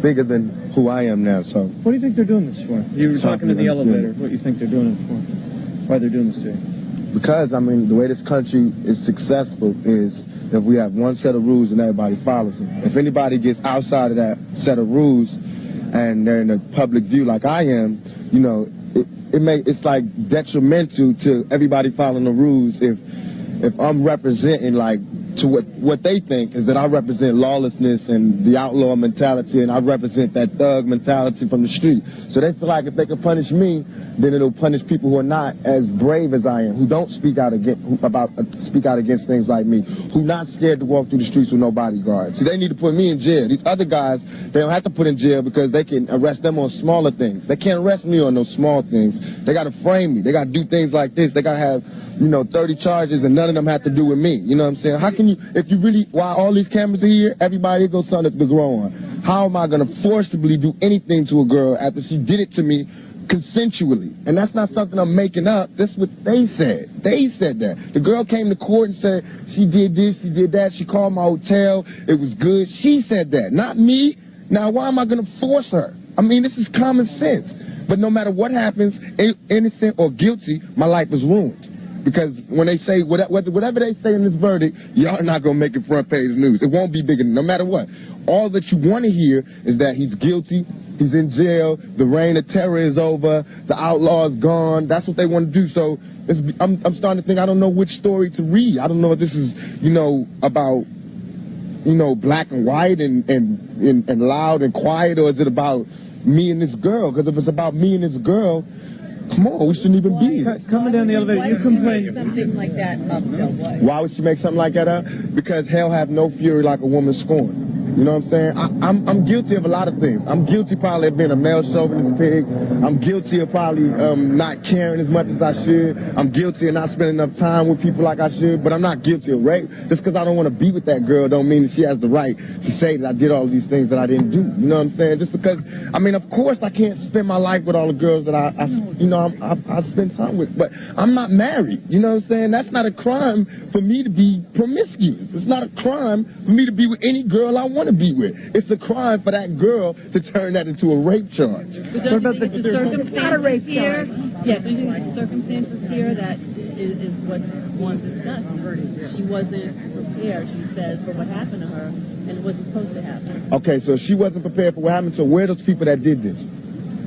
bigger than who I am now. So. What do you think they're doing this for? You were talking to the elevator. What do you think they're doing it for? Why they're doing this to you? Because, I mean, the way this country is successful is if we have one set of rules and everybody follows them. If anybody gets outside of that set of rules and they're in a public view like I am, you know, it's like detrimental to everybody following the rules if I'm representing like to what they think is that I represent lawlessness and the outlaw mentality, and I represent that thug mentality from the street. So they feel like if they can punish me, then it'll punish people who are not as brave as I am, who don't speak out against things like me, who not scared to walk through the streets with no bodyguards. So they need to put me in jail. These other guys, they don't have to put in jail because they can arrest them on smaller things. They can't arrest me on those small things. They got to frame me. They got to do things like this. They got to have, you know, 30 charges and none of them have to do with me. You know what I'm saying? How can you, if you really, while all these cameras are here, everybody goes something to grow on. How am I going to forcibly do anything to a girl after she did it to me consensually? And that's not something I'm making up. That's what they said. They said that. The girl came to court and said she did this, she did that, she called my hotel, it was good. She said that, not me. Now, why am I going to force her? I mean, this is common sense. But no matter what happens, innocent or guilty, my life is ruined. Because when they say, whatever they say in this verdict, y'all are not going to make it front page news. It won't be bigger, no matter what. All that you want to hear is that he's guilty, he's in jail, the reign of terror is over, the outlaw is gone. That's what they want to do. So I'm starting to think I don't know which story to read. I don't know if this is, you know, about, you know, black and white and loud and quiet, or is it about me and this girl? Because if it's about me and this girl, come on, we shouldn't even be here. Coming down the elevator, you complain. Something like that up, though. Why would she make something like that up? Because hell have no fury like a woman scorned. You know what I'm saying? I'm guilty of a lot of things. I'm guilty probably of being a male chauvinist pig. I'm guilty of probably not caring as much as I should. I'm guilty of not spending enough time with people like I should. But I'm not guilty of rape. Just because I don't want to be with that girl don't mean that she has the right to say that I did all of these things that I didn't do. You know what I'm saying? Just because, I mean, of course I can't spend my life with all the girls that I spend time with. But I'm not married. You know what I'm saying? That's not a crime for me to be promiscuous. It's not a crime for me to be with any girl I want to be with. It's a crime for that girl to turn that into a rape charge. But don't you think the circumstances here? Yeah, don't you think the circumstances here that is what one discussed? She wasn't prepared, she says, for what happened to her, and it wasn't supposed to happen. Okay, so she wasn't prepared for what happened to her. Where are those people that did this?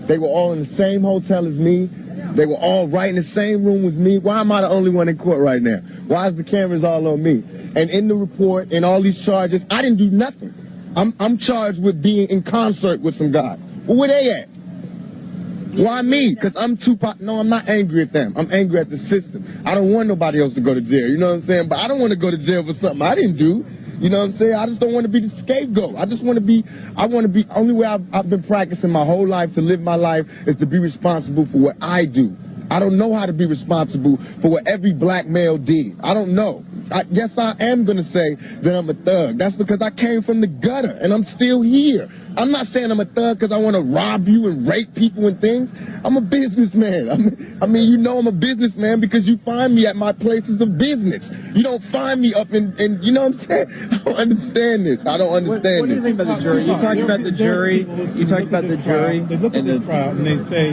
They were all in the same hotel as me. They were all right in the same room with me. Why am I the only one in court right now? Why is the cameras all on me? And in the report, and all these charges, I didn't do nothing. I'm charged with being in concert with some guys. Well, where they at? Why me? Because I'm Tupac. No, I'm not angry at them. I'm angry at the system. I don't want nobody else to go to jail. You know what I'm saying? But I don't want to go to jail for something I didn't do. You know what I'm saying? I just don't want to be the scapegoat. I want to be, only way I've been practicing my whole life to live my life is to be responsible for what I do. I don't know how to be responsible for what every black male did. I don't know. Yes, I am going to say that I'm a thug. That's because I came from the gutter and I'm still here. I'm not saying I'm a thug because I want to rob you and rape people and things. I'm a businessman. I mean, you know I'm a businessman because you find me at my places of business. You don't find me up in you know what I'm saying? I don't understand this. I don't understand this. What do you think about the jury? You talked about the jury. You talked about the jury. They look at this trial and they say,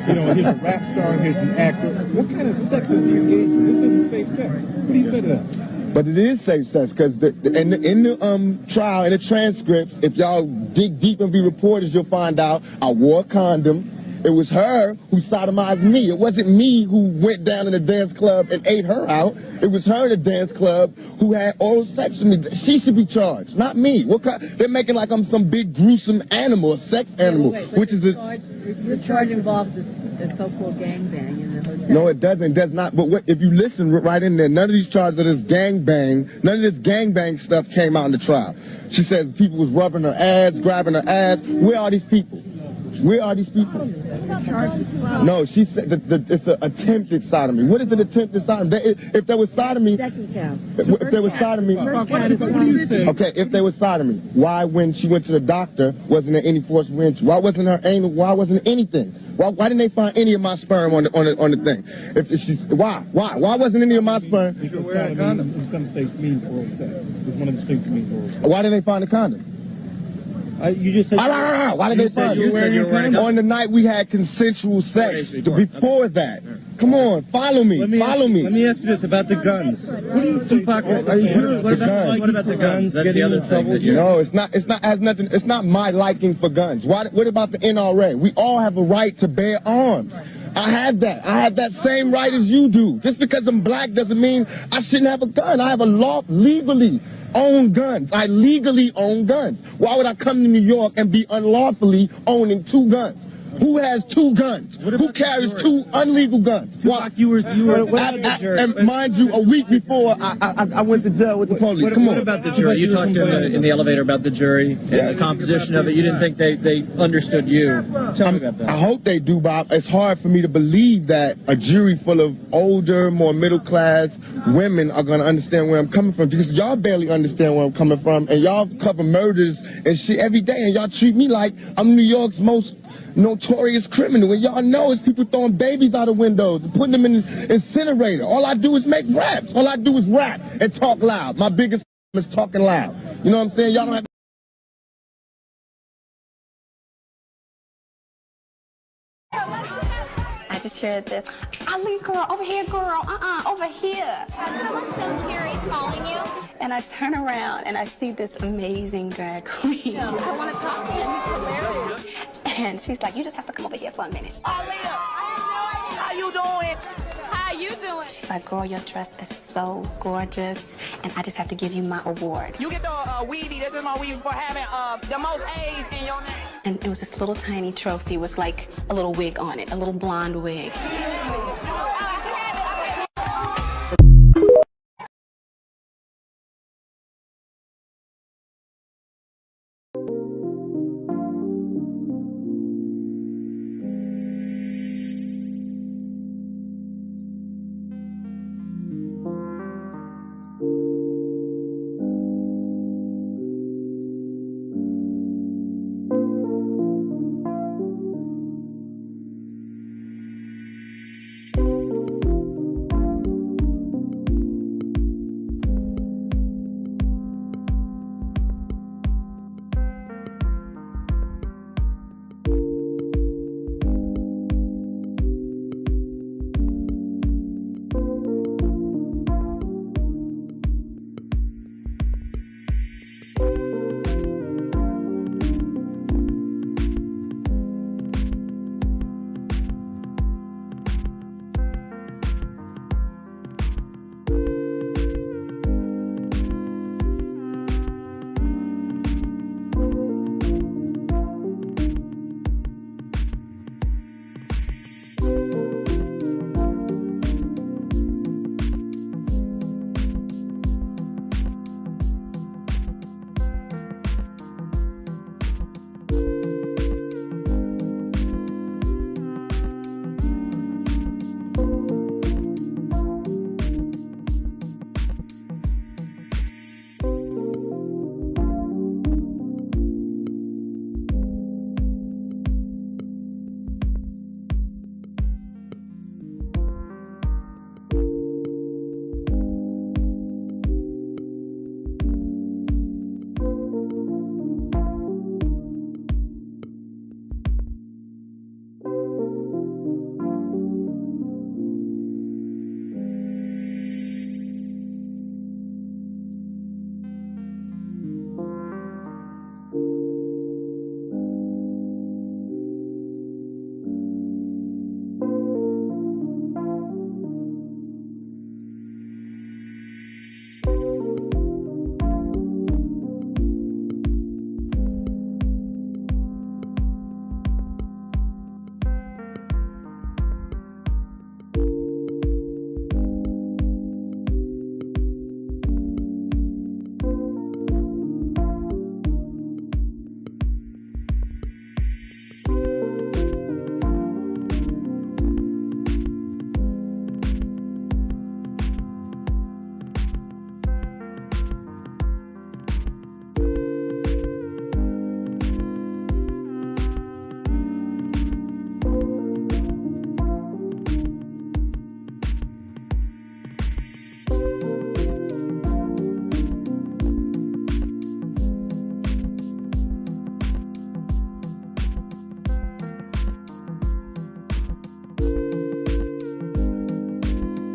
you know, here's a rap star, here's an actor. What kind of sex is he engaged in? This isn't safe sex. What do you say to that? But it is safe sex because in the trial, in the transcripts, if y'all dig deep and be reporters, you'll find out I wore a condom. It was her who sodomized me. It wasn't me who went down in the dance club and ate her out. It was her in the dance club who had oral sex with me. She should be charged, not me. What kind? They're making like I'm some big gruesome animal, a sex animal, which is the charge involves the so-called gangbang in the hotel. No, it doesn't. It does not. But if you listen right in there, none of these charges of this gangbang, none of this gangbang stuff came out in the trial. She says people was rubbing her ass, grabbing her ass. Where are these people? Where are these people? No, she said it's an attempted sodomy. What is an attempted sodomy? If there was sodomy, second count. If there was sodomy, okay. If there was sodomy, why when she went to the doctor wasn't there any forcible entry? Why wasn't her anal? Why wasn't anything? Why didn't they find any of my sperm on the thing? If she's why wasn't any of my sperm? Because wear a condom in some states means oral sex. It's one of the states means oral sex. Why didn't they find a condom? You just said. Why did they fire you you? were wearing your condom? On the night we had consensual sex. Before that. Come on, follow me. Follow me. Let me ask you this about the guns. What do you, Tupac? Are you sure? What about the guns? That's the other thing. No, it's not. Has nothing. It's not my liking for guns. What about the NRA? We all have a right to bear arms. I have that. I have that same right as you do. Just because I'm black doesn't mean I shouldn't have a gun. I have a legally own guns. I legally own guns. Why would I come to New York and be unlawfully owning 2 guns? Who has 2 guns? Who carries 2 illegal guns? Why? You were. And mind you, a week before I went to jail with the police. Come on. What about the jury? You talked in the elevator about the jury and the composition of it. You didn't think they understood you. Tell me about that. I hope they do, Bob. It's hard for me to believe that a jury full of older, more middle-class women are going to understand where I'm coming from, because y'all barely understand where I'm coming from, and y'all cover murders and shit every day, and y'all treat me like I'm New York's most notorious criminal, and y'all know it's people throwing babies out of windows and putting them in the incinerator. All I do is make raps. All I do is rap and talk loud. My biggest is talking loud. You know what I'm saying? Y'all don't have I just heard this. Ali, girl, over here, girl. Over here. Someone's so scary calling you. And I turn around and I see this amazing drag queen. I want to talk to him. He's hilarious. And she's like, you just have to come over here for a minute. Aaliyah, how you doing? How you doing? She's like, girl, your dress is so gorgeous, and I just have to give you my award. You get the weedy. This is my weedy for having the most A's in your name. And it was this little tiny trophy with like a little wig on it, a little blonde wig.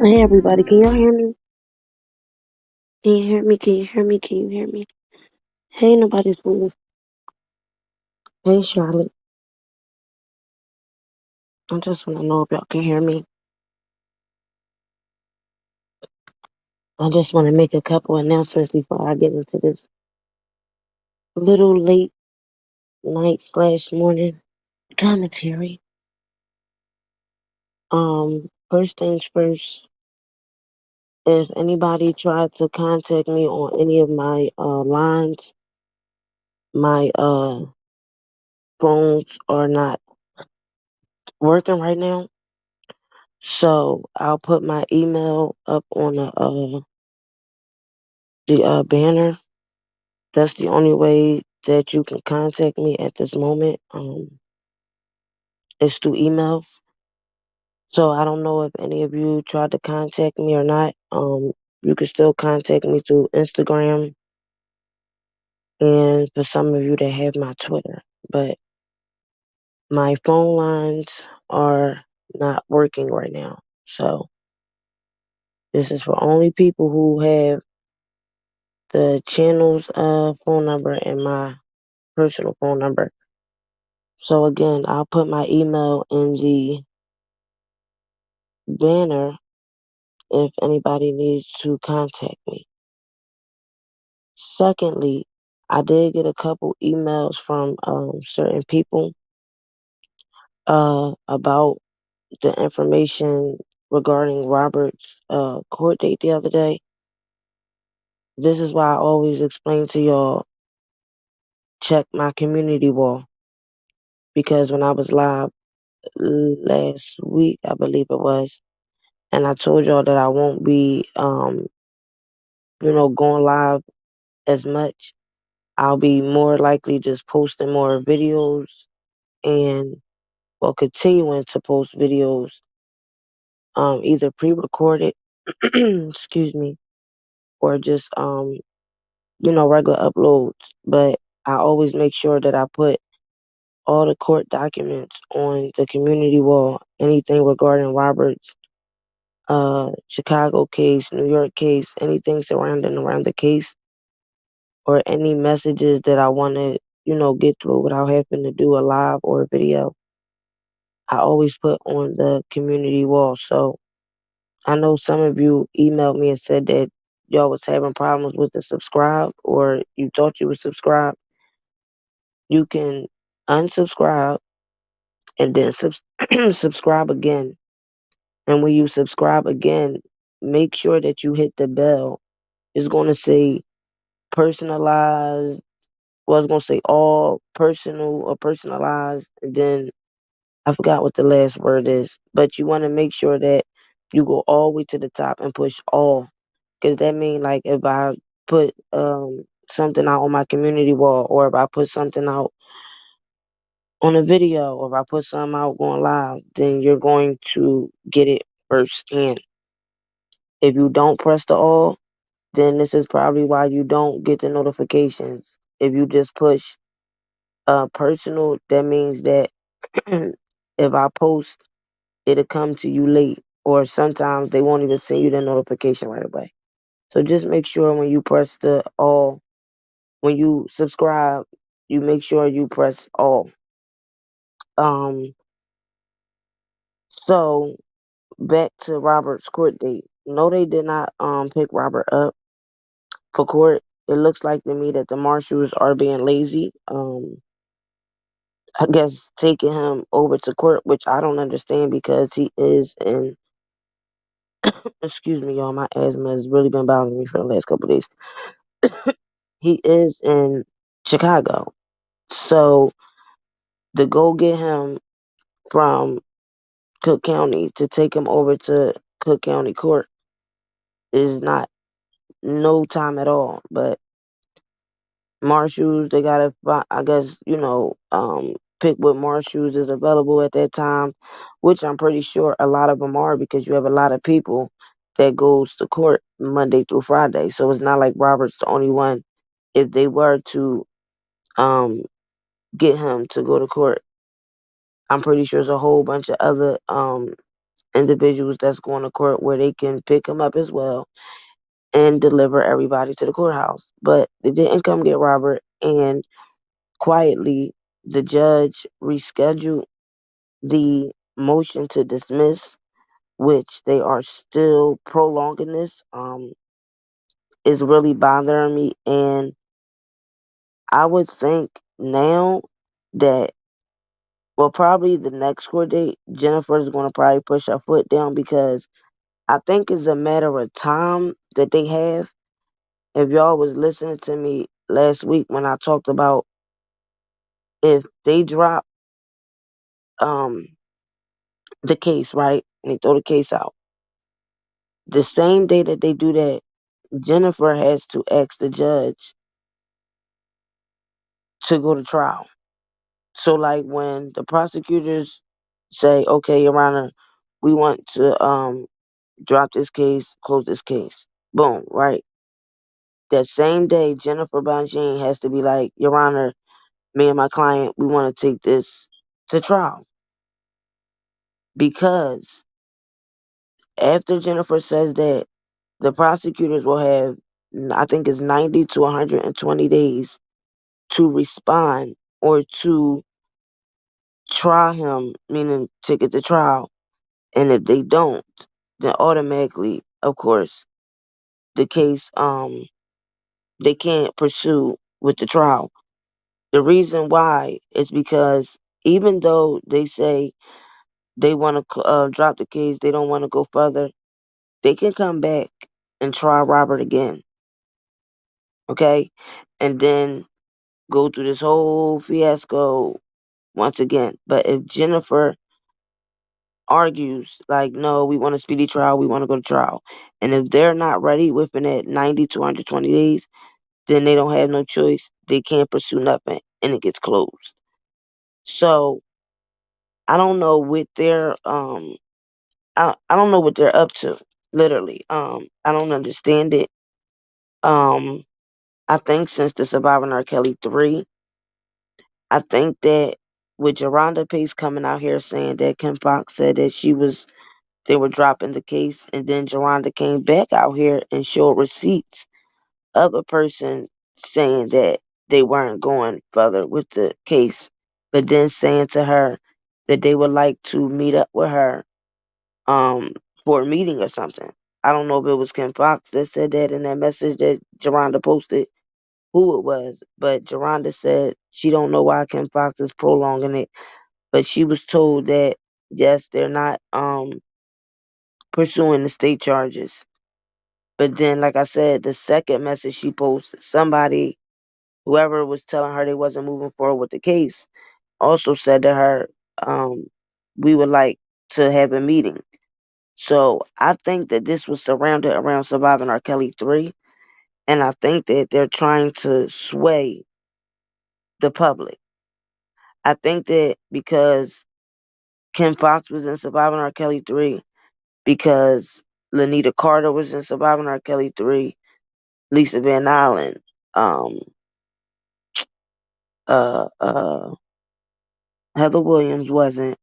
Hey everybody, can y'all hear me? Can you hear me? Can you hear me? Can you hear me? Hey, nobody's moving. Hey Charlotte, I just want to know if y'all can hear me. I just want to make a couple announcements before I get into this little late night slash morning commentary. First things first, if anybody tried to contact me on any of my lines, my phones are not working right now. So I'll put my email up on the banner. That's the only way that you can contact me at this moment. Is through email. So I don't know if any of you tried to contact me or not. You can still contact me through Instagram, and for some of you that have my Twitter, but my phone lines are not working right now. So this is for only people who have the channel's phone number and my personal phone number. So again, I'll put my email in the banner if anybody needs to contact me. Secondly, I did get a couple emails from certain people about the information regarding Robert's court date the other day. This is why I always explain to y'all, check my community wall, because when I was live last week, I believe it was, and I told y'all that I won't be going live as much. I'll be more likely just posting more videos and continuing to post videos, either pre-recorded, excuse me, or just regular uploads. But I always make sure that I put all the court documents on the community wall. Anything regarding Robert's Chicago case, New York case, anything surrounding around the case, or any messages that I want to get through without having to do a live or a video, I always put on the community wall. So I know some of you emailed me and said that y'all was having problems with the subscribe, or you thought you was subscribed. You can unsubscribe and then subscribe again. And when you subscribe again, make sure that you hit the bell. It's going to say personalized. Well, it's going to say all personal or personalized. And then I forgot what the last word is. But you want to make sure that you go all the way to the top and push all. Because that means, like, if I put something out on my community wall, or if I put something out on a video, or if I put something out going live, then you're going to get it firsthand. If you don't press the all, then this is probably why you don't get the notifications. If you just push personal, that means that if I post, it'll come to you late, or sometimes they won't even send you the notification right away. So just make sure when you press the all, when you subscribe, you make sure you press all. So back to Robert's court date. No, they did not pick Robert up for court. It looks like to me that the marshals are being lazy. I guess taking him over to court, which I don't understand, because he is in. Excuse me, y'all. My asthma has really been bothering me for the last couple of days. He is in Chicago, so to go get him from Cook County to take him over to Cook County Court is not no time at all. But marshals, they gotta, I guess, pick what marshals is available at that time, which I'm pretty sure a lot of them are, because you have a lot of people that goes to court Monday through Friday. So it's not like Robert's the only one. If they were to get him to go to court, I'm pretty sure there's a whole bunch of other individuals that's going to court where they can pick him up as well and deliver everybody to the courthouse. But they didn't come get Robert, and quietly the judge rescheduled the motion to dismiss, which they are still prolonging this, is really bothering me. And I would think now that, well, probably the next court date, Jennifer is going to probably push her foot down, because I think it's a matter of time that they have. If y'all was listening to me last week when I talked about, if they drop um the case, right, and they throw the case out, the same day that they do that, Jennifer has to ask the judge to go to trial. So, like, when the prosecutors say, "Okay, Your Honor, we want to drop this case, close this case," boom, right? That same day, Jennifer Bonjean has to be like, "Your Honor, me and my client, we want to take this to trial," because after Jennifer says that, the prosecutors will have, I think it's 90 to 120 days to respond or to try him, meaning to get the trial. And if they don't, then automatically, of course, the case, they can't pursue with the trial. The reason why is because even though they say they want to drop the case, they don't want to go further, they can come back and try Robert again, okay? And then go through this whole fiasco once again. But if Jennifer argues, like, "No, we want a speedy trial, we want to go to trial," and if they're not ready within that 90 to 120 days, then they don't have no choice. They can't pursue nothing, and it gets closed. So I don't know what they're I don't know what they're up to. Literally, I don't understand it. Um, I think since the Surviving R. Kelly 3, I think that with Geronda Pace coming out here saying that Kim Fox said that they were dropping the case, and then Geronda came back out here and showed receipts of a person saying that they weren't going further with the case, but then saying to her that they would like to meet up with her um for a meeting or something. I don't know if it was Kim Fox that said that in that message that Geronda posted, who it was, but Geronda said she don't know why Kim Fox is prolonging it, but she was told that yes, they're not pursuing the state charges. But then, like I said, the second message she posted, somebody, whoever was telling her they wasn't moving forward with the case, also said to her, um, "We would like to have a meeting." So I think that this was surrounded around Surviving R. Kelly 3, and I think that they're trying to sway the public. I think that because Kim Fox was in Surviving R. Kelly 3, because Lanita Carter was in Surviving R. Kelly 3, Lisa Van Allen, um, uh, uh, Heather Williams wasn't.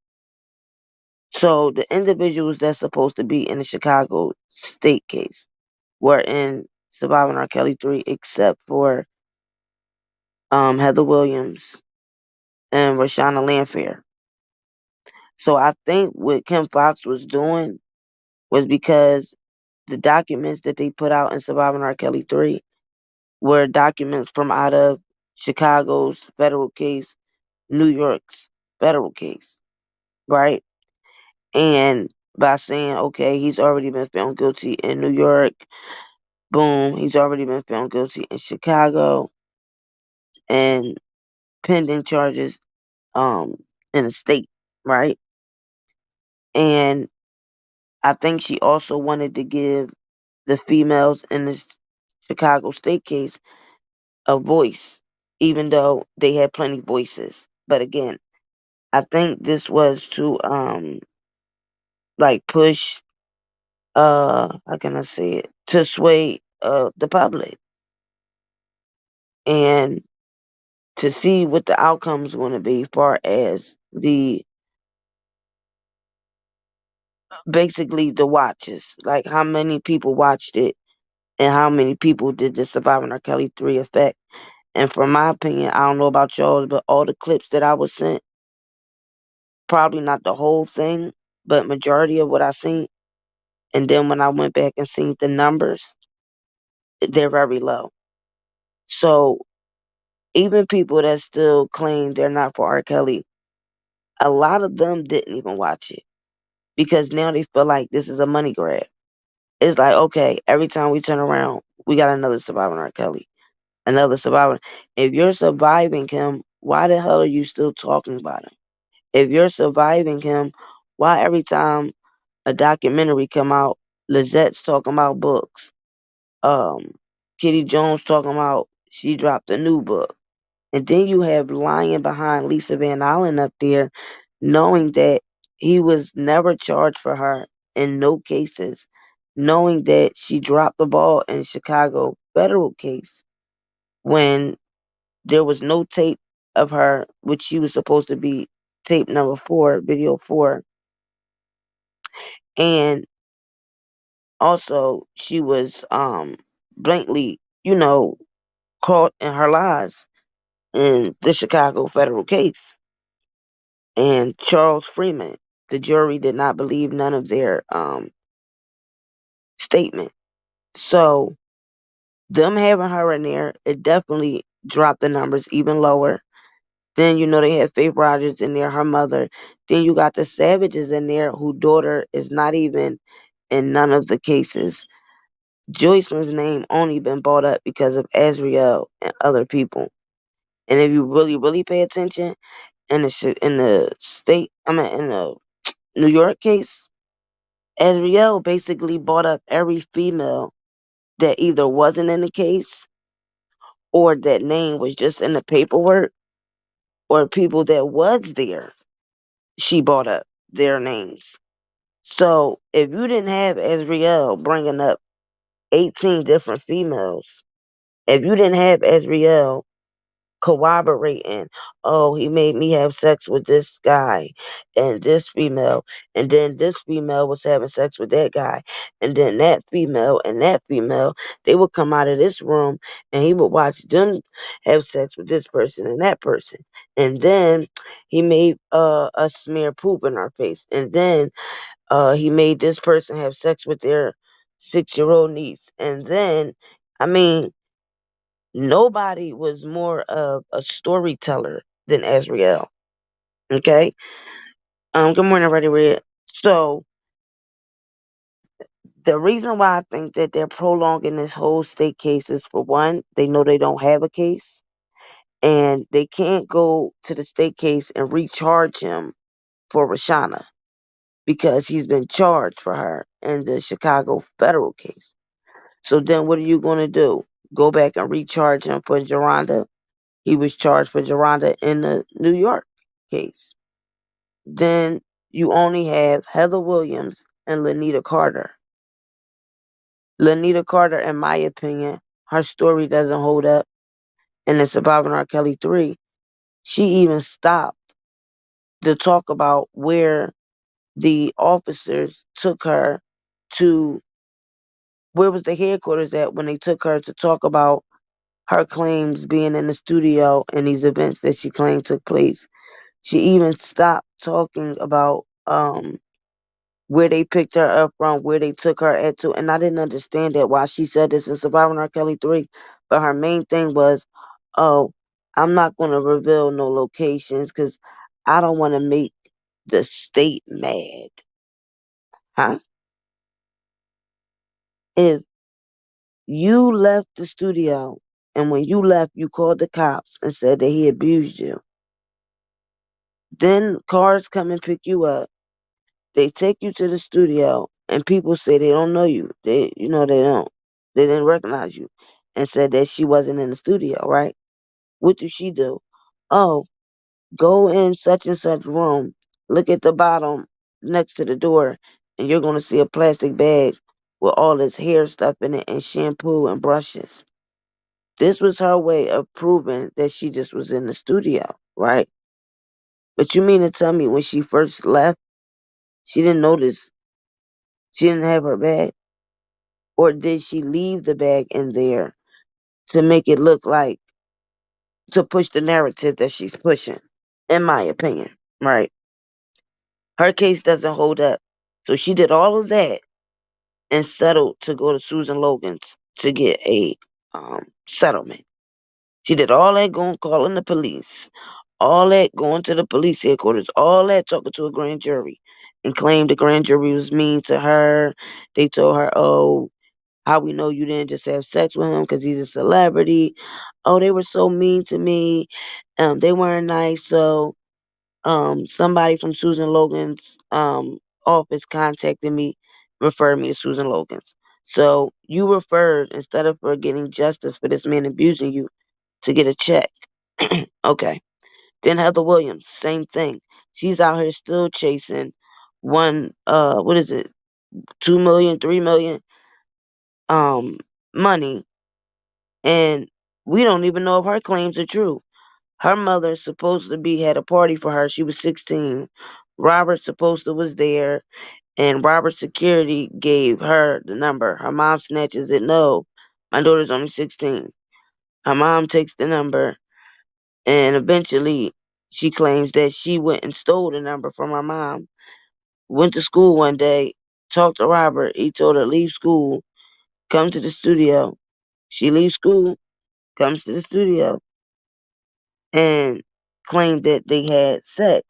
So the individuals that's supposed to be in the Chicago state case were in Surviving R. Kelly 3, except for Heather Williams and Rashana Landfair. So I think what Kim Fox was doing was because the documents that they put out in Surviving R. Kelly 3 were documents from out of Chicago's federal case, New York's federal case, right? And by saying, okay, he's already been found guilty in New York, boom, he's already been found guilty in Chicago, and pending charges um in the state, right? And I think she also wanted to give the females in the Chicago state case a voice, even though they had plenty voices. But again, I think this was to like push how can I say it, to sway the public and to see what the outcome's going to be, far as the basically the watches, like how many people watched it and how many people did the Surviving R. Kelly 3 affect. And from my opinion, I don't know about y'all, but all the clips that I was sent, probably not the whole thing, but majority of what I seen. And then when I went back and seen the numbers, they're very low. So even people that still claim they're not for R. Kelly, a lot of them didn't even watch it because now they feel like this is a money grab. It's like, okay, every time we turn around, we got another surviving R. Kelly, another survivor. If you're surviving him, why the hell are you still talking about him? If you're surviving him, why every time a documentary come out, Lizette's talking about books, um, Kitty Jones talking about she dropped a new book, and then you have lying behind Lisa Van Allen up there, knowing that he was never charged for her in no cases, knowing that she dropped the ball in Chicago federal case when there was no tape of her, which she was supposed to be tape number 4, video 4, and also she was blatantly, caught in her lies in the Chicago federal case. And Charles Freeman, the jury did not believe none of their statement. So them having her in there, it definitely dropped the numbers even lower. Then they had Faith Rogers in there, her mother. Then you got the Savages in there, whose daughter is not even in none of the cases. Joycelyn's name only been brought up because of Azriel and other people. And if you really, really pay attention in the state, in the New York case, Azriel basically brought up every female that either wasn't in the case or that name was just in the paperwork or people that was there. She brought up their names. So if you didn't have Azriel bringing up 18 different females, if you didn't have Azriel corroborating, oh, he made me have sex with this guy and this female, and then this female was having sex with that guy, and then that female and that female, they would come out of this room and he would watch them have sex with this person and that person. And then he made us smear poop in our face. And then he made this person have sex with their 6-year-old niece. And then, I mean, nobody was more of a storyteller than Azriel. Okay? Good morning, Reid. So the reason why I think that they're prolonging this whole state case is, for one, they know they don't have a case, and they can't go to the state case and recharge him for Rashana because he's been charged for her in the Chicago federal case. So then what are you going to do? Go back and recharge him for Geronda? He was charged for Geronda in the New York case. Then you only have Heather Williams and Lanita Carter. Lanita Carter, in my opinion, her story doesn't hold up. And in Surviving R. Kelly 3, she even stopped to talk about where the officers took her to, where was the headquarters at when they took her to talk about her claims being in the studio and these events that she claimed took place. She even stopped talking about where they picked her up from, where they took her at to, and I didn't understand that why she said this in Surviving R. Kelly 3. But her main thing was, oh, I'm not going to reveal no locations because I don't want to make the state mad. Huh? If you left the studio and when you left, you called the cops and said that he abused you, then cars come and pick you up. They take you to the studio and people say they don't know you. They don't. They didn't recognize you and said that she wasn't in the studio, right? What does she do? Oh, go in such and such room. Look at the bottom next to the door and you're going to see a plastic bag with all this hair stuff in it and shampoo and brushes. This was her way of proving that she just was in the studio, right? But you mean to tell me when she first left, she didn't notice She didn't have her bag? Or did she leave the bag in there to make it look like, to push the narrative that she's pushing, in my opinion, right? Her case doesn't hold up. So she did all of that and settled to go to Susan Logan's to get a settlement. She did all that going calling the police, all that going to the police headquarters, all that talking to a grand jury, and claimed the grand jury was mean to her. They told her, "Oh, how we know you didn't just have sex with him because he's a celebrity? Oh, they were so mean to me. They weren't nice. So somebody from Susan Logan's office contacted me, referred me to Susan Logan's. So you referred, instead of for getting justice for this man abusing you, to get a check." Okay. Then Heather Williams, same thing. She's out here still chasing one, what is it, 2 million, 3 million, money, and we don't even know if her claims are true. Her mother supposed to be had a party for her. She was 16. Robert supposed to was there, and Robert's security gave her the number. Her mom snatches it. No, my daughter's only 16. Her mom takes the number, and eventually she claims that she went and stole the number from her mom. Went to school one day, talked to Robert. He told her leave school, come to the studio. She leaves school, comes to the studio, and claimed that they had sex.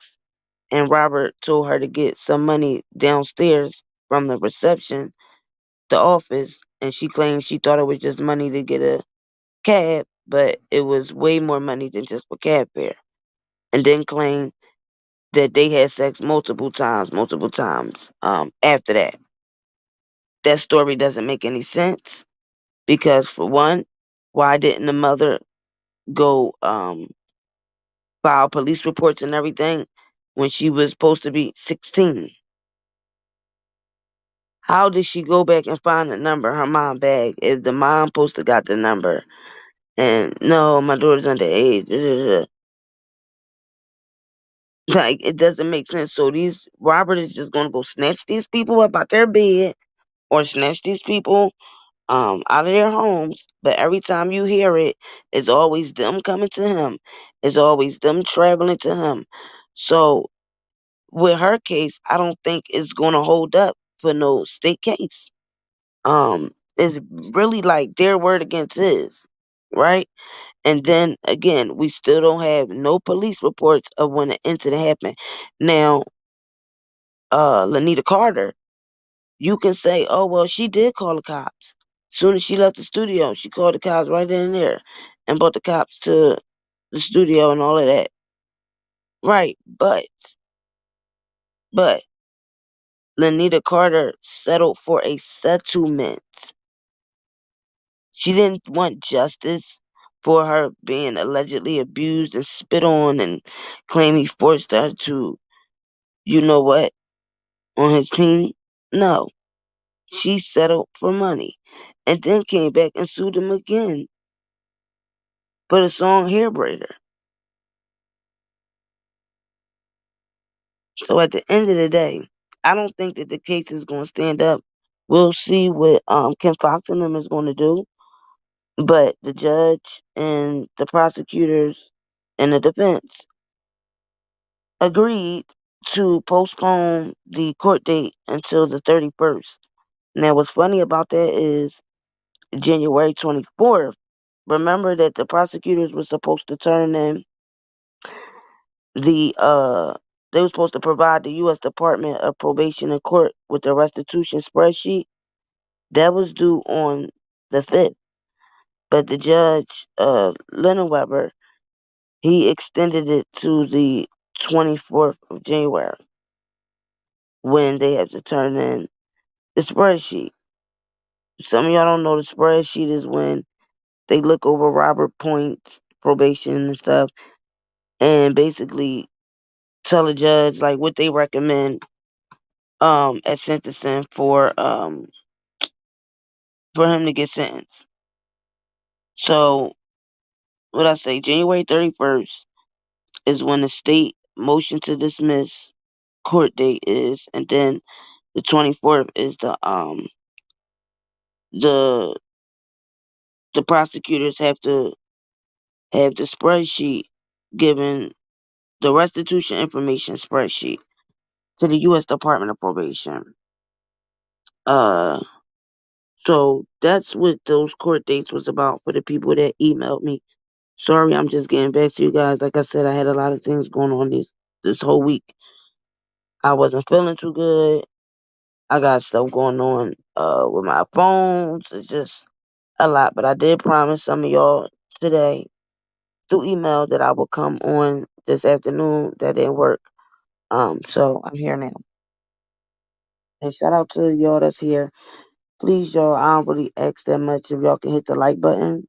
And Robert told her to get some money downstairs from the reception, the office, and she claimed she thought it was just money to get a cab, but it was way more money than just for cab fare. And then claimed that they had sex multiple times after that. That story doesn't make any sense because, for one, why didn't the mother go file police reports and everything when she was supposed to be 16? How did she go back and find the number in her mom bag if the mom supposed to got the number? And no, my daughter's underage. Da, da, da. Like, it doesn't make sense. So these Robert is just gonna go snatch these people up out their bed or snatch these people out of their homes. But every time you hear it, it's always them coming to him. It's always them traveling to him. So with her case, I don't think it's gonna hold up for no state case. It's really like their word against his, right? And then again, we still don't have no police reports of when the incident happened. Now, Lanita Carter, you can say, oh well, she did call the cops. Soon as she left the studio, she called the cops right then and there, and brought the cops to the studio and all of that. Right, but Lanita Carter settled for a settlement. She didn't want justice for her being allegedly abused and spit on and claim he forced her to, you know what, on his peen. No, she settled for money and then came back and sued him again for the song Hairbraider. So at the end of the day, I don't think that the case is going to stand up. We'll see what Ken Fox and them is going to do. But the judge and the prosecutors and the defense agreed to postpone the court date until the 31st. Now, what's funny about that is January 24th. Remember that the prosecutors were supposed to turn in the they were supposed to provide the U.S. Department of Probation and Court with the restitution spreadsheet. That was due on the 5th, but the judge, Weber, he extended it to the 24th of January when they have to turn in the spreadsheet. Some of y'all don't know the spreadsheet is when they look over Robert points, probation and stuff, and basically tell a judge like what they recommend at sentencing for him to get sentenced. So what I say, January 31st is when the state motion to dismiss court date is, and then The 24th is the the prosecutors have to have the spreadsheet given, the restitution information spreadsheet, to the U.S. Department of Probation. Uh, so that's what those court dates was about for the people that emailed me. Sorry, I'm just getting back to you guys. Like I said, I had a lot of things going on this whole week. I wasn't feeling too good. I got stuff going on with my phones. It's just a lot. But I did promise some of y'all today through email that I will come on this afternoon. That didn't work. So I'm here now. And shout out to y'all that's here. Please, y'all, I don't really ask that much if y'all can hit the like button.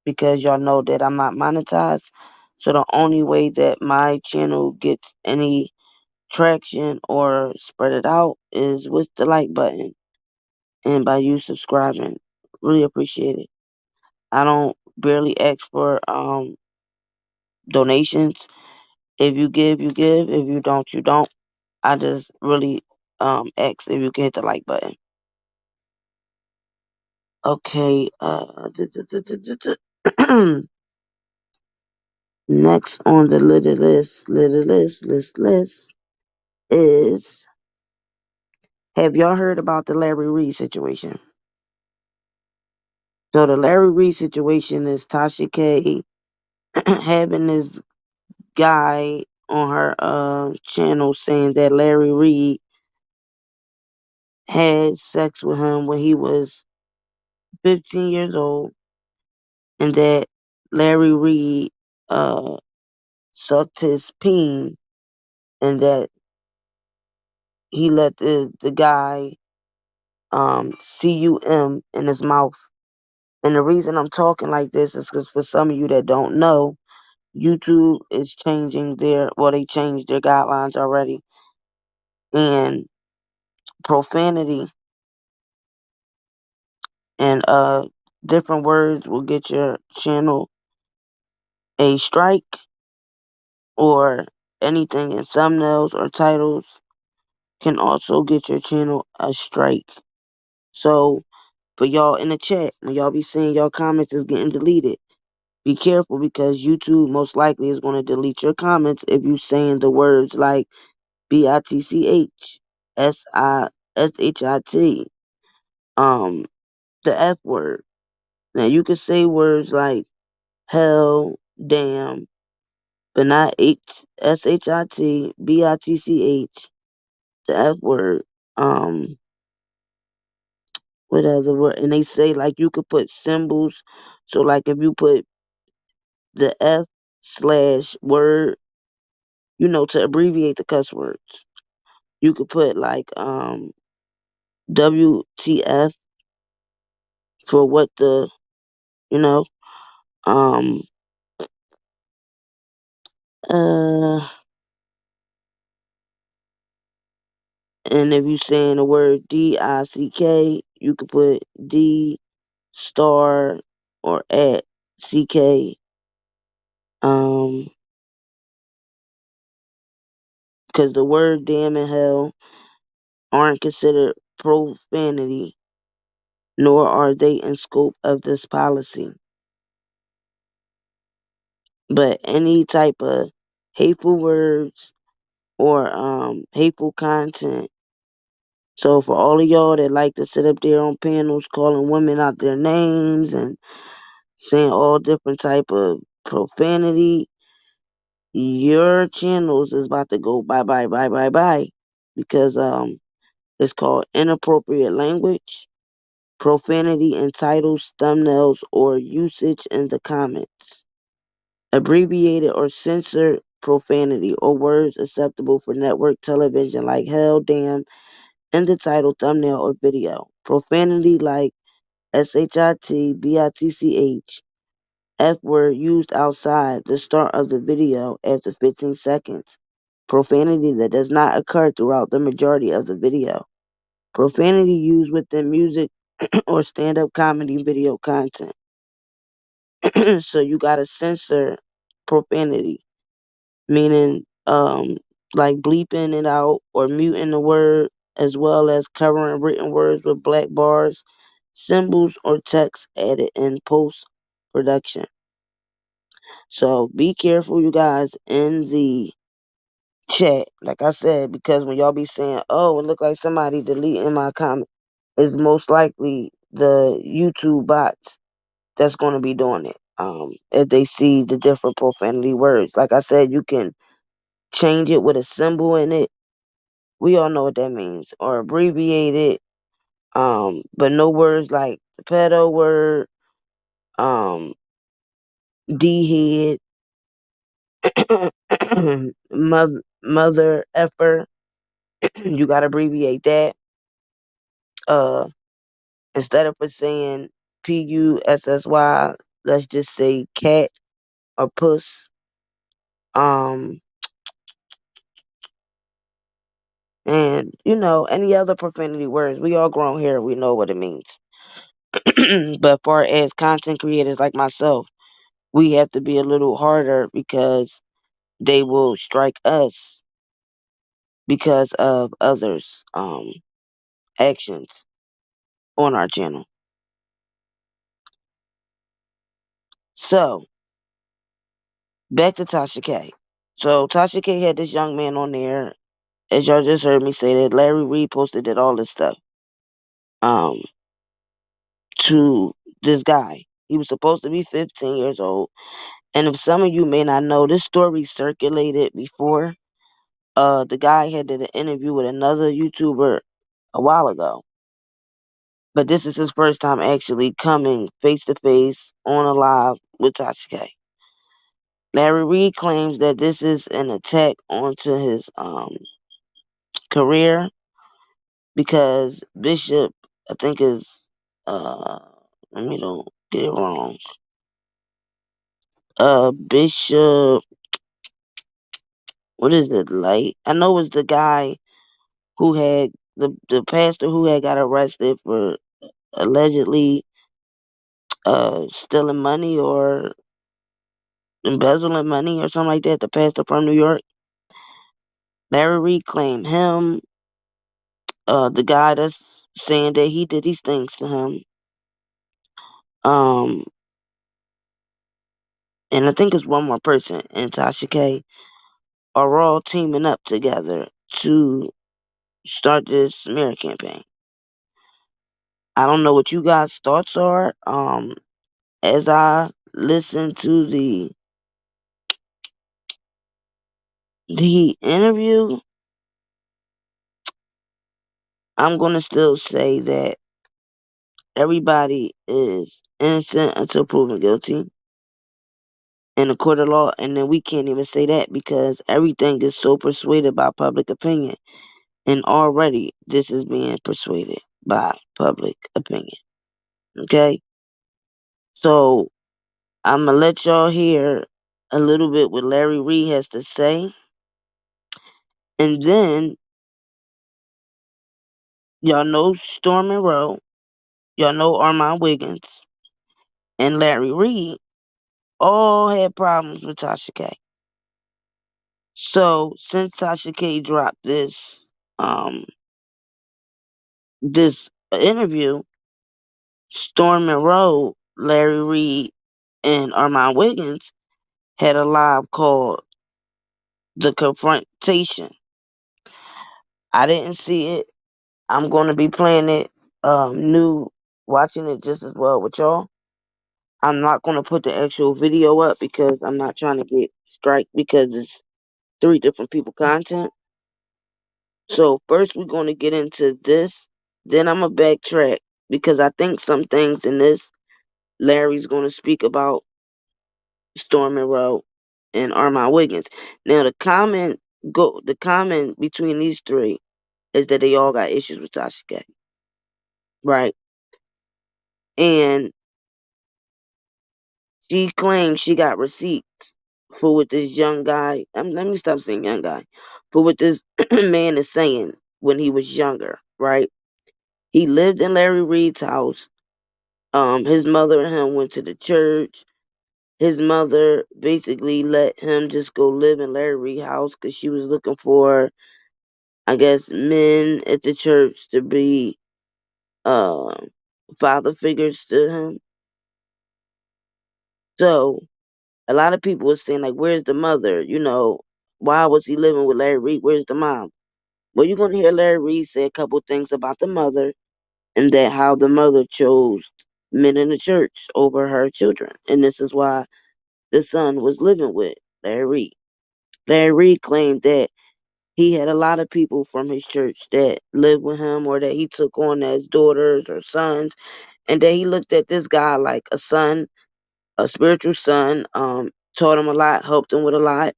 Because y'all know that I'm not monetized. So the only way that my channel gets any traction or spread it out is with the like button and by you subscribing. Really appreciate it. I don't barely ask for donations. If you give, you give. If you don't, you don't. I just really ask if you can hit the like button. Okay, next on the list is, have y'all heard about the Larry Reid situation? So the Larry Reid situation is Tasha K having this guy on her channel saying that Larry Reid had sex with him when he was 15 years old, and that Larry Reid sucked his peen, and that he let the guy cum in his mouth. And the reason I'm talking like this is because for some of you that don't know, YouTube is changing they changed their guidelines already. And profanity and different words will get your channel a strike, or anything in thumbnails or titles can also get your channel a strike. So for y'all in the chat, when y'all be seeing y'all comments is getting deleted, be careful, because YouTube most likely is going to delete your comments if you saying the words like bitch, shit, the F word. Now you can say words like hell, damn, but not shit, bitch, the F word. What other word? And they say like you could put symbols. So like if you put the F/word, to abbreviate the cuss words, you could put like WTF for what the, you know, um, uh, and if you saying the word DICK, you could put D star or at CK, because the word damn and hell aren't considered profanity, nor are they in scope of this policy. But any type of hateful words or hateful content. So for all of y'all that like to sit up there on panels calling women out their names and saying all different type of profanity, your channels is about to go bye bye bye bye bye, because it's called inappropriate language, profanity in titles, thumbnails, or usage in the comments, abbreviated or censored profanity or words acceptable for network television like hell, damn in the title, thumbnail, or video. Profanity like shit, bitch, F word used outside the start of the video after 15 seconds. Profanity that does not occur throughout the majority of the video. Profanity used within music or stand-up comedy video content. So you gotta censor profanity, meaning like bleeping it out or muting the word, as well as covering written words with black bars, symbols, or text added in post production. So be careful, you guys, in the chat. Like I said, because when y'all be saying, "Oh, it look like somebody deleting my comment," it's most likely the YouTube bots that's going to be doing it. If they see the different profanity words, like I said, you can change it with a symbol in it. We all know what that means, or abbreviate it. But no words like the pedo word, um, D head, mother effer. You gotta abbreviate that. Uh, Instead of saying PUSSY, let's just say cat or puss. Um, and any other profanity words. We all grown here. We know what it means. But far as content creators like myself, we have to be a little harder because they will strike us because of others' actions on our channel. So back to Tasha K. So Tasha K had this young man on there, as y'all just heard me say that Larry Reid posted it, all this stuff um to this guy. He was supposed to be 15 years old. And if some of you may not know, this story circulated before. The guy had did an interview with another YouTuber a while ago. But this is his first time actually coming face to face on a live with Tasha K. Larry Reid claims that this is an attack onto his career because Bishop, I think is uh let me don't get it wrong. Bishop, what is it like? I know it's the guy who had the pastor who had got arrested for allegedly stealing money or embezzling money or something like that, the pastor from New York. Larry Reid claimed him, the guy that's saying that he did these things to him. Um, and I think it's one more person, and Tasha K are all teaming up together to start this smear campaign. I don't know what you guys' thoughts are. As I listen to the interview, I'm gonna still say that everybody is innocent until proven guilty in a court of law, and then we can't even say that because everything is so persuaded by public opinion, and already this is being persuaded by public opinion. Okay, so I'm gonna let y'all hear a little bit what Larry Reid has to say, and then y'all know Storm Monroe, y'all know Armand Wiggins, and Larry Reid all had problems with Tasha K. So since Tasha K dropped this interview, Storm Monroe, Larry Reid, and Armand Wiggins had a live called The Confrontation. I didn't see it. I'm gonna be playing it new, watching it just as well with y'all. I'm not gonna put the actual video up because I'm not trying to get strike because it's 3 different people content. So first we're gonna get into this, then I'm gonna backtrack because I think some things in this Larry's gonna speak about Storm Monroe and Armand Wiggins. Now the common between these 3 is that they all got issues with Tasha K. Right? And she claims she got receipts for what this young guy, let me stop saying young guy, for what this man is saying when he was younger, right? He lived in Larry Reid's house. His mother and him went to the church. his mother basically let him just go live in Larry Reid's house because she was looking for, I guess, men at the church to be uh, father figures to him. So a lot of people were saying, like, where's the mother? Why was he living with Larry Reid? Where's the mom? Well, you're going to hear Larry Reid say a couple things about the mother, and that how the mother chose men in the church over her children. And this is why the son was living with Larry Reid. Larry Reid claimed that he had a lot of people from his church that lived with him or that he took on as daughters or sons, and that he looked at this guy like a son, a spiritual son, taught him a lot, helped him with a lot,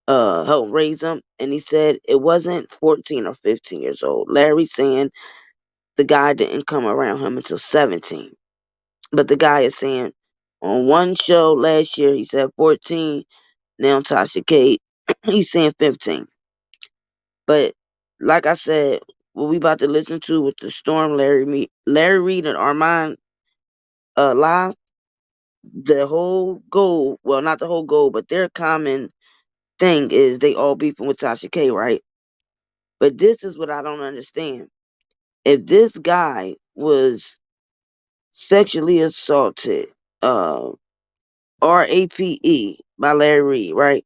helped raise him. And he said it wasn't 14 or 15 years old. Larry saying the guy didn't come around him until 17. But the guy is saying on one show last year, he said 14. Now Tasha K, he's saying 15. But like I said, what we about to listen to with the Storm, Larry Reid and Armand live, the whole goal, well, not the whole goal, but their common thing is they all beefing with Tasha K, right? But this is what I don't understand. If this guy was sexually assaulted, RAPE by Larry Reid, right?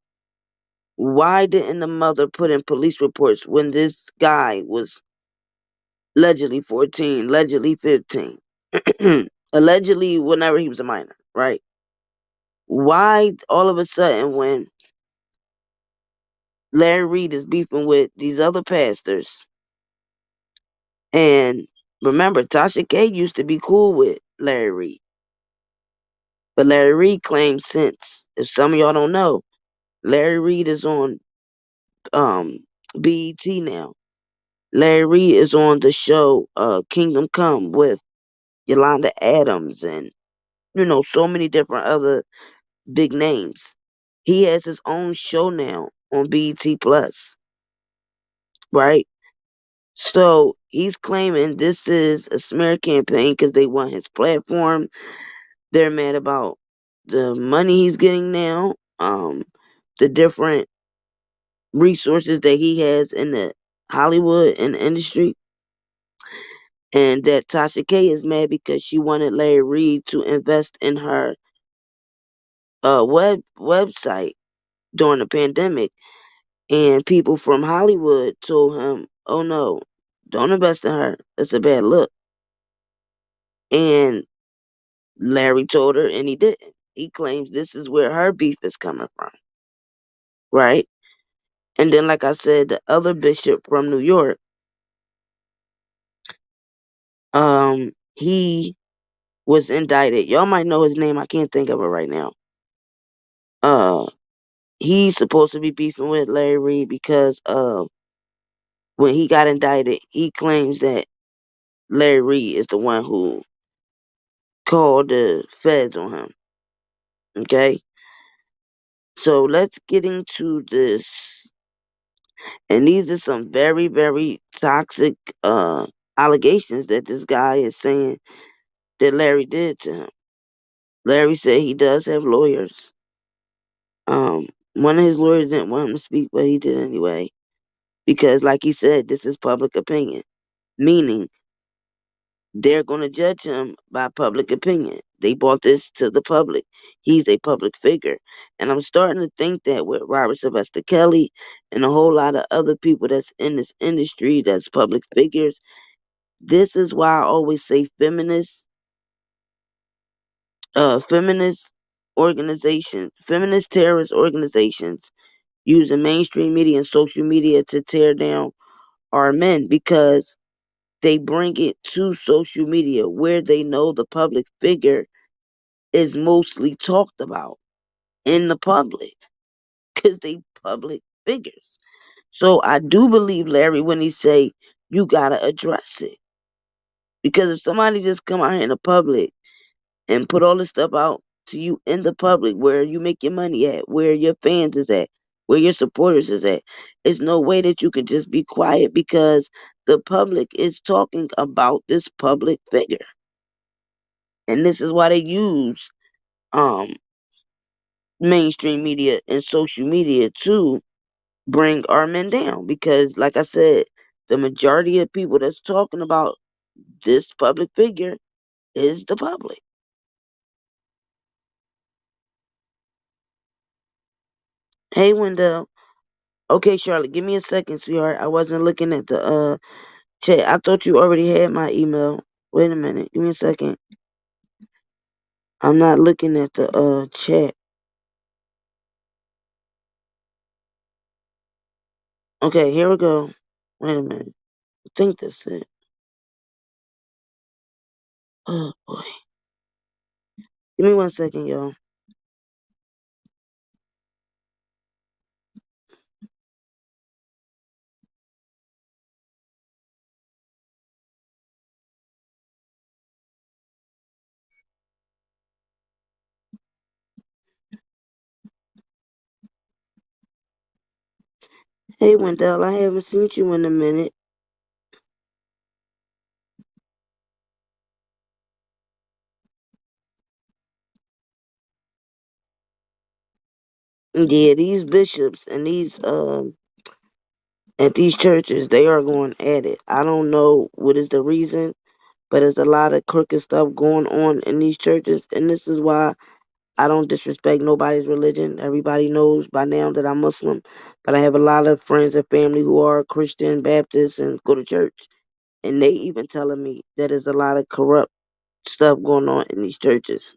Why didn't the mother put in police reports when this guy was allegedly 14, allegedly 15, allegedly whenever he was a minor, right? Why all of a sudden when Larry Reid is beefing with these other pastors, and remember Tasha K used to be cool with Larry Reid, but Larry Reid claims, since, if some of y'all don't know, Larry Reid is on um BET now. Larry Reid is on the show Kingdom Come with Yolanda Adams and so many different other big names. He has his own show now on BET Plus, right? So he's claiming this is a smear campaign because they want his platform. They're mad about the money he's getting now, the different resources that he has in the Hollywood and the industry, and that Tasha K is mad because she wanted Larry Reid to invest in her website during the pandemic, and people from Hollywood told him, "Oh no, don't invest in her. It's a bad look." And Larry told her, and he didn't. He claims this is where her beef is coming from, right? And then, like I said, the other bishop from New York, he was indicted. Y'all might know his name. I can't think of it right now. Uh, he's supposed to be beefing with Larry Reid because when he got indicted, he claims that Larry Reid is the one who called the feds on him. Okay, so let's get into this. And these are some very, very toxic allegations that this guy is saying that Larry did to him. Larry said he does have lawyers. One of his lawyers didn't want him to speak, but he did anyway. Because, like he said, this is public opinion. Meaning, they're going to judge him by public opinion. They brought this to the public. He's a public figure. And I'm starting to think that with Robert Sylvester Kelly and a whole lot of other people that's in this industry that's public figures, this is why I always say feminist organizations, feminist terrorist organizations using mainstream media and social media to tear down our men, because they bring it to social media where they know the public figure is mostly talked about in the public because they public figures. So I do believe Larry when he say you gotta address it, because if somebody just come out here in the public and put all this stuff out to you in the public where you make your money at, where your fans is at, where your supporters is at, there's no way that you can just be quiet because the public is talking about this public figure. And this is why they use um mainstream media and social media to bring our men down, because like I said, the majority of people that's talking about this public figure is the public. Hey, Wendell. Okay, Charlotte, give me a second, sweetheart. I wasn't looking at the chat. I thought you already had my email. Wait a minute. Give me a second. I'm not looking at the chat. Okay, here we go. Wait a minute. I think that's it. Oh boy. Give me 1 second, y'all. Hey, Wendell, I haven't seen you in a minute. Yeah, these bishops and these at these churches, they are going at it. I don't know what is the reason, but there's a lot of crooked stuff going on in these churches, and this is why I don't disrespect nobody's religion. Everybody knows by now that I'm Muslim, but I have a lot of friends and family who are Christian, Baptist, and go to church, and they even telling me that there's a lot of corrupt stuff going on in these churches.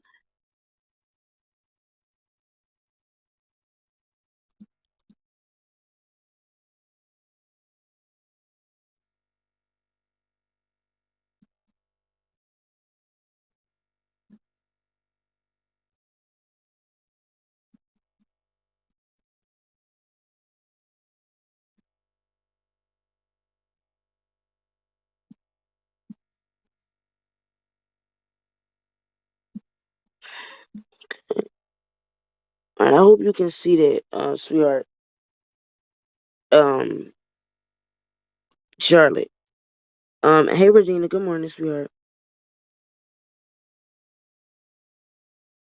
And I hope you can see that, sweetheart. Um, Charlotte. Hey Regina, good morning, sweetheart.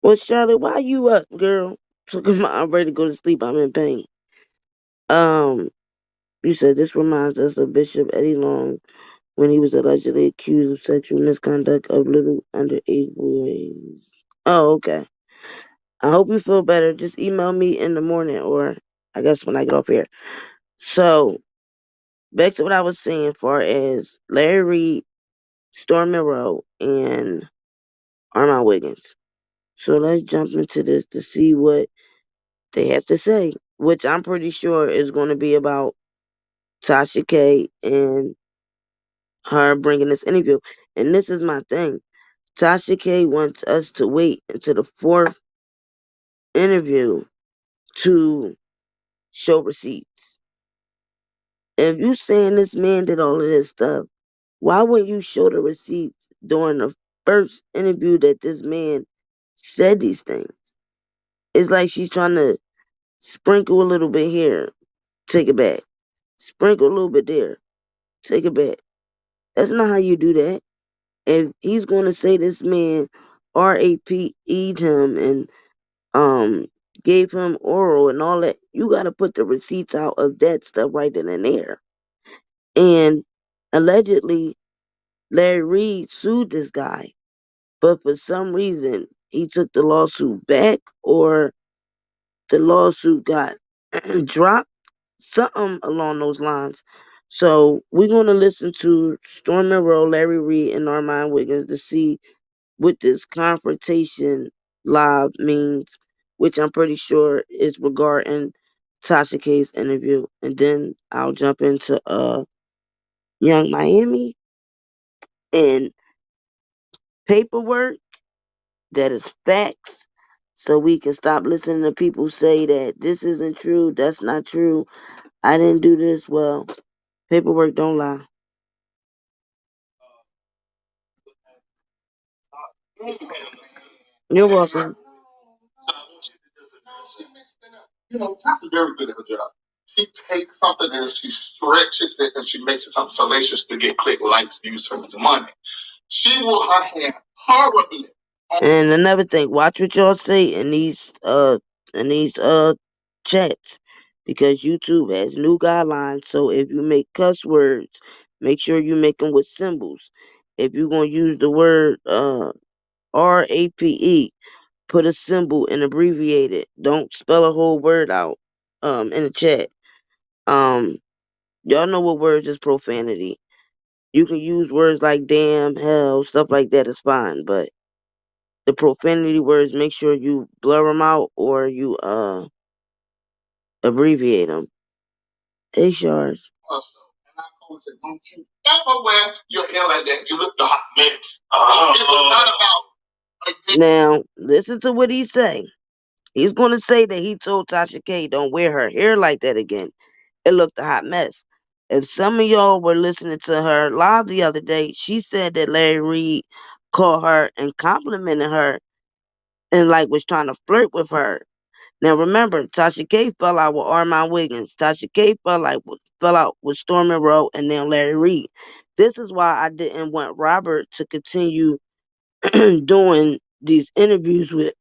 Well, Charlotte, why you up, girl? I'm ready to go to sleep. I'm in pain. Um, you said this reminds us of Bishop Eddie Long when he was allegedly accused of sexual misconduct of little underage boys. Oh, okay. I hope you feel better. Just email me in the morning, or I guess when I get off here. So, back to what I was saying, far as Larry Reid, Storm Monroe, and Armand Wiggins. So let's jump into this to see what they have to say, which I'm pretty sure is going to be about Tasha K and her bringing this interview. And this is my thing. Tasha K wants us to wait until the fourth interview to show receipts. If you saying this man did all of this stuff, why wouldn't you show the receipts during the first interview that this man said these things? It's like she's trying to sprinkle a little bit here, take it back. Sprinkle a little bit there, take it back. That's not how you do that. If he's going to say this man RAP'd him and um gave him oral and all that, you got to put the receipts out of that stuff right then and there. And allegedly, Larry Reid sued this guy, but for some reason he took the lawsuit back, or the lawsuit got dropped, something along those lines. So we're gonna listen to Storm Monroe, Larry Reid, and Armand Wiggins to see what this confrontation live means, which I'm pretty sure is regarding Tasha K's interview. And then I'll jump into Young Miami and paperwork that is facts, so we can stop listening to people say that this isn't true, that's not true, I didn't do this. Well, paperwork don't lie. You're welcome. You know, Tasha's very good at her job. She takes something and she stretches it and she makes it something salacious to get click likes, views, her money. She will her hand horribly. And another thing, watch what y'all say in these in these chats because YouTube has new guidelines. So if you make cuss words, make sure you make them with symbols. If you're gonna use the word RAPE, put a symbol and abbreviate it. Don't spell a whole word out in the chat. Y'all know what words is profanity. You can use words like damn, hell, stuff like that is fine, but the profanity words, make sure you blur them out or you abbreviate them. Hey, Shards. And I told him, said, don't you ever wear your hair like that. You look the hot man. It was not about. Now, listen to what he say. He's going to say that he told Tasha K don't wear her hair like that again. It looked a hot mess. If some of y'all were listening to her live the other day, she said that Larry Reid called her and complimented her and like was trying to flirt with her. Now remember, Tasha K fell out with Armand Wiggins. Tasha K fell out with Stormy Rowe and then Larry Reid. This is why I didn't want Robert to continue doing these interviews with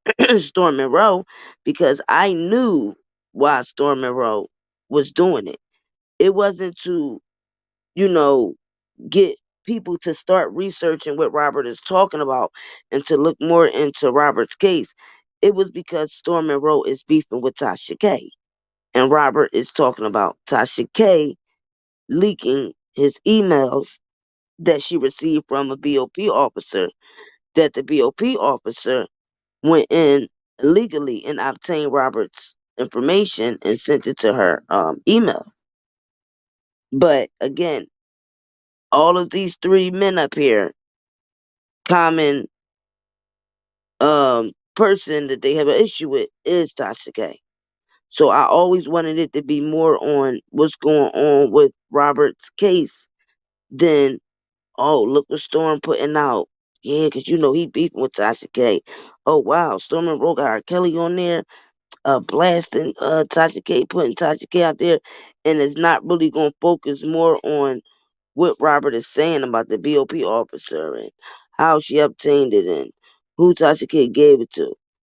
Stormy Rowe because I knew why Stormy Rowe was doing it. It wasn't to, get people to start researching what Robert is talking about and to look more into Robert's case. It was because Stormy Rowe is beefing with Tasha K. And Robert is talking about Tasha K leaking his emails that she received from a BOP officer, that the BOP officer went in illegally and obtained Robert's information and sent it to her email. But again, all of these three men up here, common person that they have an issue with is Tasha K. So I always wanted it to be more on what's going on with Robert's case than, oh, look what Storm putting out. Yeah, because he beefing with Tasha K. Oh, wow, Storm and Rowe got Rkelly on there, blasting Tasha K, putting Tasha K out there, and it's not really going to focus more on what Robert is saying about the BOP officer and how she obtained it and who Tasha K gave it to,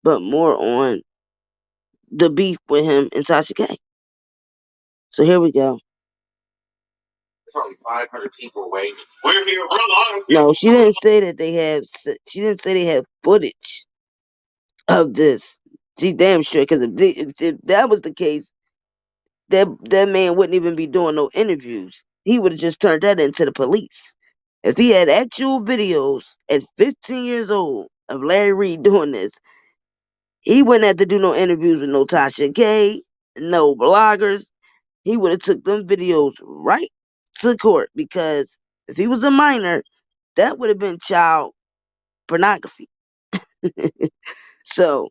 but more on the beef with him and Tasha K. So here we go. There's only 500 people waiting. We're here. We're live. No, she didn't say that they have. She didn't say they have footage of this. She damn sure, because if that was the case, that man wouldn't even be doing no interviews. He would have just turned that into the police. If he had actual videos at 15 years old of Larry Reid doing this, he wouldn't have to do no interviews with no Tasha K, no bloggers. He would have took them videos right to court because if he was a minor, that would have been child pornography. So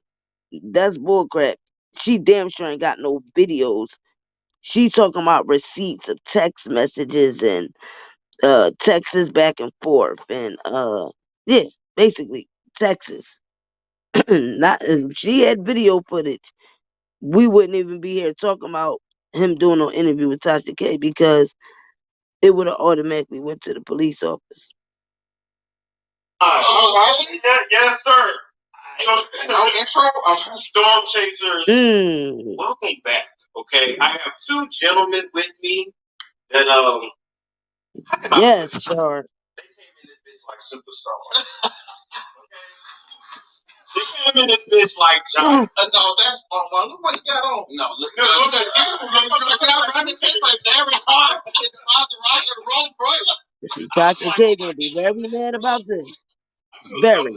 that's bullcrap. She damn sure ain't got no videos. She talking about receipts of text messages and texts back and forth and yeah, basically Texas. Not if she had video footage, we wouldn't even be here talking about him doing an interview with Tasha K because it would have automatically went to the police office. Yes, sir. No intro. Storm Chasers. Welcome back. Okay, I have two gentlemen with me that yes, sure. They came in this bitch like superstars. They came in this bitch like John. No, that's look what you got on. No, look at very hard. Tasha K gonna be very mad about this. Very. We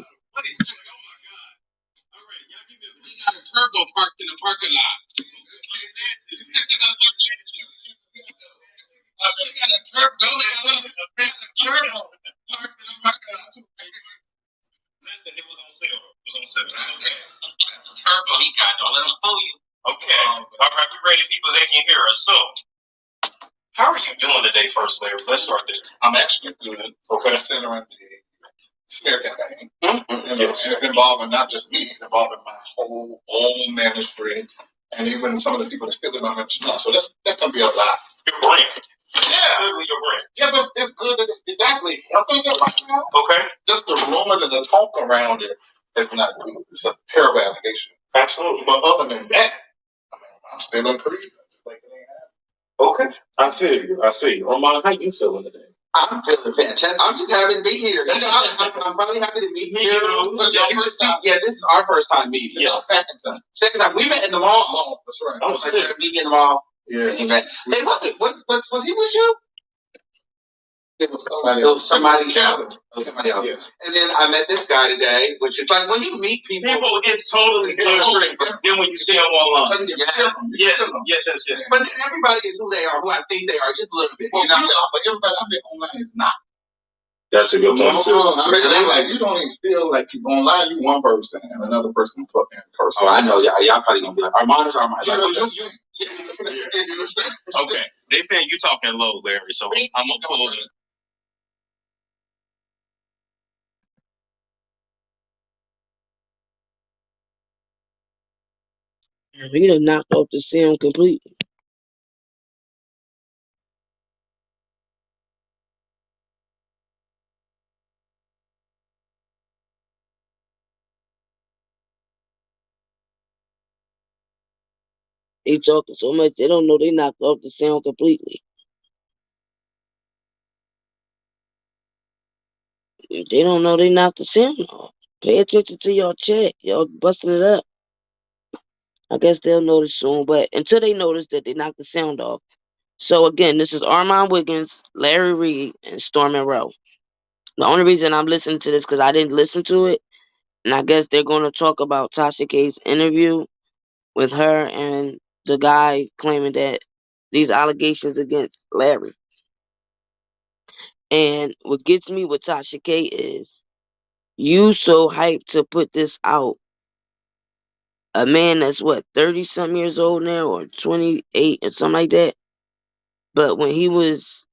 got a turbo parked in the parking lot. We got a turbo parked in the parking lot. Listen, it was on sale. Okay. Turbo he got. Don't let him fool you. Okay. All right, we ready, people. They can hear us. So, how are you doing today, First Larry? Let's start there. I'm actually good. Okay. Centering the smear campaign. It's involving not just me, it's involving my whole ministry and even some of the people that still in my ministry now. So that can be a lot. Your brand. Yeah. Literally your brand. Yeah, but it's good that it's actually helping it right now. Okay. Just the rumors and the talk around it is not good. It's a terrible allegation. Absolutely. But other than that, I'm still in Greece. Like it ain't happening. Okay, I feel you. I feel you. Armand, how you feeling today? I'm feeling fantastic. I'm just happy to be here. You know, I'm probably happy to be here. This is our first time meeting. Yeah, second time. Second time. We met in the mall. That's right. Oh, meeting in the mall. Yeah. Hey, was he with you? It was somebody else. Somebody else. Yes. And then I met this guy today, which is like when you meet people, it's totally different than when you see them online. Yes. But everybody is who they are, who I think they are, just a little bit. Well, but everybody I met online is not. That's a good point too. I mean, like you don't even feel like you're online. You one person and another person put in person. Oh, I know. Y'all probably gonna be like, Armand is Armand. Okay, they saying you talking low, Larry. So I'm gonna pull it. He done knocked off the sound completely. They talking so much they don't know they knocked off the sound completely. They don't know they knocked the sound off. Pay attention to your chat. Y'all busting it up. I guess they'll notice soon, but until they notice that they knocked the sound off. So again, this is Armand Wiggins, Larry Reid, and Storm Monroe. The only reason I'm listening to this because I didn't listen to it, and I guess they're going to talk about Tasha K's interview with her and the guy claiming that these allegations against Larry. And what gets me with Tasha K is you so hyped to put this out. A man that's what, 30 some years old now or 28 or something like that. But when he was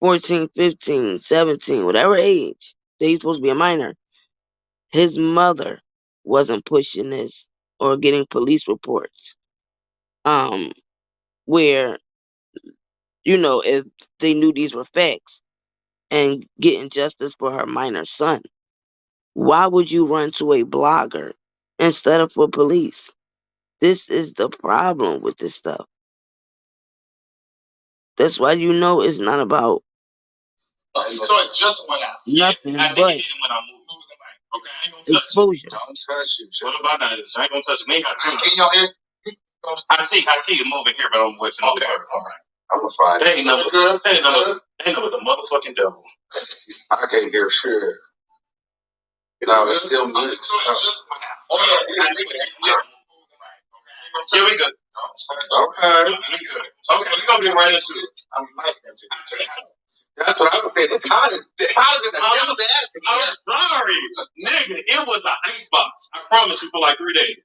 14, 15, 17, whatever age that he's supposed to be a minor, his mother wasn't pushing this or getting police reports. Where, if they knew these were facts and getting justice for her minor son. Why would you run to a blogger instead of for police? This is the problem with this stuff. That's why it's not about so it just went out. nothing I think but it did when I moved. Okay, I ain't gonna touch exposure. Don't touch it. What about that? I ain't gonna touch it. Maybe I can y'all hear? I see you moving here, but I'm wishing okay. All right. I'm gonna find it. Ain't nothing but the motherfucking devil. I can't hear shit. No, it's still music. Yeah, we good. Okay, we good. Okay, we're gonna get right into it. That's what I was saying. It's harder than the devil's advocate. I'm sorry, nigga. It was an ice box. I promise you for like 3 days.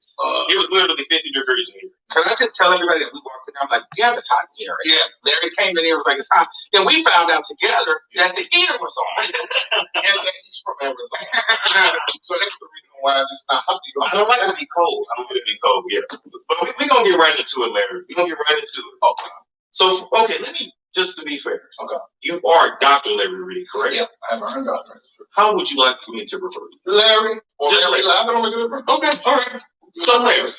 It was literally 50 degrees in here. Can I just tell everybody that we walked in there? I'm like, damn, it's hot in here. Yeah. Larry came in here and was like, it's hot. Then we found out together that the heater was on. And that he's from Arizona. So that's the reason why I'm just not happy. I don't like to be cold. Yeah. But we're going to get right into it, Larry. We're going to get right into it. Okay. So, just to be fair, okay. You are Dr. Larry Reid, correct? Yeah, I'm Dr. How would you like for me to refer to you? Larry or just Larry. I don't know. Okay, all right. So Larry,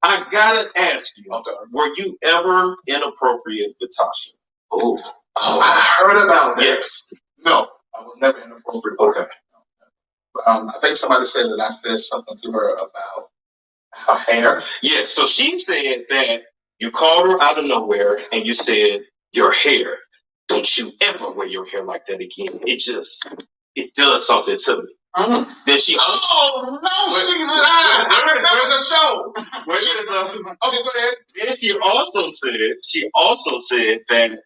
I gotta ask you, were you ever inappropriate with Tasha? Oh, I heard about that. Yes. No, I was never inappropriate. Okay. I think somebody said that I said something to her about her hair. Yeah, so she said that you called her out of nowhere and you said, your hair, don't you ever wear your hair like that again. It does something to me. Mm-hmm. Then she. Oh, no, she's lying. I remember the show. Okay, go ahead. Then she also said that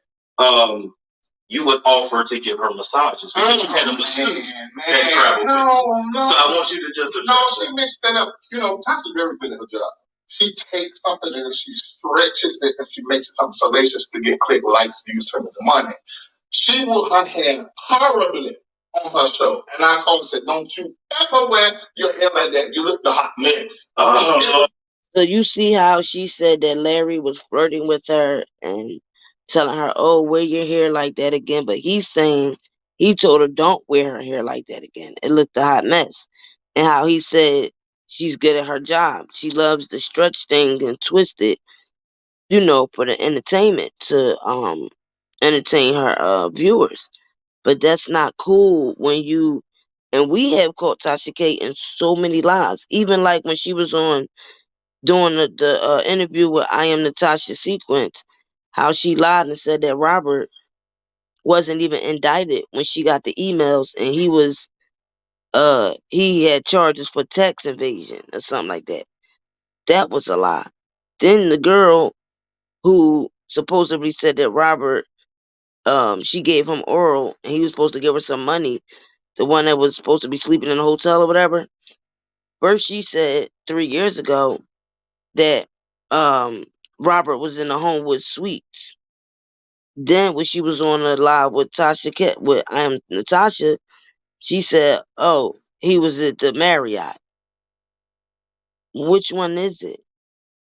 you would offer to give her massages because you had a masseuse that traveled. No. So I want you to just. No, she mixed that up. Tasha's very good at her job. She takes something and she stretches it and she makes it something salacious to get click likes and use her as money. She wore her hair horribly on her show. And I told her, said, don't you ever wear your hair like that. You look the hot mess. So you see how she said that Larry was flirting with her and telling her, oh, wear your hair like that again. But he's saying he told her don't wear her hair like that again. It looked a hot mess. And how he said she's good at her job. She loves to stretch things and twist it, you know, for the entertainment to entertain her viewers. But that's not cool when you and we have caught Tasha K in so many lies. Even like when she was on doing the interview with I Am Natasha sequence, how she lied and said that Robert wasn't even indicted when she got the emails and he had charges for tax evasion or something like that. That was a lie. Then the girl who supposedly said that Robert she gave him oral and he was supposed to give her some money, the one that was supposed to be sleeping in a hotel or whatever. First she said 3 years ago that Robert was in the Homewood Suites. Then when she was on a live with with I Am Natasha, she said, "Oh, he was at the Marriott." Which one is it?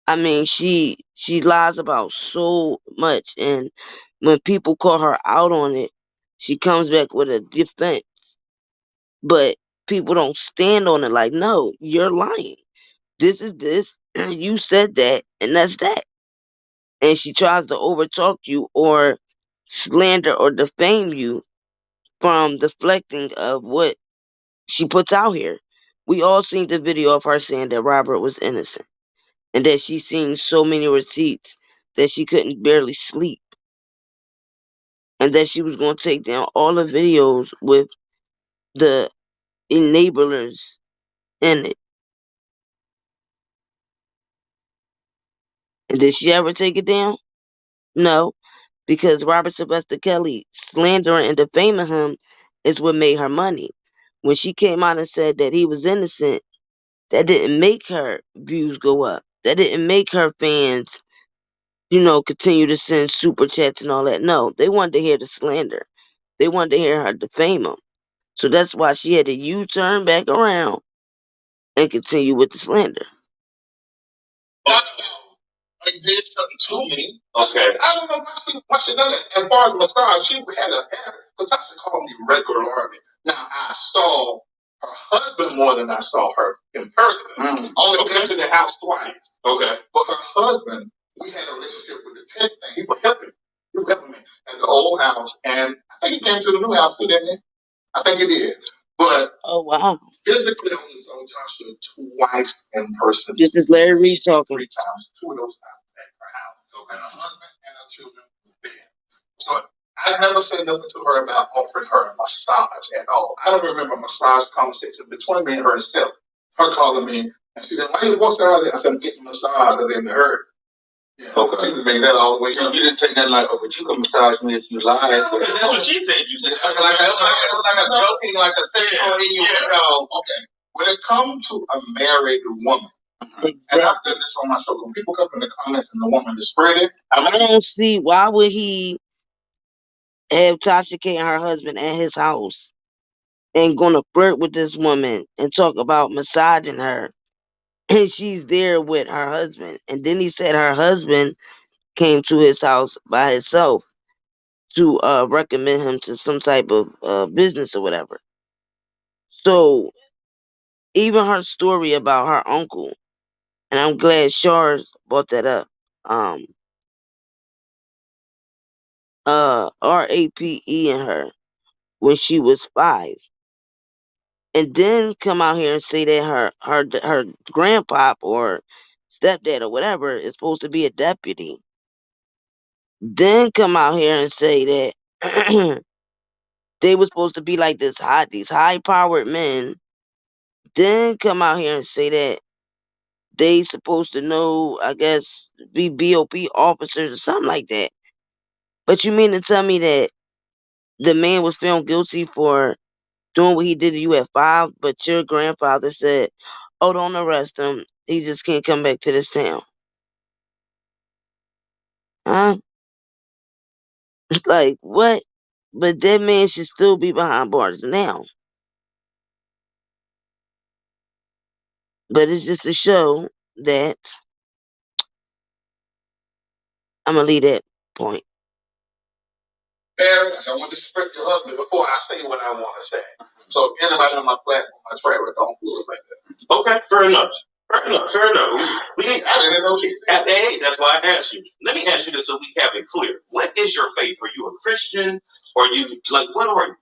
I mean, she lies about so much, and when people call her out on it, she comes back with a defense. But people don't stand on it like, no, you're lying. This is this, you said that, and that's that. And she tries to overtalk you or slander or defame you from deflecting of what she puts out here. We all seen the video of her saying that Robert was innocent and that she seen so many receipts that she couldn't barely sleep and that she was going to take down all the videos with the enablers in it. And did she ever take it down? No, because Robert Sylvester Kelly slandering and defaming him is what made her money. When she came out and said that he was innocent, that didn't make her views go up. That didn't make her fans, you know, continue to send super chats and all that. No, they wanted to hear the slander. They wanted to hear her defame him. So that's why she had to U-turn back around and continue with the slander. They did something to me. Okay. I don't know why she done it. As far as massage, she had a habit. Natasha called me regularly. Now, I saw her husband more than I saw her in person. Only went to the house twice. Okay. But her husband, we had a relationship with the tent thing. He was helping. He was helping me at the old house. And I think he came to the new house too, didn't he? I think he did. But oh wow, physically only saw Tasha twice in person. This is Larry Reid talking. 3 times, 2 of those times at her house. Okay. And her husband and her children was there. So I never said nothing to her about offering her a massage at all. I don't remember a massage conversation between me and her herself. Her calling me and she said, "Why you walk out there?" I said, "I'm getting a massage." And then her. Yeah, okay. She was making that all the way. You didn't take that like, "Oh, but you can massage me if you like." That's what she said. You said like a joking, like a sexual innuendo. Okay. When it comes to a married woman, exactly. And I've done this on my show, when people come in the comments and the woman is spread it, I don't see why would he have Tasha K and her husband at his house and gonna flirt with this woman and talk about massaging her, and she's there with her husband. And then he said her husband came to his house by himself to recommend him to some type of business or whatever. So even her story about her uncle, and I'm glad Shars brought that up. RAPE in her when she was 5, and then come out here and say that her grandpop or stepdad or whatever is supposed to be a deputy. Then come out here and say that they were supposed to be like these high powered men. Then come out here and say that they supposed to know, I guess, be BOP officers or something like that. But you mean to tell me that the man was found guilty for doing what he did to you at 5, but your grandfather said, "Oh, don't arrest him. He just can't come back to this town." Huh? Like, what? But that man should still be behind bars now. But it's just to show that I'm going to leave that point. marriage. I want to respect your husband before I say what I want to say. So if anybody on my platform, my track record don't feel like that. Okay, fair enough. Fair enough. Fair enough. I didn't know she. Hey, that's why I asked you. Let me ask you this so we have it clear. What is your faith? Are you a Christian? Or you like what are you?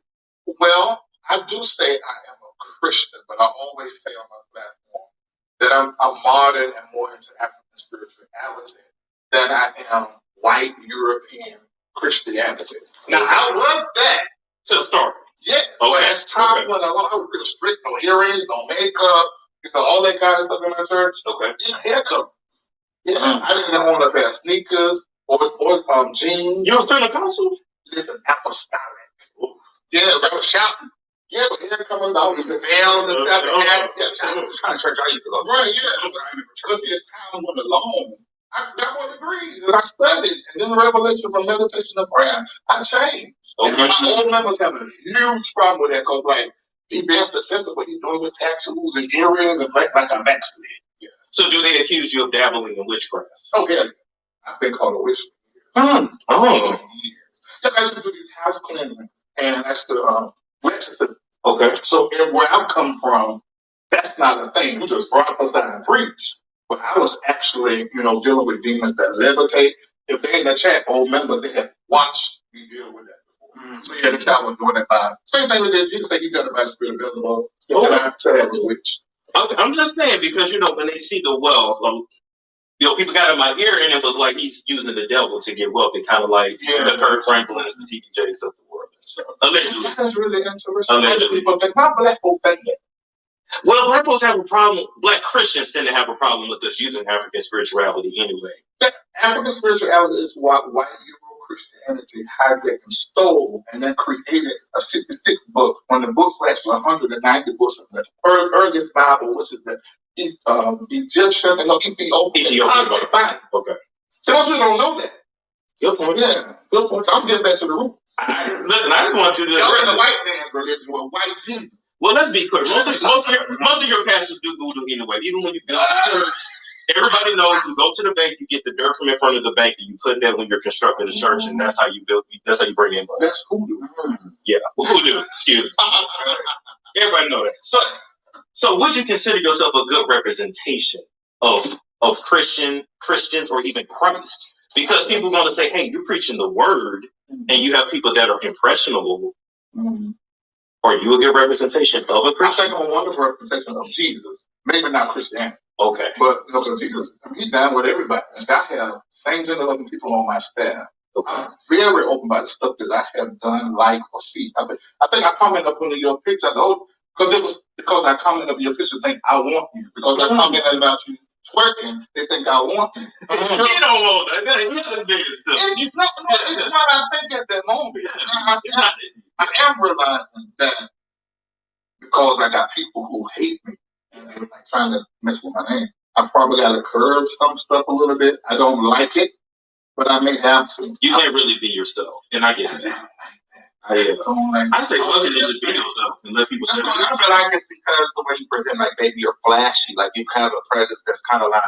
Well, I do say I am a Christian, but I always say on my platform that I'm modern and more into African spirituality than I am white European Christianity. Now, I was that to start. Yes, but as time went along, I was real strict. No earrings, no makeup, all that kind of stuff in my church. Okay. Even haircut. Yeah, I didn't want to wear sneakers or jeans. You were Pentecostal? Listen, apostolic. Yeah, they were shouting. Yeah, but hair coming out with the veil and stuff. That's the kind of church I used to go to. Right, yeah. But see, as time went along, I got more degrees and I studied. And then the revelation from meditation and prayer, I changed. Okay. And my old members have a huge problem with that because, like, he being successful, what he's doing with tattoos and earrings and like I'm vaccinated. Yeah. So do they accuse you of dabbling in witchcraft? Oh, yeah. I've been called a witch for years. Oh. Yeah, I used to do these house cleansing and that's the register. Okay. So where I come from, that's not a thing. You just prophesy and preach. But I was actually, dealing with demons that levitate. If they in the chat, old members, they had watched me deal with that before. So yeah, that's how I was doing it by. Same thing with this. Jesus said he got it by the spirit of Beelzebub. So that was a witch. Okay, I'm just saying because when they see the wealth, people got in my ear and it was like he's using the devil to get wealthy, kind of like the Kirk Franklin's, the TPJs of the world. So, allegedly. That's really interesting. Allegedly. People think, why black folks think that? Well, black folks have a problem. Black Christians tend to have a problem with us using African spirituality anyway. African spirituality is what white Euro Christianity hijacked and stole and then created a 66 book. When the books were actually 190 books of the earliest Bible, which is the Egyptian and Ethiopian Bible. Okay. So most people don't know that. Good point. Yeah, good point. So I'm getting back to the roots. Listen, I just want you to. Y'all in the white man's religion with white Jesus. Well, let's be clear. Most of your pastors do voodoo anyway. Even when you go to church, everybody knows you go to the bank, you get the dirt from in front of the bank, and you put that when you're constructing the church, and that's how you build. That's how you bring in money. That's hoodoo. Yeah, hoodoo. Excuse me. Everybody know that. So would you consider yourself a good representation of Christians or even Christ? Because people are going to say, hey, you're preaching the word, and you have people that are impressionable. Mm-hmm. Are you a good representation of a Christian? I think I'm a wonderful representation of Jesus. Maybe not Christianity. Okay. But Jesus, he's down with everybody. I have same gender loving people on my staff. Okay. I'm very open about the stuff that I have done, like, or see. I think I commented up under your picture. I said, because I commented up your picture, think I want you. Because I commented about you twerking, they think I want you. You don't want that. You just being silly. It's what I think at that moment. I am realizing that because I got people who hate me and they're like trying to mess with my name, I probably got to curb some stuff a little bit. I don't like it, but I may have to. You can't really be yourself, and I get it. I say fuck it and just be yourself and let people see. I feel like it's because the way you present, like, baby, you're flashy. Like, you have a presence that's kind of like,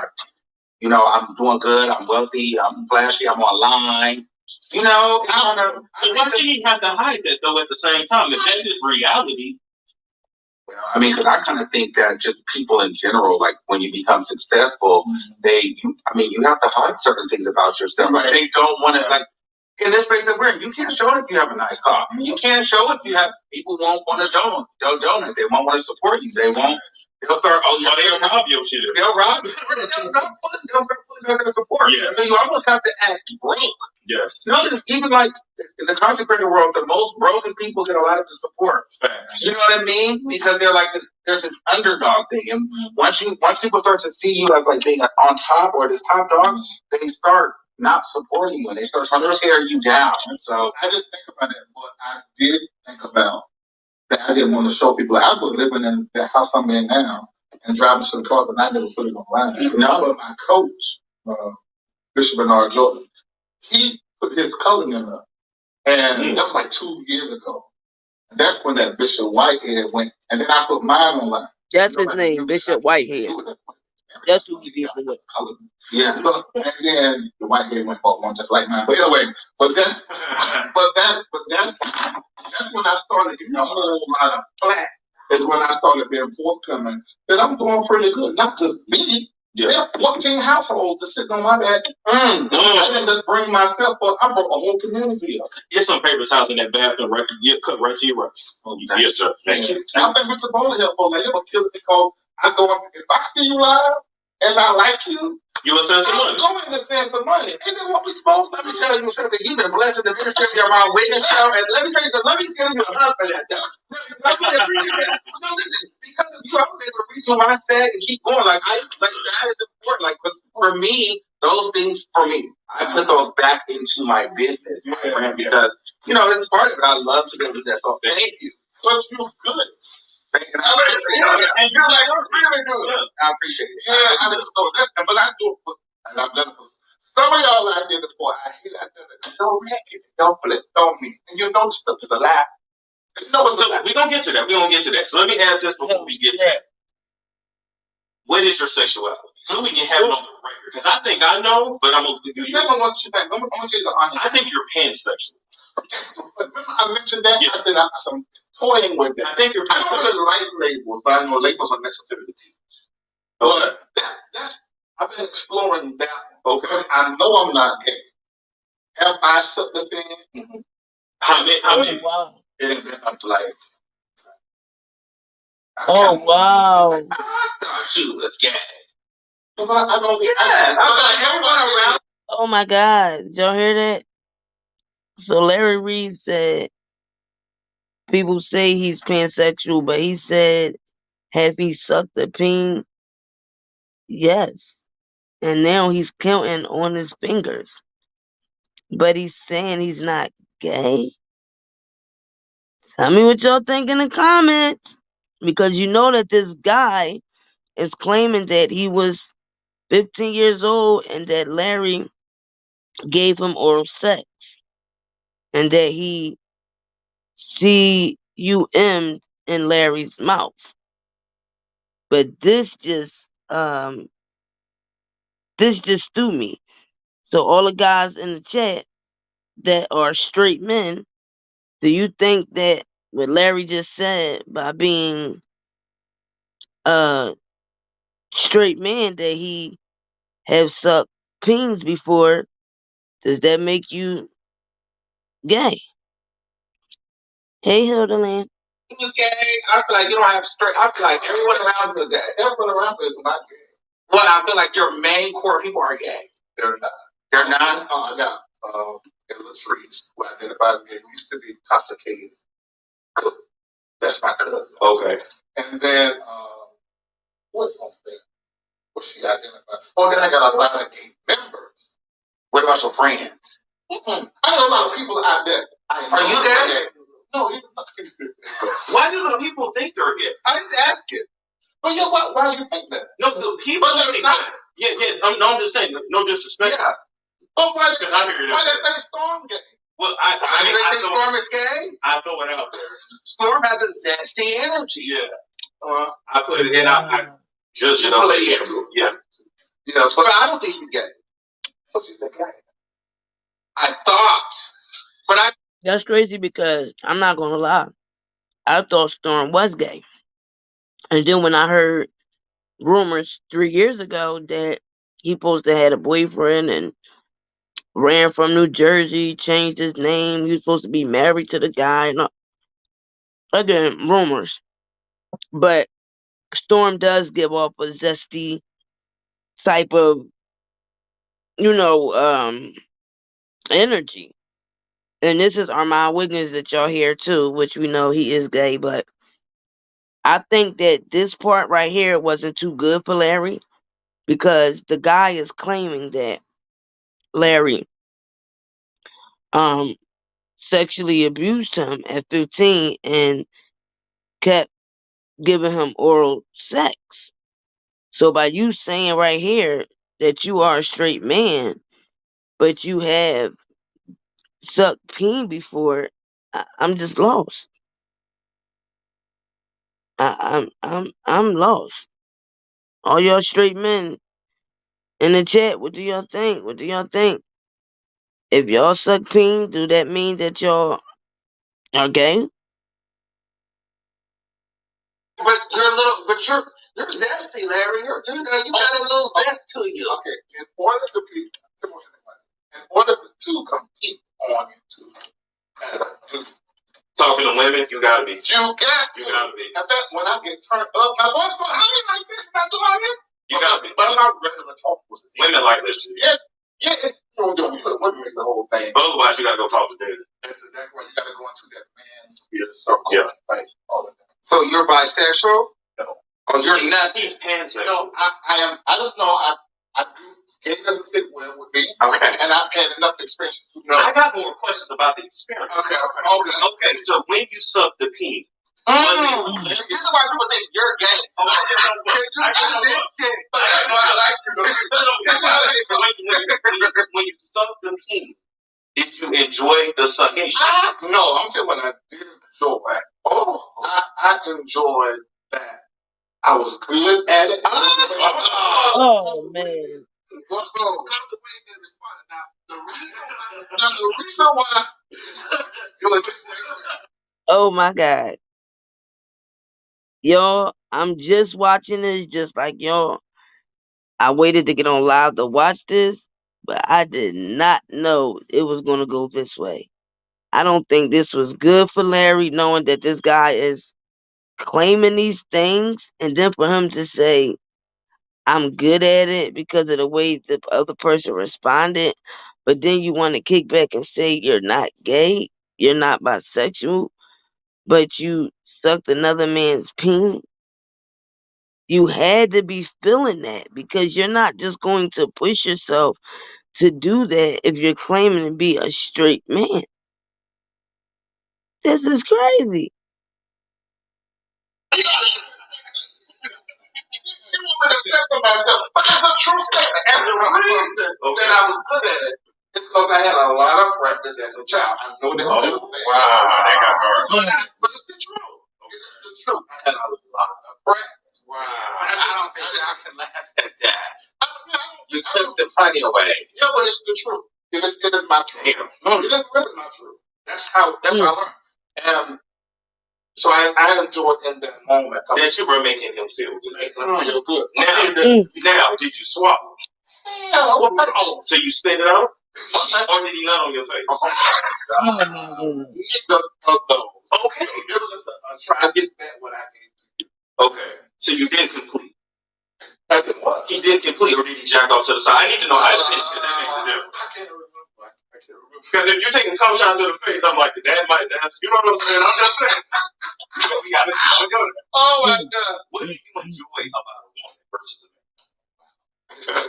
I'm doing good, I'm wealthy, I'm flashy, I'm online. I don't know. So why should he have to hide that, though, at the same time? If that's his reality. Well, because I kind of think that just people in general, like, when you become successful, you have to hide certain things about yourself. Right. They don't want to, like, in this space that we're in, you can't show it if you have a nice car. You can't show it if you have, people won't want to donate. They won't want to support you. They'll start, they'll rob your shit. They'll rob you. They'll start pulling their support. Yes. So you almost have to act broke. Yes. Even like in the consecrated world, the most broken people get a lot of the support. Facts. You know what I mean? Because they're like, there's an underdog thing. And once people start to see you as like being on top or this top dog, they start not supporting you and they start to tear you down. So I didn't think about it, but I did think about that. I didn't want to show people. I was living in the house I'm in now and driving some cars and I never put it online. No. But my coach, Bishop Bernard Jordan, he put his color in it. And that was like 2 years ago. And that's when that Bishop Whitehead went. And then I put mine online. That's his name, Bishop Whitehead. That's who we beefing with. Color. Yeah, look, and then the white head went bought one just like mine. But anyway, that's when I started getting a whole lot of flack. Is when I started being forthcoming that I'm doing pretty good. Not just me. Yeah. There are 14 households that's sitting on my back. I didn't just bring myself up. I brought a whole community up. Get some papers house in that bathroom, right? You cut right to your right. Oh, yes, sir. Thank you. I think we're supposed to help folks. They never kill it because I go up. If I see you live and I like you, you will send some money. I'm going to send some money. Ain't that what we supposed to? Let me tell you something. You've been blessed in the ministry around waiting down. And let me tell you a husband that down. Let me appreciate that. No, listen, because of you, I was able to redo my set and keep going. Like that is important. Like for me, those things for me, I put those back into my business, my brand, because it's part of it. I love to be able to do that. So thank you. But you're good. And you're like, I'm really good. I appreciate it. Yeah, I just know that's, but I do it for, and I've done it for some of y'all. I did it for. I hate I done it. Don't racket it. Don't flip on me. And you know the stuff is a lie. So we're gonna get to that. We're gonna get to that. So let me ask this before we get to that. What is your sexuality? So we can have it on the record. Because I think I know, but I'm gonna give you. Tell me what you think. I'm gonna tell you the honest. I think you're pansexual. Remember I mentioned that? Yeah. I said I'm toying with that. I think you're pansexual. I don't really like labels, but I know labels are necessary to teach. But that's I've been exploring that. Okay. I know I'm not gay. Have I sucked the thing? Mm-hmm. How many? Wow. It ain't been up to like. Oh wow! I thought she was gay. But I don't. Yeah, I'm like around. Oh my God! Did y'all hear that? So Larry Reid said people say he's pansexual, but he said, "Have he sucked a peen?" Yes. And now he's counting on his fingers, but he's saying he's not gay. Tell me what y'all think in the comments, because you know that this guy is claiming that he was 15 years old and that Larry gave him oral sex and that he CUM'd in Larry's mouth. But this just threw me. So all the guys in the chat that are straight men, do you think that what Larry just said by being a straight man that he have sucked peens before, does that make you gay? Hey, Hildeland. Who's gay? I feel like you don't have straight. I feel like everyone around you is gay. Everyone around you is not gay. Well, I feel like your main core people are gay. They're not. They're not? I got Latrice, who identifies gay, who used to be Tasha Katie's cousin. That's my cousin. Okay. And then, what's else there? What she identified? Oh, then I got a lot of gay members. What about your friends? I know a lot of people out there. Are you gay? No, why do the people think they're gay? I just ask you. But yeah, why do you think that? No, the people think that. Yeah. I'm just saying, no disrespect. Yeah. But why they think Storm gay? Well, I think Storm is gay? I throw it out there. Storm has a zesty energy. Yeah. I put it in. I just yeah. Yeah, but I don't think he's gay. I thought, but I. That's crazy because I'm not gonna lie. I thought Storm was gay. And then when I heard rumors 3 years ago that he supposed to had a boyfriend and ran from New Jersey, changed his name, he was supposed to be married to the guy, and again, rumors. But Storm does give off a zesty type of, energy. And this is Armand Wiggins that y'all hear too, which we know he is gay, but I think that this part right here wasn't too good for Larry because the guy is claiming that Larry sexually abused him at 15 and kept giving him oral sex. So by you saying right here that you are a straight man, but you have sucked peen before, I'm just lost. I'm lost. All y'all straight men in the chat, what do y'all think? What do y'all think? If y'all suck peen, do that mean that y'all are gay? But you're zesty, Larry. You got a little zest to you. Okay, in order to compete on YouTube as a dude. Talking to women, you gotta be. You gotta be. In fact, when I get turned up, my voice goes, I ain't like this, not doing this. You gotta be. But I'm not regular talk. Women like this shit. Yeah, it's women make the whole thing. Otherwise, you gotta go talk to David. That's exactly why you gotta go into that man's weird circle. Yeah. Like all of that. So you're bisexual? No. Oh, you're not. He's pansexual. No, I am. I just know I do. Gay doesn't sit well with me. Okay. And I've had enough experience to know. I got more questions about the experience. Okay. So when you suck the pee, this is why people think you're gay. When you suck the pee, did you enjoy the suckation? No, I'm saying when I did enjoy it. I enjoyed that. I was good at it. Oh man. Well, the way they responded. Now, the reason why it was. Oh my God. Y'all, I'm just watching this just like y'all. I waited to get on live to watch this, but I did not know it was going to go this way. I don't think this was good for Larry, knowing that this guy is claiming these things, and then for him to say, I'm good at it because of the way the other person responded, but then you want to kick back and say you're not gay, you're not bisexual, but you sucked another man's peen. You had to be feeling that because you're not just going to push yourself to do that if you're claiming to be a straight man. This is crazy. Myself. But it's a true statement. And the reason that I was good at it is because I had a lot of practice as a child. I know that's wow, that got hard. But it's the truth. It's the truth. I had a lot of practice. Wow. I don't think I can laugh at that. You took the funny away. Yeah, but it's the truth. It is my truth. It is really my truth. That's how I learned. And so I enjoyed in that moment. That you were making him feel good. Now, did you swallow? Yeah. So you spit it out? Or did he nut on your face? Neither of those. Okay. It was a try to get back what I gave to you. Okay. So you didn't complete. I did what? He didn't complete, or did he jack off to the side? I need to know how to finish because that makes a difference. I can't remember. Because if you're taking cum shots to the face, I'm like, that might dance. You know what I'm saying? I'm just saying. We gotta go there. Oh my God. What do you enjoy about a woman versus a man?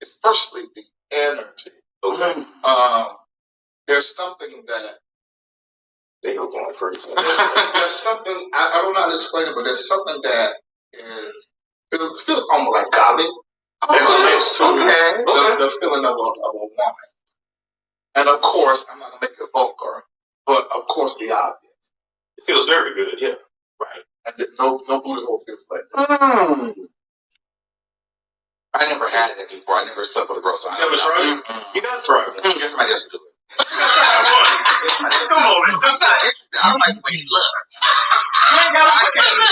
It's firstly the energy. Okay. There's something that they are going crazy. There's something, I don't know how to explain it, but there's something that it feels almost like golly. The feeling of a woman. And of course, I'm not going to make it vulgar, but of course the obvious. It feels very good, yeah. Right. And no booty hole feels like that. I never had that before. I never slept with a girl. So you never tried it? You gotta try it. Get somebody else to do it. Come on, man. I'm not interested. I'm like, wait, look. I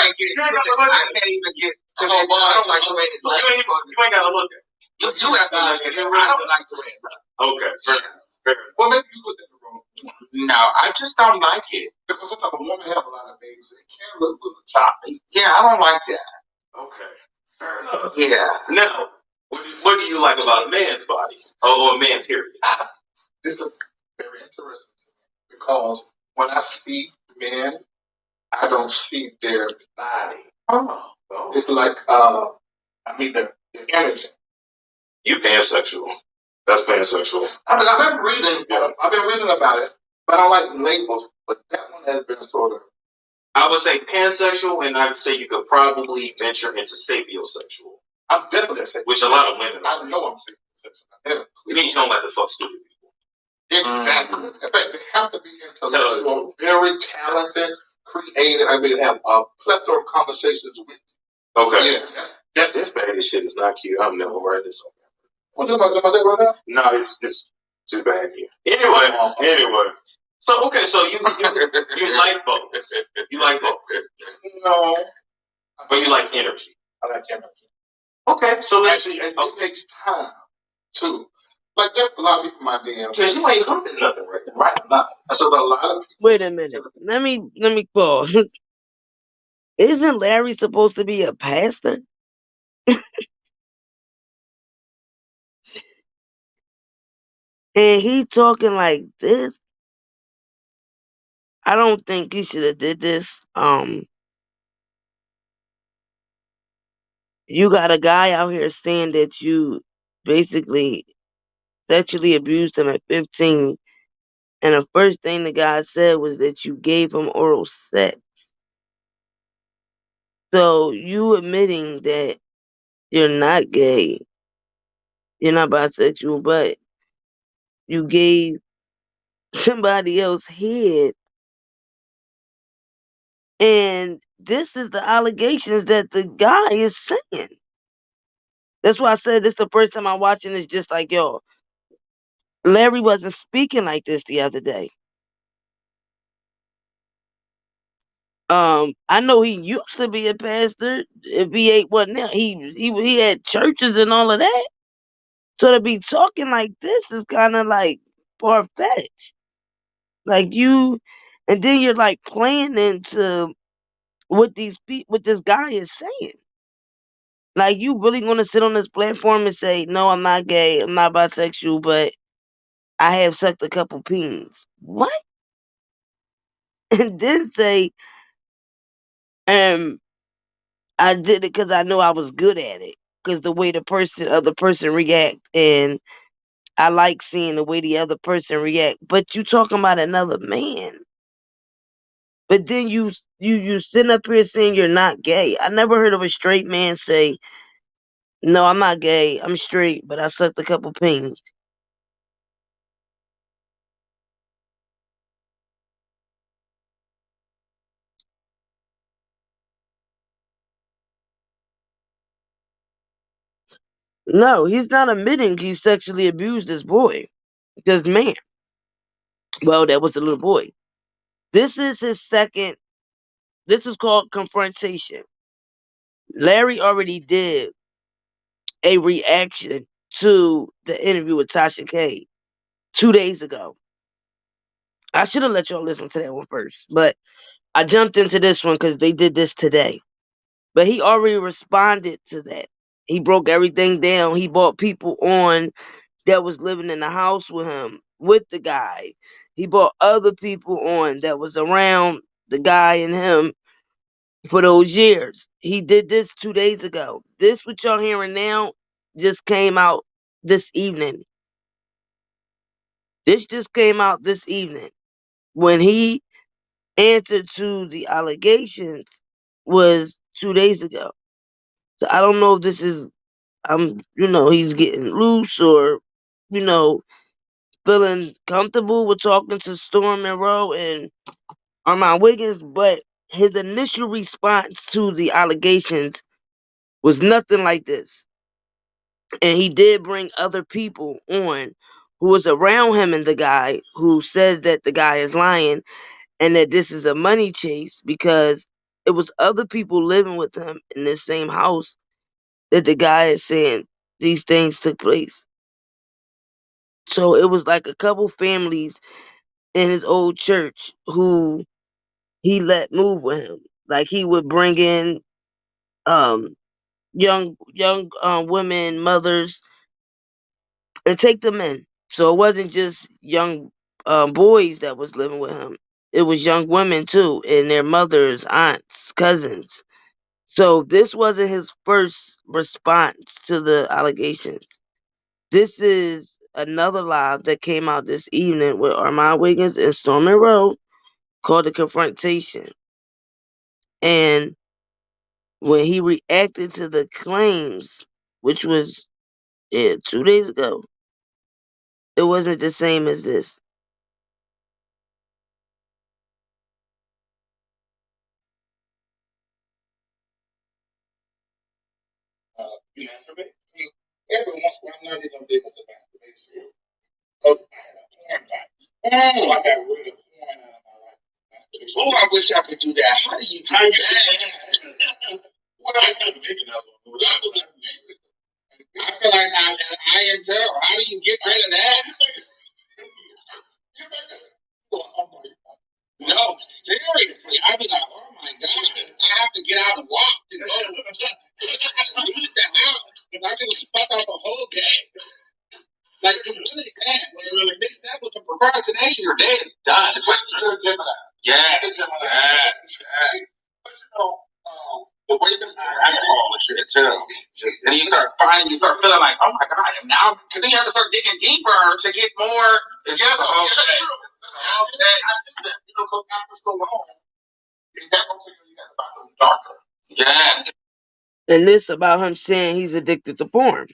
can't even get. I don't like the way it looks. You ain't gotta look at it. You do have to look at it. I don't like the way it looks. Okay, fair. Well, maybe you look at the wrong one. No, I just don't like it. Because sometimes a woman have a lot of babies, it can look a little choppy. Yeah, I don't like that. Okay, fair enough. Yeah. Now, what do you like about a man's body? Or a man, period? This is very interesting to me because when I see men, I don't see their body. Oh. It's like, the energy. You pansexual. That's pansexual. I've been reading about it, but I don't like labels. But that one has been sort of. I would say pansexual, and I would say you could probably venture into sapiosexual. I'm definitely sapiosexual. Which a lot of women. I know I'm sapiosexual. It means you don't like to fuck stupid people. Exactly. In fact, they have to be intellectual, very talented, creative. I mean, they have a plethora of conversations with you. Okay. Yeah, this baggy shit is not cute. I'm never wearing this. What's about that right now? No, it's too baggy. Anyway. So okay, so you like both. You like both. No. But you like energy. I like energy. Okay, so let's see. It takes time too. Like there's a lot of people in my DMs. Because you ain't humping nothing right now. Right. Nothing. So there's a lot of people. Wait a minute. Let me pause. Isn't Larry supposed to be a pastor? And he talking like this? I don't think he should have did this. You got a guy out here saying that you basically sexually abused him at 15, and the first thing the guy said was that you gave him oral sex. So you admitting that you're not gay, you're not bisexual, but you gave somebody else head, and this is the allegations that the guy is saying. That's why I said this the first time I'm watching this, just like, yo, Larry wasn't speaking like this the other day. I know he used to be a pastor. If he ain't what now, he had churches and all of that. So to be talking like this is kind of like far fetched. Like you, and then you're like playing into what this guy is saying. Like you really gonna sit on this platform and say, no, I'm not gay, I'm not bisexual, but I have sucked a couple peens. What? And then say, um, I did it because I know I was good at it. Because the way the other person react, and I like seeing the way the other person react. But you talking about another man. But then you sitting up here saying you're not gay. I never heard of a straight man say, "No, I'm not gay. I'm straight, but I sucked a couple peens." No, he's not admitting he sexually abused this boy, this man. Well, that was a little boy. This is his second. This is called confrontation. Larry already did a reaction to the interview with Tasha K 2 days ago. I should have let y'all listen to that one first, but I jumped into this one because they did this today. But he already responded to that. He broke everything down. He brought people on that was living in the house with him, with the guy. He brought other people on that was around the guy and him for those years. He did this 2 days ago. This what y'all hearing now just came out this evening. This just came out this evening. When he answered to the allegations was 2 days ago. So I don't know if this is he's getting loose or, you know, feeling comfortable with talking to Storm Monroe and Armand Wiggins, but his initial response to the allegations was nothing like this. And he did bring other people on who was around him and the guy who says that the guy is lying and that this is a money chase because it was other people living with him in this same house that the guy is saying these things took place. So it was like a couple families in his old church who he let move with him. Like he would bring in um young women, mothers, and take them in. So it wasn't just young boys that was living with him. It was young women too, and their mothers, aunts, cousins. So this wasn't his first response to the allegations. This is another live that came out this evening with Armand Wiggins and Storm Monroe called The Confrontation. And when he reacted to the claims, which was 2 days ago, it wasn't the same as this. You masturbate? Every once in a while, I'm not even big into masturbation. Because I had a porn fight. So I got rid of porn out of my life. Oh, I wish I could do that. How do you do that? Well, I haven't taken that one. I feel like I am too. How do you get rid of that? No, seriously. I be like, oh my God, I have to get out and walk and go leave the house because I can fuck up a whole day. Like, it's really bad. When you really mix that with some procrastination, your day is done. It's like, yeah. But you know, the way that alcohol and shit too. And you start feeling like, oh my God, and now, because then you have to start digging deeper to get more together. Okay. I do that. You know, because after so long, you got to find something darker. Yeah. And this about him saying he's addicted to porn.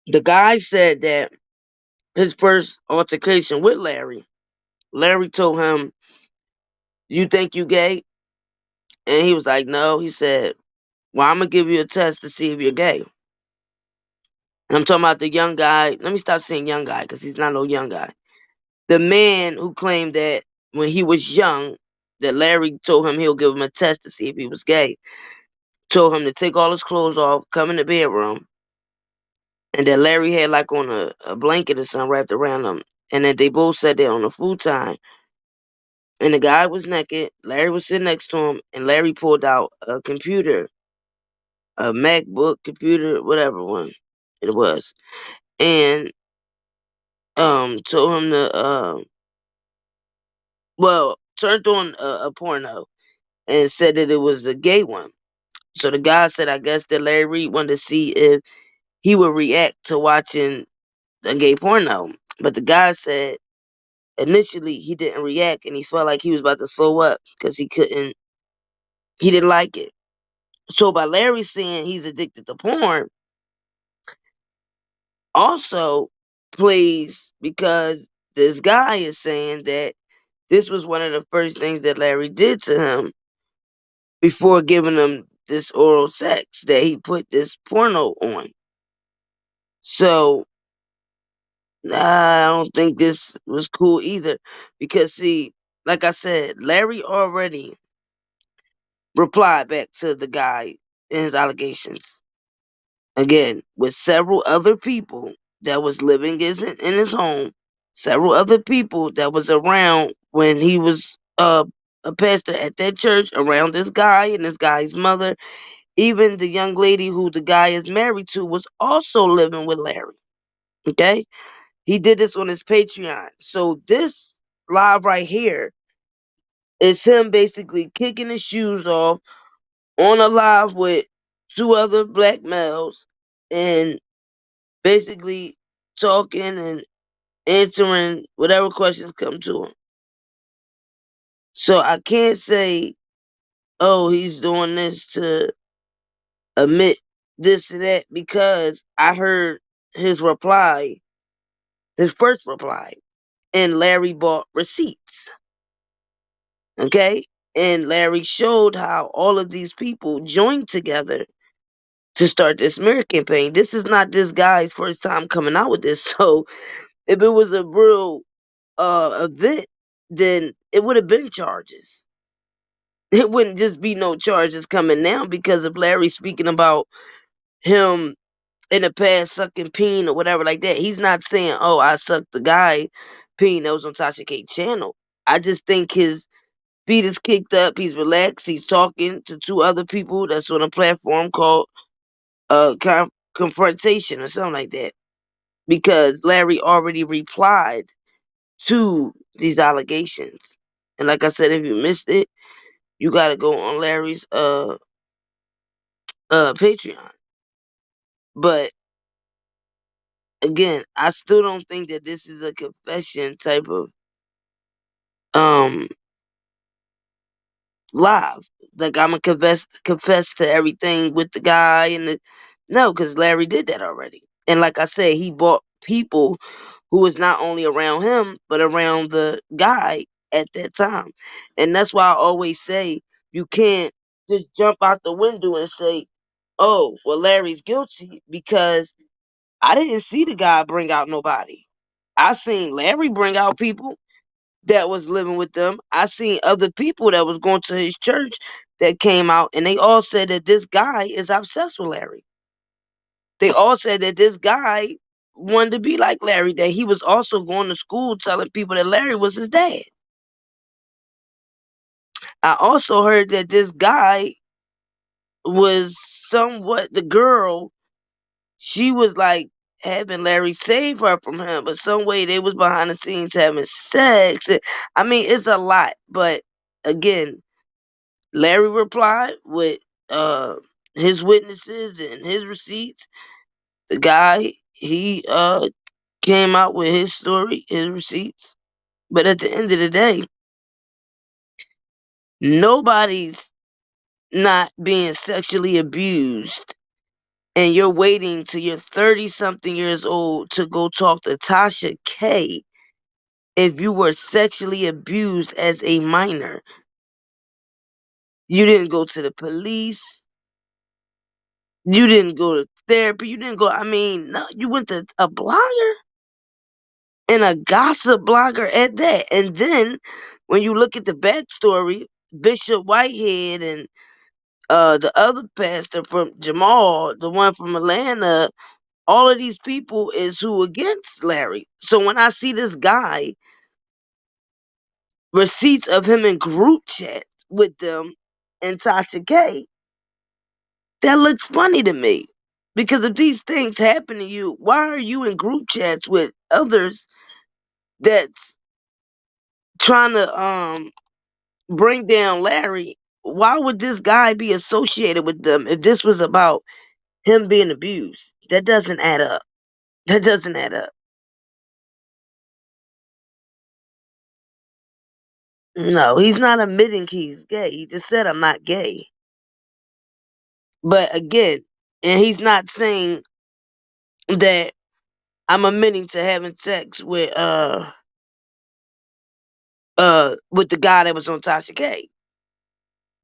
The guy said that his first altercation with Larry told him, "You think you gay?" And he was like, "No." He said, "Well, I'm gonna give you a test to see if you're gay." And I'm talking about the young guy. Let me stop saying young guy because he's not no young guy. The man who claimed that when he was young, that Larry told him he'll give him a test to see if he was gay. Told him to take all his clothes off, come in the bedroom, and that Larry had like on a blanket or something wrapped around him. And then they both sat there on the futon. And the guy was naked. Larry was sitting next to him, and Larry pulled out a computer, a MacBook computer, whatever one it was, and told him to turned on a porno and said that it was a gay one. So the guy said, I guess that Larry Reid wanted to see if he would react to watching a gay porno. But the guy said initially he didn't react and he felt like he was about to throw up because he didn't like it. So by Larry saying he's addicted to porn also plays because this guy is saying that this was one of the first things that Larry did to him before giving him this oral sex, that he put this porno on. So I don't think this was cool either. Because see, like I said, Larry already replied back to the guy in his allegations. Again, with several other people that was living in his home, several other people that was around when he was a pastor at that church, around this guy and this guy's mother. Even the young lady who the guy is married to was also living with Larry. Okay? He did this on his Patreon. So this live right here is him basically kicking his shoes off on a live with two other black males and basically talking and answering whatever questions come to him. So I can't say, oh, he's doing this to admit this and that, because I heard his reply, his first reply, and Larry bought receipts. Okay? And Larry showed how all of these people joined together to start this smear campaign. This is not this guy's first time coming out with this. So if it was a real event, then it would have been charges. It wouldn't just be no charges coming now because of Larry speaking about him in the past sucking peen or whatever like that. He's not saying, oh, I sucked the guy peen that was on Tasha K channel. I just think his feet is kicked up. He's relaxed. He's talking to two other people that's on a platform called Confrontation or something like that. Because Larry already replied to these allegations. And like I said, if you missed it, you gotta go on Larry's Patreon. But again, I still don't think that this is a confession type of live. Like I'm gonna confess to everything with the guy no, because Larry did that already. And like I said, he bought people who was not only around him but around the guy at that time. And that's why I always say you can't just jump out the window and say, oh, well, Larry's guilty because I didn't see the guy bring out nobody. I seen Larry bring out people that was living with them. I seen other people that was going to his church that came out, and they all said that this guy is obsessed with Larry. They all said that this guy wanted to be like Larry, that he was also going to school telling people that Larry was his dad. I also heard that this guy was somewhat the girl. She was like having Larry save her from him, but some way they was behind the scenes having sex. I mean, it's a lot, but again, Larry replied with his witnesses and his receipts. The guy, he came out with his story, his receipts. But at the end of the day, nobody's not being sexually abused, and you're waiting till you're 30 something years old to go talk to Tasha K if you were sexually abused as a minor. You didn't go to the police. You didn't go to therapy. You didn't go, I mean, no, you went to a blogger, and a gossip blogger at that. And then when you look at the backstory, Bishop Whitehead and the other pastor from Jamal, the one from Atlanta, all of these people is who against Larry. So when I see this guy, receipts of him in group chat with them and Tasha K, that looks funny to me. Because if these things happen to you, why are you in group chats with others that's trying to bring down Larry? Why would this guy be associated with them if this was about him being abused? That doesn't add up. That doesn't add up. No, he's not admitting he's gay. He just said I'm not gay. But again, and he's not saying that I'm admitting to having sex with the guy that was on Tasha K.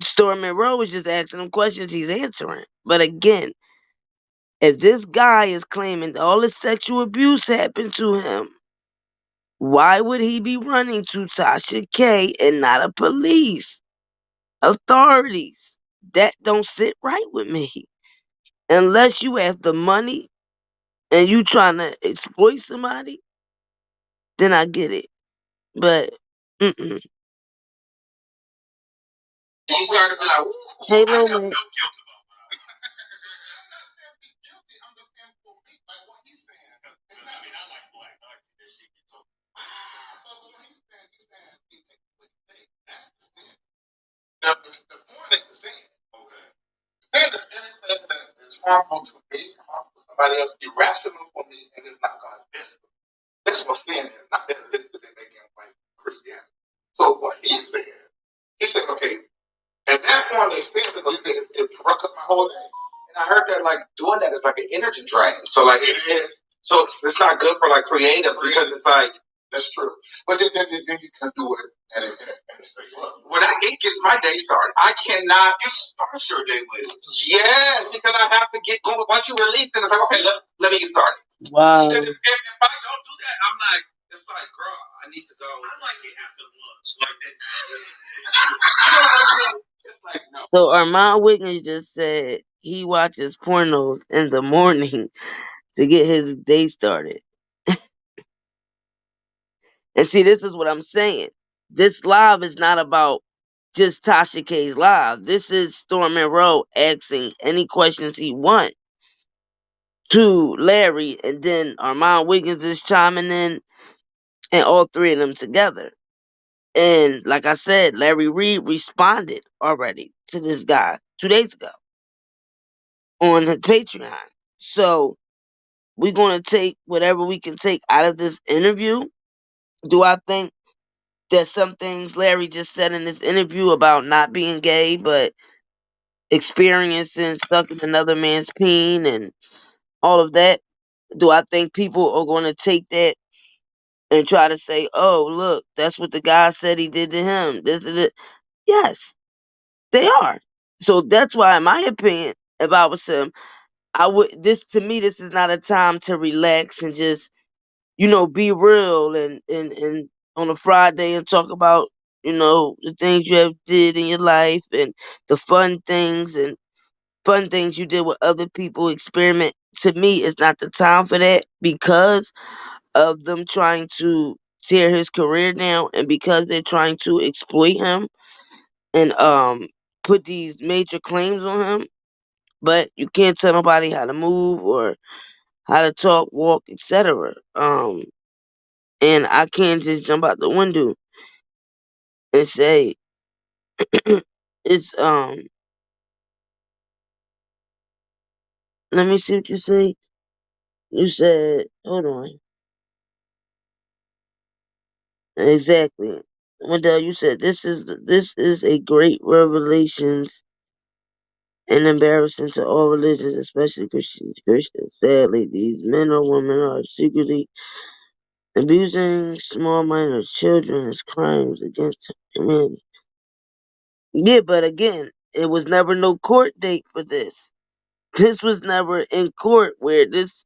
Storm Monroe was just asking him questions, he's answering. But again, if this guy is claiming that all this sexual abuse happened to him, why would he be running to Tasha K and not a police authorities? That don't sit right with me. Unless you have the money and you trying to exploit somebody, then I get it. But mm-mm. He started to be like, Hey, I never Roman. felt guilty about what I did. I'm not saying be guilty. I'm just saying for me, like what he's saying. It's not, I mean, I like black. I like to see that shit get told. But what he's saying, he takes what he thinks. That's the sin. The point ain't the sin. Okay. Sin is anything that is harmful to me, harmful to somebody else, irrational for me, and it's not God's best. That's what sin is, not that listed in making white Christianity. So what he said, okay, at that point, they said, because he said it broke up my whole day. And I heard that, like, doing that is like an energy drain. So, like, it is. So, it's not good for, like, creative because it's like, that's true. But then you can do it and it's when it gets my day started, I cannot. You start your day with it. Yeah, because I have to get going. Once you release it, it's like, okay, let me get started. Wow. Because if I don't do that, I'm like, it's like, girl, I need to go. I like it after lunch. Like that. Like, no. So Armand Wiggins just said he watches pornos in the morning to get his day started. And see, this is what I'm saying. This live is not about just Tasha K's live. This is Storm Monroe asking any questions he wants to Larry, and then Armand Wiggins is chiming in, and all three of them together. And like I said, Larry Reid responded already to this guy 2 days ago on his Patreon. So we're going to take whatever we can take out of this interview. Do I think that some things Larry just said in this interview about not being gay, but experiencing sucking another man's peen and all of that, do I think people are going to take that and try to say, oh, look, that's what the guy said he did to him? This is it. Yes, they are. So that's why, in my opinion, if I was him, I would. To me, this is not a time to relax and just, be real and on a Friday and talk about, the things you have did in your life and the fun things you did with other people. Experiment. To me, it's not the time for that because of them trying to tear his career down and because they're trying to exploit him and put these major claims on him. But you can't tell nobody how to move or how to talk, walk, etc. And I can't just jump out the window and say it's let me see what you say. You said, hold on. Exactly. Wendell, you said this is a great revelation and embarrassing to all religions, especially Christians. Sadly, these men or women are secretly abusing small minor children as crimes against humanity. Yeah, but again, it was never no court date for this. This was never in court where this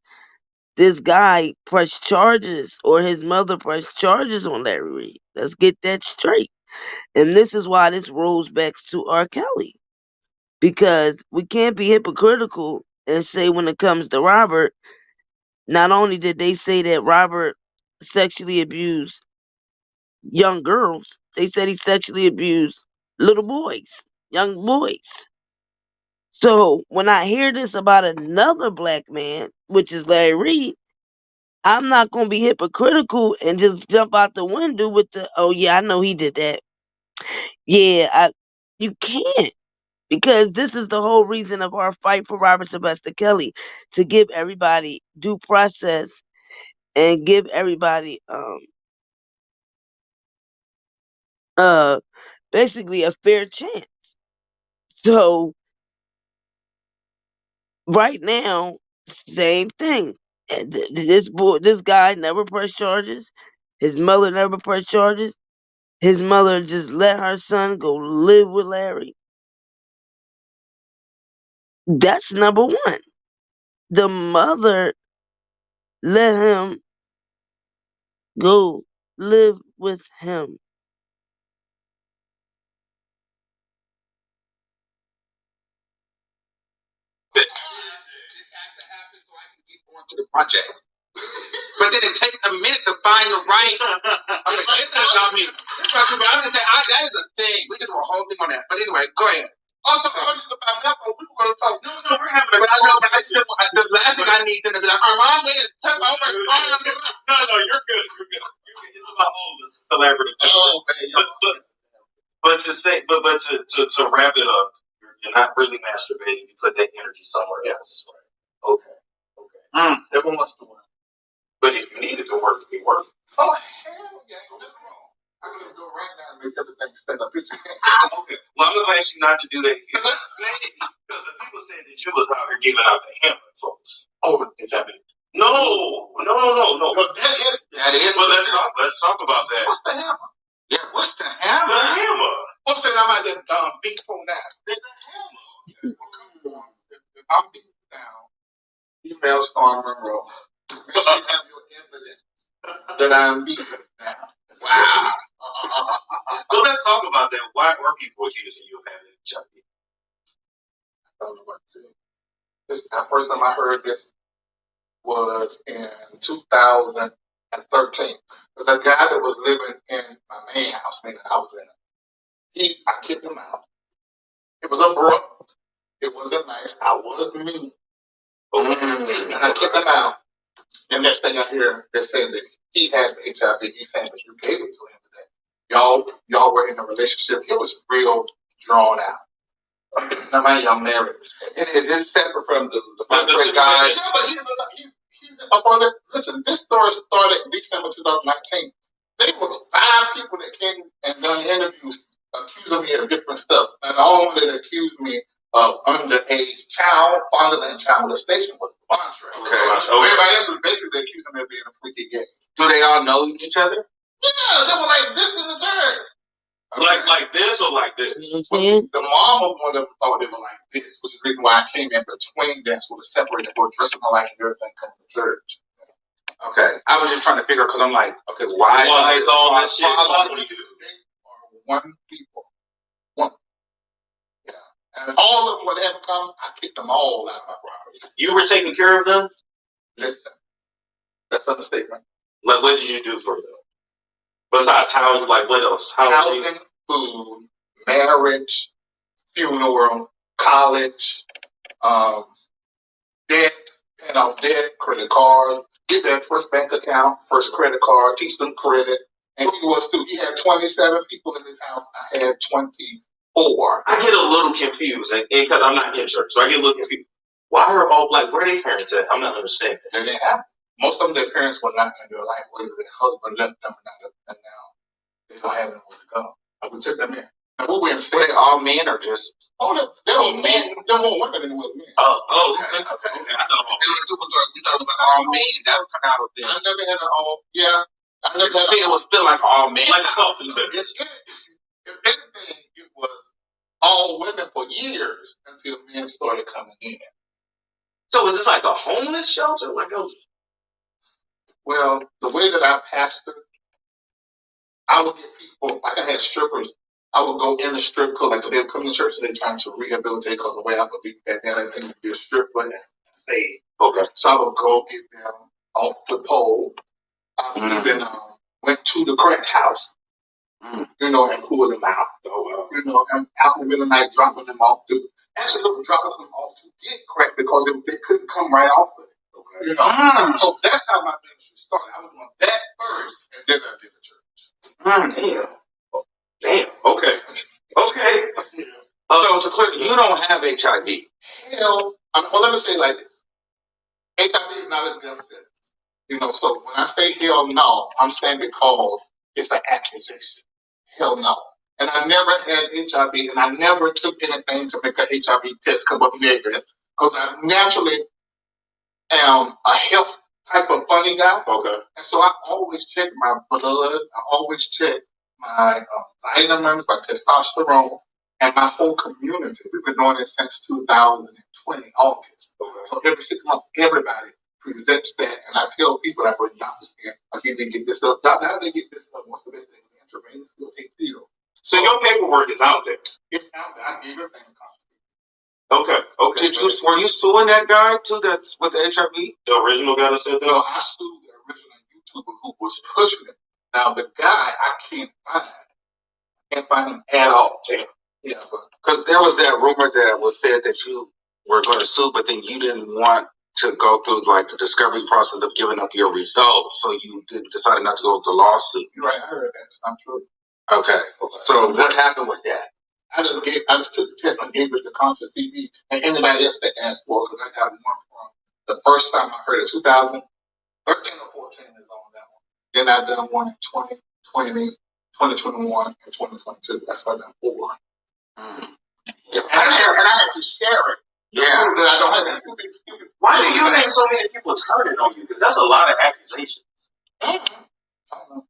guy pressed charges or his mother pressed charges on Larry Reid. Let's get that straight. And this is why this rolls back to Rkelly. Because we can't be hypocritical and say when it comes to Robert, not only did they say that Robert sexually abused young girls, they said he sexually abused little boys, young boys. So when I hear this about another black man, which is Larry Reid, I'm not gonna be hypocritical and just jump out the window with the, oh yeah, I know he did that. Yeah, you can't, because this is the whole reason of our fight for Robert Sylvester Kelly, to give everybody due process and give everybody uh basically a fair chance. So right now, same thing. This guy never pressed charges. His mother never pressed charges. His mother just let her son go live with Larry. That's number one. The mother let him go live with him. To the project. But then it takes a minute to find the right. It's not about me. It's about you, but I'm just saying, that is a thing. We can do a whole thing on that. But anyway, go ahead. Also, just about that, we were going to talk. No, we're having a. But I know, but the last thing I need to be like, Armand, wait, tell me over. No, you're good. You're good. It's about all the celebrity. Oh, okay. But to wrap it up, you're not really masturbating. You put that energy somewhere else. Right. Okay. Everyone wants to work. But if you need it to work, it work. Oh, hell yeah. Ain't nothing wrong. I can just go right now and make everything stand up. Okay. Well, I'm going to ask you not to do that here. Because the people said that you was out here giving out the hammer, folks. Oh, exactly. No. Well, that is. Well, let's talk about that. What's the hammer? Yeah, what's the hammer? The hammer. What's that? I'm out there beat on that. There's a hammer. Okay. Well, come on. If I'm beating down, email Storm Monroe. You have your evidence that I'm beating now. Wow. Well, let's talk about that. Why are people accusing you of having HIV? I don't know what to say. The first time I heard this was in 2013. There's a guy that was living in my main house that I was in. I kicked him out. It was abrupt. It wasn't nice. I was mean. And I kicked him out. And next thing I hear, they're saying that he has HIV. He's saying that you gave it to him today. Y'all were in a relationship. It was real drawn out. Now, mind you, I'm married. It's separate from the guy. Yeah, but he's up on it. Listen, this story started December 2019. There was 5 people that came and done interviews accusing me of different stuff. And the only one that accused me of underage child fondling and child molestation was Bontre. Okay. Everybody else was basically accusing me of being a freaky gay. Do they all know each other? Yeah, they were like this in the church. Like this or like this? You know what I'm saying? The mom of one of them thought they were like this, which is the reason why I came in between them, so to separate them, were dressing alike and everything coming to church. Okay, I was just trying to figure out because I'm like, okay, why is all this shit on you? They are one people, one. Yeah, and all of them would ever come, I kicked them all out of my property. You were taking care of them? Listen, that's an understatement. Like, what did you do for them? Besides housing, like what else? Housing, food, marriage, funeral, college, debt, paying off debt, credit cards, get their first bank account, first credit card, teach them credit. And he had 27 people in his house. I had 24. I get a little confused because I'm not in church, so I get a little confused. Why are all black? Where are their parents at? I'm not understanding. They didn't have. Most of them, their parents were not in their life. Whether their husband left them or not, and now they don't have anywhere to go. And we took them in. And we were in fair. All men or just? Oh, they were men. They were more women than it was men. Oh, okay. I thought we thought it was all men. That's kind of out of I never had an all. Yeah. I never had. It was still like all men. Like a sausage. If anything, it was all women for years until men started coming in. So is this like a homeless shelter? Like a? Well, the way that I pastor, I would get people, like I had strippers, I would go in the strip club, like they would come to church and they're trying to rehabilitate because the way I would be back then, I think to be a stripper and stay. Okay. So I would go get them off the pole. I even went to the crack house, and pulled them out. And out in the middle of the night, dropping them off actually dropping them off to get crack because they couldn't come right off of it. Okay. So that's how my ministry started. I was doing that first, and then I did the church. Damn. Okay. So to clear, you don't have HIV. Hell, well, let me say it like this: HIV is not a death sentence. So when I say hell no, I'm saying because it's an accusation. Hell no. And I never had HIV, and I never took anything to make an HIV test come up negative because I naturally am a health type of funny guy. Okay. And so I always check my blood. I always check my vitamins, my testosterone, and my whole community. We've been doing this since 2020, August. Okay. So every 6 months, everybody presents that, and I tell people that when doctors again, they get this stuff. Doctor, how do they get this stuff? What's the best thing? Intravenous, will take pill. So your paperwork is out there. It's out there. I gave everything to Constitution. Okay. Were you suing that guy too? That's with the HIV? The original guy that said that? No, I sued the original YouTuber who was pushing it. Now the guy I can't find him at all. Damn. Yeah, because there was that rumor that was said that you were going to sue, but then you didn't want to go through like the discovery process of giving up your results, so you decided not to go with the lawsuit. You're right. I heard that. It's not true. Okay. So what happened with that? I just took the test and gave it to Conscious TV and anybody else that asked for it because I got one from the first time I heard it, 2013 or 14 is on that one. Then I done one in 2020, 2021, and 2022. That's what I done 4. And I had to share it. Yeah. I don't have that stupid. Why do you think so many people turn it on you? Because that's a lot of accusations. I don't know.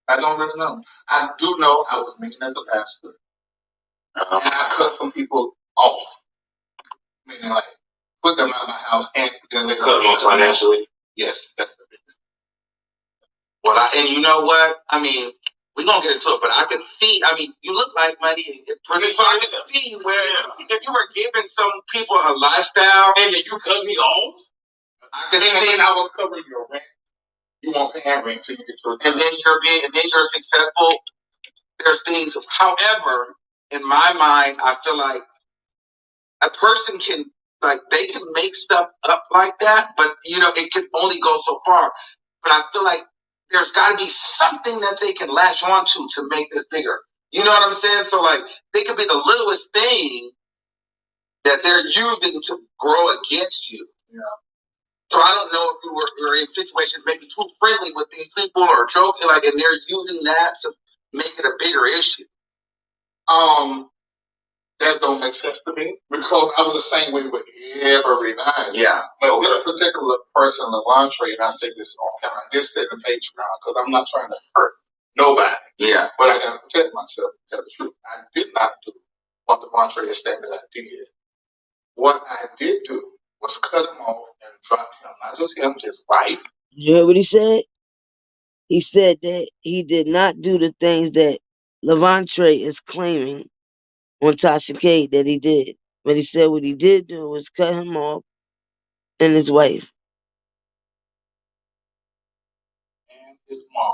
I don't really know. I do know I was mean as a pastor. And I cut some people off. Meaning like put them out of my house and then they cut them off financially. Yes, that's the biggest. Well, and you know what? I mean, we're going to get into it, but I could see, you look like money. I could see where if you were giving some people a lifestyle and then you cut me off, I could see I was covering your rent. You won't pay rent until you get your and then you're successful. There's things. However, in my mind, I feel like a person can they can make stuff up like that, but it can only go so far. But I feel like there's got to be something that they can latch on to make this bigger. You know what I'm saying? So they could be the littlest thing that they're using to grow against you. Yeah. So I don't know if you were in situations maybe too friendly with these people or joking, and they're using that to make it a bigger issue. That don't make sense to me because I was the same way with everybody. Yeah. But this particular person, Lavantre, and I say this all the time, I did say the Patreon because I'm not trying to hurt Nobody. Yeah. But I gotta protect myself, tell the truth. I did not do what the Montre is saying that I did. What I did do was cut him off and drop him. Not just him, his wife. You heard what he said? He said that he did not do the things that Levantre is claiming on Tasha K that he did. But he said what he did do was cut him off and his wife. And his mom.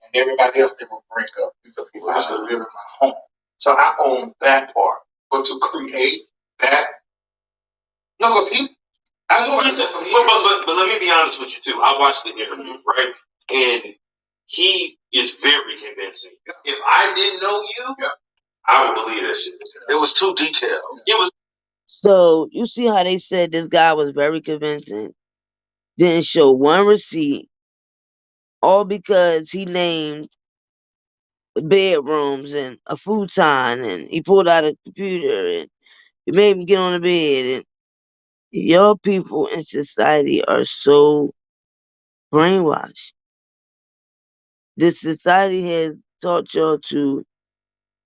And everybody else they will bring up. These are people who used to live in my home. So I own that part. But to create that, no, because I know but let me be honest with you too. I watched the interview, right? And he is very convincing. If I didn't know you, I would believe that shit. It was too detailed. It was. So you see how they said this guy was very convincing. Didn't show one receipt, all because he named bedrooms and a futon, and he pulled out a computer and he made him get on the bed. And your people in society are so brainwashed. This society has taught y'all to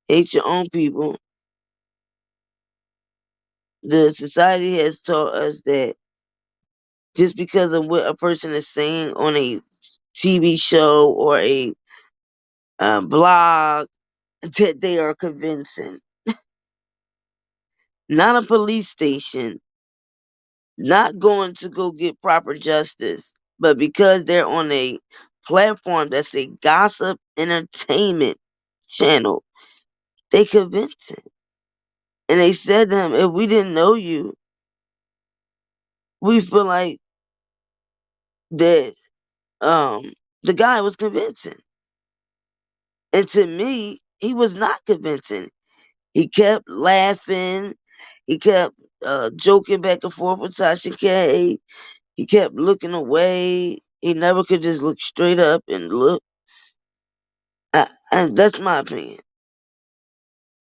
hate your own people. The society has taught us that just because of what a person is saying on a TV show or a blog, that they are convincing. Not a police station, not going to go get proper justice, but because they're on a platform that's a gossip entertainment channel, they convincing. And they said to him, if we didn't know you, we feel like that the guy was convincing. And to me, he was not convincing. He kept laughing. He kept joking back and forth with Tasha K. He kept looking away. He never could just look straight up and look. And that's my opinion.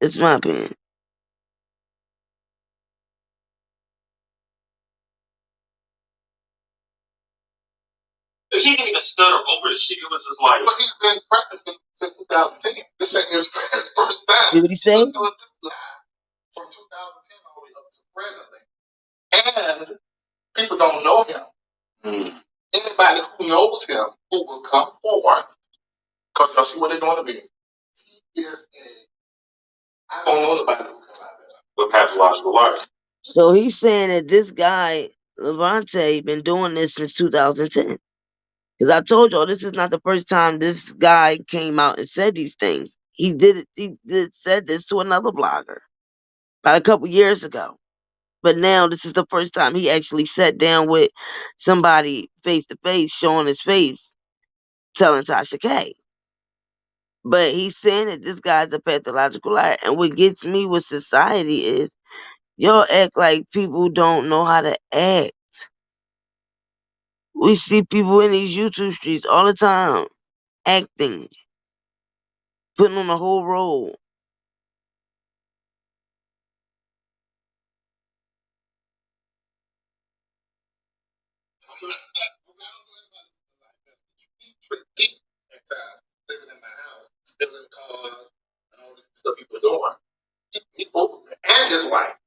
It's my opinion. He didn't even stutter over the shit. It was just like. But he's been practicing since 2010. This ain't his first time. See what he said? He's doing this live from 2010 all the way up to presently. And people don't know him. Anybody who knows him who will come forward, because you'll see what they're going to be. He is I don't know nobody who comes out there with pathological liars. So he's saying that this guy, Levante, been doing this since 2010. Because I told y'all this is not the first time this guy came out and said these things. He said this to another blogger about a couple years ago. But now this is the first time he actually sat down with somebody face to face, showing his face, telling Tasha K. But he's saying that this guy's a pathological liar. And what gets me with society is y'all act like people don't know how to act. We see people in these YouTube streets all the time acting, putting on a whole role. Living in my house, stealing cars, and all this stuff people are doing. People and his wife.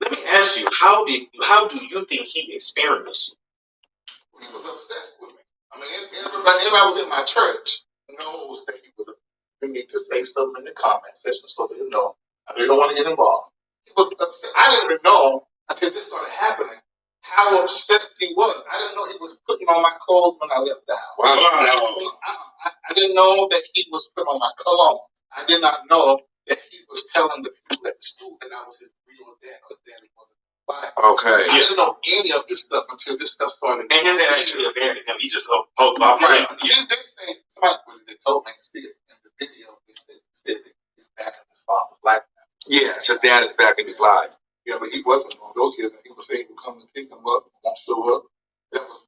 Let me ask you, how do you think he experienced? He was obsessed with me. I mean, everybody was in my church knows that he was. You need to say stuff in the comment section so they know. I really don't want to get involved. He was upset. I didn't even know until this started happening how obsessed he was. I didn't know he was putting on my clothes when I left the house. Wow. I didn't know that he was putting on my cologne. I did not know that he was telling the people at the school that I was his real dad because daddy wasn't alive. Okay. I didn't know any of this stuff until this stuff started. And his dad actually abandoned him. He just poked off. Right. Yeah. They say, somebody they told me in the video, they said he's back in his father's life now. Yes, his dad is back in his life. Yeah, but he wasn't one of those kids, and he was able to come and pick him up and won't show up. That was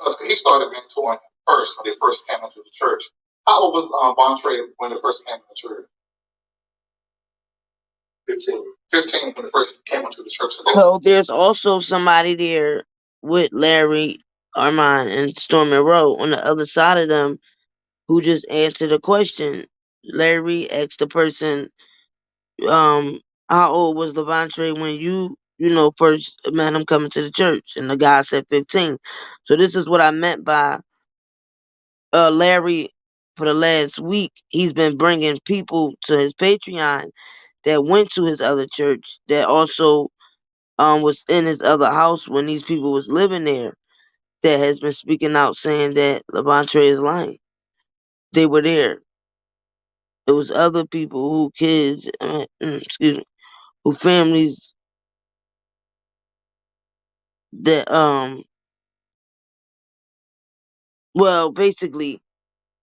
us. He started mentoring first when they first came into the church. How old was Bontre when they first came into the church? 15. 15 when they first came into the church. So there's also somebody there with Larry, Armand, and Stormy Rowe on the other side of them who just answered a question. Larry Reid asked the person, um, how old was Levante when you first met him coming to the church? And the guy said 15. So this is what I meant by Larry. For the last week, he's been bringing people to his Patreon that went to his other church, that also was in his other house when these people was living there, that has been speaking out saying that Levante is lying. They were there. It was other people who kids, excuse me, who families that well, basically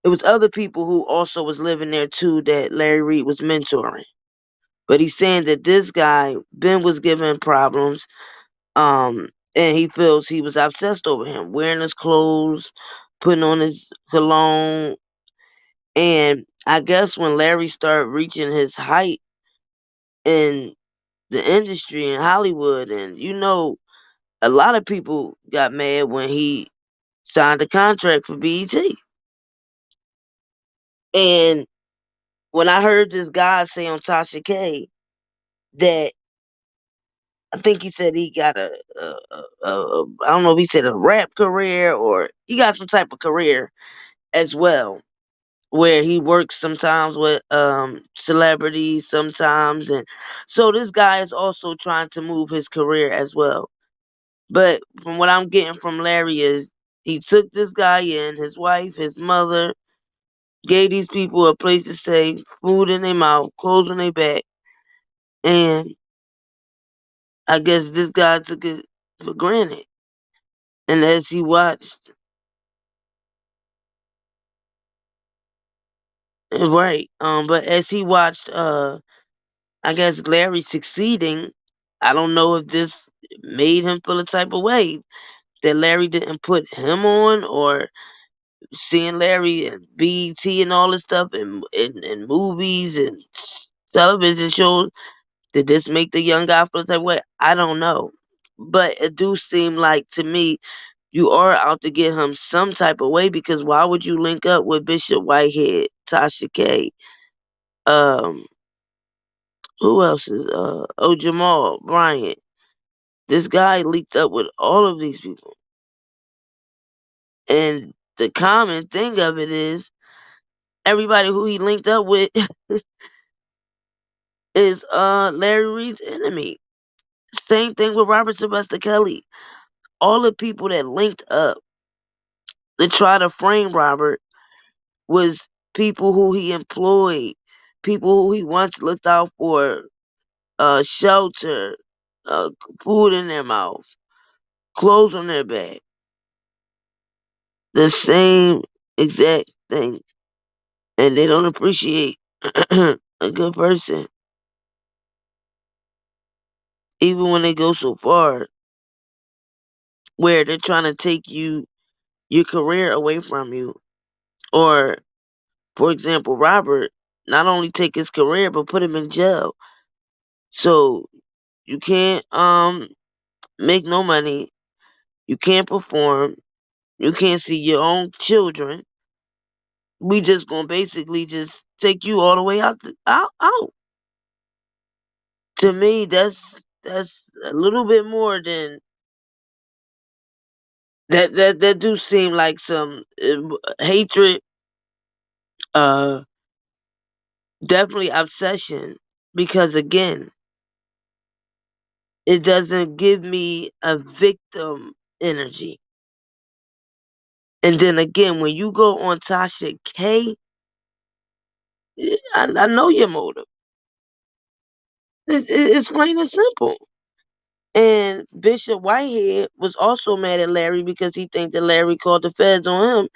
it was other people who also was living there too that Larry Reid was mentoring. But he's saying that this guy, Ben, was giving problems, and he feels he was obsessed over him, wearing his clothes, putting on his cologne. And I guess when Larry started reaching his height in the industry in Hollywood, and a lot of people got mad when he signed a contract for BET. And when I heard this guy say on Tasha K that, I think he said he got I don't know if he said a rap career or he got some type of career as well, where he works sometimes with celebrities sometimes, and so this guy is also trying to move his career as well. But from what I'm getting from Larry is he took this guy in, his wife, his mother, gave these people a place to stay, food in their mouth, clothes on their back, and I guess this guy took it for granted. And as he watched, right, but as he watched, I guess Larry succeeding, I don't know if this made him feel a type of way that Larry didn't put him on, or seeing Larry and BET and all this stuff, and movies and television shows. Did this make the young guy feel the type of way? I don't know. But it do seem like to me you are out to get him some type of way, because why would you link up with Bishop Whitehead, Tasha K, um, who else is Jamal Bryant? This guy linked up with all of these people. And the common thing of it is everybody who he linked up with is Larry Reid's enemy. Same thing with Robert Sylvester Kelly. All the people that linked up to try to frame Robert was people who he employed, people who he once looked out for, shelter, uh, food in their mouth, clothes on their back. The same exact thing. And they don't appreciate a good person, even when they go so far where they're trying to take your career away from you. Or, for example, Robert not only take his career but put him in jail. So you can't make no money, you can't perform, you can't see your own children. We just gonna basically just take you all the way out. To me, that's a little bit more than that do seem like some hatred, uh definitely obsession, because again, it doesn't give me a victim energy. And then again, when you go on Tasha K, I know your motive. It's plain and simple. And Bishop Whitehead was also mad at Larry because he think that Larry called the feds on him.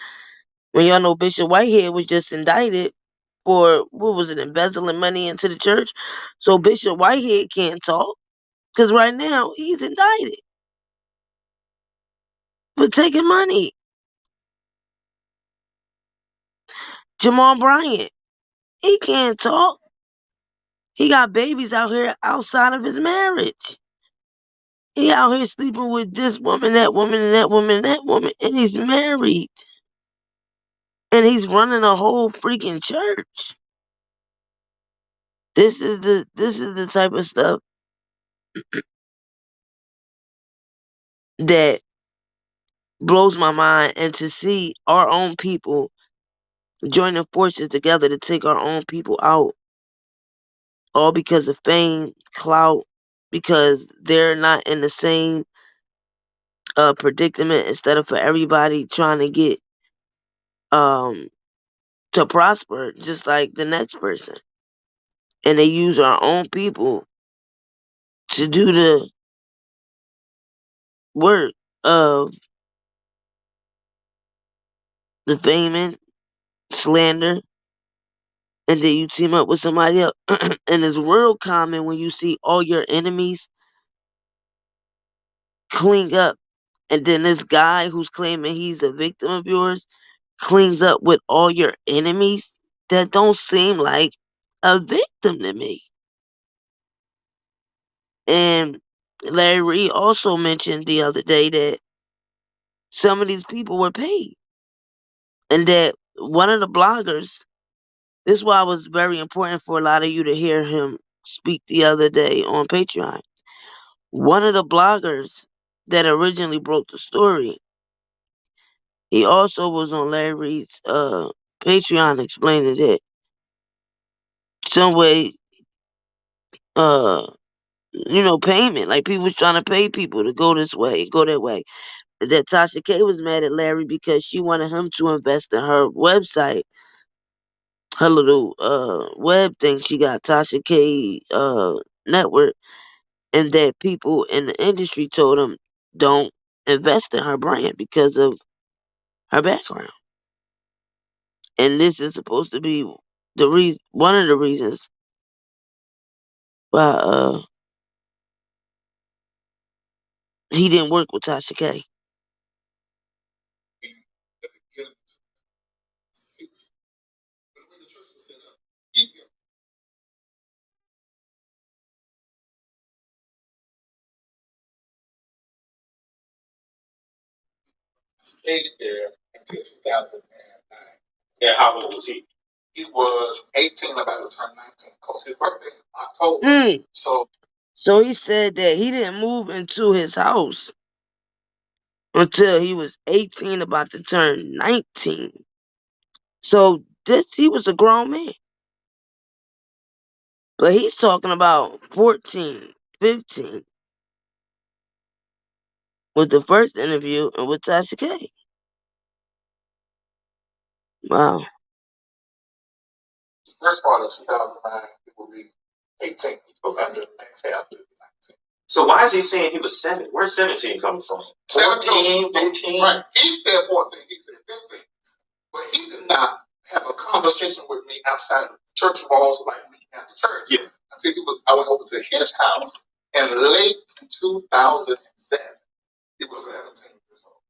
When y'all know Bishop Whitehead was just indicted for, what was it, embezzling money into the church. So Bishop Whitehead can't talk because right now he's indicted for taking money. Jamal Bryant, he can't talk. He got babies out here outside of his marriage. He out here sleeping with this woman, that woman, and that woman, and that woman, and he's married. And he's running a whole freaking church. This is the type of stuff that blows my mind, and to see our own people joining forces together to take our own people out, all because of fame, clout, because they're not in the same predicament, instead of for everybody trying to get to prosper just like the next person. And they use our own people to do the work of the faming, slander, and then you team up with somebody else. And it's real common when you see all your enemies cling up, and then this guy who's claiming he's a victim of yours clings up with all your enemies. That don't seem like a victim to me. And Larry Reid also mentioned the other day that some of these people were paid, and that one of the bloggers, this is why it was very important for a lot of you to hear him speak the other day on Patreon. One of the bloggers that originally broke the story, he also was on Larry Reid's Patreon explaining that some way, payment, like people was trying to pay people to go this way, go that way. That Tasha K was mad at Larry because she wanted him to invest in her website, her little web thing she got, Tasha K network, and that people in the industry told him don't invest in her brand because of her background. And this is supposed to be one of the reasons why he didn't work with Tasha K. Stayed there until 2009. Yeah, how old was he? He was 18, about to turn 19, because his birthday in October. So he said that he didn't move into his house until he was 18, about to turn 19. So he was a grown man. But he's talking about 14, 15 with the first interview and with Tasha K. Wow. First part of 2009, it will be 18. People under the next half will be 19. So why is he saying he was 7? Where's 17 coming from? 17, 15? Right. He said 14. He said 15. But he did not have a conversation with me outside of church walls like me at the church. Yeah. I went over to his house in late 2007. He was 17 years old.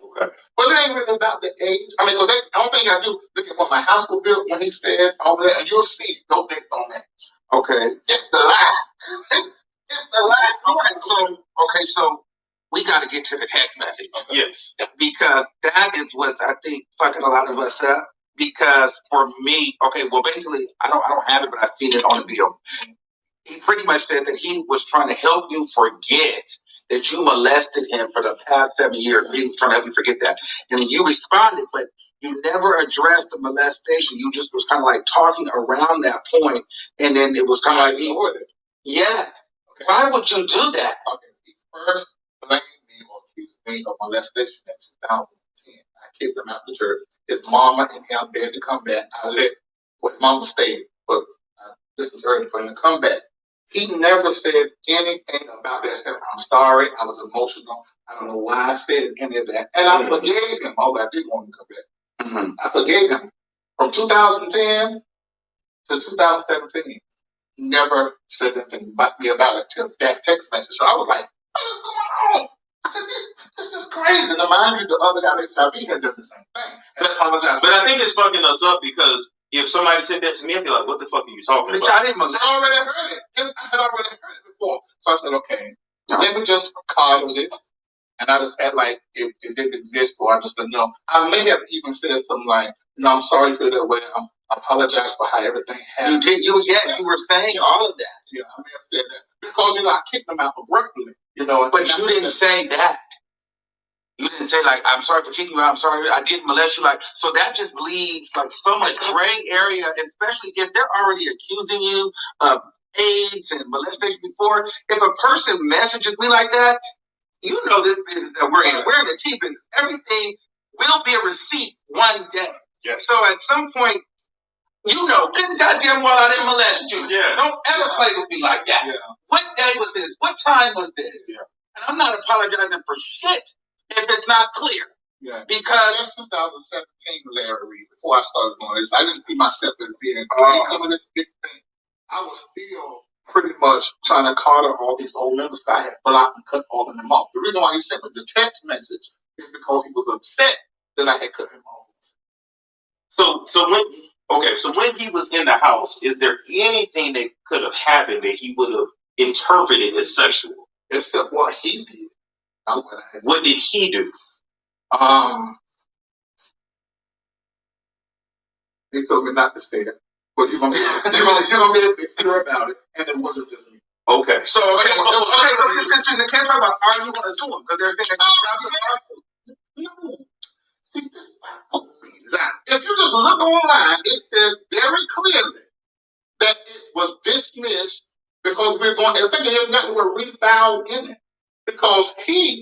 Okay. But it ain't really about the age. I mean, the only thing I do, look at when my house was built, when he said all that, and you'll see those things don't match. Okay. It's the lie. It's the lie. So we got to get to the text message. Okay. Yes. Because that is what's, I think, fucking a lot of us up. Because for me, basically, I don't have it, but I've seen it on the video. He pretty much said that he was trying to help you forget that you molested him for the past 7 years. He was trying to help you forget that. And you responded, but you never addressed the molestation. You just was kind of like talking around that point, and then it was kind of like, yeah. Okay. Why would you do that? Okay. He first blamed me or accused me of molestation in 2010. I kicked him out of the church. His mama and him begged to come back. I let his mama stay, but this is early for him to come back. He never said anything about that. Said, I'm sorry, I was emotional. I don't know why I said any of that. And I forgave him, although I didn't want him to come back. Mm-hmm. I forgave him. From 2010 to 2017, he never said anything about me about it till that text message. So I was like, what is going on? I said, this is crazy. Now, mind you, the other guy at HIV has done the same thing. And I apologize. But I think it's fucking us up because if somebody said that to me, I'd be like, what the fuck are you talking about? I already heard it. I had already heard it before. So I said, okay, let me just call this and I just act like it didn't exist, or I just didn't know. I may have even said something like, I'm sorry for that way. I apologize for how everything happened. You did, you were saying all of that. Yeah, I may have said that because I kicked them out abruptly. But you didn't say that. You didn't say like, I'm sorry for kicking you out. I'm sorry I didn't molest you. Like, so that just leaves like so much gray area, especially if they're already accusing you of AIDS and molestation before. If a person messages me like that, this business that we're in. We're in the T business. Everything will be a receipt one day. Yes. So at some point, good goddamn well I didn't molest you. Yeah. Don't ever play with me like that. Yeah. What day was this? What time was this? Yeah. And I'm not apologizing for shit if it's not clear. Yeah. Because that's 2017, Larry Reid, before I started doing this, I didn't see myself as being becoming this big thing. I was still pretty much trying to counter all these old members that I had blocked and cut all of them off. The reason why he sent me the text message is because he was upset that I had cut him off. So when he was in the house, is there anything that could have happened that he would have interpreted as sexual? Except what he did. What did he do? He told me not to say it. But you're gonna be able to hear about it, and it wasn't just me. Okay. So since you can't talk about are you gonna sue him? Because they're saying that no. See this if you just look online, it says very clearly that it was dismissed because we're going I think it has nothing where we filed in it. Because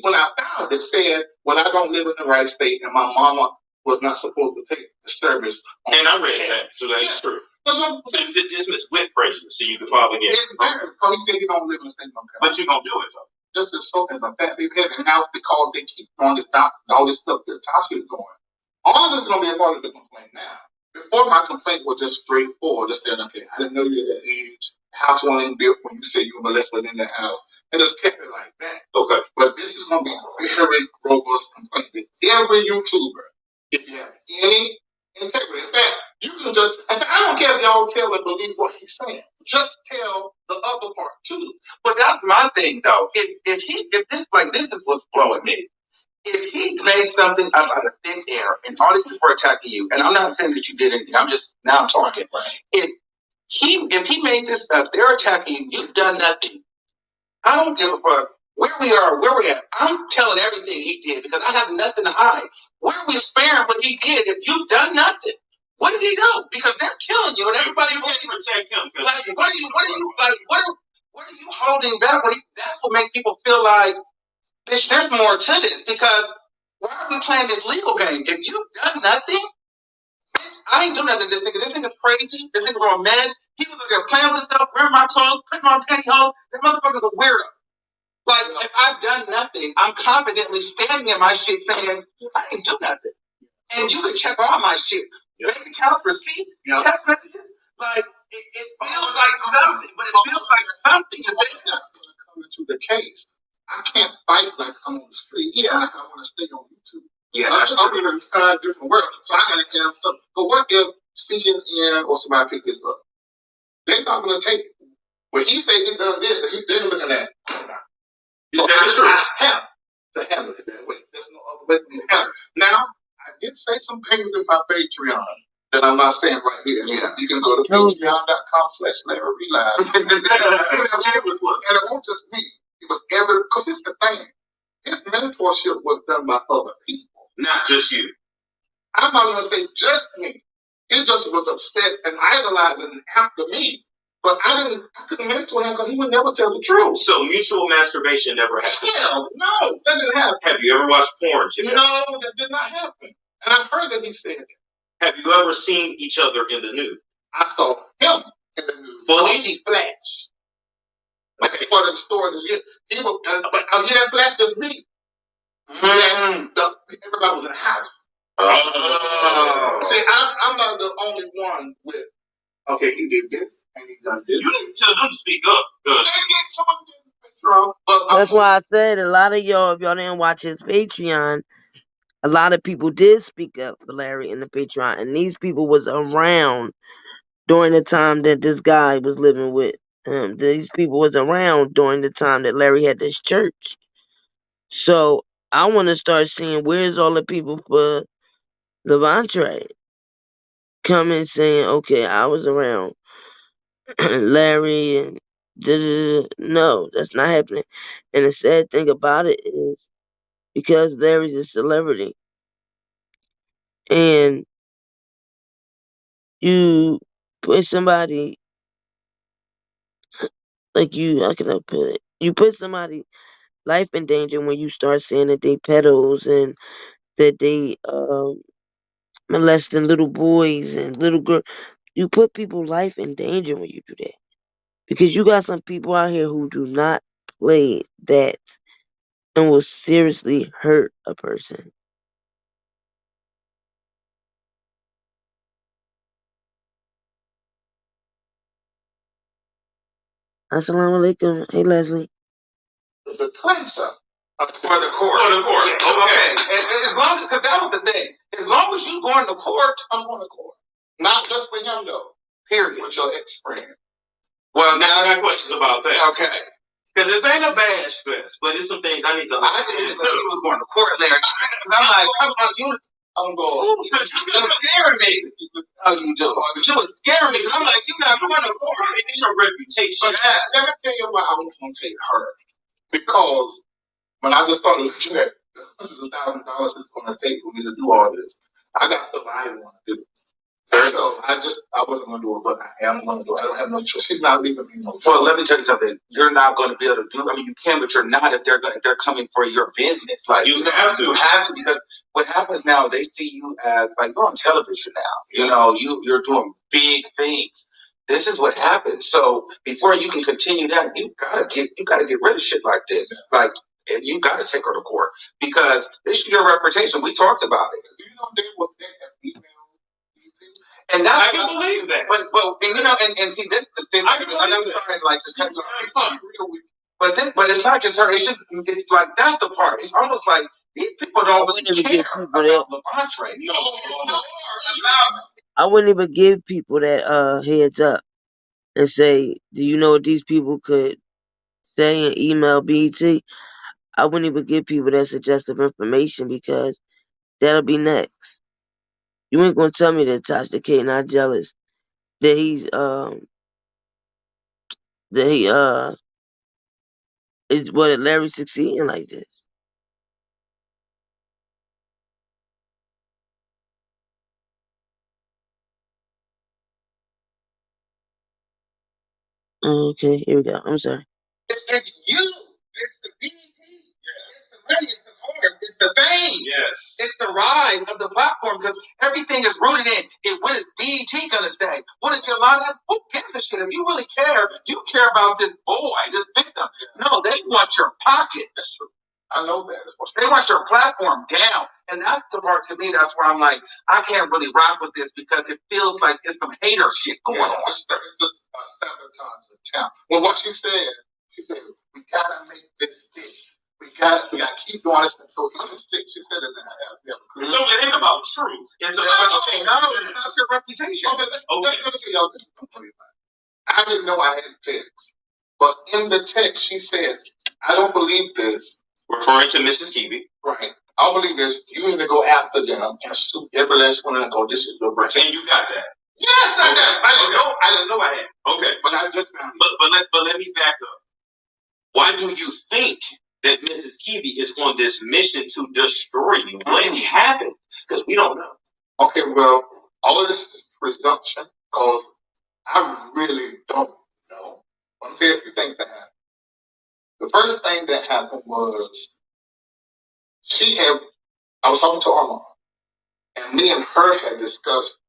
when I filed it, said, I don't live in the right state and my mama was not supposed to take the service. And I read that, so that's true. So you just dismissed with prejudice, so you can file again. Exactly, because he said you don't live in the state of North Carolina. But you're going to do it, though. Just as so as a fact, they've had it out because they keep on this all this stuff that Tasha is doing. All of this is going to be a part of the complaint now. Before, my complaint was just straightforward, just saying, okay, I didn't know you were that age. House wasn't built when you say you were molested in the house. And just kept it like that. Okay. But this is going to be a very robust complaint that every YouTuber, if you have any integrity, in fact, you can just, I don't care if y'all tell and believe what he's saying. Just tell the other part too. But that's my thing though. If this is what's blowing me. If he made something out of thin air and all these people are attacking you, and I'm not saying that you did anything, I'm just now talking. Right. If he made this stuff, they're attacking you, you've done nothing. I don't give a fuck where we are, where we're at. I'm telling everything he did because I have nothing to hide. Where are we sparing what he did if you've done nothing? What did he do? Because they're killing you and everybody wants to protect him. Like, what are you holding back? That's what makes people feel like, bitch, there's more to this because why are we playing this legal game? If you've done nothing, I ain't do nothing to this nigga. This nigga's crazy. This nigga's on meds. He was there playing with himself, wearing my clothes, putting on pantyhose. This motherfucker's a weirdo. Like, if I've done nothing, I'm confidently standing in my shit saying, I ain't do nothing. And you can check all my shit. Bank accounts, receipts, text messages. Like, it feels like something, but it feels like something is that's going to come into the case. I can't fight like I'm on the street. Yeah. Like I want to stay on YouTube. Yeah, I'm in a different world. So I got to have something. But what if CNN or somebody pick this up? They're not going to take it. Well, he said he done this, and they're looking at it. So that is true. I have to handle it that way. There's no other way for me to handle it. Now, I did say some things in my Patreon that I'm not saying right here. Yeah. You can go to patreon.com/LarryReid. And it won't just me. It was because it's the thing. His mentorship was done by other people. Not just you. I'm not going to say just me. He just was obsessed and idolizing after me. But I couldn't mentor him because he would never tell the truth. So mutual masturbation never happened? Hell, no, that didn't happen. Have you ever watched porn together? No, that did not happen. And I've heard that he said that. Have you ever seen each other in the nude? I saw him in the nude. Fully? He flashed. That's part of the story. He was, but he had flashed as me. Everybody was in the house. Oh. See, I'm not the only one with. Okay, he did this and he done this. You need to tell him to speak up. That's why I said a lot of y'all, if y'all didn't watch his Patreon, a lot of people did speak up for Larry in the Patreon, and these people was around during the time that this guy was living with him. These people was around during the time that Larry had this church. So I want to start seeing where's all the people for Levante coming saying, okay, I was around Larry and no, that's not happening. And the sad thing about it is because Larry's a celebrity and you put somebody like you, how can I put it? You put somebody life in danger when you start saying that they pedos and that they molesting little boys and little girls. You put people's life in danger when you do that. Because you got some people out here who do not play that and will seriously hurt a person. Assalamu alaikum. Hey, Leslie. The clincher. For the court. For the court. Yeah. Okay. And as long as, because that was the thing. As long as you going to court, I'm going to court. Not just for him though. Period. With your ex-friend. Well, now I got questions about that. Okay. Because this ain't a bad stress, but it's some things I need to. I didn't tell you was going to court later. I'm like, come on, you. I'm going. Because you was scaring me. Oh, you do. But you was scaring me because I'm like, you're not going to court. I mean, it's your reputation. Let me tell you why I was going to take her. Because when I just started looking at the hundreds of thousands of dollars it's going to take for me to do all this, I got stuff I didn't want to do. So I wasn't going to do it, but I am going to do it. I don't have no choice. She's not leaving me no choice. Well, let me tell you something. You're not going to be able to do. I mean, you can, but you're not if they're coming for your business. Like you have to. You have to because what happens now, they see you as like you're on television now. You know, you're doing big things. This is what happens. So before you can continue that, you gotta get rid of shit like this. Yeah. Like and you gotta take her to court because this is your reputation. We talked about it. Do you know they have emailed? And that's I can believe that. But and, you know and see this is the thing. I'm sorry like to cut you off. But it's not just her. It's like that's the part. It's almost like these people don't really care about Levante. No. I wouldn't even give people that heads up and say, do you know what these people could say and email BET? I wouldn't even give people that suggestive information because that'll be next. You ain't gonna tell me that Tasha K not jealous that he is what Larry succeeding like this. Okay, here we go. I'm sorry. It's you. It's the BET. It's the money. It's the cars. It's the fame. Yes. It's the rise of the platform because everything is rooted in what is BET gonna say? What is Yolanda? Who gives a shit? If you really care, you care about this boy, this victim. No, they want your pocket. That's true. I know that. They want your platform down. And that's the part to me, that's where I'm like, I can't really rock with this because it feels like it's some hater shit going on. It's a sabotage attempt. Well, what she said, we gotta make this stick. We gotta keep doing this. So even stick, she said it in So it ain't about truth. It's about your reputation. Okay, let me tell y'all this. I didn't know I had text. But in the text, she said, I don't believe this. Referring to Mrs. Kiwi. Right. I don't believe this. You need to go after them and sue every last one and go, this is your brand. And you got that? Yes, I got it. I didn't know I had. Okay. But I just found it. But let me back up. Why do you think that Mrs. Kiwi is on this mission to destroy you? What happened? Because we don't know. Okay, well, all of this is presumption because I really don't know. I'm going to tell you a few things that happened. The first thing that happened was I was talking to Armand, and me and her had discussed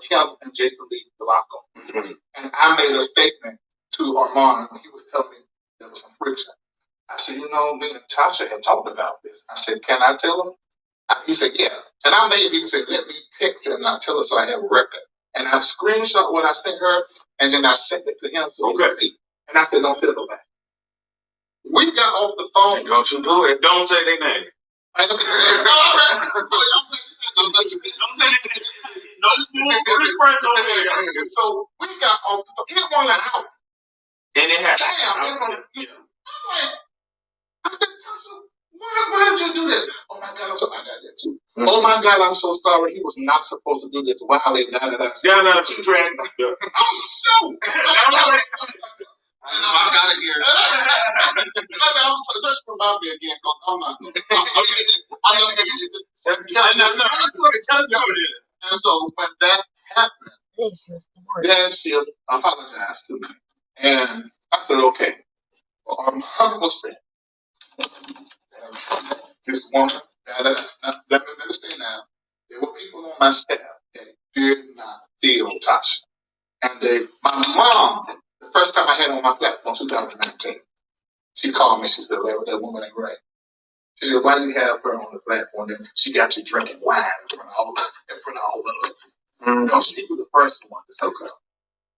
him and Jason Lee Delaco. Mm-hmm. And I made a statement to Armand, and he was telling me there was some friction. I said, you know, me and Tasha had talked about this. I said, can I tell him? He said, yeah. And I made him say, let me text him and I tell her so I have a record. And I screenshot what I sent her, and then I sent it to him so he could see. And I said, don't tell nobody. We got off the phone. Don't you do it. Don't say their name. I just So we got off the phone. He didn't want an hour. And it happened. Damn. I said, Why did you do that? Oh my God, I got that too. Oh my God, I'm so sorry. He was not supposed to do this. Wow, they she dragged me. I'm so. I gotta hear it. I'm sorry, just remind me again, because I'm not. I'm just and so when that happened, then she apologized to me. And I said, okay. Well, 100%. This woman, let me say now, there were people on my staff that did not feel Tasha. And my mom, the first time I had her on my platform, 2019, she called me. She said, Larry, that woman ain't right. She said, why do you have her on the platform? Then she got you drinking wine in front of all of us. No, she was the first one to say so.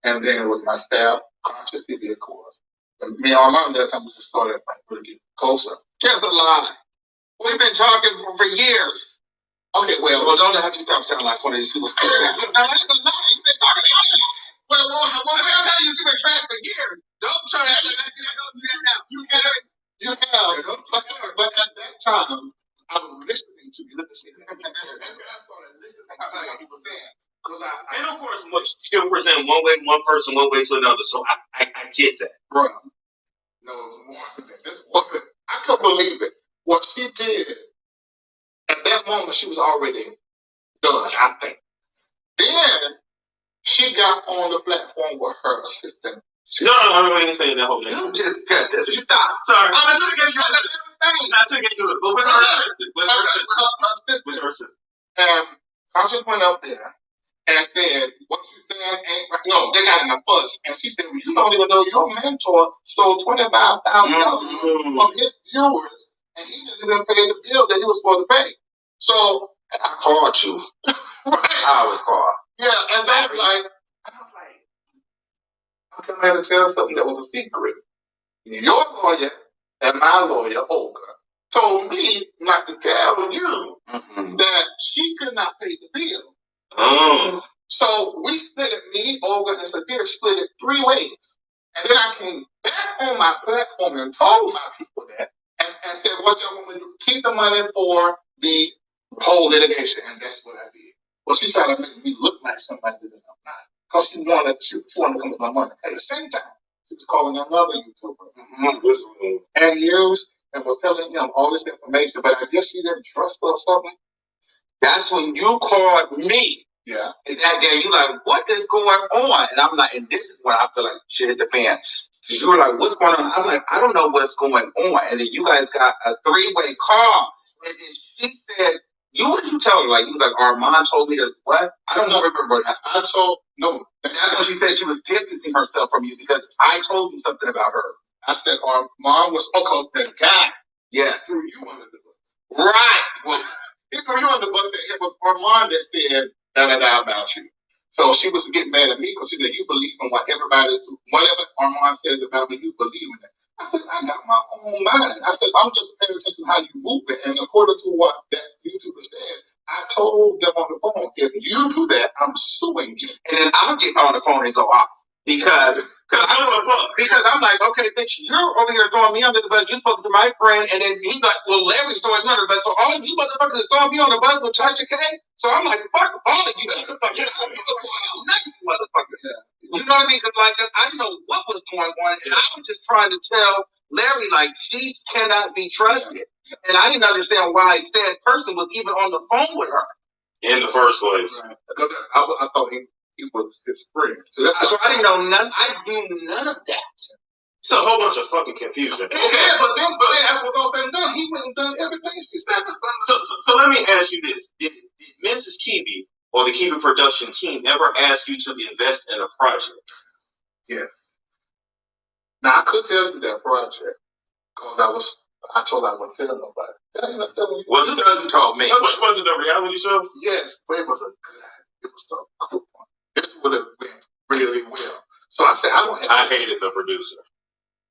And then it was my staff, conscious people, of course. And me and Armand, that time we just started like really getting closer. That's a lie. We've been talking for years. Okay, well, don't have you stop sounding like one of these people. No, that's a lie. You've been talking for years. Well, I've been telling you you've been trying for years. Don't try to act like you have. You have. But at that time, I was listening to you. That's when I started listening to what you were saying. And of course, still present one way, one person, one way to another. So I get that. Bro, no, it was more than that. This woman, I couldn't believe it. What she did at that moment, she was already done, I think. Then she got on the platform with her assistant. No, I didn't say that whole name. You just got this. Stop. Sorry. I'm just gonna give you everything. I should get you it, but with her assistant. With her assistant. And I just went up there and said, what you saying ain't right. No, they got in a fuss. And she said, well, you don't even know your mentor stole $25,000 from his viewers, and he just didn't pay the bill that he was supposed to pay. So I called you. Right. I always call. Yeah, and that's like, and I was like, how come I had to tell something that was a secret? Your lawyer and my lawyer, Olga, told me not to tell you that she could not pay the bill. So we split it, me, Olga, and Sabir split it 3 ways. And then I came back on my platform and told my people that and said, what y'all want me to do? Keep the money for the whole litigation. And that's what I did. Well, she tried to make me look like somebody that I'm not. Because she wanted to come with my money. At the same time, she was calling another YouTuber and used and was telling him all this information. But I guess she didn't trust her or something. That's when you called me. Yeah. In that day, you like, what is going on? And I'm like, and this is when I feel like shit hit the fan. You were like, what's going on? I'm like, I don't know what's going on. And then you guys got a 3-way call. And then she said, what did you tell her? Like, you was like, Armand told me to what? I don't remember. No. That's when she said she was distancing herself from you because I told you something about her. I said, Armand was because that guy threw you under the bus. Right. Well, he threw you under the bus and it was Armand that said da-da-da about you. So she was getting mad at me because she said, you believe in whatever Armand says about me, you believe in it. I said, I got my own mind. I said, I'm just paying attention to how you move it. And according to what that YouTuber said, I told them on the phone, if you do that, I'm suing you. And then I'll get on the phone and go off. Because I'm like, okay, bitch, you're over here throwing me under the bus. You're supposed to be my friend. And then he's like, well, Larry's throwing you under the bus. So all of you motherfuckers is throwing me on the bus with Tasha K. So I'm like, fuck all of you motherfuckers. You know what I mean? Because I didn't know what was going on. And I was just trying to tell Larry, like, she cannot be trusted. And I didn't understand why said person was even on the phone with her. In the first place. Right. Because I thought he was his friend. So I didn't know none. I knew none of that. It's a whole bunch of fucking confusion. Okay, but then after it was all said and done, he went and done everything she said. So let me ask you this: Did Mrs. Kiwi or the Kiwi production team ever ask you to invest in a project? Yes. Now I could tell you that project because I told her I wouldn't tell nobody. Did I not tell you? Well, you told me. Was it a reality show? Yes, but it was a cool one. This would have been really well. So I said, I hated the producer.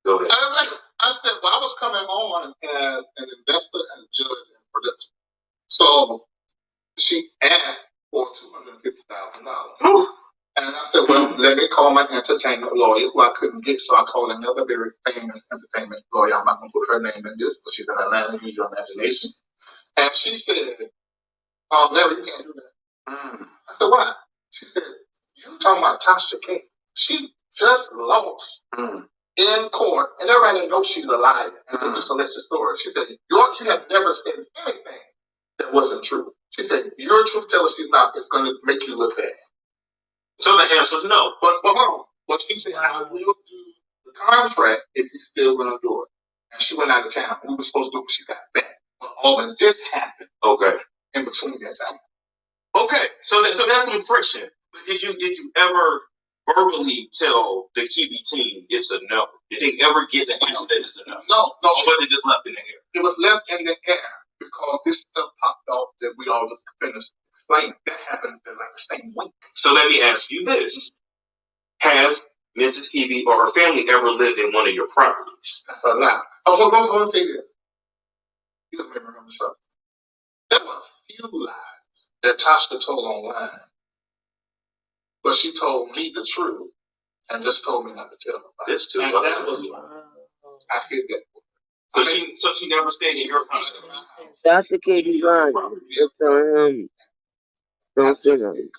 Go ahead. I said, well, I was coming on as an investor and a judge in production. So she asked for $250,000. And I said, well, let me call my entertainment lawyer, who I couldn't get, so I called another very famous entertainment lawyer. I'm not going to put her name in this, but she's in Atlanta. Use your imagination. And she said, Larry, you can't do that. I said, why? She said, you talking about Tasha K. She just lost in court, and everybody knows she's a liar. And so just to let the story, she said, you have never said anything that wasn't true. She said, you're a truth teller, she's not. It's going to make you look bad. So the answer is no. But hold on. But she said, I will do the contract if you're still going to do it. And she went out of town. We were supposed to do it when she got back. But all of this happened. Okay. In between that time. Okay. So that's some friction. But did you ever verbally tell the Kiwi team it's a no? Did they ever get the answer that it's a no? No. Or was it just left in the air? It was left in the air because this stuff popped off that we all just finished explaining. That happened in like the same week. So let me ask you this. Has Mrs. Kiwi or her family ever lived in one of your properties? That's a lie. I want to say this. You don't remember something. There were a few lies that Tasha told online. But she told me the truth and just told me not to tell nobody. This too. And that was I hid that. So she never stayed in your house. That's the kid you lying. Just tell him. Don't say nothing.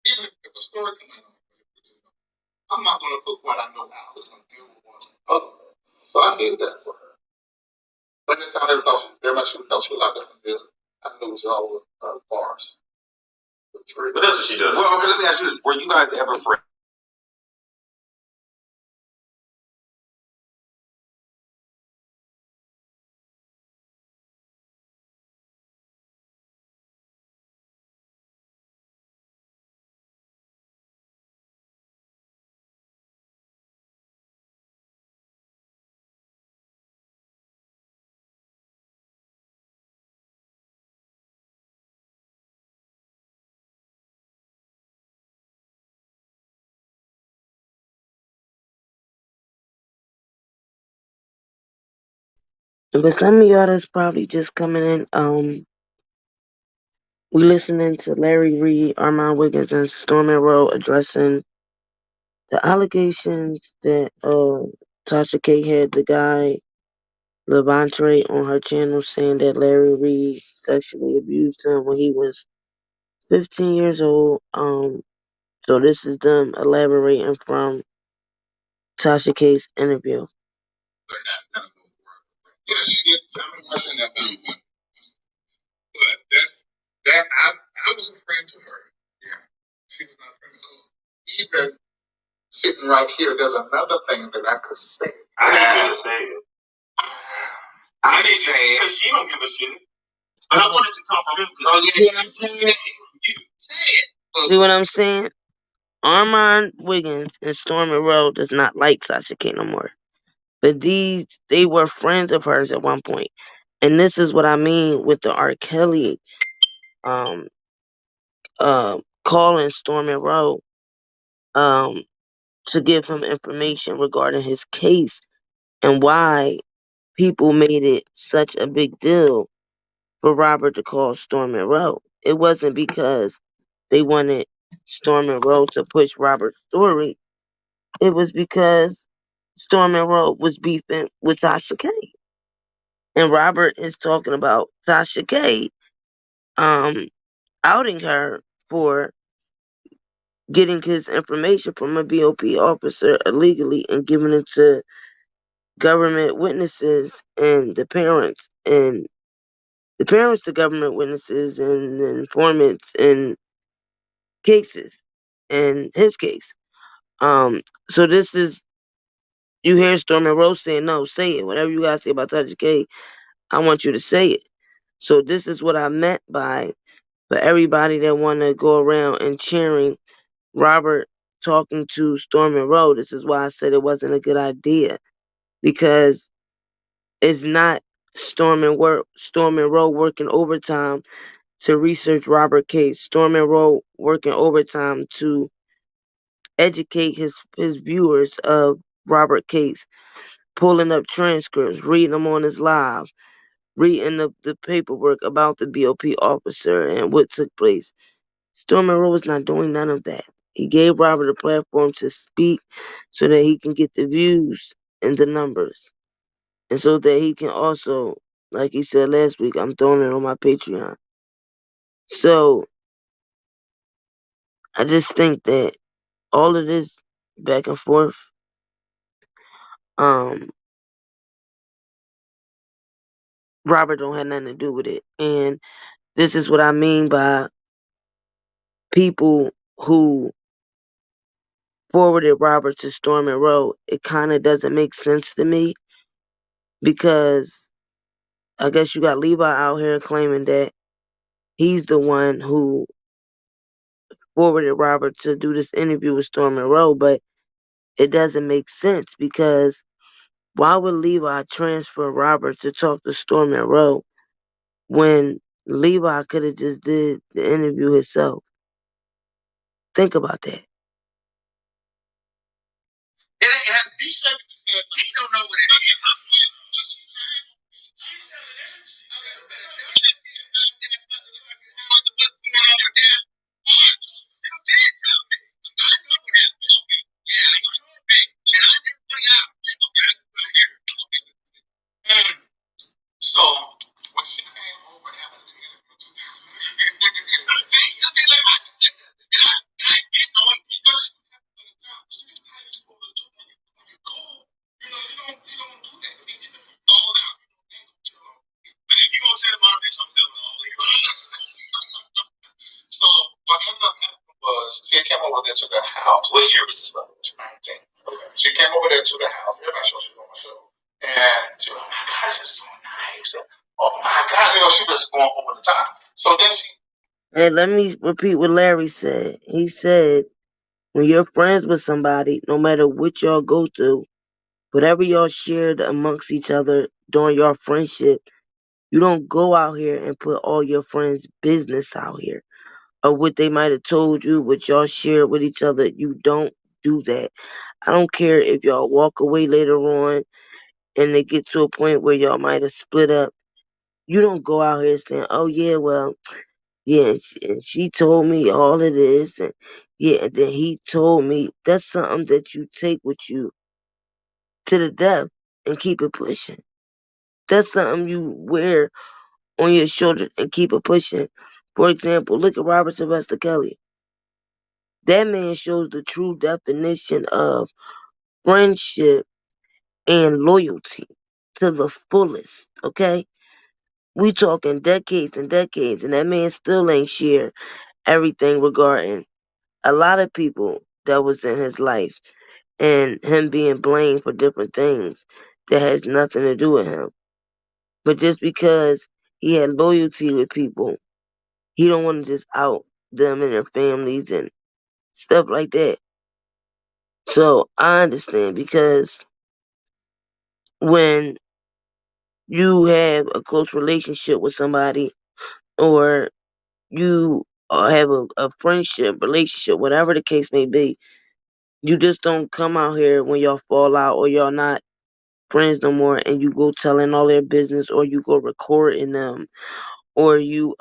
Even if a story comes out, I'm not going to put what I know out. It's going to deal with what's other. So I did that for her. But that's how everybody thought she was like this and good. I knew it was all bars. But that's what she does. Well, let me ask you this. Were you guys ever friends? But some of y'all that's probably just coming in, we listening to Larry Reid, Armand Wiggins, and Stormy Rowe addressing the allegations that Tasha K had the guy Levantre on her channel saying that Larry Reid sexually abused him when he was 15 years old. So this is them elaborating from Tasha K's interview. Yeah, she did. I'm watching that film. But that's that. I was a friend to her. Yeah, she was not a friend because even sitting right here, there's another thing that I could say. I need you to say it. I didn't say it because she don't give a shit. But I wanted to come from him because See what I'm saying? you say it. See what I'm saying? Armand Wiggins and Stormy Rowe does not like Tasha K no more. But they were friends of hers at one point. And this is what I mean with the Rkelly um calling Stormy Rowe to give him information regarding his case and why people made it such a big deal for Robert to call Stormy Rowe. It wasn't because they wanted Stormy Rowe to push Robert's story. It was because Stormy Rowe was beefing with Tasha K. And Robert is talking about Tasha K outing her for getting his information from a BOP officer illegally and giving it to government witnesses and the parents to government witnesses and informants in cases in his case. So this is you hear Stormy Rose saying, no, say it. Whatever you guys say about Tasha K, I want you to say it. So this is what I meant by for everybody that wanna go around and cheering Robert talking to Stormy Rowe. This is why I said it wasn't a good idea. Because it's not Stormy Rowe working overtime to research Robert case. Stormy Rowe working overtime to educate his viewers of Robert case. pulling up transcripts, reading them on his live, reading the paperwork about the BOP officer and what took place. Storm Monroe was not doing none of that. He gave Robert a platform to speak so that he can get the views and the numbers. And so that he can also, like he said last week, I'm throwing it on my Patreon. So I just think that all of this back and forth, Robert don't have nothing to do with it. And this is what I mean by people who forwarded Robert to Storm and Rowe. It kind of doesn't make sense to me because I guess you got Levi out here claiming that he's the one who forwarded Robert to do this interview with Storm and Rowe, but it doesn't make sense because why would Levi transfer Robert to talk to Storm and Rowe when Levi could have just did the interview himself? Think about that. It has B said he don't know what it is. So when she came over after the interview, 2000, and I didn't know it because this is how you're supposed to do when you go. You don't do that. When you get all out, you don't chill on. But if you gonna tell my bitch, I'm telling all of you. So what ended up happening was she came over there to the house. What year was this? 19. Okay. She came over there to the house. Everybody shows she on my show. And she was, oh my God, this is so nice. And, oh my God, she was going over the top. So then she. And let me repeat what Larry said. He said, when you're friends with somebody, no matter what y'all go through, whatever y'all shared amongst each other during your friendship, you don't go out here and put all your friends' business out here. Or what they might have told you, what y'all shared with each other. You don't do that. I don't care if y'all walk away later on and it get to a point where y'all might have split up. You don't go out here saying, oh yeah, well, yeah, and she told me all of this, and yeah, and then he told me. That's something that you take with you to the death and keep it pushing. That's something you wear on your shoulders and keep it pushing. For example, look at Robert Sylvester Kelly. That man shows the true definition of friendship and loyalty to the fullest, okay? We talking decades and decades, and that man still ain't share everything regarding a lot of people that was in his life and him being blamed for different things that has nothing to do with him. But just because he had loyalty with people, he don't want to just out them and their families and stuff like that. So I understand because when you have a close relationship with somebody or you have a friendship, relationship, whatever the case may be, you just don't come out here when y'all fall out or y'all not friends no more and you go telling all their business or you go recording them or you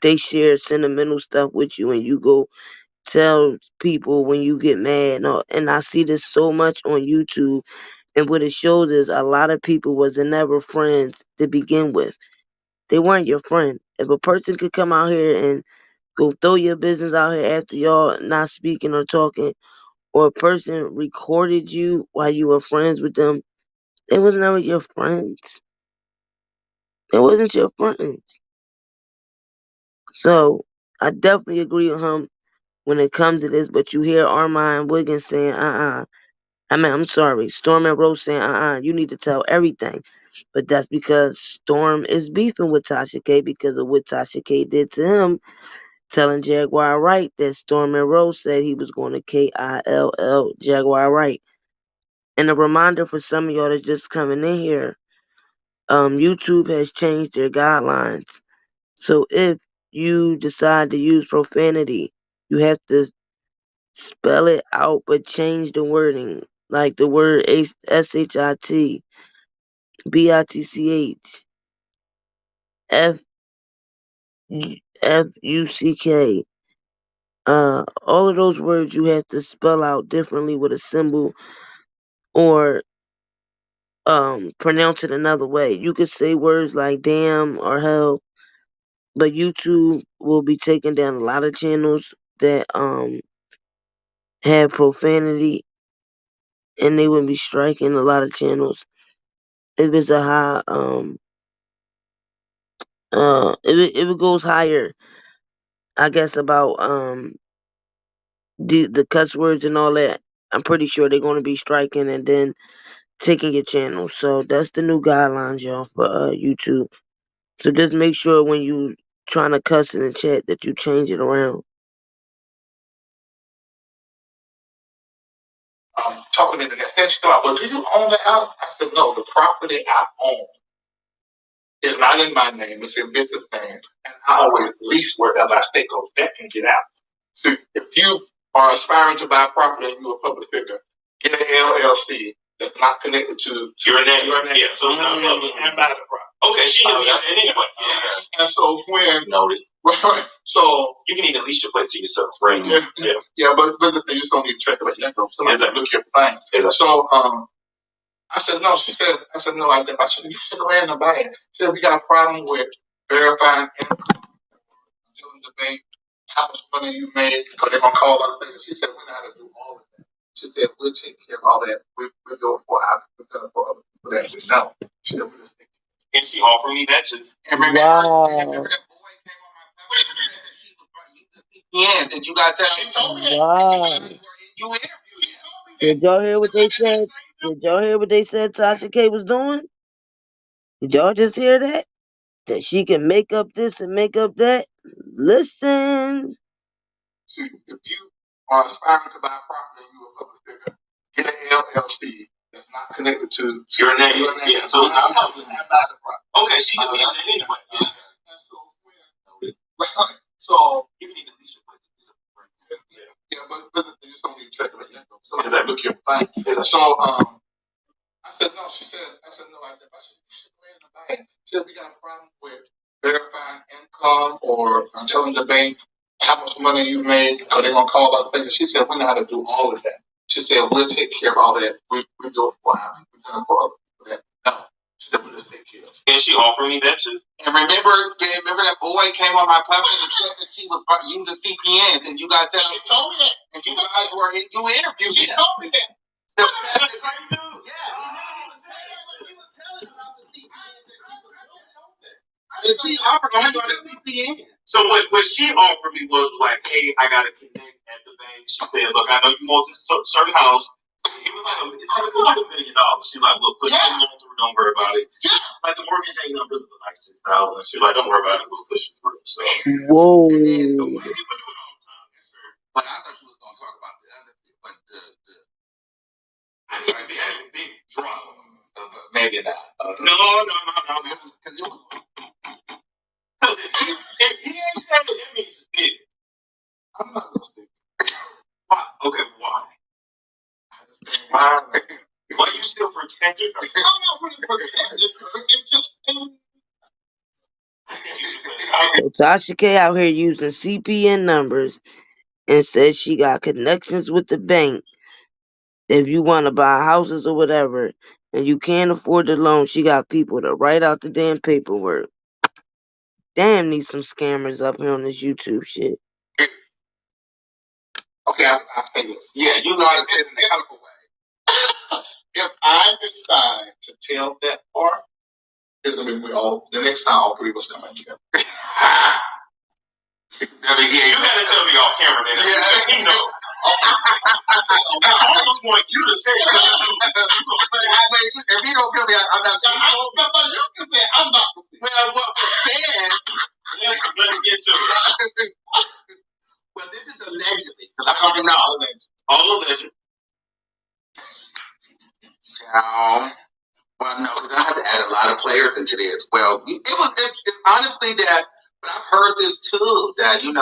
they share sentimental stuff with you and you go tell people when you get mad. No, and I see this so much on YouTube, and what it shows is a lot of people was never friends to begin with. They weren't your friend. If a person could come out here and go throw your business out here after y'all not speaking or talking, or a person recorded you while you were friends with them, they was never your friends. They wasn't your friends. So I definitely agree with him when it comes to this, but you hear Armand Wiggins saying, I'm sorry, Storm and Rose saying, you need to tell everything. But that's because Storm is beefing with Tasha K because of what Tasha K did to him, telling Jaguar Wright that Storm and Rose said he was going to KILL Jaguar Wright. And a reminder for some of y'all that's just coming in here, YouTube has changed their guidelines. So if you decide to use profanity, you have to spell it out but change the wording. like the word SHIT, BITCH, FUCK. All of those words you have to spell out differently with a symbol or pronounce it another way. You could say words like damn or hell, but YouTube will be taking down a lot of channels that have profanity, and they will be striking a lot of channels if it's a high if it goes higher, I guess, about the cuss words and all that. I'm pretty sure they're gonna be striking and then taking your channel. So that's the new guidelines, y'all, for YouTube. So just make sure when you trying to cuss in the chat that you change it around. Talking to the next. Then she thought, well, do you own the house? I said, no, the property I own is not in my name, it's in business name. And I always lease wherever I stay, go back and get out. So if you are aspiring to buy property and you're a public figure, get an LLC that's not connected to your name. Yeah, so it's not public. And buy the property. Okay, she didn't get it anyway. Yeah. And so when noted. Right. So you can even lease your place to yourself, right? Yeah, but you just don't need to check about your income. Somebody's like, look your thing. So I said no. She said, I said no. I said you should go ahead and buy it. She said we got a problem with verifying income, telling the bank how much money you made, because they're gonna call other things. She said we know how to do all of that. She said we'll take care of all that. We'll do it for our for other people that we know. She said we'll just take care. And she offered me that too. And remember that boy came on my platform and she was using CPNs, and you guys said she told me that. Wow. Did y'all hear what they said? Did y'all hear what they said Tasha K was doing? Did y'all just hear that? That she can make up this and make up that? Listen. See, if you are aspiring to buy property and you're a public figure, get an LLC that's not connected to your name. Yeah, so it's not public. Okay, she can be on it anyway. Yeah. So you can even lease your place. Yeah, but you just don't need to check it out. Somebody's like, look your thing. So I said no. She said, I said no. I said you should go ahead and buy it. She said we got a problem with verifying income or telling the bank how much money you made, or they're gonna call about the things. She said we know how to do all of that. She said we'll take care of all that. We do it for our people. We've done it for other people that no. She said we'll just take care of it. And she offered me that too. And remember that boy came on my platform and said that she was using CPNs, and you guys said she told me that. And you guys were in you interviewed. She told me that. That's how you do. Yeah. She was telling about the CPNs that she was doing. And she offered on the CPN. So what she offered me was like, hey, I got to connect at the bank. She said, look, I know you want this certain house. It was like it's like $1 million. She's like, look, put your loan through. Don't worry about it. Like the mortgage ain't gonna really like $6,000. She's like, don't worry about it. We'll push it through. So whoa. And then, people do it all the time. Yes, sir. But I thought she was gonna talk about the other, but I need to be a big drama. Maybe not. No. Because it was. If he ain't saying it, that means it's big. I'm not gonna stick. Why? Okay, why? Why? Why you still pretending? I'm not really pretending. It's just. So Tasha K out here using CPN numbers and says she got connections with the bank. If you want to buy houses or whatever and you can't afford the loan, she got people to write out the damn paperwork. Damn, need some scammers up here on this YouTube shit. Okay, I'll say this. Yeah, you know how to say it in a colorful way. If I decide to tell that part, it's gonna be the next time all three of us come in together. I mean, yeah, you gotta tell me off camera, man. Yeah, he know. I almost want you to say it. If he don't tell me, I'm not. You can say I'm not. Well, what we're saying. Let me get to it. Well, this is allegedly, because I don't know all alleged. Well, no, because I have to add a lot of players into this. Well, it's honestly that, but I've heard this too, that, This is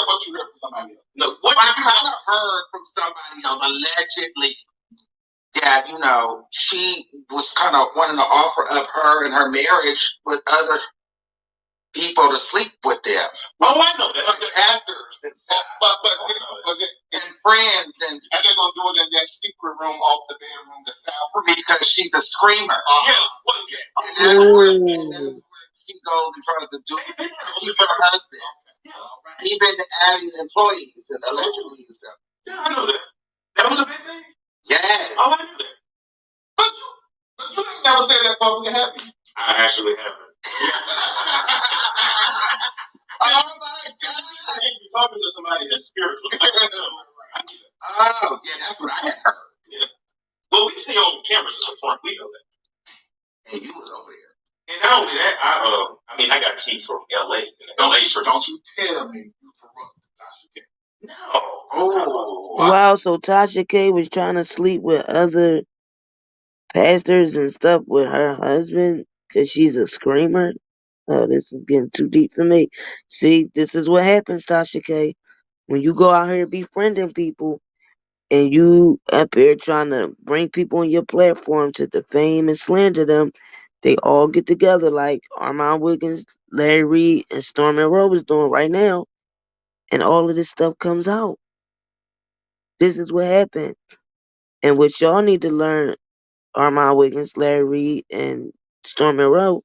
what you heard from somebody else. No, what I kind of heard from somebody else, allegedly. that, you know, she was kind of wanting to offer up her and her marriage with other people to sleep with them. Oh, I know that. Other actors and stuff. And friends. And they're going to do it in that secret room off the bedroom, the sound. Because she's a screamer. Yeah. And that's where she goes and tries to do it. Keep her husband. Even adding employees and allegedly and stuff. Yeah, I know that. That was a big thing? Yes. Oh, I knew that. But you ain't never said that publicly, have you? I actually haven't. Oh my God! You're talking to somebody that's spiritual. Oh, yeah, that's what I had heard. Yeah. Well, we see on cameras in the front. We know that. And you was over there. And not only that, I got tea from LA. LA, sure. Don't you tell me you corrupt Tasha K. No. Oh. Wow, so Tasha K was trying to sleep with other pastors and stuff with her husband because she's a screamer? Oh, this is getting too deep for me. See, this is what happens, Tasha K. When you go out here befriending people and you up here trying to bring people on your platform to defame and slander them, they all get together like Armand Wiggins, Larry Reid, and Stormy Rowe is doing right now, and all of this stuff comes out. This is what happened. And what y'all need to learn, Armand Wiggins, Larry Reid, and Stormy Rowe,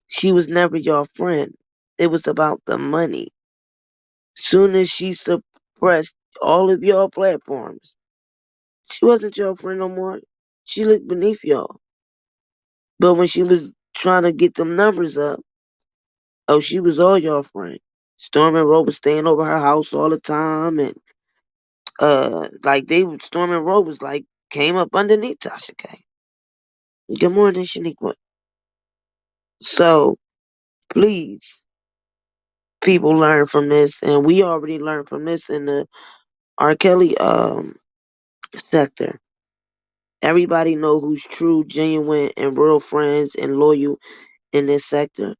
she was never your friend. It was about the money. Soon as she suppressed all of your platforms, she wasn't your friend no more. She looked beneath y'all. But when she was trying to get them numbers up, oh, she was all your friend. Stormy Rowe was staying over her house all the time, and Stormy Rowe was like came up underneath Tasha K. Good morning, Shaniqua. So please, people learn from this, and we already learned from this in the Rkelly sector. Everybody know who's true, genuine, and real friends and loyal in this sector.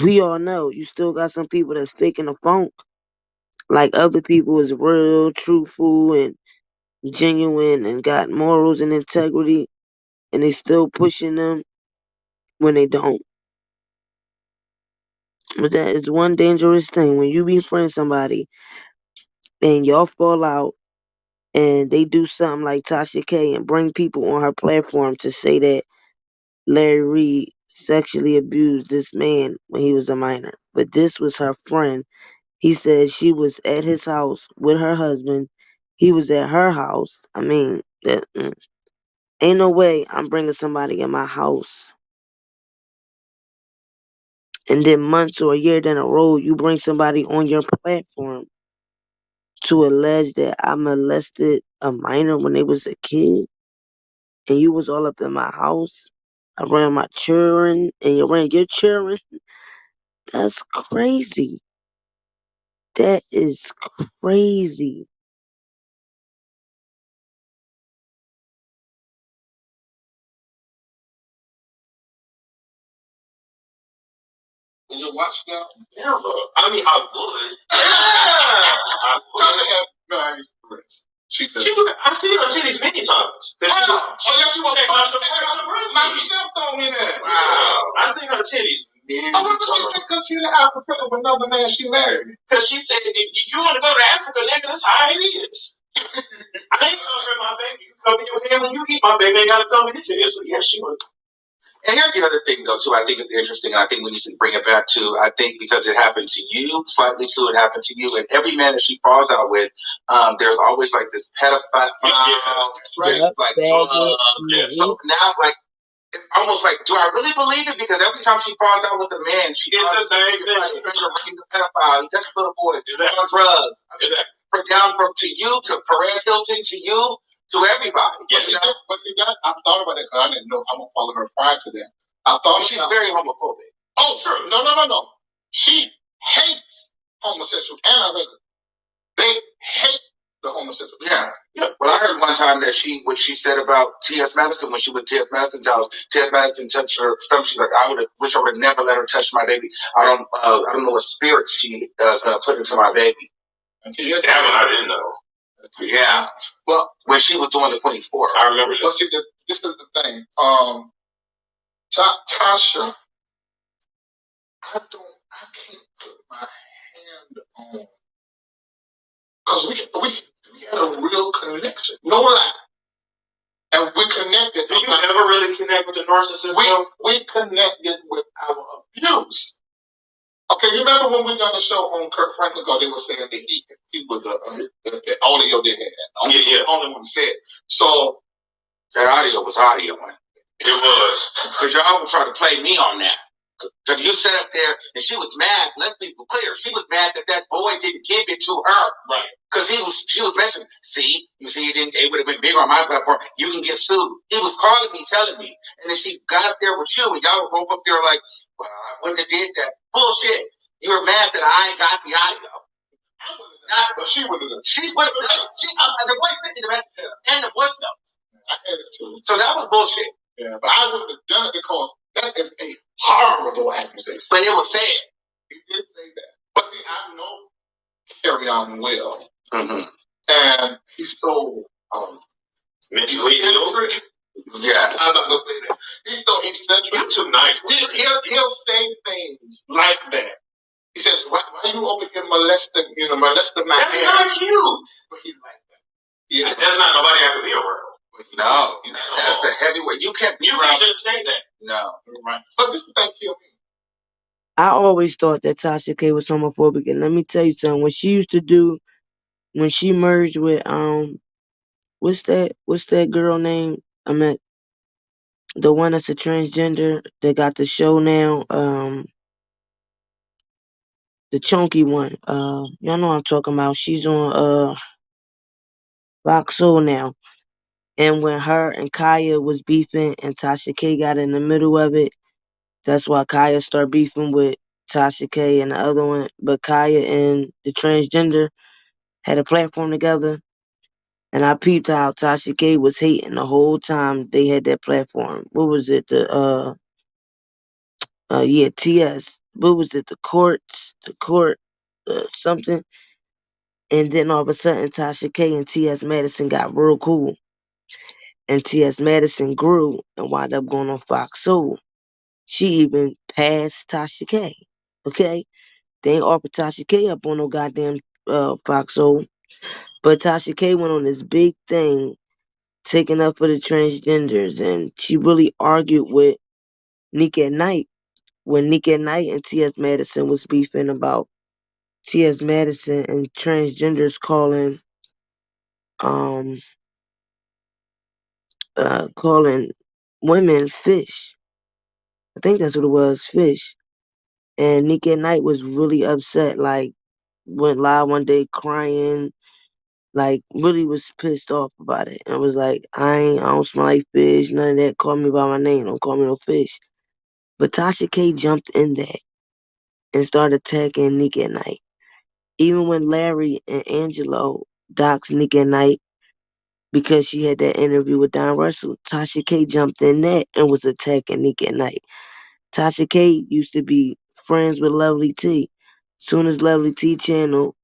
We all know you still got some people that's faking the funk. Like other people is real, truthful, and genuine and got morals and integrity, and they still pushing them when they don't. But that is one dangerous thing when you befriend somebody and y'all fall out and they do something like Tasha K and bring people on her platform to say that Larry Reid sexually abused this man when he was a minor. But this was her friend. He said she was at his house with her husband. He was at her house. I mean, ain't no way I'm bringing somebody in my house. And then months or a year down the road, you bring somebody on your platform to allege that I molested a minor when they was a kid. And you was all up in my house around my children and you ran your children. That's crazy. That is crazy. Did you watch that? Never. I mean, I would. I would. Nice. She was, I've seen her titties many times. Oh, yeah, she was my stepped on me there. Wow. I've seen her titties many times. Because she's in Africa with another man she married. Because she said, if you want to go to Africa, nigga, that's how it is. I ain't covering my baby. You cover your hair when you eat my baby. Ain't got to cover this. So, yeah, she would. And here's the other thing, though, too, I think is interesting, and I think we need to bring it back to, I think because it happened to you, slightly too, it happened to you, and every man that she falls out with, there's always, like, this pedophile, right? Yep, like, so now, like, it's almost like, do I really believe it? Because every time she falls out with a man, she it's the same thing. Like, the pedophile, he touches little boys, he's on drugs. I mean, from to you, to Perez Hilton, to you, to everybody. Yes, but see that I thought about it because I didn't know I'm gonna follow her prior to that. I thought she's very homophobic. Oh, sure. No. She hates homosexuals, and I read it. They hate the homosexuals. Yeah. Well, I heard one time that what she said about T.S. Madison when she went to T.S. Madison's house. T.S. Madison touched her stomach. She's like, I wish I would have never let her touch my baby. I don't know what spirit she is gonna put into my baby. That one I didn't know. Yeah. Well, when she was doing the 24. I remember that. Well, see, this is the thing. Tasha, I can't put my hand on, because we had a real connection. No lie. And we connected. Do you ever really connect with the narcissist? We connected with our abuse. Okay, you remember when we done the show on Kirk Franklin? Because they were saying that he was the audio they had. Yeah. Only one said. So that audio was audioing. It was. Because y'all would try to play me on that. So you sat up there and she was mad. Let's be clear. She was mad that boy didn't give it to her. Right. Because she was mentioning, it would have been bigger on my platform. You can get sued. He was calling me, telling me. And then she got up there with you, and y'all were both up there like, well, I wouldn't have did that. Bullshit. You were mad that I got the audio. I would have not, but she would have done. She would have done. The voice sent me the message and the voice notes. I had it too. So that was bullshit. Yeah, but I wouldn't have done it because that is a horrible accusation. But it was said. He did say that. But see, I know Carry On well. Mm-hmm. And he's so mentally ill. Yeah, I'm not gonna say that. He's so eccentric. You're too nice. He'll say things like that. He says, "Why you over here molesting my That's hair?" Not you. But he's like that. Yeah, that's not nobody I could be around. No, that's a heavyweight. You can't just say that. No, right. But this thing killed me. I always thought that Tasha K was homophobic, and let me tell you something. When she merged with what's that girl name? I meant the one that's a transgender that got the show now. The chunky one. Y'all know what I'm talking about. She's on Fox Soul now. And when her and Kaya was beefing and Tasha K got in the middle of it, that's why Kaya started beefing with Tasha K and the other one. But Kaya and the transgender had a platform together. And I peeped how Tasha K was hating the whole time they had that platform. What was it? TS. What was it? The court, something. And then all of a sudden, Tasha K and T.S. Madison got real cool. And T.S. Madison grew and wound up going on Fox Soul. She even passed Tasha K. Okay? They ain't offered Tasha K up on no goddamn Fox Soul. But Tasha K went on this big thing, taking up for the transgenders. And she really argued with Nick at Night when Nick at Night and T.S. Madison was beefing about T.S. Madison and transgenders calling calling women fish. I think that's what it was, fish. And Nick at Night was really upset, like went live one day crying, like really was pissed off about it. And was like, I don't smell like fish, none of that. Call me by my name, don't call me no fish. But Tasha K jumped in that and started attacking Nick at Night. Even when Larry and Angelo doxed Nick at Night because she had that interview with Don Russell, Tasha K jumped in that and was attacking Nick at Night. Tasha K used to be friends with Lovely T. Soon as Lovely T channel,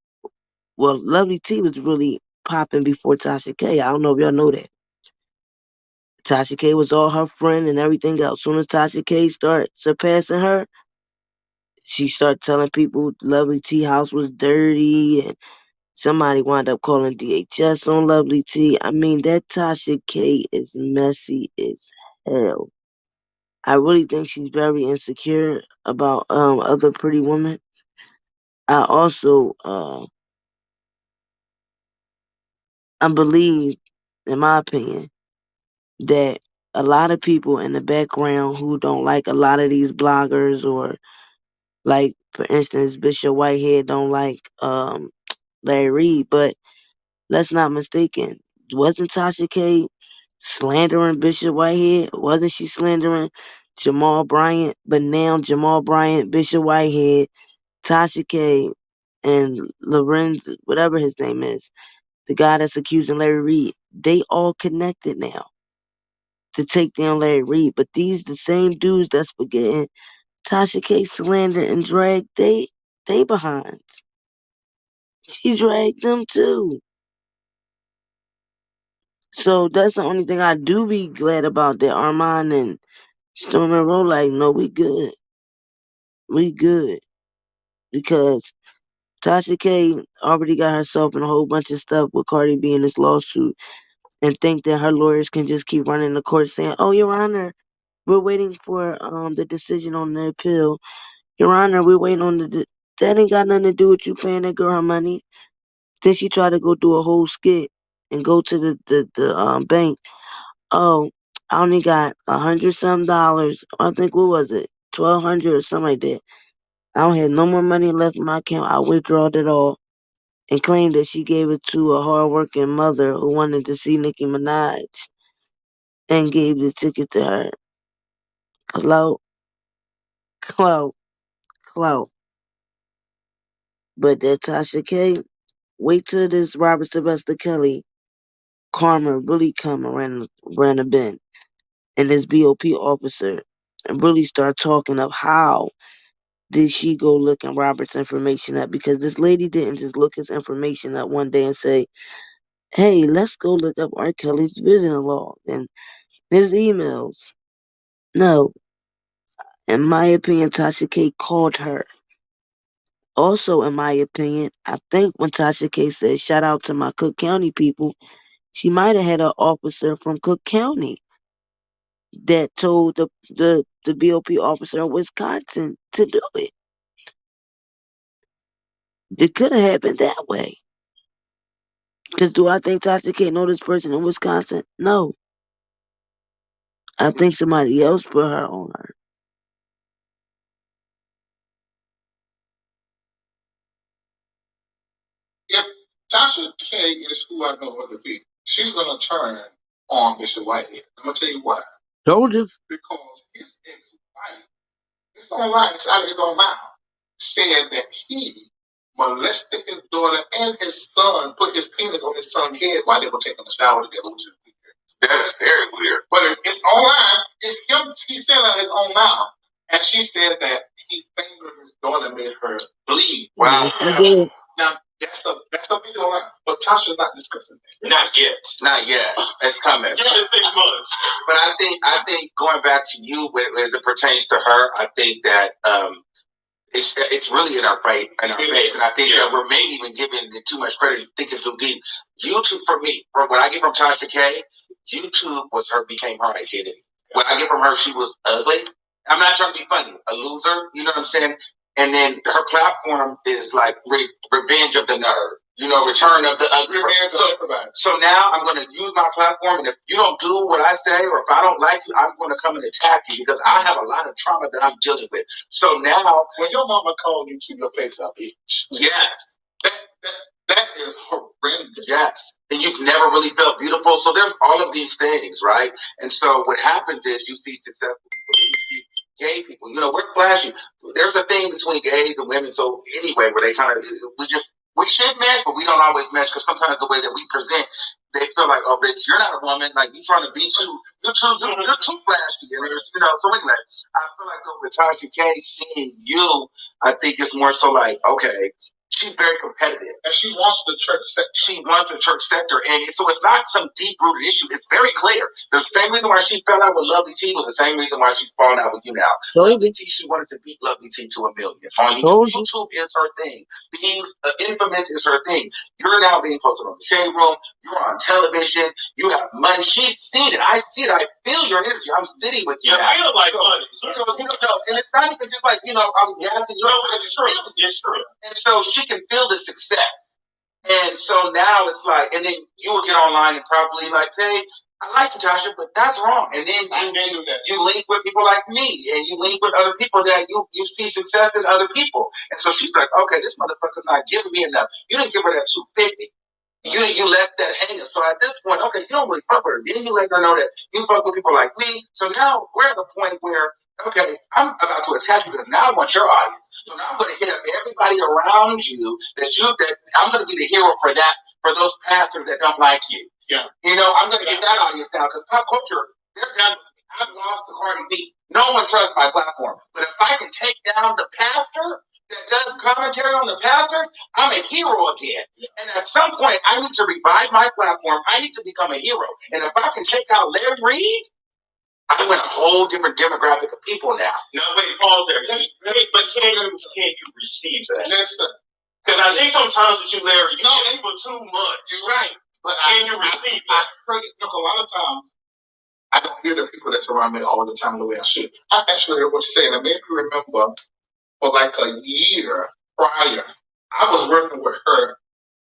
well, Lovely T was really popping before Tasha K. I don't know if y'all know that. Tasha K was all her friend and everything else. Soon as Tasha K started surpassing her, she started telling people Lovely T house was dirty and somebody wound up calling DHS on Lovely T. I mean, that Tasha K is messy as hell. I really think she's very insecure about other pretty women. I also I believe, in my opinion, that a lot of people in the background who don't like a lot of these bloggers, or like for instance Bishop Whitehead don't like Larry Reid, but let's not mistaken, wasn't Tasha K slandering Bishop Whitehead? Wasn't she slandering Jamal Bryant? But now Jamal Bryant, Bishop Whitehead, Tasha K, and Lorenz, whatever his name is, the guy that's accusing Larry Reid, they all connected now to take down Larry Reid. But these the same dudes that's forgetting Tasha K slander and drag they behinds. She dragged them too. So that's the only thing I do be glad about, that Armand and Storm and Roll, like, no, we good. We good. Because Tasha K already got herself in a whole bunch of stuff with Cardi B in this lawsuit, and think that her lawyers can just keep running the court saying, "Oh, Your Honor, we're waiting for the decision on the appeal. Your Honor, we're waiting on that ain't got nothing to do with you paying that girl her money." Then she tried to go do a whole skit and go to the bank. Oh, I only got $100 some. I think, what was it, 1,200 or something like that. I don't have no more money left in my account. I withdrawed it all, and claimed that she gave it to a hardworking mother who wanted to see Nicki Minaj and gave the ticket to her. Clout, clout, clout. But that Tasha K, wait till this Robert Sylvester Kelly karma really come around the bend, and this BOP officer and really start talking of how did she go looking Robert's information up, because this lady didn't just look his information up one day and say, "Hey, let's go look up R. Kelly's visiting log and his emails." No, in my opinion, Tasha K called her. Also, in my opinion, I think when Tasha K said shout out to my Cook County people, she might have had an officer from Cook County that told the BOP officer in Wisconsin to do it. It could have happened that way. Because do I think Tasha K know this person in Wisconsin? No. I think somebody else put her on her. If Tasha K is who I know her to be, she's going to turn on Bishop Whitehead. I'm going to tell you why. Told you. Because his ex-wife, it's online, it's out of his own mouth, said that he molested his daughter and his son, put his penis on his son's head while they were taking a shower together, which is weird. That is very weird. But it's online. It's him. He said out of his own mouth. And she said that he fingered his daughter, made her bleed. Wow. Yeah. Now, that's a video online. But Tasha's not discussing that. Not yet. Not yet. It's coming. Give it 6 months. But I think going back to you, as it pertains to her, I think that it's really in our face, and I think that we're maybe even giving it too much credit, thinking too deep. YouTube, for me, from what I get from Tasha K, YouTube became her identity. What I get from her, she was ugly. I'm not trying to be funny, a loser. You know what I'm saying? And then her platform is like revenge of the nerd. You know, return of the ugly. So now I'm going to use my platform, and if you don't do what I say, or if I don't like you, I'm going to come and attack you, because I have a lot of trauma that I'm dealing with. So now, when your mama called you to your face up, yes, that is horrendous. Yes, and you've never really felt beautiful. So there's all of these things, right? And so what happens is you see successful people, you see gay people. You know, we're flashy. There's a thing between gays and women. So anyway, where they kind of we should match, but we don't always match, because sometimes the way that we present, they feel like, oh, bitch, you're not a woman. Like, you're trying to be you're too flashy. And you know, so anyway, I feel like with Tasha K, seeing you, I think it's more so like, okay, she's very competitive, and she wants the church sector. She wants the church sector, and so it's not some deep-rooted issue. It's very clear. The same reason why she fell out with Lovely T was the same reason why she's falling out with you now. Lovely T, she wanted to beat Lovely T to 1 million. On YouTube, YouTube is her thing. Being infamous is her thing. You're now being posted on the Shade Room. You're on television. You have money. She's seen it. I see it. I feel your energy. I'm sitting with you. You feel like money. So you know, and it's not even just like, you know, I'm gassing you. No, it's true. It's true. And so she can feel the success. And so now it's like, and then you will get online and probably like say, I like you, Tasha, but that's wrong. And then you link with people like me, and you link with other people that you see success in other people. And so she's like, okay, this motherfucker's not giving me enough. You didn't give her that 250. You left that hanging. So at this point, okay, you don't really fuck with her. Then you let her know that you fuck with people like me. So now we're at the point where, okay, I'm about to attack you, because now I want your audience. So now I'm going to hit up everybody around you that I'm going to be the hero for those pastors that don't like you. Yeah. You know, I'm going to get that audience down, because pop culture, they're done with me. I've lost to Cardi B. No one trusts my platform. But if I can take down the pastor, that does commentary on the pastors, I'm a hero again. And at some point, I need to revive my platform. I need to become a hero. And if I can take out Larry Reid, I win a whole different demographic of people now. No, wait, pause there. But can you receive that? Listen. Because I think sometimes with you, Larry, you get for too much. You're right. But can you receive that? I heard it. Look, a lot of times, I don't hear the people that surround me all the time the way I should. I actually heard what you're saying. And maybe remember, for like a year prior, I was working with her.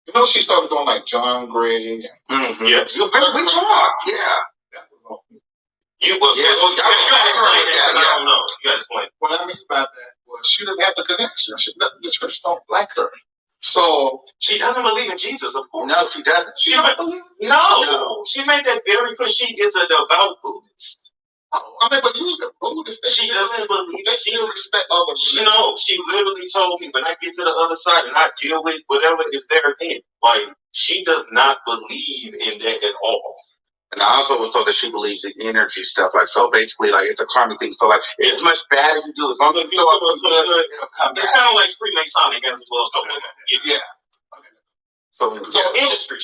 You know, she started doing like John Gray. Mm-hmm. Yes. We talked. Yeah. That was all. You gotta explain that. I don't know. You gotta explain. What I mean by that was she didn't have the connection. The church don't like her. So she doesn't believe in Jesus, of course. No, she doesn't. She don't believe. No, she made that very clear. She is a devout Buddhist. Oh, I mean, but you the Buddhist. She doesn't believe that. She doesn't respect other. No, she literally told me when I get to the other side and I deal with whatever is there then. Like she does not believe in that at all. And I also was told that she believes in energy stuff. Like, so basically, like, it's a karmic thing. So, like, as much bad as you do, as long as you throw up some good, it'll come back. It's kind of like Freemasonic as well. So, yeah. So industry.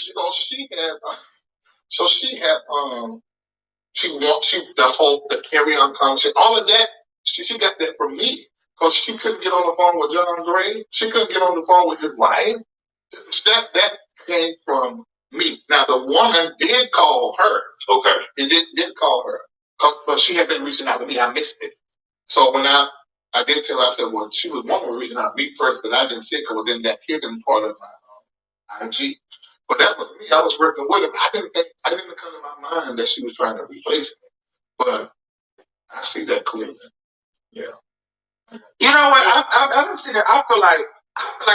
The carry on conversation, all of that, she got that from me. Because she couldn't get on the phone with John Gray. She couldn't get on the phone with his wife. That came from me. Now, the woman did call her. Okay. It did call her. But she had been reaching out to me. I missed it. So when I did tell her, I said, well, she was one reaching out to me first, but I didn't see it because it was in that hidden part of my IG. But that was me. I was working with her. I didn't come to my mind that she was trying to replace me. But I see that clearly. Yeah. You know what? I'm sitting there. I feel like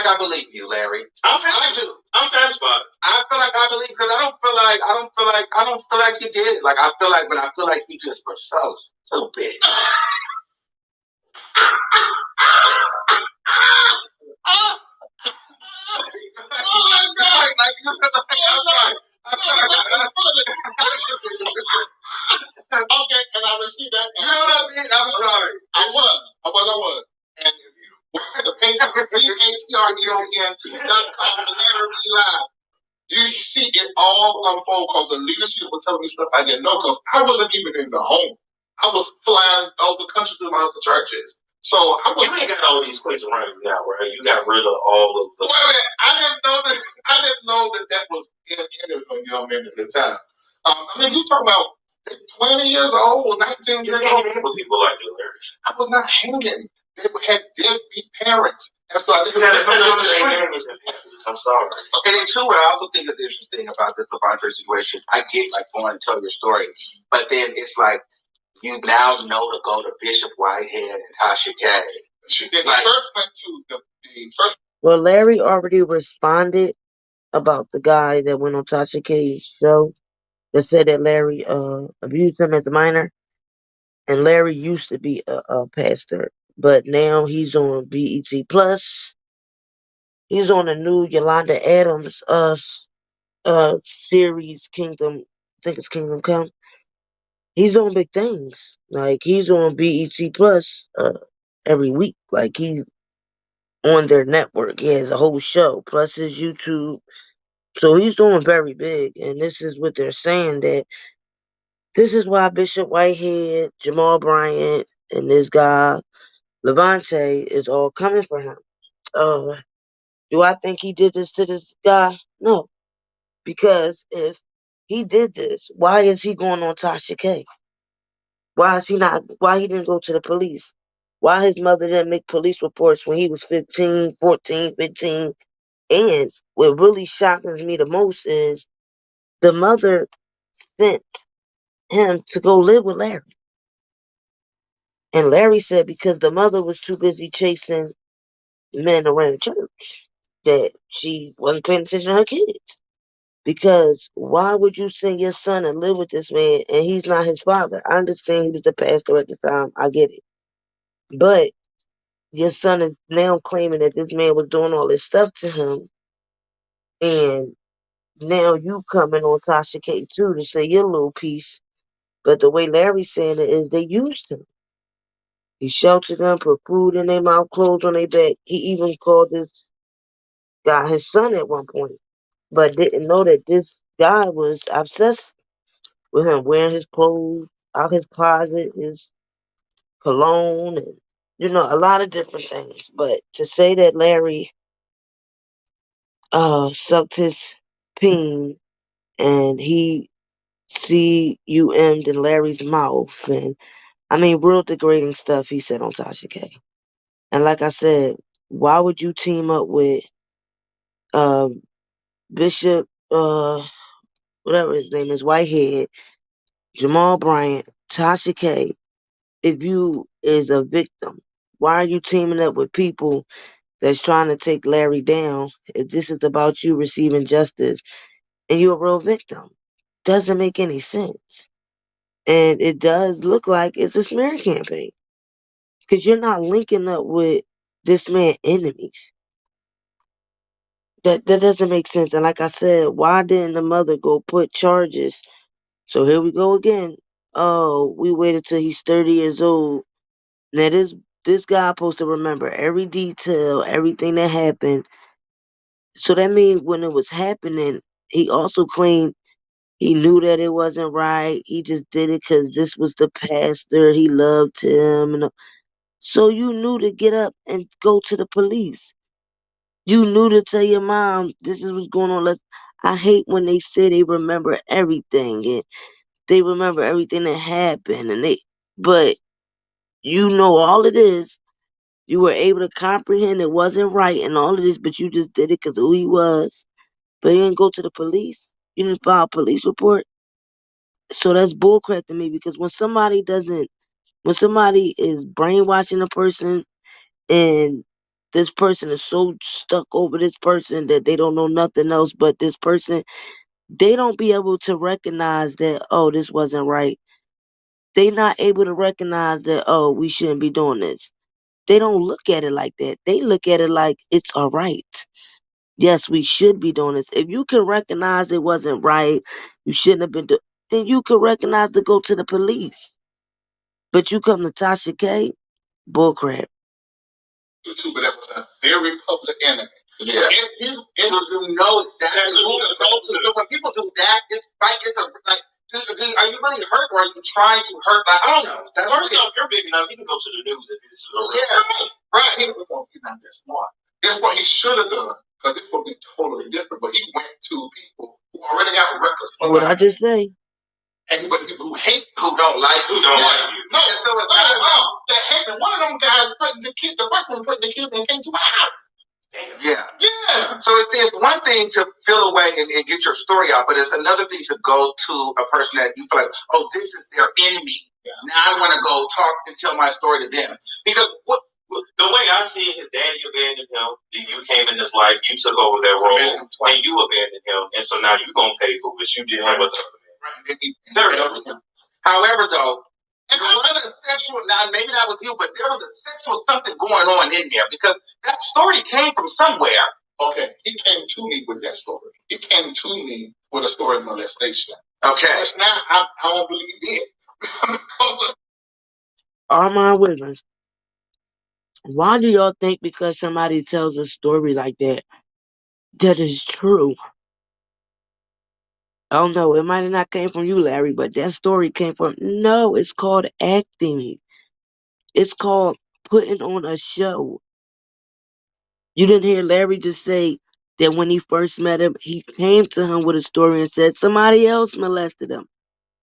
I believe you, Larry. I do. I'm satisfied. I feel like I believe because I don't feel like you did it. Like I feel like you just were so big. Oh my God! Like I'm sorry. Okay, and I received that. You know what I mean? I'm sorry. I was. And if you watch the PaperWork, you see it all unfold because the leadership was telling me stuff I didn't know because I wasn't even in the home. I was flying all the country to my other churches. So you ain't got all these queens around you now, right? You got rid of all of the. Wait, I didn't know that was in it from young men at the time. I mean, you talking about 20 years old, 19 years old. With people like you, Larry. I was not hanging. They had deadbeat parents. And so I didn't have I'm sorry. And then too, what I also think is interesting about this Levante situation, I get like going to tell your story, but then it's like you now know to go to Bishop Whitehead and Tasha K. She did like, first went to the first. Well, Larry already responded about the guy that went on Tasha K's show that said that Larry abused him as a minor. And Larry used to be a pastor, but now he's on BET Plus. He's on a new Yolanda Adams series, Kingdom. I think it's Kingdom Come. He's doing big things. Like he's on BET Plus every week. Like he's on their network. He has a whole show plus his YouTube. So he's doing very big. And this is what they're saying, that this is why Bishop Whitehead, Jamal Bryant, and this guy Levante is all coming for him. Do I think he did this to this guy? No. Because if he did this, why is he going on Tasha K? Why he didn't go to the police? Why his mother didn't make police reports when he was 15, 14, 15? And what really shocks me the most is the mother sent him to go live with Larry. And Larry said because the mother was too busy chasing men around the church that she wasn't paying attention to her kids. Because why would you send your son to live with this man and he's not his father? I understand he was the pastor at the time. I get it. But your son is now claiming that this man was doing all this stuff to him. And now you coming on Tasha K too to say your little piece. But the way Larry's saying it is they used him. He sheltered them, put food in their mouth, clothes on their back. He even called this guy his son at one point, but didn't know that this guy was obsessed with him, wearing his clothes out his closet, his cologne, and a lot of different things. But to say that Larry sucked his peen and he CUM'd in Larry's mouth, and I mean real degrading stuff he said on Tasha K. And like I said, why would you team up with uh, Bishop, whatever his name is, Whitehead, Jamal Bryant, Tasha K, if you is a victim? Why are you teaming up with people that's trying to take Larry down if this is about you receiving justice and you're a real victim? Doesn't make any sense. And it does look like it's a smear campaign because you're not linking up with this man's enemies. That doesn't make sense. And like I said, why didn't the mother go put charges? So here we go again. Oh, we waited till he's 30 years old. Now this guy supposed to remember every detail, everything that happened. So that means when it was happening, he also claimed he knew that it wasn't right. He just did it because this was the pastor. He loved him. So you knew to get up and go to the police. You knew to tell your mom this is what's going on. I hate when they say they remember everything and they remember everything that happened but you know all it is. You were able to comprehend it wasn't right and all of this, but you just did it because of who he was. But you didn't go to the police. You didn't file a police report. So that's bullcrap to me because when somebody is brainwashing a person and this person is so stuck over this person that they don't know nothing else but this person, they don't be able to recognize that, oh, this wasn't right. They not able to recognize that, oh, we shouldn't be doing this. They don't look at it like that. They look at it like it's all right. Yes, we should be doing this. If you can recognize it wasn't right, you shouldn't have been doing, then you can recognize to go to the police. But you come to Tasha K, bullcrap. YouTube, but that was a very public enemy. Yeah. You know exactly who to go to. So when people do that, it's like are you really hurt or are you trying to hurt? Like, I don't know. First off, you're big enough. You can go to the news if it's right. He's not that smart. That's what he should have done. Because this would be totally different. But he went to people who already have a reckless. What I just say? And but people who hate, who don't like you. No, and so it's that hate. And one of them guys putting the kid, the person putting the kid and came to my house. Yeah. So it's one thing to feel away and get your story out, but it's another thing to go to a person that you feel like, oh, this is their enemy. Yeah. Now I want to go talk and tell my story to them. Because the way I see it, his daddy abandoned him. You came in this life, you took over that role, and you abandoned him, and so now you're gonna pay for what you did with the other man. Right. There we go. However, though, and there was a sexual, now maybe not with you, but there was a sexual something going on in there because that story came from somewhere. Okay, he came to me with that story. He came to me with a story of molestation. Okay. But now I don't believe it. Armand Wiggins. Why do y'all think because somebody tells a story like that is true? I don't know. It might have not came from you, Larry, but that story came from. No, it's called acting. It's called putting on a show. You didn't hear Larry just say that when he first met him, he came to him with a story and said somebody else molested him.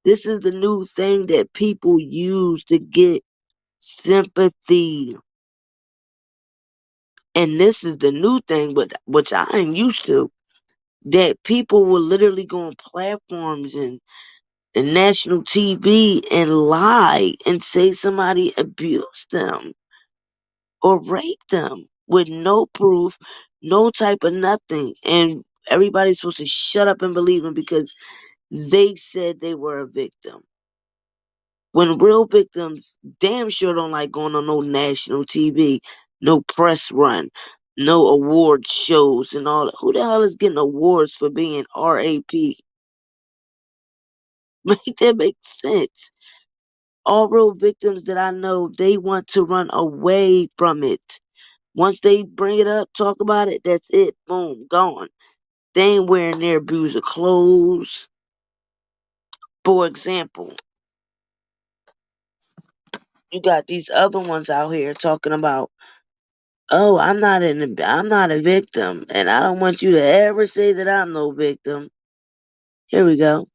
This is the new thing that people use to get sympathy. And this is the new thing, but which I ain't used to, that people will literally go on platforms and national TV and lie and say somebody abused them or raped them with no proof, no type of nothing. And everybody's supposed to shut up and believe them because they said they were a victim. When real victims damn sure don't like going on no national TV, no press run, no award shows and all that. Who the hell is getting awards for being RAP? Make that make sense. All real victims that I know, they want to run away from it. Once they bring it up, talk about it, that's it. Boom, gone. They ain't wearing their abuser clothes. For example, you got these other ones out here talking about, oh, I'm not a victim, and I don't want you to ever say that I'm no victim. Here we go.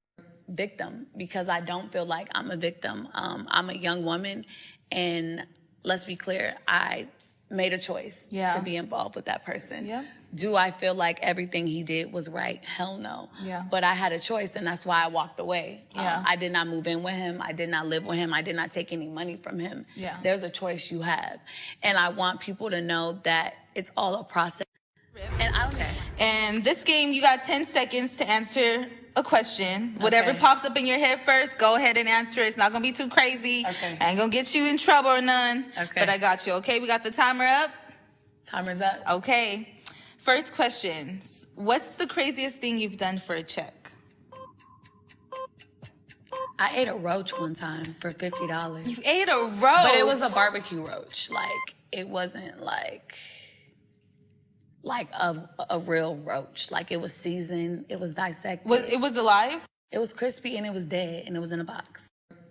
Victim, because I don't feel like I'm a victim. I'm a young woman, and let's be clear, I made a choice to be involved with that person. Do I feel like everything he did was right? Hell no. But I had a choice, and that's why I walked away. I did not move in with him. I did not live with him. I did not take any money from him. There's a choice you have. And I want people to know that it's all a process. And this game, you got 10 seconds to answer a question. Whatever pops up in your head first, go ahead and answer it. It's not going to be too crazy. I ain't going to get you in trouble or none. But I got you. Okay, we got the timer up? Timer's up. Okay. First questions. What's the craziest thing you've done for a check? I ate a roach one time for $50. You ate a roach? But it was a barbecue roach. Like, it wasn't like a real roach. Like, it was seasoned, it was dissected. It was alive? It was crispy and it was dead and it was in a box.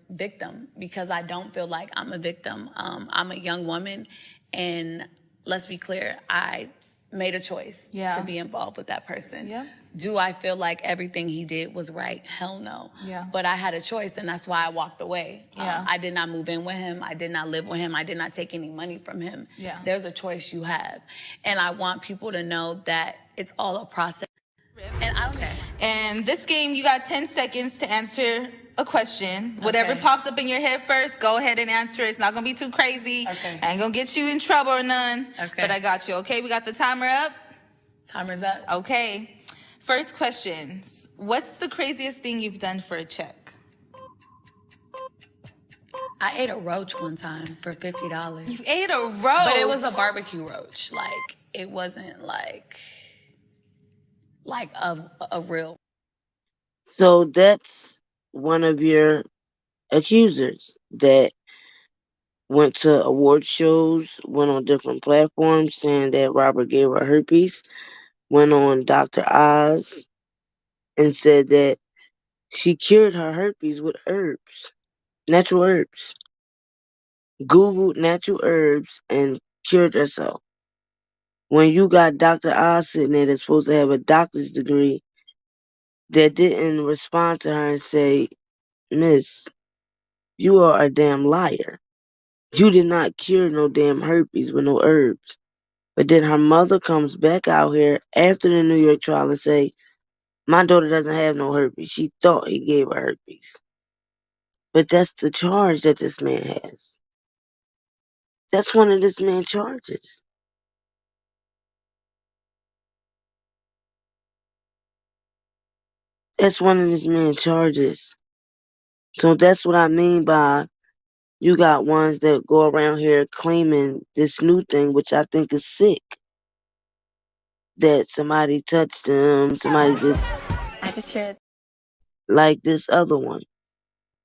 Victim, because I don't feel like I'm a victim. I'm a young woman, and let's be clear, I made a choice to be involved with that person. Do I feel like everything he did was right? Hell no. But I had a choice, and that's why I walked away. I did not move in with him. I did not live with him. I did not take any money from him. There's a choice you have. And I want people to know that it's all a process. And this game, you got 10 seconds to answer a question. Whatever pops up in your head first, go ahead and answer it. It's not going to be too crazy. I ain't going to get you in trouble or none. But I got you. Okay, we got the timer up? Timer's up. Okay. First questions. What's the craziest thing you've done for a check? I ate a roach one time for $50. You ate a roach? But it was a barbecue roach. Like, it wasn't like a real. So that's one of your accusers that went to award shows, went on different platforms saying that Robert gave her herpes, went on Dr. Oz and said that she cured her herpes with herbs, natural herbs. Googled natural herbs and cured herself. When you got Dr. Oz sitting there that's supposed to have a doctor's degree that didn't respond to her and say, Miss, you are a damn liar. You did not cure no damn herpes with no herbs. But then her mother comes back out here after the New York trial and say, my daughter doesn't have no herpes. She thought he gave her herpes. But that's the charge that this man has. That's one of this man's charges. That's one of this man's charges. So that's what I mean by you got ones that go around here claiming this new thing, which I think is sick. That somebody touched them, somebody just... I just heard. Like this other one.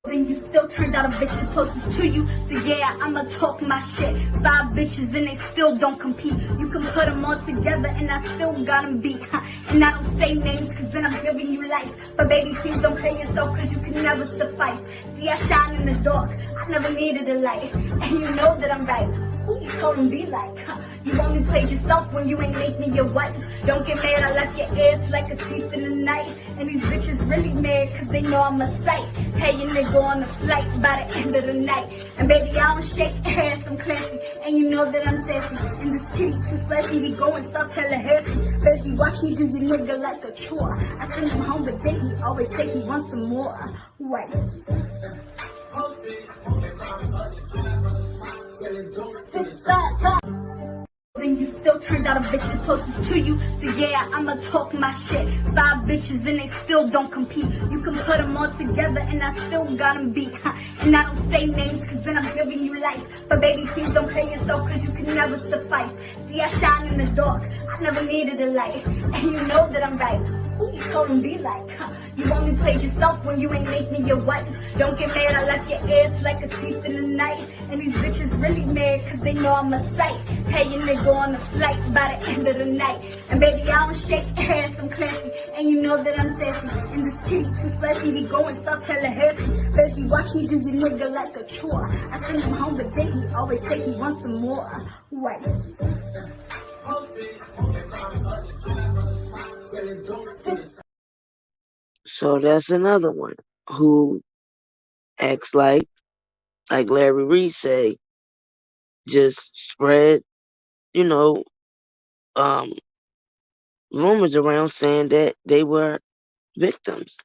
And you still turned out a bitch the closest to you. So yeah, I'ma talk my shit. 5 bitches and they still don't compete. You can put them all together and I still got them beat. And I don't say names cause then I'm giving you life. But baby, please don't play yourself cause you can never suffice. See, I shine in the dark. I never needed a light. And you know that I'm right. Who you told him be like? You only played yourself when you ain't make me your wife. Don't get mad, I left your ears like a thief in the night. And these bitches really mad cause they know I'm a sight. Hey, your nigga on the flight by the end of the night. And baby, I don't shake hands, I'm classy. And you know that I'm sassy. And this kitty too slashy, we going stop telling Tallahassee. Baby, watch me do your nigga like a chore. I send him home, but then he always say he wants some more. Right. And you still turned out a bitch the closest to you. So yeah, I'ma talk my shit. 5 bitches and they still don't compete. You can put them all together and I still got them beat. And I don't say names cause then I'm giving you life. But baby, please don't play yourself cause you can never suffice. See, I shine in the dark. I never needed a light. And you know that I'm right. Who you told him be like? You only play yourself when you ain't making your wife. Don't get mad, I left your ass like a thief in the night. And these bitches really mad cause they know I'm a sight. Hey, your nigga on the flight by the end of the night. And baby, I don't shake hands, I'm classy. And you know that I'm sassy. And this kitty too slashy, he going South Tallahassee. Baby, watch me do your nigga like a chore. I send him home, but then he always say he wants some more. Right. So that's another one who acts like Larry Reid say, just spread, you know, rumors around saying that they were victims.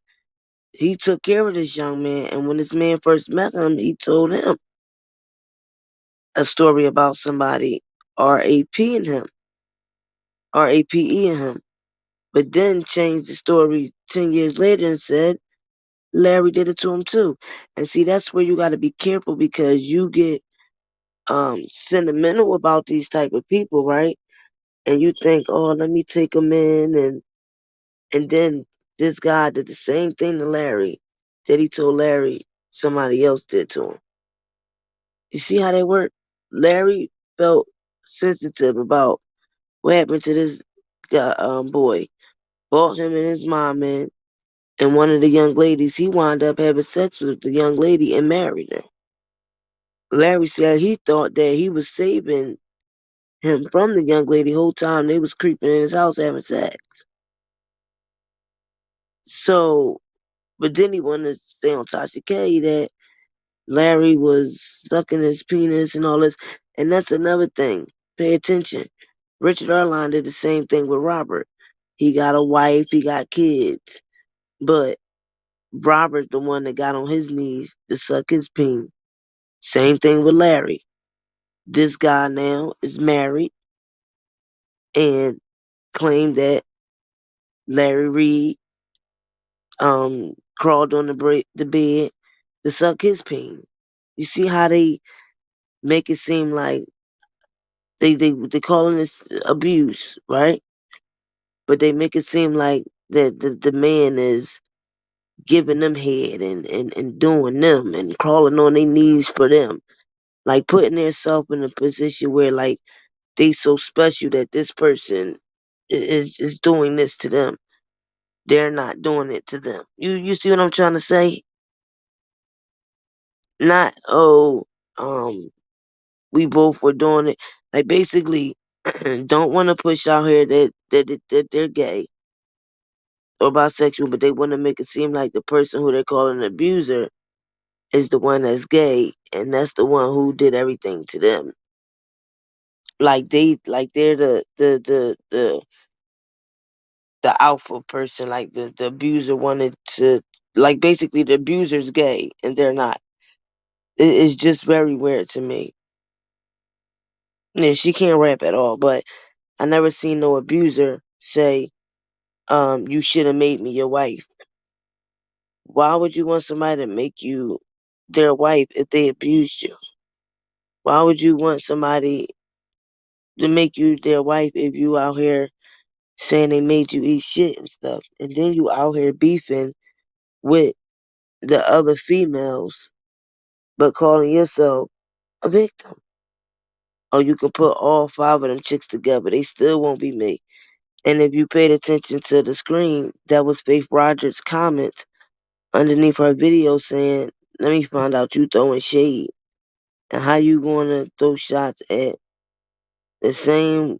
He took care of this young man, and when this man first met him, he told him a story about somebody RAPing him, RAPEing him, but then changed the story 10 years later and said Larry did it to him too. And see, that's where you got to be careful, because you get sentimental about these type of people, right? And you think, oh, let me take them in, and then this guy did the same thing to Larry that he told Larry somebody else did to him. You see how they work? Larry felt sensitive about what happened to this guy, boy. Brought him and his mom in, and one of the young ladies, he wound up having sex with the young lady and married her. Larry said he thought that he was saving him from the young lady the whole time they was creeping in his house having sex. So, but then he wanted to say on Tasha K that Larry was sucking his penis and all this. And that's another thing. Pay attention. Richard Arline did the same thing with Robert. He got a wife, he got kids. But Robert, the one that got on his knees to suck his peen. Same thing with Larry. This guy now is married and claimed that Larry Reid crawled on the bed to suck his peen. You see how they make it seem like they calling this abuse, right? But they make it seem like that the man is giving them head and doing them and crawling on their knees for them. Like putting themselves in a position where like they so special that this person is doing this to them. They're not doing it to them. You see what I'm trying to say? Not, oh, we both were doing it. Like basically don't want to push out here that they're gay or bisexual, but they want to make it seem like the person who they're calling an abuser is the one that's gay, and that's the one who did everything to them. Like they're the alpha person, like the abuser wanted to, like basically the abuser's gay and they're not. It's just very weird to me. Yeah, she can't rap at all, but I never seen no abuser say, you should have made me your wife. Why would you want somebody to make you their wife if they abused you? Why would you want somebody to make you their wife if you out here saying they made you eat shit and stuff, and then you out here beefing with the other females, but calling yourself a victim? Or you can put all 5 of them chicks together, they still won't be me. And if you paid attention to the screen, that was Faith Rogers' comments underneath her video saying, let me find out you throwing shade. And how you gonna throw shots at the same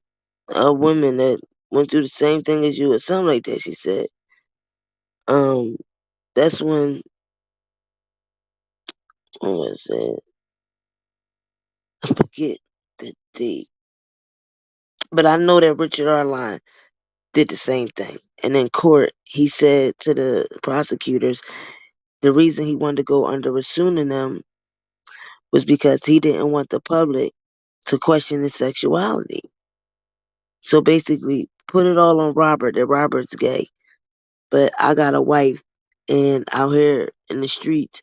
women that went through the same thing as you or something like that, she said. That's when, what was it? I forget the date. But I know that Richard Arline did the same thing. And in court, he said to the prosecutors, the reason he wanted to go under a pseudonym was because he didn't want the public to question his sexuality. So basically, put it all on Robert, that Robert's gay. But I got a wife, and out here in the streets,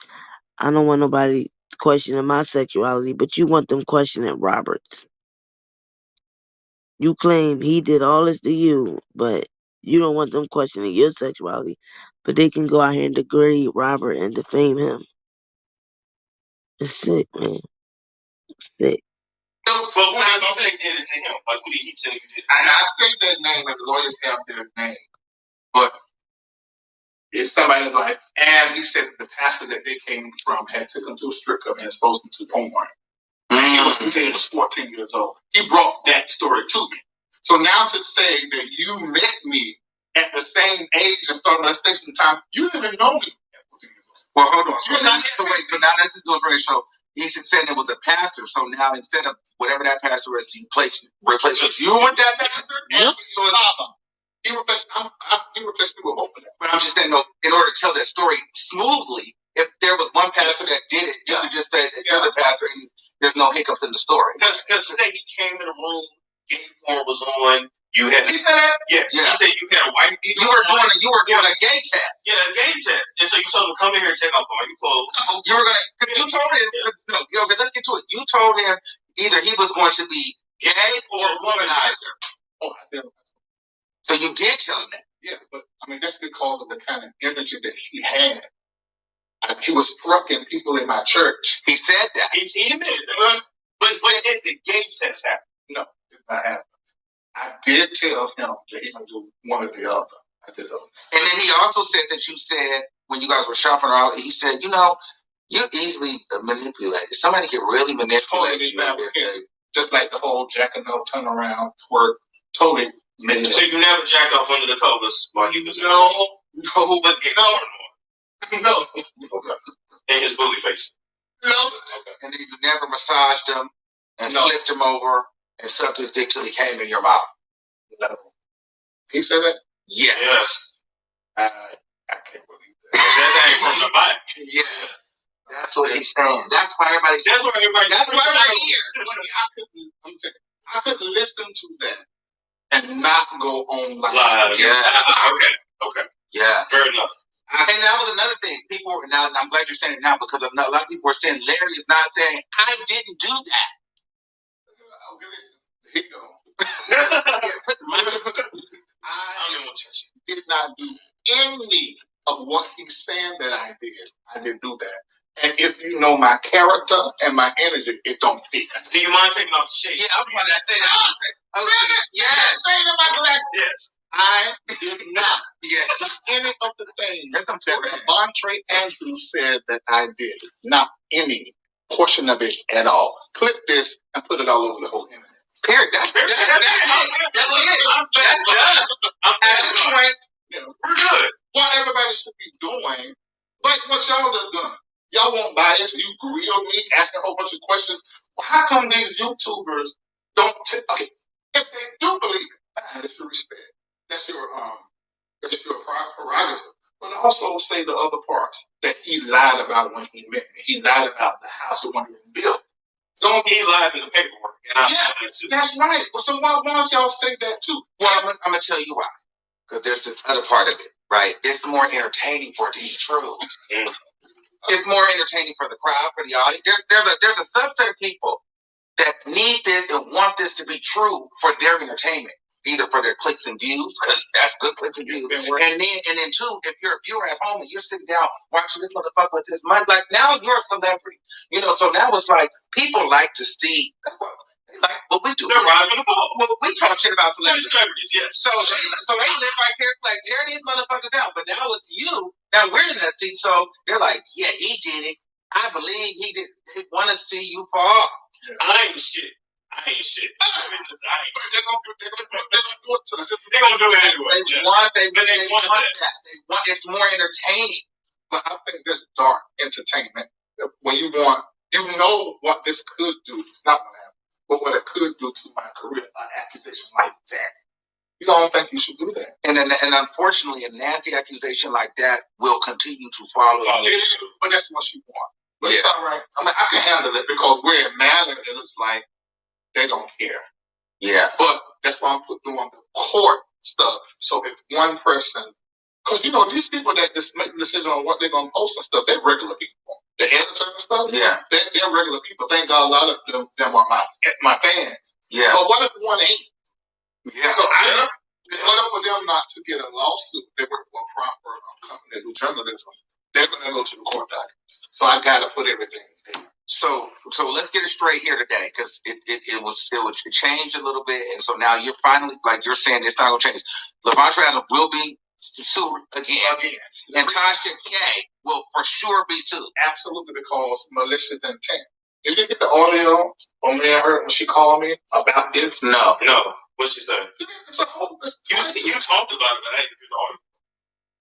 I don't want nobody questioning my sexuality, but you want them questioning Robert's. You claim he did all this to you, but you don't want them questioning your sexuality. But they can go out here and degrade Robert and defame him. It's sick, man. It's sick. No, but who did he say did it to him? Like, who did he tell you did it? I state that name, and the lawyers have their name. But if somebody's like, and he said the pastor that they came from had took him to a strip club and exposed him to porn. He said he was 14 years old. He brought that story to me. So now to say that you met me at the same age and started molestation time, you didn't even know me. Well, hold on. So now that's doing very show. He's saying it was a pastor. So now instead of whatever that pastor is, you replace you with that pastor. Yep. So he replaced me with both of them. But I'm just saying, no. In order to tell that story smoothly, if there was one pastor that did it, you could just say that you're the pastor, and there's no hiccups in the story. Because today he came in the room, gay porn was on. You had. He said that. Yes. Yeah. He said you had a white. You were doing a gay test. Yeah, a gay test. And so you told him, come in here and take off all your clothes. You were gonna. You told him. No, because let's get to it. You told him either he was going to be gay or a womanizer. Oh, I did. So you did tell him that. Yeah, but I mean that's because of the kind of energy that he had. He was fucking people in my church. He said that. He admitted that. But did the gay test happen? No, it did not happen. I did tell him that he gonna do one or the other. I did. And then he also said that you said when you guys were shopping around, he said, you're easily manipulated. Somebody can really manipulate you. Just like the whole jacking up, turn around, twerk, totally made. So you never jacked off under the covers while he was No. Okay. In his booty face. No. Okay. And then you never massaged him and flipped him over and sucked his dick till he came in your mouth. No. He said that? Yes. I can't believe that. That ain't from the back. Yes. That's what he's saying. That's why everybody's here. I couldn't listen to that and not go on live. Yeah. Okay. Yeah. Fair enough. And that was another thing. People were now. I'm glad you're saying it now because a lot of people were saying Larry is not saying I didn't do that. Here you go. I did not do any of what he's saying that I did. I didn't do that. And if you know my character and my energy, it don't fit. Do you mind taking off the shade? Yeah, I'm going to say that. Yes. Yes. I did not do any of the things that Vontre Andrews said that I did. Not any portion of it at all. Clip this and put it all over the whole internet. Period. That's it. At this point, we're good. What everybody should be doing, like what y'all have done. Y'all won't bias. You grill me, asking a whole bunch of questions. Well, how come these YouTubers don't? Okay, if they do believe it, that's your respect. That's your prerogative. But also say the other parts that he lied about when he met me. He lied about the house that wasn't even built. Don't be lied in the paperwork. And that's right. Well, so why don't y'all say that too? Well, I'm gonna tell you why. Because there's this other part of it, right? It's more entertaining for it to be true. It's more entertaining for the crowd, for the audience. There's a subset of people that need this and want this to be true for their entertainment. Either for their clicks and views, because that's good clicks and views. And then two, if you're a viewer at home and you're sitting down watching this motherfucker with this money, like now you're a celebrity. So now it's like people like to see they like what we do. They're rising and fall. Well, we talk shit about celebrities, yes. So they live right here like tear these motherfuckers down. But now it's you. Now we're in that seat, so they're like, yeah, he did it. I believe he did. They want to see you fall. Yeah. I ain't shit. They're gonna do it to us. They're gonna do it anyway. They want that. It's more entertaining. But I think this dark entertainment, when you know what this could do. It's not gonna happen. But what it could do to my career, an accusation like that. You don't think you should do that. And unfortunately, a nasty accusation like that will continue to follow you. But that's what you want. But it's all right. I mean, I can handle it because where it matters, it looks like they don't care. Yeah. But that's why I'm doing the court stuff. So if one person, because these people that just make the decision on what they're going to post and stuff, they're regular people. The editor and stuff, they're regular people. Thank God a lot of them are my fans. Yeah. But what if one ain't? Yeah. So in order for them not to get a lawsuit, they work for a proper company that do journalism. They're going to go to the court documents. So I got to put everything in. So let's get it straight here today, because it changed a little bit, and so now you're finally, like you're saying, it's not going to change. Levante Adams will be sued again. And Tasha K will for sure be sued. Absolutely, because malicious intent. Did you get the audio on me and her when she called me about this? No. What she said? It's a whole. You talked about it, but I didn't get the audio.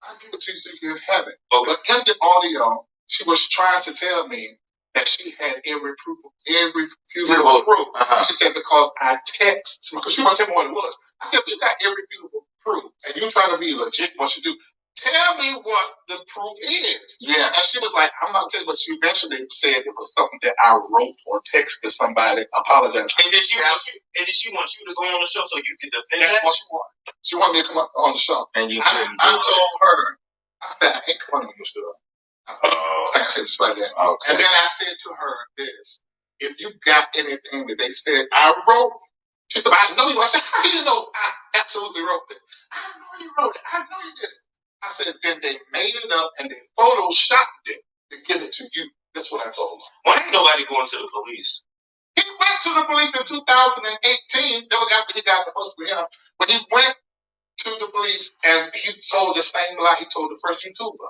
I'll give it to you so you can have it. Okay. But in the audio, she was trying to tell me that she had every futile proof. She said, because I text, because she want to tell me what it was. I said, you got every futile proof, and you're trying to be legit what you do. Tell me what the proof is. Yeah. And she was like, I'm not telling you, but she eventually said it was something that I wrote or texted somebody apologizing. And did she want you to go on the show so you could defend that? That's what she wanted. She wanted me to come up on the show. And you couldn't. I told her, I said, I ain't coming on the show. I said just like that. Okay. And then I said to her this, if you got anything that they said I wrote, she said, I know you. I said, how do you know I absolutely wrote this? I know you wrote it. I know you did it. I said, then they made it up and they photoshopped it to give it to you. That's what I told them. Why ain't nobody going to the police? He went to the police in 2018. That was after he got the bus for him. But he went to the police and he told the same lie he told the first YouTuber.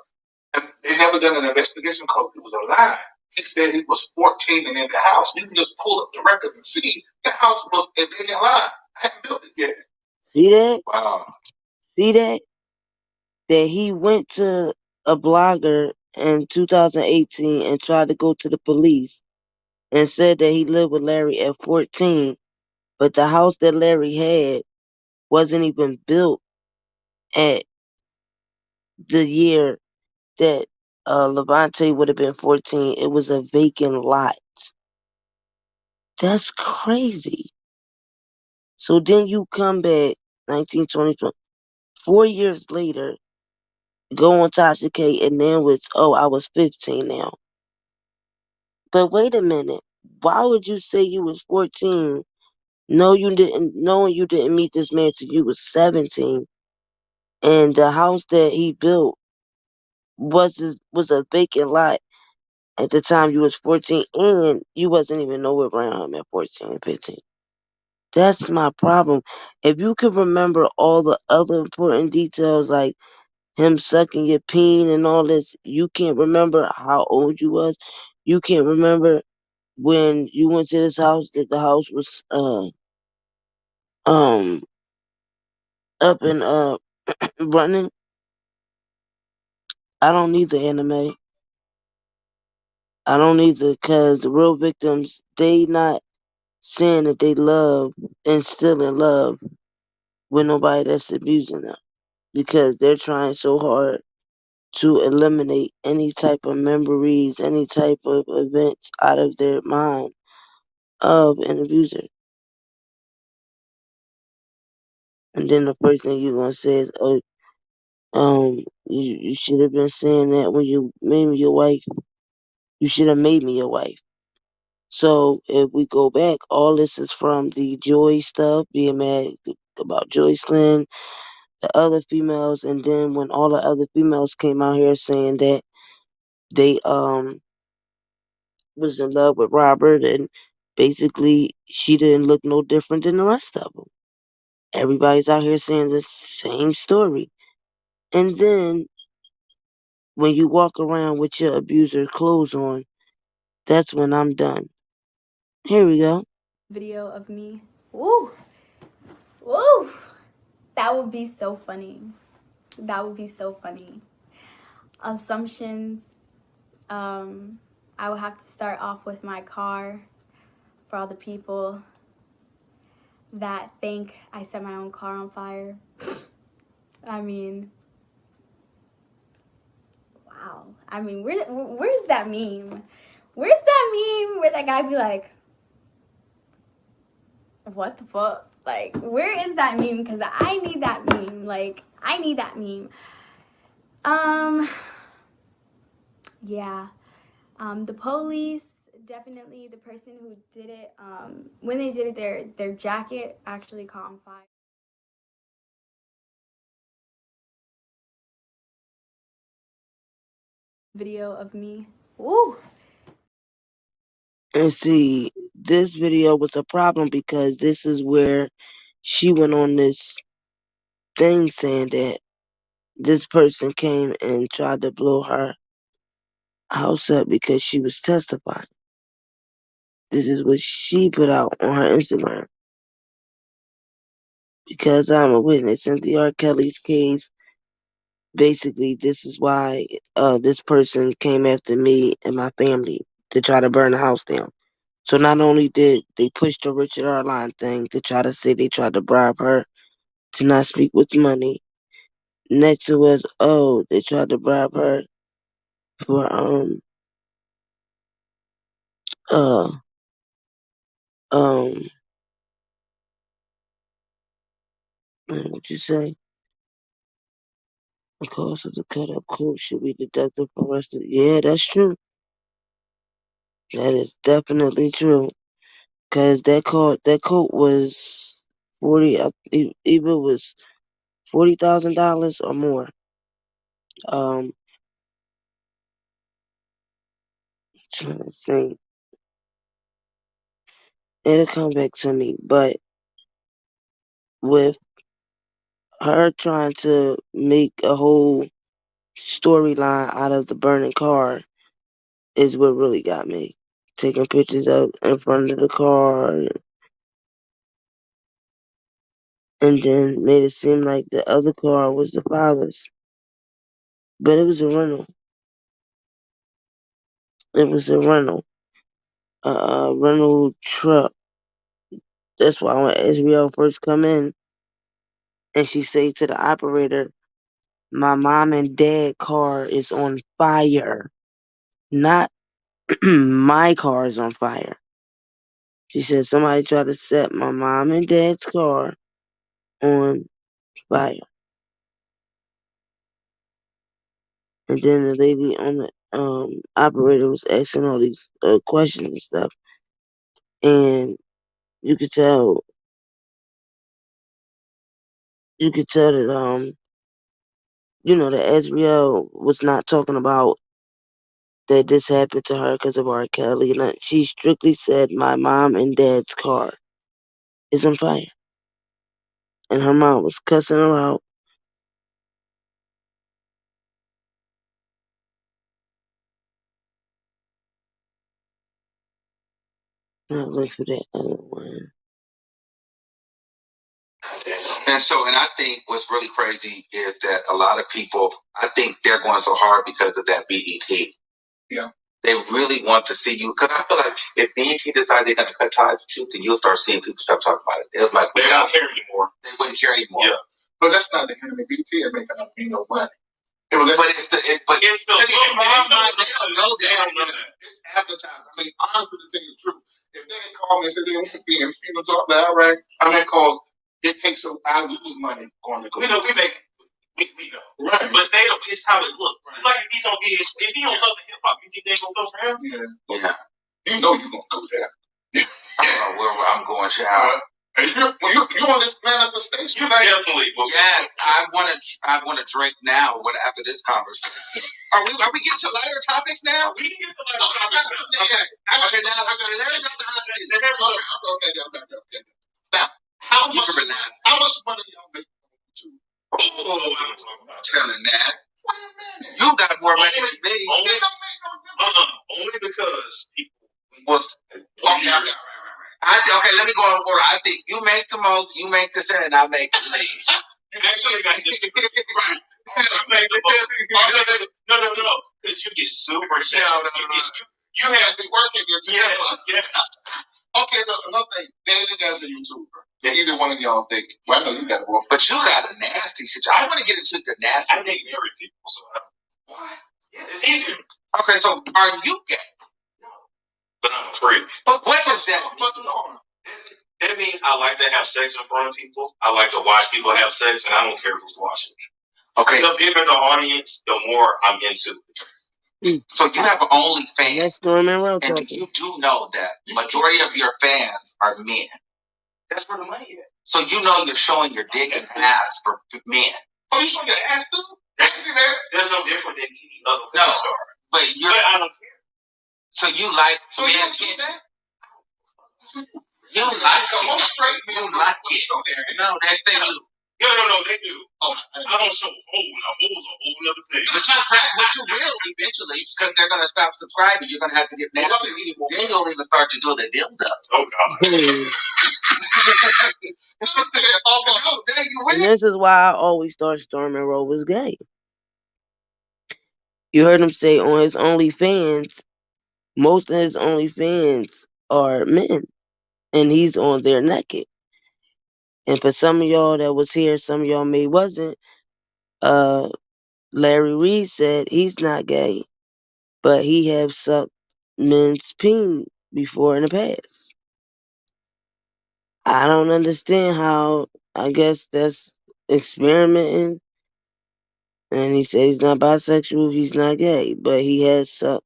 And they never done an investigation because it was a lie. He said he was 14 and in the house. You can just pull up the records and see the house was a big lie. I haven't built it yet. See that? Wow. See that? That he went to a blogger in 2018 and tried to go to the police and said that he lived with Larry at 14, but the house that Larry had wasn't even built at the year that Levante would have been 14. It was a vacant lot. That's crazy. So then you come back 19, 20, 4 years later, go on Tasha K, and then it's, oh, I was 15 now. But wait a minute. Why would you say you was 14? No, you didn't. Knowing you didn't meet this man till you was 17, and the house that he built was a vacant lot at the time you was 14, and you wasn't even nowhere around him at 14 and 15. That's my problem. If you could remember all the other important details, like him sucking your peen and all this, you can't remember how old you was. You can't remember when you went to this house that the house was up and running. I don't need the anime. I don't need because the real victims, they not saying that they love and still in love with nobody that's abusing them, because they're trying so hard to eliminate any type of memories, any type of events out of their mind of an abuser. And then the first thing you're gonna say is, "Oh, you should have been saying that when you made me your wife. You should have made me your wife." So if we go back, all this is from the Joy stuff, being mad about Joycelyn, the other females, and then when all the other females came out here saying that they was in love with Robert, and basically she didn't look no different than the rest of them. Everybody's out here saying the same story. And then when you walk around with your abuser clothes on, that's when I'm done. Here we go. Video of me. Woo! Woo! That would be so funny. That would be so funny. Assumptions. I would have to start off with my car for all the people that think I set my own car on fire. I mean, wow. I mean, where's that meme? Where's that meme where that guy be like, what the fuck? Like, where is that meme? Because I need that meme. Like, I need that meme. Yeah. The police, definitely the person who did it, when they did it, their jacket actually caught on fire. video of me. Woo! And see, this video was a problem because this is where she went on this thing saying that this person came and tried to blow her house up because she was testifying. This is what she put out on her Instagram. Because I'm a witness in the Rkelly's case, basically this is why this person came after me and my family to try to burn the house down. So not only did they push the Richard Arline thing to try to say they tried to bribe her to not speak with money, next it was, they tried to bribe her for uh um what you say? The cost of the cut up coat should be deducted from the rest of yeah, that's true. That is definitely true. Cause that coat was 40 either was $40,000 or more. Trying to think. It'll come back to me, but with her trying to make a whole storyline out of the burning car is what really got me. Taking pictures of in front of the car and then made it seem like the other car was the father's. But it was a rental. It was a rental. Rental truck. That's why when Israel first come in and she say to the operator, my mom and dad car is on fire. Not my car is on fire. She said somebody tried to set my mom and dad's car on fire. And then the lady on the operator was asking all these questions and stuff. And you could tell that that Ezreal was not talking about that this happened to her because of Rkelly. And she strictly said my mom and dad's car is on fire. And her mom was cussing her out. Now look for that other one. And I think what's really crazy is that a lot of people, I think they're going so hard because of that BET. Yeah. They really want to see you, because I feel like if BET decided they're going to cut ties with you, then you'll start seeing people start talking about it. It was like, they don't care anymore. They wouldn't care anymore. Yeah. But that's not the enemy. BET are making up no money. But it's the they don't know that. It's advertising. I mean, honestly, to tell you the truth, if they had called me and said they want to be in Stevens off the outright, cause it takes I lose money going to go. We know. Right. But they don't. It's how it looks. It's like if he don't love the hip hop, you think they gonna go for him? Yeah. You know you're gonna go there. I don't know where I'm going, child. You on this manifestation? You definitely. Yes, I want to drink now. After this conversation? Are we getting to lighter topics now? We can get to lighter topics. Okay. Now, how much money y'all make? Oh, I'm talking about telling that. Wait a minute. You got more money than me. Only because people was. Okay. Okay, let me go in order. I think you make the most, you make the cent, and I make the least. You actually got this. Right. No. Because you get super sad. No. You have to work in your yes. Okay, look, another thing. Daily does a YouTuber. Yeah, either one of y'all think. Well, I know you got a work. But you got a nasty situation. I want to get into the nasty. I think married people, so what? Yes. It's easier. Okay, so are you gay? No. But I'm afraid. But what does that mean? That means I like to have sex in front of people. I like to watch people have sex, and I don't care who's watching. Okay. The bigger the audience, the more I'm into it. So you have OnlyFans, and you do know that the majority of your fans are men. That's where the money is. So you know you're showing your dick and ass for men. Oh, you showing your ass too? There's no different than any other porn star. But I don't care. So you like men attention? You like it. You like it. No, that's they do. No, they do. Oh, I don't show hole. Now, hole's a whole other thing. But you will eventually, because they're going to stop subscribing. You're going to have to get nasty. Then you'll even start to do the dildo. Oh, God. And this is why I always thought Stormin' Rowe was gay. You heard him say on his OnlyFans, most of his OnlyFans are men, and he's on there naked. And for some of y'all that was here, some of y'all may wasn't, Larry Reid said he's not gay, but he have sucked men's peen before in the past. I don't understand how, I guess that's experimenting. And he said he's not bisexual, he's not gay, but he has sucked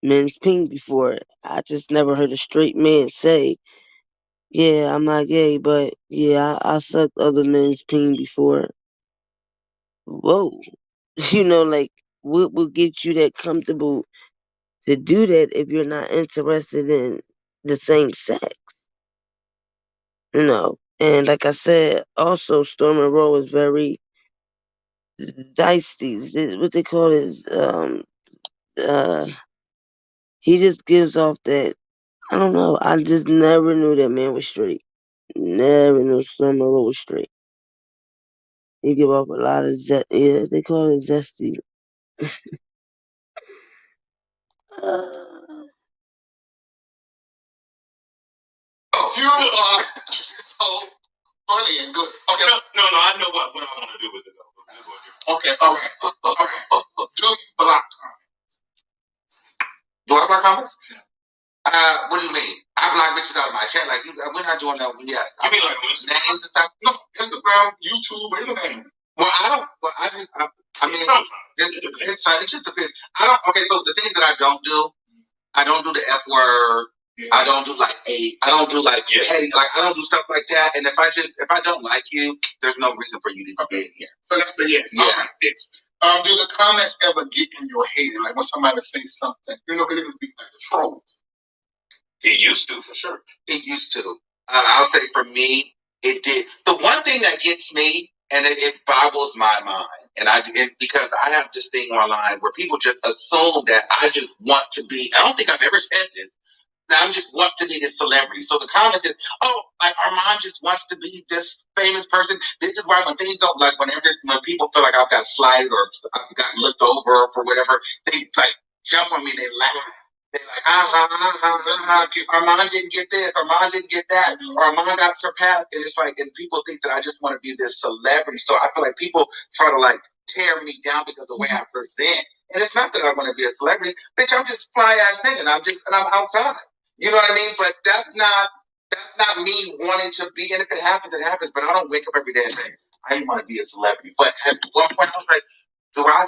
men's peen before. I just never heard a straight man say, yeah, I'm not gay, but yeah, I sucked other men's peen before. Whoa. You know, like, what will get you that comfortable to do that if you're not interested in the same sex? You know, and like I said, also Stormin' Rowe is very zeisty. What they call it is, he just gives off that, I don't know, I just never knew that man was straight. Never knew Stormin' Rowe was straight. He give off a lot of yeah, they call it zesty. You are so funny and good. Okay. No, I know what I want to do with it, though. Okay, all right. Do you block comments? Do I block comments? What do you mean? I block bitches out of my chat. Like, we're not doing that. Yes. You mean like names and stuff? No, Instagram, YouTube, anything. Well, I mean, sometimes. It just depends. Okay, so the things that I don't do the F word. Yeah. I don't do petty, like I don't do stuff like that. And if I don't like you, there's no reason for you to be in here. So that's the yes. Yeah. All right. It's do the comments ever get in your head? Like when somebody says something, it can be like trolls. It used to, for sure. It used to. I'll say for me, it did. The one thing that gets me, and it boggles my mind, and because I have this thing online where people just assume that I just want to be. I don't think I've ever said this. Now I just want to be this celebrity. So the comment is, like Armand just wants to be this famous person. This is why when things don't when people feel like I've got slighted or I've got looked over for whatever, they like jump on me, they laugh. They're like, Armand didn't get this, Armand didn't get that, or Armand got surpassed. And it's like, and people think that I just want to be this celebrity. So I feel like people try to tear me down because of the way I present. And it's not that I want to be a celebrity. Bitch, I'm just fly ass nigga and I'm outside. You know what I mean? But that's not me wanting to be. And if it happens, it happens. But I don't wake up every day and say, I want to be a celebrity. But at one point I was like,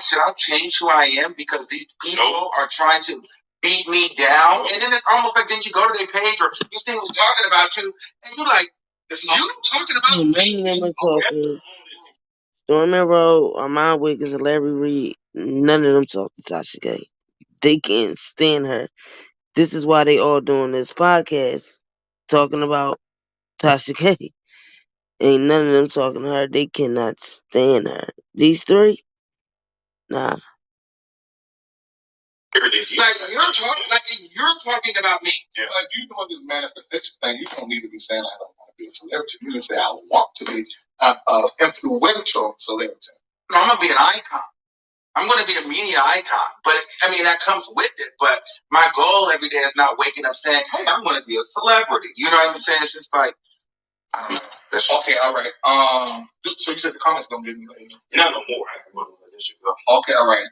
should I change who I am because these people are trying to beat me down? And then it's almost like then you go to their page or you see who's talking about you and you're like, you talking about me? Stormin' Rowe, Armand Wiggins, and Larry Reid, none of them talk to Tasha K. They can't stand her. This is why they all doing this podcast, talking about Tasha K. Ain't none of them talking to her. They cannot stand her. These three? Nah. You're talking about me. Yeah. Like you doing this manifestation thing, you don't need to be saying I don't want to be a celebrity. You just say I want to be an influential celebrity. No, I'm gonna be an icon. I'm gonna be a media icon. But I mean that comes with it. But my goal every day is not waking up saying, hey, I'm gonna be a celebrity. You know what I'm saying? It's just like I don't know. Okay, all right. So you said the comments don't get me not no more. Okay, all right.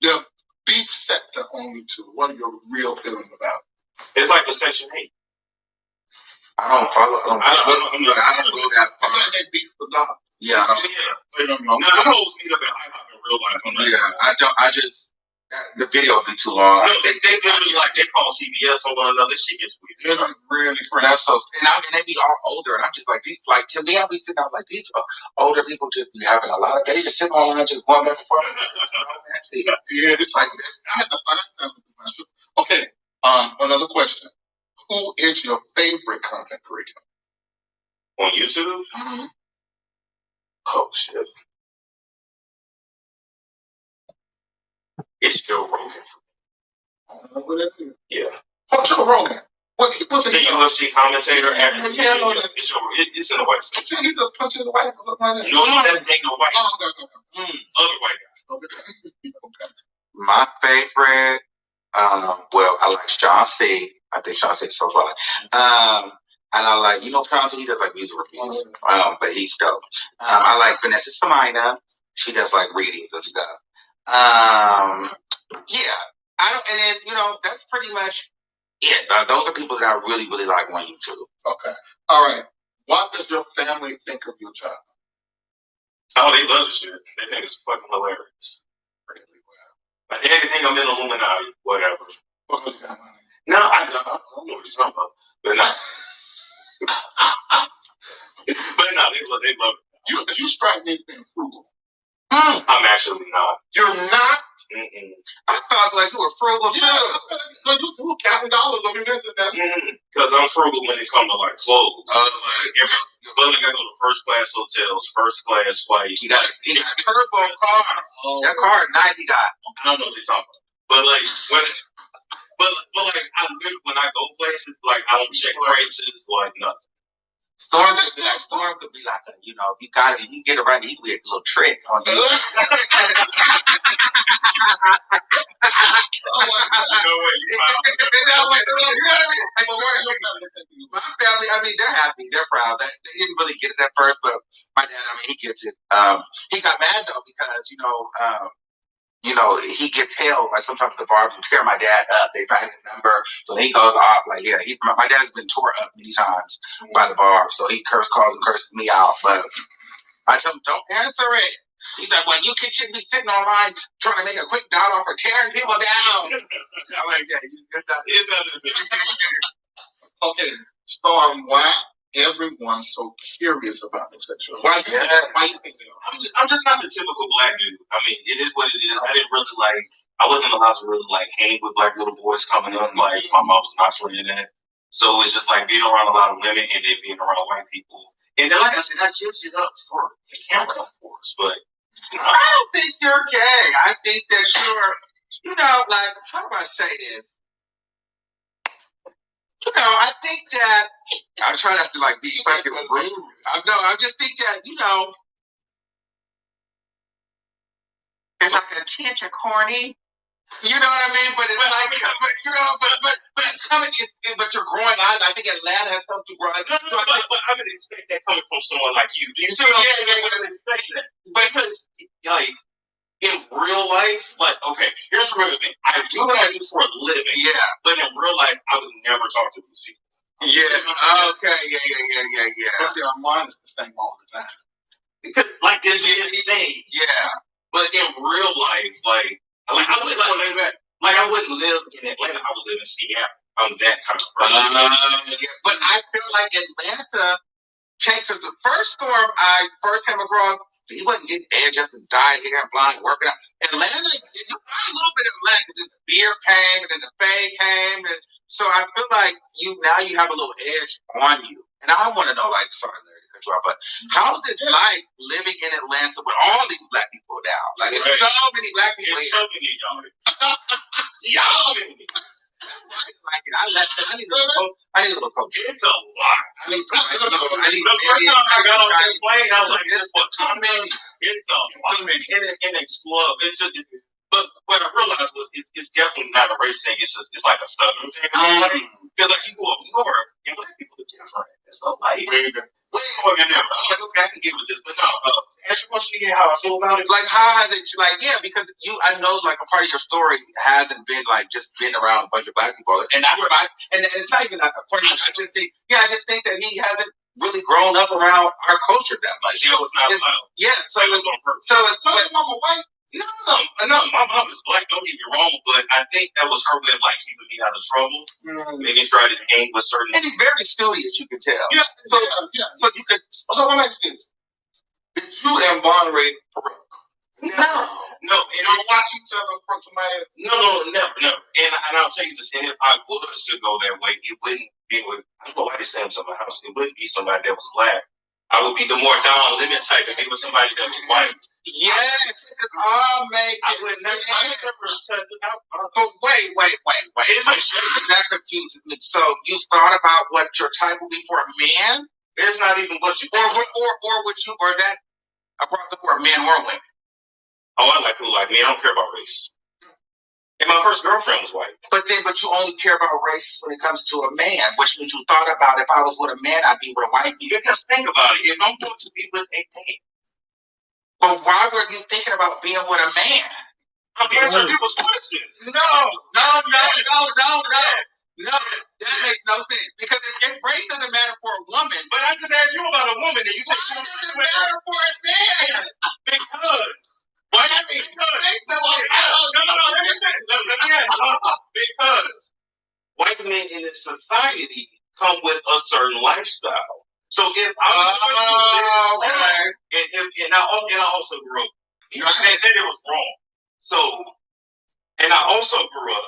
The beef sector on YouTube. What are your real feelings about it? It's like the Section 8. I don't follow that. It's like they beef for dollars. Yeah. No, those need up in IHOP in real life. I The video would be too long. No, they literally like they call CBS on one another. Shit gets weird. It's really crazy. That's so, and they be all older, and I'm just like these. Like to me, I'll be sitting out like these older people just be having a lot of. They just sitting online just going back and forth. Yeah, it's like I have to find time to do my shit. Okay. Another question. Who is your favorite content creator on YouTube? Mm-hmm. Oh shit. It's Joe Rogan. I don't know what that is. Yeah. Oh, Joe Rogan. What's the UFC commentator? Yeah, I know that. It's in the White House. He just punched in the White House or something like that? No, that ain't no White House. Other White House. Okay. My favorite, well, I like Sean C. I think Sean C is so funny. And I like, Sean C, he does like music reviews. But he's dope. I like Vanessa Samina. She does like readings and stuff. Yeah, and then, that's pretty much it. Those are people that I really, really like on YouTube. Okay. All right. What does your family think of your job? Oh, they love the shit. They think it's fucking hilarious. Really well. My daddy think I'm in Illuminati, whatever. No, I don't know what you're talking about. But no. But no, they love it. You strike me as being frugal. I'm actually not. You're not? Mm-mm. I thought like you were frugal too. Yeah, you were counting dollars over this and that. Because I'm frugal when it comes to like clothes. But like I go to first class hotels, first class flights. He got a turbo car. That car is nice. He got. I don't know what they're talking about. But like like when I go places, like I don't check prices, like nothing. Storm could be like if you got it, you get it right, he could be a little trick on you. Oh my God. No way. My family, they're happy, they're proud. They didn't really get it at first, but my dad, he gets it. He got mad though because, he gets held. Like sometimes the barbs tear my dad up. They find his number, so he goes off. Like, yeah, my dad's been tore up many times by the barbs, so he calls and curses me out. But I tell him, don't answer it. He's like, well, you kids shouldn't be sitting online trying to make a quick dollar for tearing people down. I'm like, yeah, okay, Storm, why everyone's so curious about the sexual? Why you think so? I'm just not the typical black dude. It is what it is. I didn't really I wasn't allowed to really hang with black little boys coming up. Like my mom was not for that. So it's just like being around a lot of women and then being around white people. And then like I said, I gypped it up for the camera, of course. But I don't think you're gay. I think that you're, how do I say this? I think that I'm trying not to be fucking rude. I just think that there's like a tinge of corny. You know what I mean? But it's but it's coming. But you're growing out. I think Atlanta has come to grow. So I would expect that coming from someone like you. Do you see what I'm saying? Yeah, I would expect that. But in real life, okay, here's the real thing. I do what I do for a living. Yeah. But in real life, I would never talk to these people. Yeah. Okay. Yeah. But see, our mind is the same all the time. Because this is the thing. Yeah. But in real life, I wouldn't live in Atlanta. I would live in Seattle. I'm that kind of person. Yeah. But I feel like Atlanta changed. Because the first storm I first came across, he wasn't getting edge up and dying here and blind working out. Atlanta, you got a little bit of Atlanta. Then the beer came, and then the fade came, and so I feel like now you have a little edge on you. And I want to know, sorry, Larry, to cut you off, but how's it like living in Atlanta with all these black people now? There's so many black people here. So many y'all. Y'all. I need a little coach. It's a lot. The first time I got on that plane, I was like, "This what too many." It's a lot. Too many. And it's love. But what I realized was it's definitely not a race thing. It's like a southern thing. Because you go up north, and black people are different. It's so way more than different. I'm like, okay, I can get with this, but no. Ask your question again, how I feel about it. How has it? Because I know a part of your story hasn't been just being around a bunch of black people, and that's what and it's not even a part of. I just think that he hasn't really grown up around our culture that much. Yeah, it's not allowed. Yeah, so it's. But mama white. No, my mom is black, don't get me wrong, but I think that was her way of like keeping me out of trouble. Maybe try to hang with certain. And he's very studious, you can tell. Yeah, so you could. So let me ask you this. Did you and Von Reid No. And you watch each other from somebody else? No, never. And I'll tell you this, and if I was to go that way, it wouldn't be with, I don't know why they say him to my house, it wouldn't be somebody that was black. I would be the more down limit type if it was somebody that was white. Yes, it's all making sense. But wait. That confuses me. So you thought about what your type would be for a man? It's not even what you or would you, or that across the board, men or women? Oh, I like people like me. I don't care about race. And my first girlfriend was white. But you only care about race when it comes to a man, which means you thought about if I was with a man, I'd be with a white man. Because think about it. If I'm going to be with a man, but why were you thinking about being with a man? I'm answering people's questions. No. That makes no sense. Because if race doesn't matter for a woman. But I just asked you about a woman and you said she doesn't matter for a man. Because. Why? Because white men in this society come with a certain lifestyle. So if and I also grew up, then it was wrong. So, and I also grew up.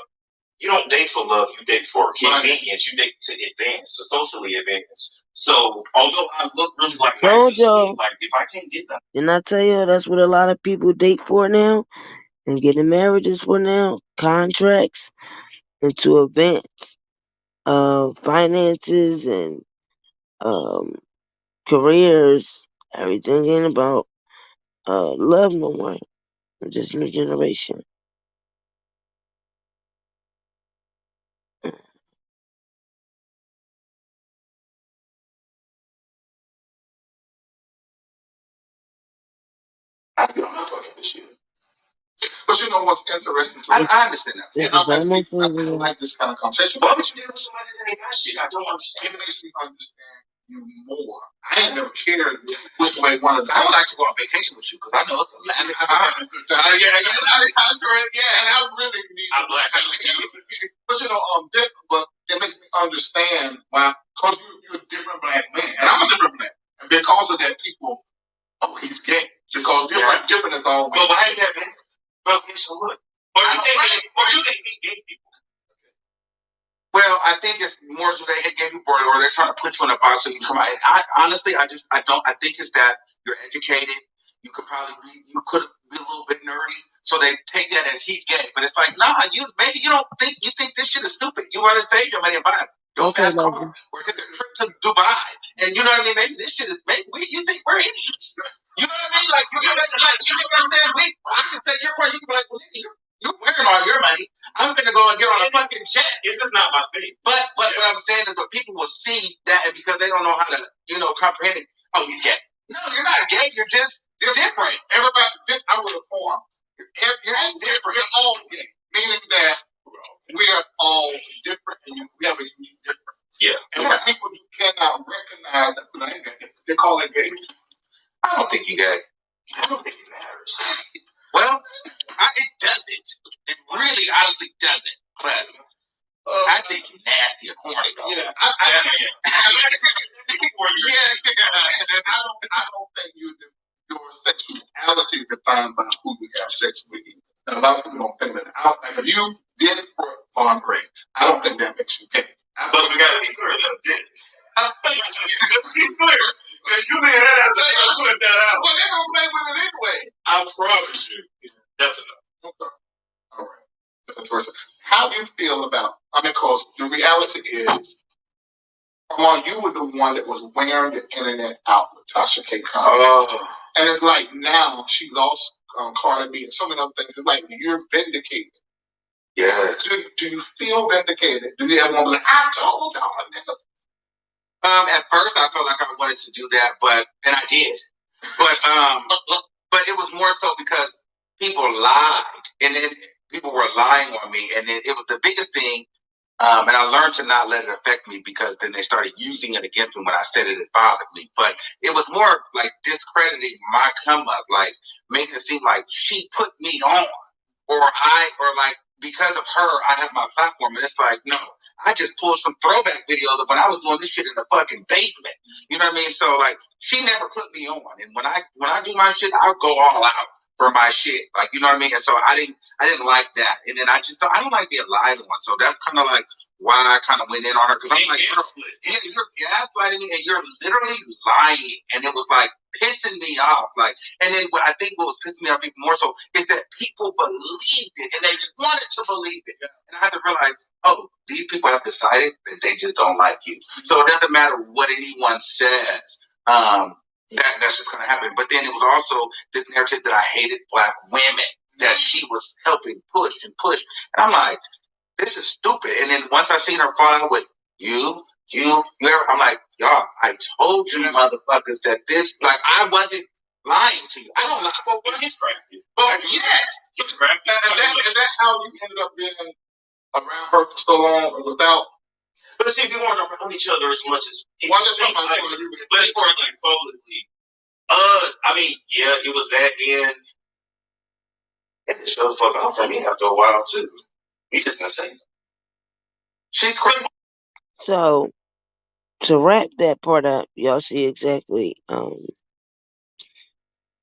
You don't date for love, you date for convenience. You date to advance, to socially advance. So, although I look really like my sister, like if I can't get that. Didn't I tell you that's what a lot of people date for now? And getting marriages for now? Contracts and to advance finances and careers. Everything ain't about love no more. Just new generation. I feel not fucking this shit. But you know what's interesting to me? I understand that. And I like this kind of conversation. Why would you deal with somebody that ain't got shit? I don't understand. It makes me understand you more. I ain't never cared which way one of them. I would like to go on vacation with you because I know it's a lot of time. And I really need. I'm black. But you know, but it makes me understand why, because you're a different black man, and I'm a different black, and because of that, people, oh, he's gay. Because different is always. But why is that, man? Well, so what? Or do they hate gay people? Well, I think it's more do they hate gay people, or they're trying to put you in a box so you come out. I think it's that you're educated. You could be a little bit nerdy, so they take that as he's gay. But it's like, nah, you think this shit is stupid. You want to save your money and buy your fast car or take a trip to Dubai, and you know what I mean? Maybe this shit is you think we're idiots. You know what I mean? Like you understand? I can take your part. You can be like, well, you're wearing all your money. I'm gonna go and get on a fucking jet. This is not my thing. But what I'm saying is, but people will see that, and because they don't know how to, comprehend it. Oh, he's gay. No, you're not gay. You're just different. Everybody, I would have formed. You're different. We're all gay, meaning that we are all different, and we have a unique difference. Yeah. And when people cannot recognize that we're not gay, they call it gay. I don't think you're gay. I don't think it matters. Well, it doesn't. It really honestly doesn't. But I think you're nasty and horny, though. Yeah, I don't think your sexuality is defined by who you have sex with. And a lot of people don't think that. If you did it for Von Reid, I don't think that makes you gay. But we got to be clear that it did. Let's be clear. Because you leave that out, they're going to put that out. Well, they're going to play with it anyway. I promise you. That's enough. Okay. All right. That's the first. How do you feel about, because the reality is, you were the one that was wearing the internet out with Tasha K. And it's like now she lost Cardi B and so many other things. It's like you're vindicated. Yes. Do you feel vindicated? Do you ever want to be like, I told y'all, nigga? At first I felt like I wanted to do that, and I did. But it was more so because people lied, and then people were lying on me, and then it was the biggest thing And I learned to not let it affect me, because then they started using it against me when I said it bothered me. But it was more like discrediting my come up, like making it seem like she put me on, or like because of her, I have my platform. And it's like, no, I just pulled some throwback videos of when I was doing this shit in the fucking basement. You know what I mean? So like, she never put me on. And when I do my shit, I'll go all out for my shit. Like, you know what I mean? And so I didn't like that. And then I don't like being lied on. So that's kind of like why I kind of went in on her, because I'm like, you're gaslighting me and you're literally lying. And it was like pissing me off. Like, and then what I think what was pissing me off even more so is that people believed it and they wanted to believe it. And I had to realize, oh, these people have decided that they just don't like you. So it doesn't matter what anyone says. That's just gonna happen. But then it was also this narrative that I hated black women, that she was helping push and push. And I'm like, this is stupid. And then once I seen her fall out with you, I'm like, y'all, I told you motherfuckers that this, like, I wasn't lying to you. I don't lie. Well, he's crafty. But yes, he's crafty. Is that how you ended up being around her for so long without? But see, we weren't around each other as much as people think. But as far as like publicly, I mean, yeah, it was that, and it showed the fuck off for me after a while too. He's just insane. She's crazy. So to wrap that part up, y'all see exactly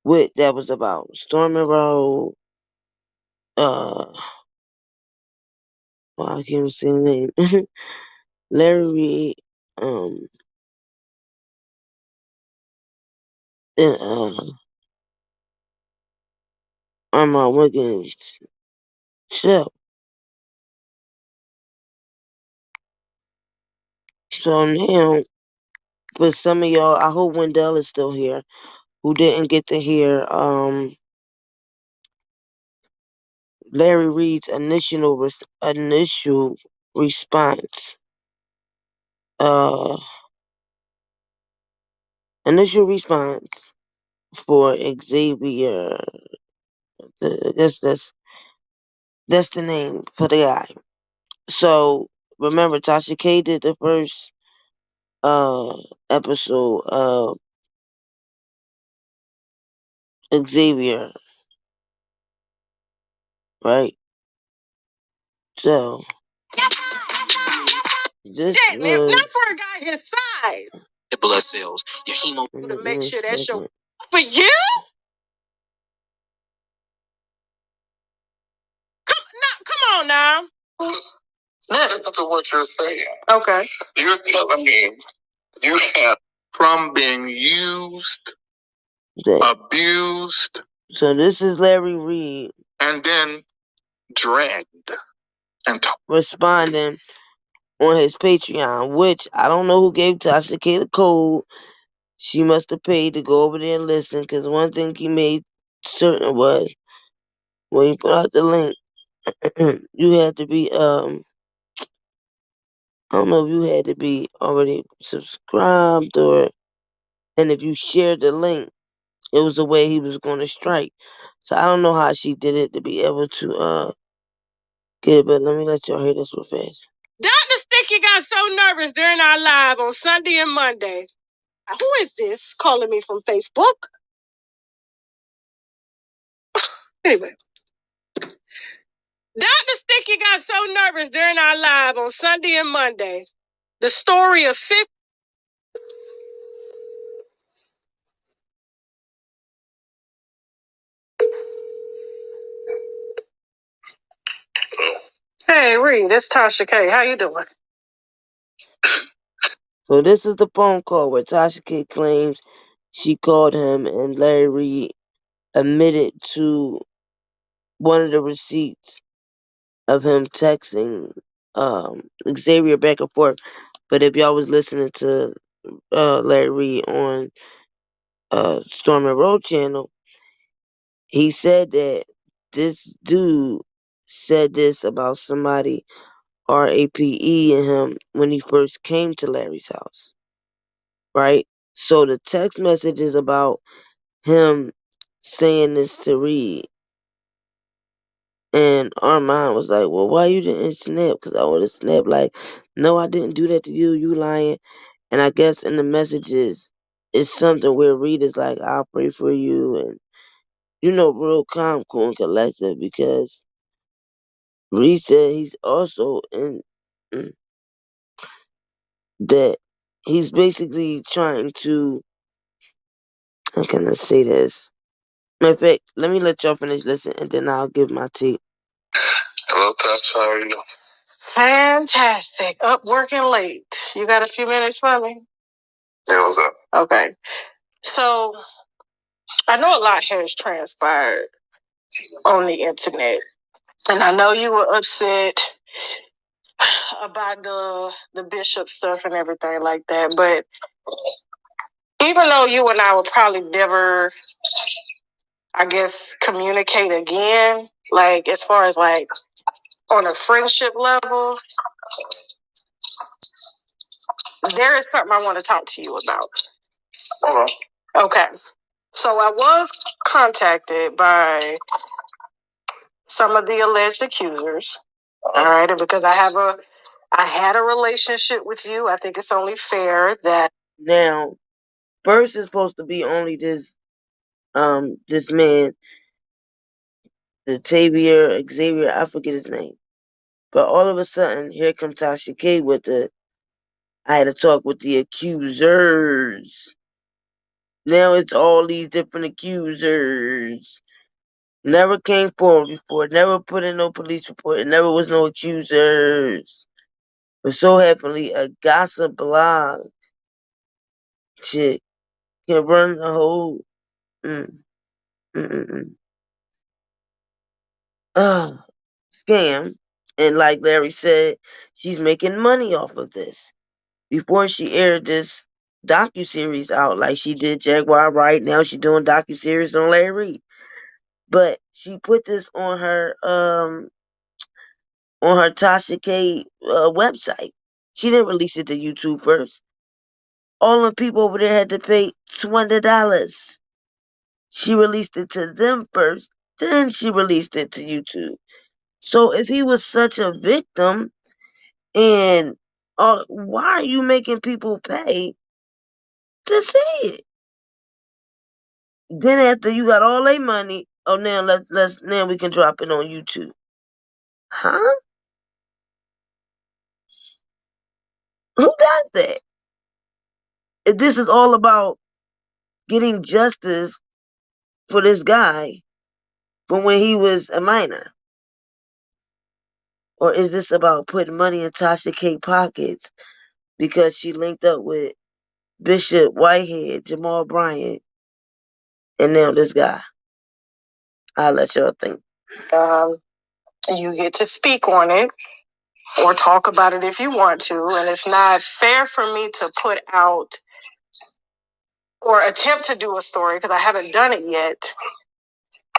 what that was about. Stormy Road, well, I can't even say the name. Larry Reid, and Armand Wiggins show. So now, for some of y'all, I hope Wendell is still here, who didn't get to hear Larry Reid's initial response. Initial response for Xavier. That's the name for the guy. So remember, Tasha K did the first episode of Xavier, right? So this man, was not for a guy his size. The blood cells, your hemo. To make sure that's your for you. Come on now. No, that's not what you're saying. Okay. You're telling me you have from being used, abused. So this is Larry Reid. And then dragged and responding on his Patreon, which I don't know who gave Tasha K the code. She must have paid to go over there and listen, because one thing he made certain was when he put out the link, you had to be I don't know if you had to be already subscribed, and if you shared the link, it was the way he was going to strike. So I don't know how she did it to be able to get it, but let me let y'all hear this real fast. Dr. Sticky got so nervous during our live on Sunday and Monday. Who is this calling me from Facebook? Anyway. Dr. Sticky got so nervous during our live on Sunday and Monday. The story of 50. Hey, Reid, it's Tasha K. How you doing? So this is the phone call where Tasha K claims she called him, and Larry Reid admitted to one of the receipts of him texting Xavier back and forth. But if y'all was listening to Larry Reid on Stormy Road channel, he said that this dude said this about somebody RAPE and him when he first came to Larry's house. Right? So the text message is about him saying this to Reid. And Armand was like, well, why you didn't snap? Because I would have snapped like, no, I didn't do that to you. You lying. And I guess in the messages, it's something where Reid is like, I'll pray for you. And, real calm, cool, and collected because Reid said he's also in that he's basically trying to, how can I say this? In fact, let me let y'all finish listening and then I'll give my take. Hello, Tasha. How are you? Fantastic. Up working late. You got a few minutes for me? Yeah, what's up? Okay. So I know a lot has transpired on the internet. And I know you were upset about the bishop stuff and everything like that. But even though you and I will probably never, I guess, communicate again, like as far as like on a friendship level, there is something I want to talk to you about. Okay. So I was contacted by some of the alleged accusers. All right, and because I had a relationship with you, I think it's only fair that Now, first is supposed to be only this man, the Xavier, I forget his name. But all of a sudden, here comes Tasha K with I had to talk with the accusers. Now it's all these different accusers. Never came forward before. Never put in no police report. It never was no accusers. But so happily, a gossip blog chick can run the whole mm, mm, mm, mm. Scam. And like Larry said, she's making money off of this. Before she aired this docuseries out, like she did Jaguar Right, now she's doing docuseries on Larry Reid. But she put this on her Tasha K website. She didn't release it to YouTube first. All the people over there had to pay $20. She released it to them first, then she released it to YouTube. So if he was such a victim, and why are you making people pay to see it? Then after you got all their money, now now we can drop it on YouTube. Huh? Who does that? If this is all about getting justice for this guy from when he was a minor, or is this about putting money in Tasha K pockets because she linked up with Bishop Whitehead, Jamal Bryant, and now this guy? I'll let y'all think. you get to speak on it or talk about it if you want to. And it's not fair for me to put out or attempt to do a story because I haven't done it yet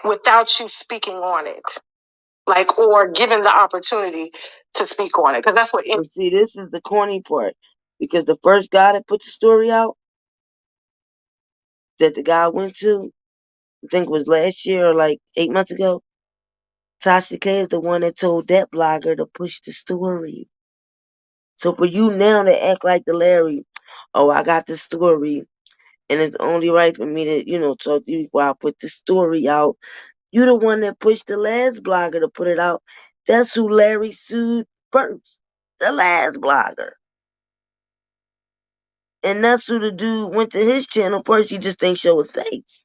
without you speaking on it, like, or given the opportunity to speak on it. Because that's what. But see, this is the corny part, because the first guy that put the story out, that the guy went to, I think it was last year or like 8 months ago, Tasha K is the one that told that blogger to push the story. So for you now to act like the Larry, oh, I got the story, and it's only right for me to, talk to you before I put the story out. You the one that pushed the last blogger to put it out. That's who Larry sued first. The last blogger. And that's who the dude went to his channel first. He just ain't show his face.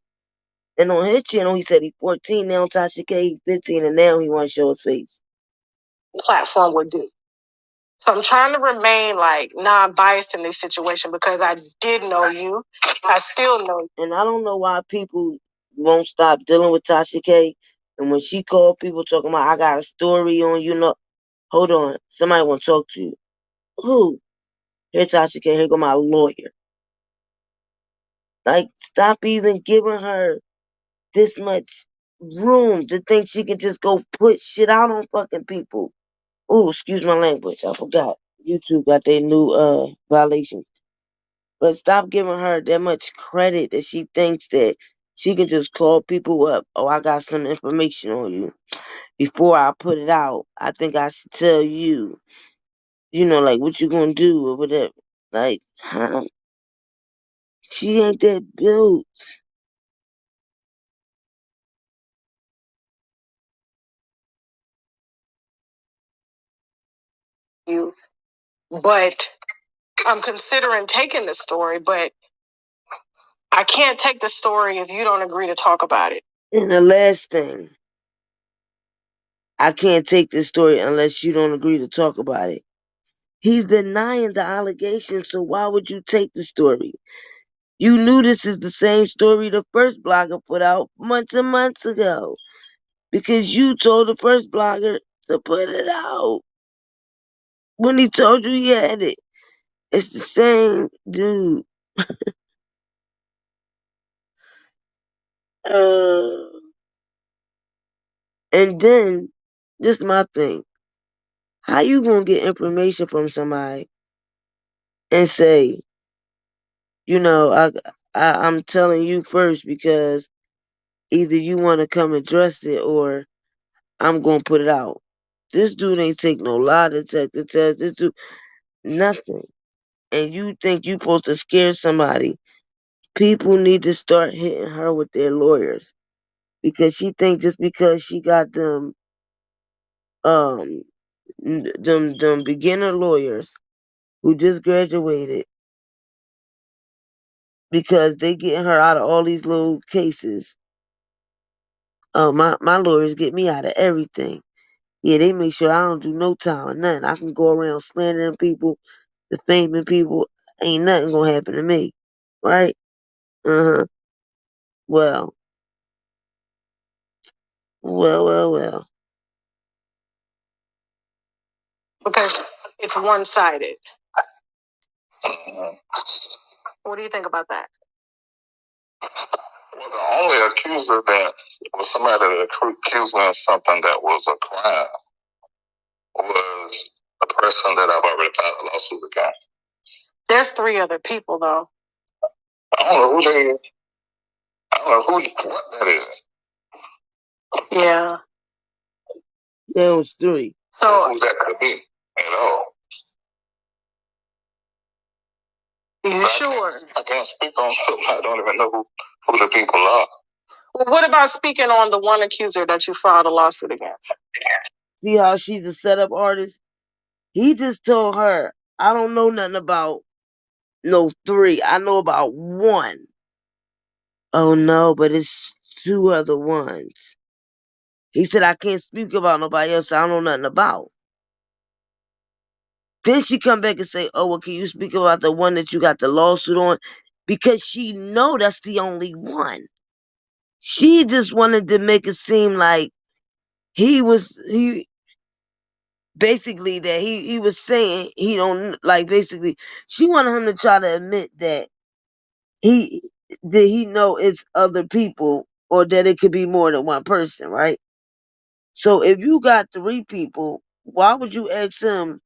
And on his channel, he said he's 14. Now Tasha K, he's 15, and now he want to show his face. Platform would do. So I'm trying to remain like non-biased in this situation because I did know you. I still know you. And I don't know why people won't stop dealing with Tasha K. And when she called people talking about, I got a story on you, hold on, somebody want to talk to you. Who? Here, Tasha K, here go my lawyer. Like, stop even giving her this much room to think she can just go put shit out on fucking people. Oh, excuse my language. I forgot. YouTube got their new violations. But stop giving her that much credit that she thinks that she can just call people up. Oh, I got some information on you. before I put it out, I think I should tell you, you know, like what you gonna do or whatever. Like, huh? She ain't that built. You, but I'm considering taking the story, but I can't take the story if you don't agree to talk about it. And the last thing, I can't take this story unless you don't agree to talk about it. He's denying the allegation, so why would you take the story? You knew this is the same story the first blogger put out months and months ago. Because you told the first blogger to put it out. When he told you he had it. It's the same dude. And then, this is my thing. How you gonna get information from somebody and say, you know, I'm telling you first because either you want to come address it or I'm gonna put it out. This dude ain't take no lie detector test. This dude, nothing. And you think you supposed to scare somebody. People need to start hitting her with their lawyers. Because she think just because she got them beginner lawyers who just graduated, because they getting her out of all these little cases. My lawyers get me out of everything. Yeah, they make sure I don't do no time or nothing. I can go around slandering people, defaming people. Ain't nothing gonna happen to me. Right? Well. Because it's one-sided. What do you think about that? Well, the only accuser that was somebody that accused me of something that was a crime was a person that I've already filed a lawsuit against. There's 3 other people, though. I don't know who they. I don't know what that is. Yeah. There was 3. So who that could be at all? You sure? I can't speak on something. I don't even know who the people are. Well, what about speaking on the one accuser that you filed a lawsuit against? See how she's a setup artist? He just told her, I don't know nothing about no 3. I know about 1. Oh no, but it's 2 other ones. He said, I can't speak about nobody else I don't know nothing about. Then she come back and say, oh, well, can you speak about the one that you got the lawsuit on? Because she know that's the only one. She just wanted to make it seem like he basically that he was saying he don't, like, basically she wanted him to try to admit that he know it's other people or that it could be more than one person, right? So if you got 3 people, why would you ask him,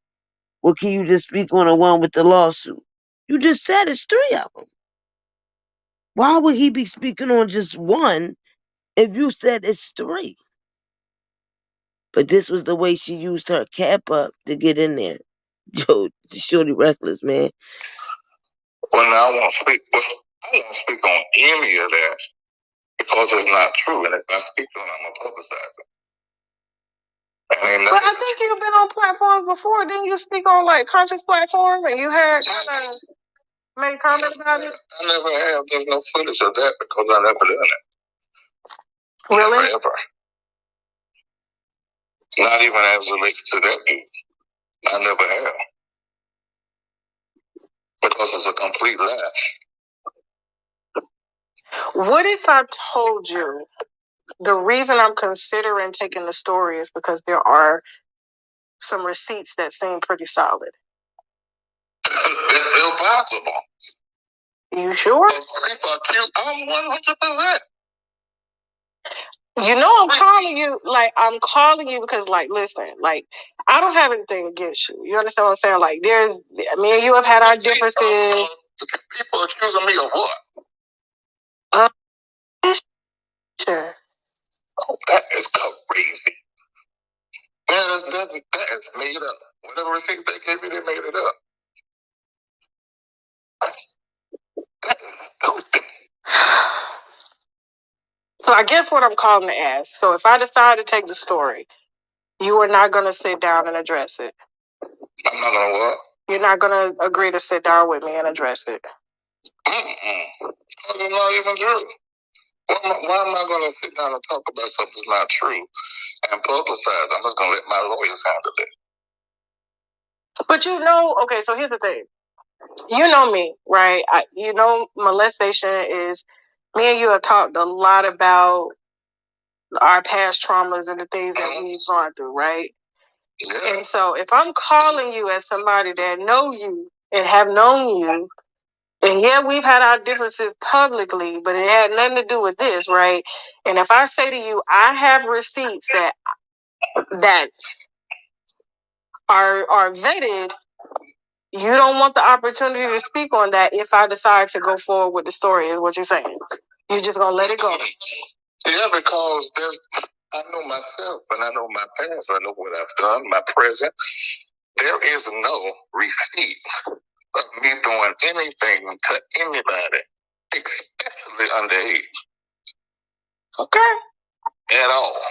well, can you just speak on the one with the lawsuit? You just said it's 3 of them. Why would he be speaking on just one if you said it's 3? But this was the way she used her cap up to get in there. Joe, shorty reckless, man. Well, now I won't speak on any of that because it's not true. And if I speak on it, I'm going to publicize it. But I think you've been on platforms before. Didn't you speak on like conscious platform and you had kind of made comment about it? I never have. There's no footage of that because I never done it. Really? Never ever. Not even as it relates to that dude. I never have. Because it's a complete lie. What if I told you the reason I'm considering taking the story is because there are some receipts that seem pretty solid? It's impossible. You sure? I'm 100%. You know I'm calling you, I'm calling you because, listen, I don't have anything against you. You understand what I'm saying? Me and you have had our differences. People accusing me of what? Sure. Oh, that is crazy. That is made up. Whatever receipts they gave you, they made it up. That is stupid. So I guess what I'm calling to ask. So if I decide to take the story, you are not going to sit down and address it. I'm not gonna what? You're not going to agree to sit down with me and address it. That's not even true. Why am I going to sit down and talk about something that's not true and publicize? I'm just going to let my lawyers handle it. But you know, okay, so here's the thing. You know me, right? You know, molestation is, me and you have talked a lot about our past traumas and the things that we've gone through, right? Yeah. And so if I'm calling you as somebody that know you and have known you, and yeah, we've had our differences publicly, but it had nothing to do with this, right? And if I say to you, I have receipts that are vetted, you don't want the opportunity to speak on that if I decide to go forward with the story, is what you're saying. You're just gonna let it go. Yeah, because I know myself and I know my past. I know what I've done, my present. There is no receipt of me doing anything to anybody, especially underage. Okay. At all.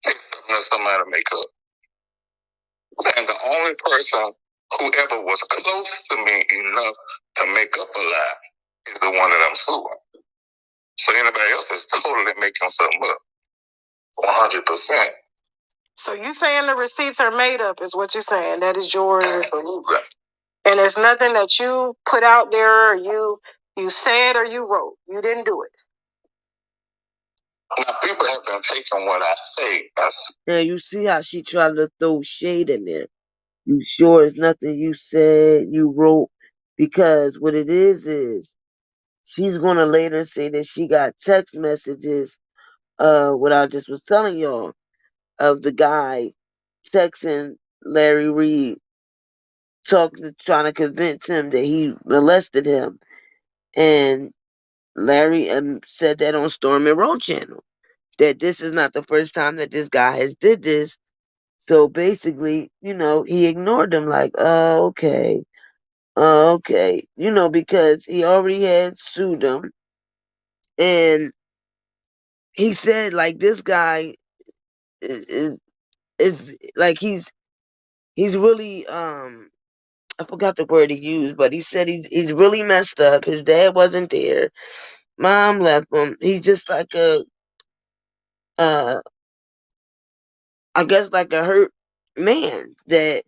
It's something that somebody make up. And the only person who ever was close to me enough to make up a lie is the one that I'm suing. So anybody else is totally making something up. 100%. So you saying the receipts are made up is what you're saying. That is your... Absolutely. And it's nothing that you put out there or you said or you wrote. You didn't do it. Now, people have been taking what I say as... Now you see how she tried to throw shade in there. You sure it's nothing you said, you wrote? Because what it is she's gonna later say that she got text messages, what I just was telling y'all, of the guy texting Larry Reid, trying to convince him that he molested him. And Larry said that on Storm and Road channel, that this is not the first time that this guy has did this. So basically, he ignored him like, okay. Okay. Because he already had sued him. And he said, like, this guy is like, he's really, I forgot the word he used, but he said he's really messed up. His dad wasn't there. Mom left him. He's just like uh, I guess like a hurt man that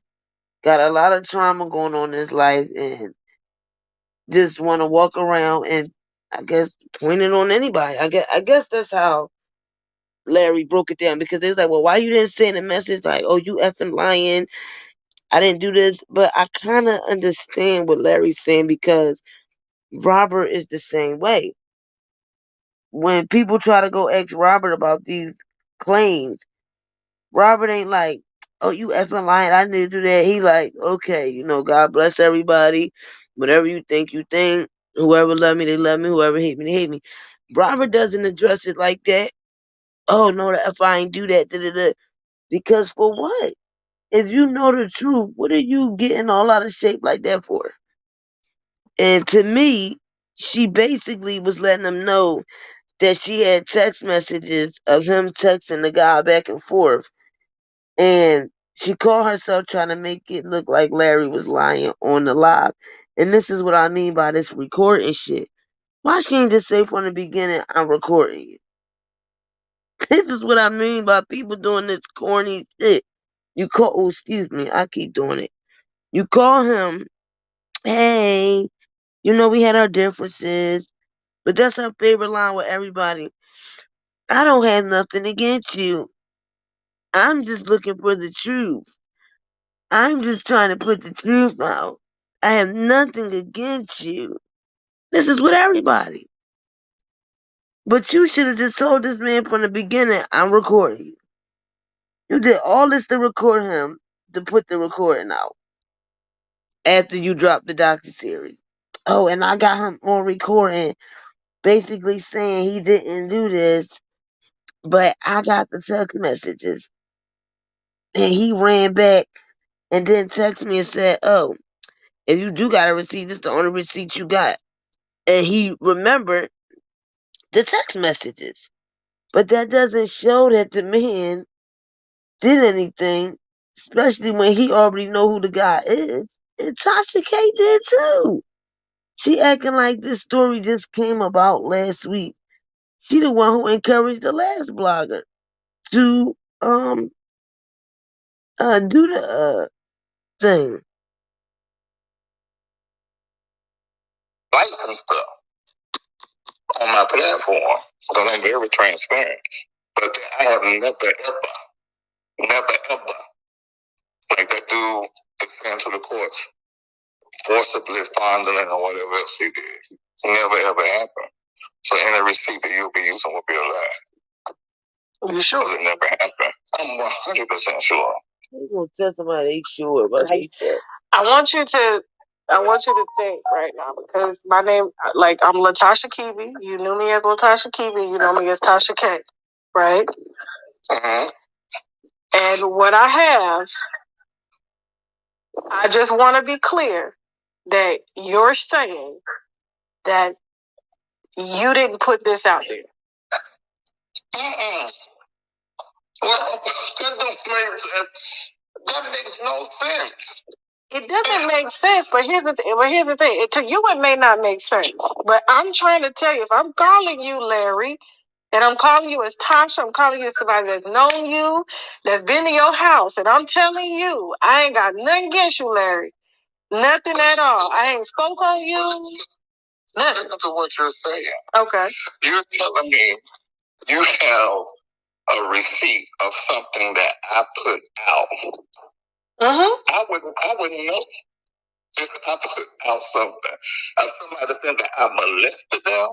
got a lot of trauma going on in his life and just want to walk around and I guess point it on anybody. I guess that's how Larry broke it down, because it's like, well, why you didn't send a message like, oh, you effing lying, I didn't do this. But I kind of understand what Larry's saying, because Robert is the same way. When people try to go ask Robert about these claims, Robert ain't like, oh, you effing lying, I didn't do that. He like, okay, God bless everybody. Whatever you think, you think. Whoever love me, they love me. Whoever hate me, they hate me. Robert doesn't address it like that. Oh, no, if I ain't do that, da-da-da. Because for what? If you know the truth, what are you getting all out of shape like that for? And to me, she basically was letting him know that she had text messages of him texting the guy back and forth. And she called herself trying to make it look like Larry was lying on the live. And this is what I mean by this recording shit. Why she ain't just say from the beginning, I'm recording you? This is what I mean by people doing this corny shit. You call, oh, excuse me, I keep doing it. You call him, hey, we had our differences, but that's her favorite line with everybody. I don't have nothing against you. I'm just looking for the truth. I'm just trying to put the truth out. I have nothing against you. This is with everybody. But you should have just told this man from the beginning, I'm recording you. You did all this to record him, to put the recording out after you dropped the docuseries. Oh, and I got him on recording basically saying he didn't do this, but I got the text messages. And he ran back and then texted me and said, "Oh, if you do got a receipt, this is the only receipt you got." And he remembered the text messages. But that doesn't show that the man did anything, especially when he already know who the guy is. And Tasha K did too. She acting like this story just came about last week. She the one who encouraged the last blogger to do the thing. License stuff on my platform because I'm very transparent. But I have never ever, like that dude defend to the courts, forcibly fondling or whatever else he did. Never ever happened. So any receipt that you'll be using will be a lie. You sure? It never happened. I'm 100% sure. You gonna tell somebody they sure about they shit. I want you to think right now because my name, like, I'm Latasha Kibi. You knew me as Latasha Kibi. You know me as Tasha K, right? Mm-hmm. And what I have, I just want to be clear that you're saying that you didn't put this out there. Mm-mm. Well, that makes no sense. It doesn't make sense, but here's the thing. To you, it may not make sense. But I'm trying to tell you, if I'm calling you Larry, and I'm calling you as Tasha, I'm calling you as somebody that's known you, that's been to your house, and I'm telling you, I ain't got nothing against you, Larry. Nothing at all. I ain't spoke on you. Nothing. Listen to what you're saying. Okay. You're telling me you have a receipt of something that I put out. I wouldn't know if I put out something. Somebody said that I molested them.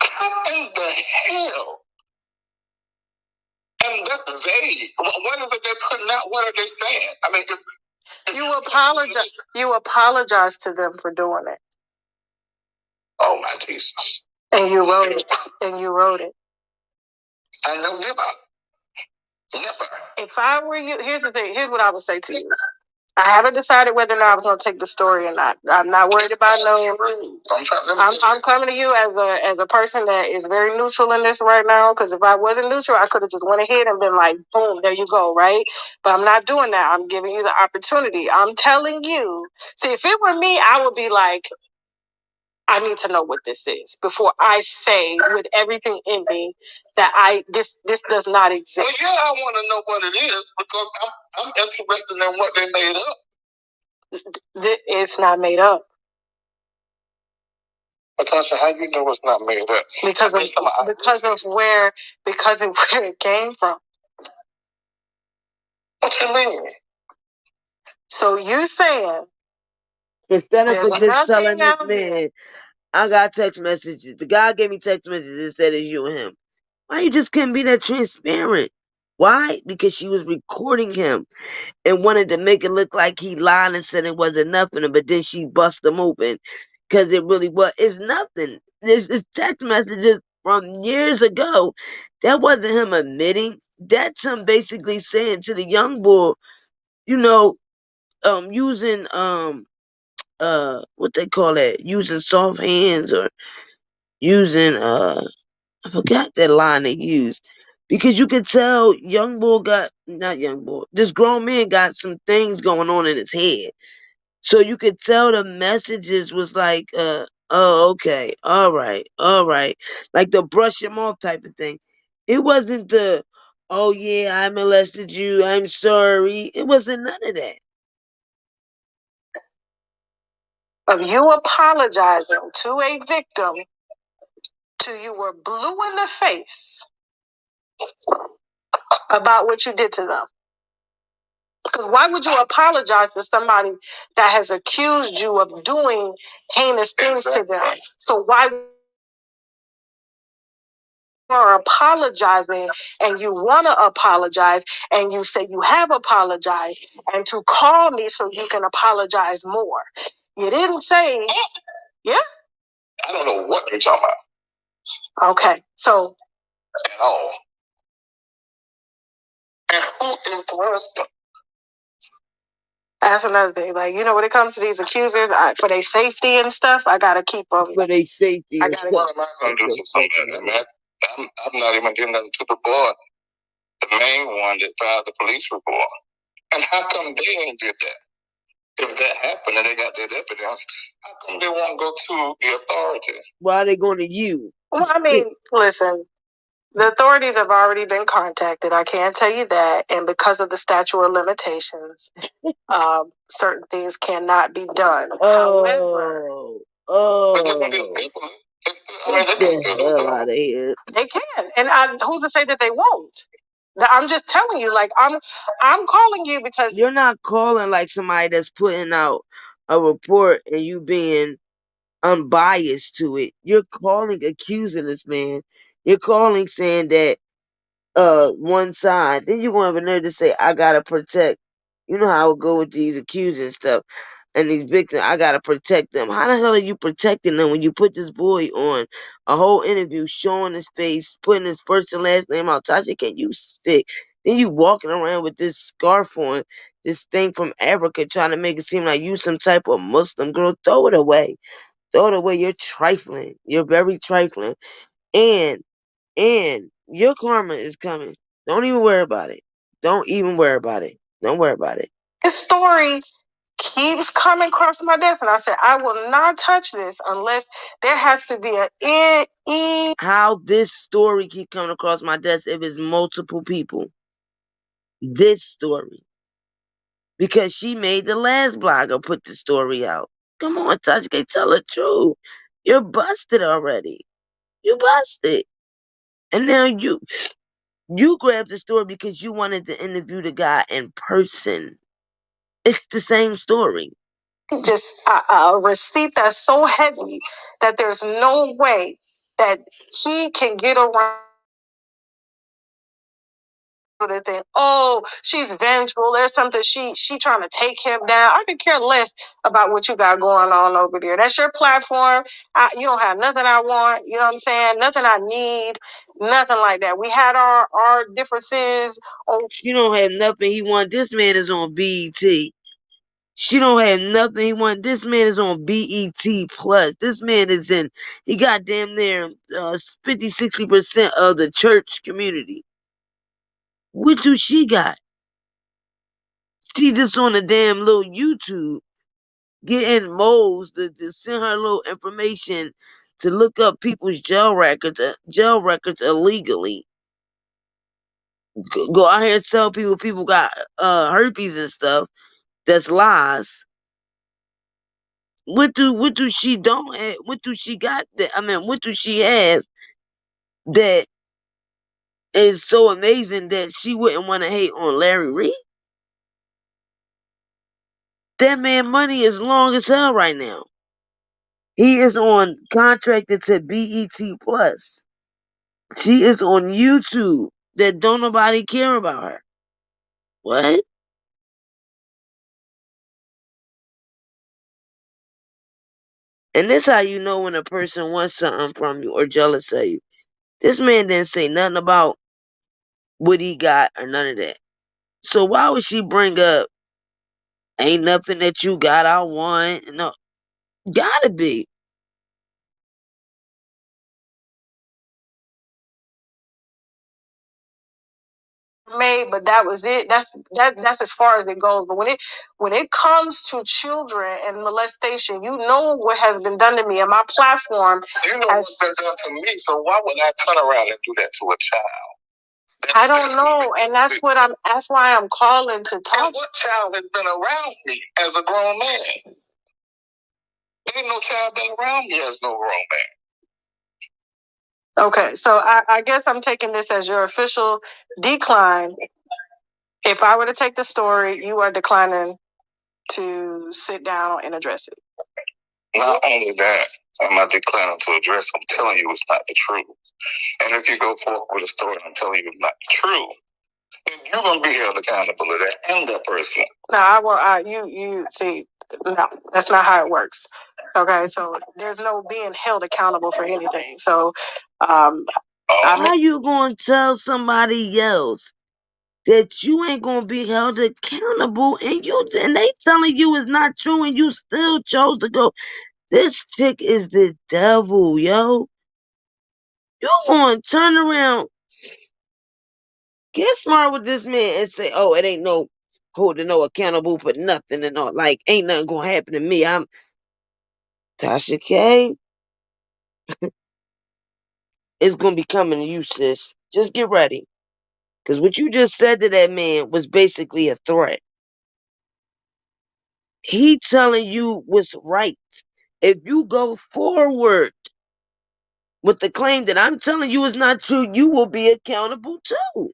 How in the hell? And that's vague. What is it they're putting out? What are they saying? I mean, you apologize to them for doing it. Oh my Jesus! And you wrote it. And you wrote it. I know never. If I were you, here's the thing. Here's what I would say to you. I haven't decided whether or not I was going to take the story or not. I'm not worried about no. I'm coming to you as a person that is very neutral in this right now. Because if I wasn't neutral, I could have just went ahead and been like, boom, there you go, right? But I'm not doing that. I'm giving you the opportunity. I'm telling you. See, if it were me, I would be like, I need to know what this is before I say with everything in me that this does not exist. Well, yeah, I want to know what it is because I'm interested in what they made up. It's not made up. Natasha, how you know it's not made up? Because of where it came from. What you mean? So you saying instead of just telling this man, I got text messages. The guy gave me text messages and said it's you and him. Why you just couldn't be that transparent? Why? Because she was recording him and wanted to make it look like he lied and said it wasn't nothing, but then she bust him open because it really was. It's nothing. There's text messages from years ago. That wasn't him admitting. That's him basically saying to the young boy, you know, using what they call that, using soft hands or using I forgot that line they used. Because you could tell this grown man got some things going on in his head. So you could tell the messages was like, oh, okay, all right. Like the brush him off type of thing. It wasn't the, oh yeah, I molested you, I'm sorry. It wasn't none of that. Of you apologizing to a victim till you were blue in the face about what you did to them. Because why would you apologize to somebody that has accused you of doing heinous things to them? So why are apologizing and you want to apologize and you say you have apologized and to call me so you can apologize more? You didn't say, yeah? I don't know what you're talking about. Okay, so. At all. And who is the person? That's another thing. Like, you know, when it comes to these accusers, for their safety and stuff, I gotta keep them. For their safety. What am I going to do for somebody? I mean, I'm not even getting nothing to the board, the main one that filed the police report. And how come they ain't did that? If that happened and they got that evidence, how come they won't go to the authorities? Why are they going to you? Well, I mean, listen, the authorities have already been contacted. I can tell you that. And because of the statute of limitations, certain things cannot be done. However, Get the hell out of here. they can. And who's to say that they won't? I'm just telling you, like, I'm calling you because you're not calling like somebody that's putting out a report and you being unbiased to it. You're calling accusing this man. You're calling saying that one side. Then you're gonna have a nerve to say, I gotta protect. You know how it go with these accusing stuff and these victims. I gotta protect them. How the hell are you protecting them when you put this boy on a whole interview showing his face, putting his first and last name out? Tasha, can you sick? Then you walking around with this scarf on, this thing from Africa, trying to make it seem like you some type of Muslim girl. Throw it away. Throw it away. You're trifling. You're very trifling. And your karma is coming. Don't even worry about it. Don't even worry about it. Don't worry about it. this story keeps coming across my desk, and I said, I will not touch this unless there has to be a How this story keep coming across my desk if it's multiple people? This story. Because she made the last blogger put the story out. Come on, Tasha, tell the truth. You're busted already. You busted. And now you grabbed the story because you wanted to interview the guy in person. It's the same story. Just a receipt that's so heavy that there's no way that he can get around the thing. Oh, she's vengeful. There's something she trying to take him down. I could care less about what you got going on over there. That's your platform. You don't have nothing I want. You know what I'm saying? Nothing I need. Nothing like that. We had our differences. She don't have nothing he want. This man is on BET. She don't have nothing he want. This man is on BET Plus. This man is he got damn near 50-60% of the church community. What do she got? She just on a damn little YouTube getting moles to send her little information to look up people's jail records illegally. Go out here and tell people got herpes and stuff. That's lies. What do she don't have? What do she got that? I mean, what do she have that is so amazing that she wouldn't want to hate on Larry Reid? That man money is long as hell right now. He is on contracted to BET Plus. She is on YouTube that don't nobody care about her. What? And this how you know when a person wants something from you or jealous of you. This man didn't say nothing about what he got or none of that. So why would she bring up ain't nothing that you got I want? No, gotta be. Made, but that was it. That's as far as it goes. But when it comes to children and molestation, you know what has been done to me, and my platform. You know what's been done to me, so why would I turn around and do that to a child? I don't know, and that's why I'm calling to talk. And what child has been around me as a grown man? Ain't no child been around me as no grown man. Okay, so I guess I'm taking this as your official decline. If I were to take the story, you are declining to sit down and address it. Not only that, I'm not declining to address. I'm telling you it's not the truth. And if you go forward with a story, I'm telling you it's not the truth, then you're gonna be held accountable to that and that person. No, I will. You see, no, that's not how it works. Okay, so there's no being held accountable for anything. So, how you gonna tell somebody else that you ain't gonna be held accountable, and they telling you it's not true, and you still chose to go. This chick is the devil, yo. You gonna turn around, get smart with this man, and say, "Oh, it ain't no holding no accountable for nothing and all. Like, ain't nothing gonna happen to me. I'm Tasha K. It's gonna be coming to you, sis. Just get ready, cause what you just said to that man was basically a threat. He telling you what's right. If you go forward with the claim that I'm telling you is not true, you will be accountable too.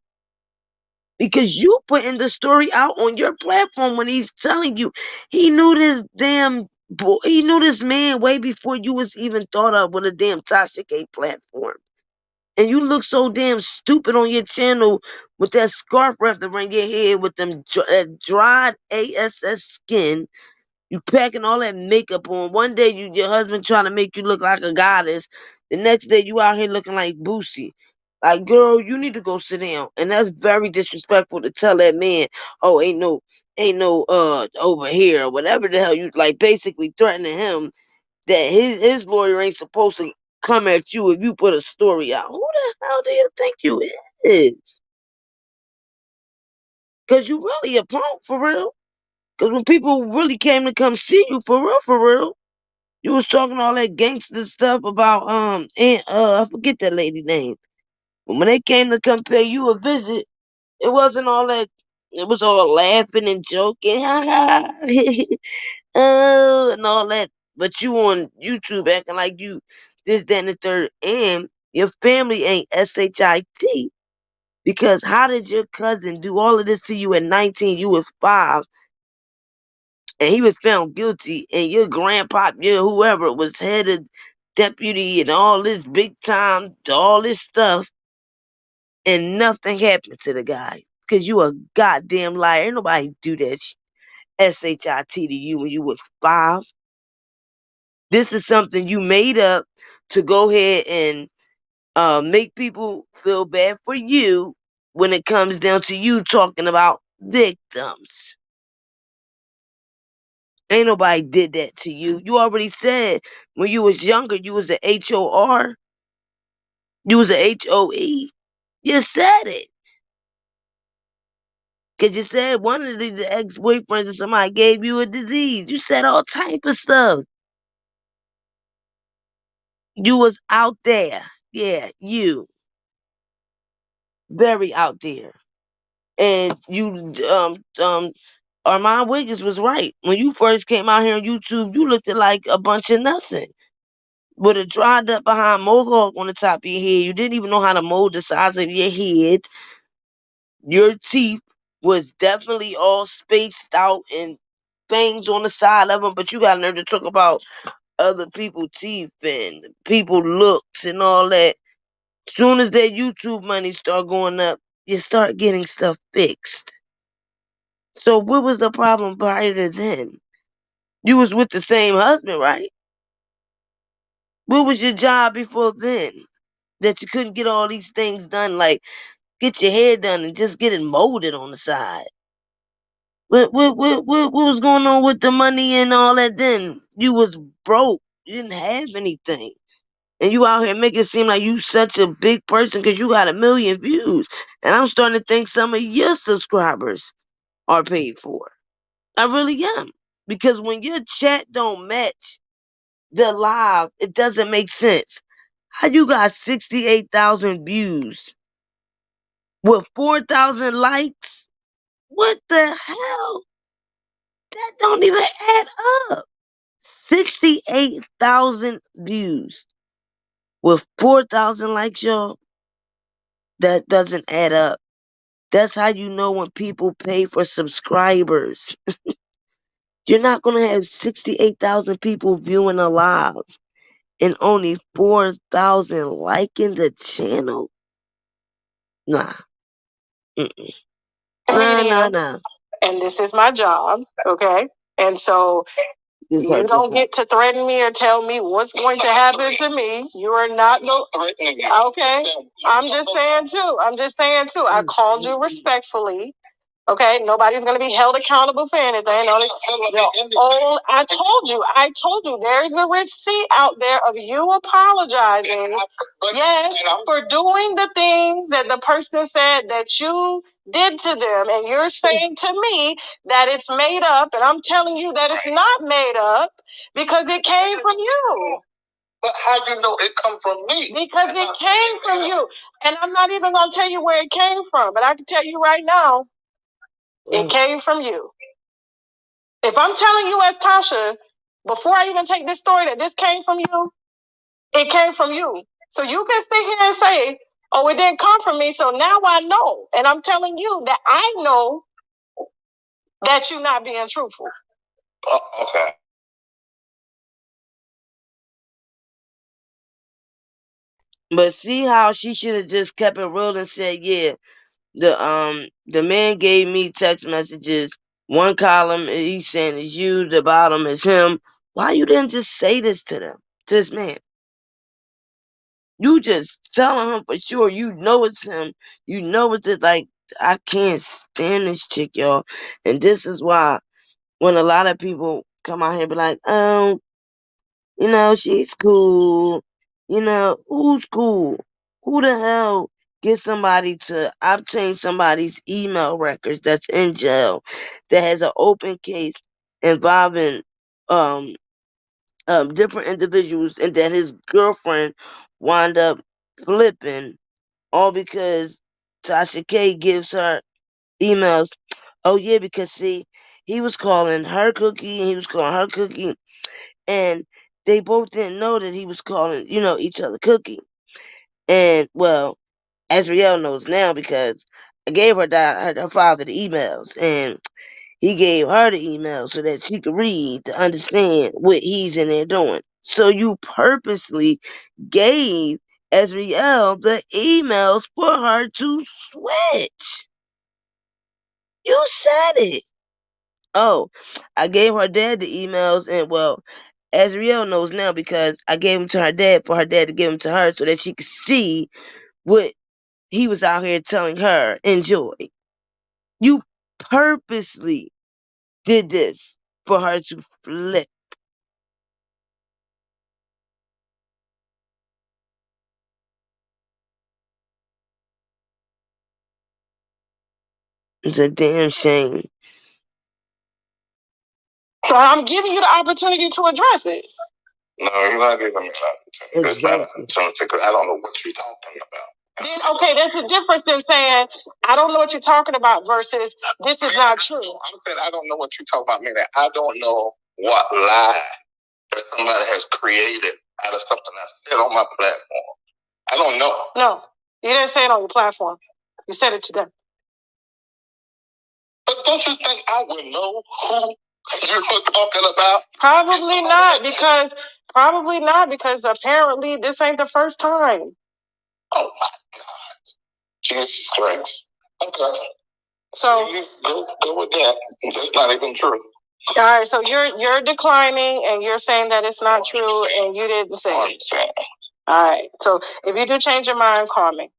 Because you putting the story out on your platform when he's telling you he knew this damn boy, he knew this man way before you was even thought of with a damn Toxic A platform. And you look so damn stupid on your channel with that scarf wrapped around your head with them dried ASS skin. You packing all that makeup on. One day your husband trying to make you look like a goddess. The next day you out here looking like Boosie. Like, girl, you need to go sit down. And that's very disrespectful to tell that man, oh, ain't no over here or whatever the hell you like, basically threatening him that his lawyer ain't supposed to come at you if you put a story out. Who the hell do you think you is? Cause you really a punk for real. Cause when people really came to come see you for real, you was talking all that gangster stuff about I forget that lady name. But when they came to come pay you a visit, it wasn't all that. It was all laughing and joking, oh, and all that. But you on YouTube acting like you this, that, and the third, and your family ain't SHIT. Because how did your cousin do all of this to you at 19? You was 5, and he was found guilty, and your grandpa, your whoever was head of deputy and all this big time, all this stuff, and nothing happened to the guy. Cause you a goddamn liar. Ain't nobody do that SHIT to you when you was 5. This is something you made up to go ahead and make people feel bad for you when it comes down to you talking about victims. Ain't nobody did that to you. You already said when you was younger you was a HOR. You was a HOE. You said it. Cause you said one of the ex-boyfriends or somebody gave you a disease. You said all type of stuff. You was out there. Yeah, you. Very out there. And you Armand Wiggins was right. When you first came out here on YouTube, you looked like a bunch of nothing. With a dried up behind mohawk on the top of your head. You didn't even know how to mold the size of your head. Your teeth was definitely all spaced out and bangs on the side of them, but you got nerve to talk about other people's teeth and people looks and all that. Soon as that YouTube money start going up, you start getting stuff fixed. So what was the problem prior to then? You was with the same husband, right? What was your job before then? That you couldn't get all these things done, like get your hair done and just get it molded on the side. What was going on with the money and all that then? You was broke. You didn't have anything. And you out here making it seem like you such a big person because you got 1 million views. And I'm starting to think some of your subscribers are paid for. I really am. Because when your chat don't match the live, it doesn't make sense. How you got 68,000 views with 4,000 likes? What the hell? That don't even add up. 68,000 views with 4,000 likes, y'all. That doesn't add up. That's how you know when people pay for subscribers. You're not going to have 68,000 people viewing a live and only 4,000 liking the channel. Nah. Mm-mm. Nah. And this is my job, okay? And so You don't get to threaten me or tell me what's going to happen to me. You are not threatening you. Okay. I'm just saying too. I called you respectfully. Okay, nobody's going to be held accountable for anything. I told you, there's a receipt out there of you apologizing. Yes, for doing the things that the person said that you did to them. And you're saying to me that it's made up. And I'm telling you that it's not made up because it came from you. But how do you know it come from me? Because it came from you. And I'm not even going to tell you where it came from. But I can tell you right now. It came from you. If I'm telling you as Tasha, before I even take this story, that this came from you, it came from you. So you can sit here and say, oh, it didn't come from me, so now I know. And I'm telling you that I know that you're not being truthful. Okay. But see how she should have just kept it real and said, yeah, the man gave me text messages. One column he's saying is you, the bottom is him. Why you didn't just say this to them, to this man? You just telling him for sure. You know it's him. You know it's it. Like, I can't stand this chick, y'all. And this is why when a lot of people come out here and be like, she's cool. Who's cool? Who the hell gets somebody to obtain somebody's email records that's in jail, that has an open case involving different individuals, and that his girlfriend wound up flipping, all because Tasha K gives her emails. Oh yeah, because see, he was calling her Cookie and he was calling her Cookie, and they both didn't know that he was calling, each other Cookie. And well, Azriel knows now because I gave her father the emails, and he gave her the emails so that she could read to understand what he's in there doing. So you purposely gave Azriel the emails for her to switch. You said it. Oh, I gave her dad the emails, and well, Azriel knows now because I gave them to her dad for her dad to give them to her so that she could see what he was out here telling her. Enjoy. You purposely did this for her to flip. It's a damn shame. So I'm giving you the opportunity to address it. No, you're not giving me an opportunity. Because I don't know what you're talking about. Then, okay, there's a difference in saying, I don't know what you're talking about versus this is not true. I'm saying I don't know what you're talking about, meaning I don't know what lie that somebody has created out of something I said on my platform. I don't know. No, you didn't say it on your platform. You said it to them. But don't you think I would know who you were talking about? Probably not, because apparently this ain't the first time. Oh my God. Jesus Christ. Okay. So go with that. That's not even true. All right, so you're declining and you're saying that it's not true and you didn't say it. All right. So if you do change your mind, call me.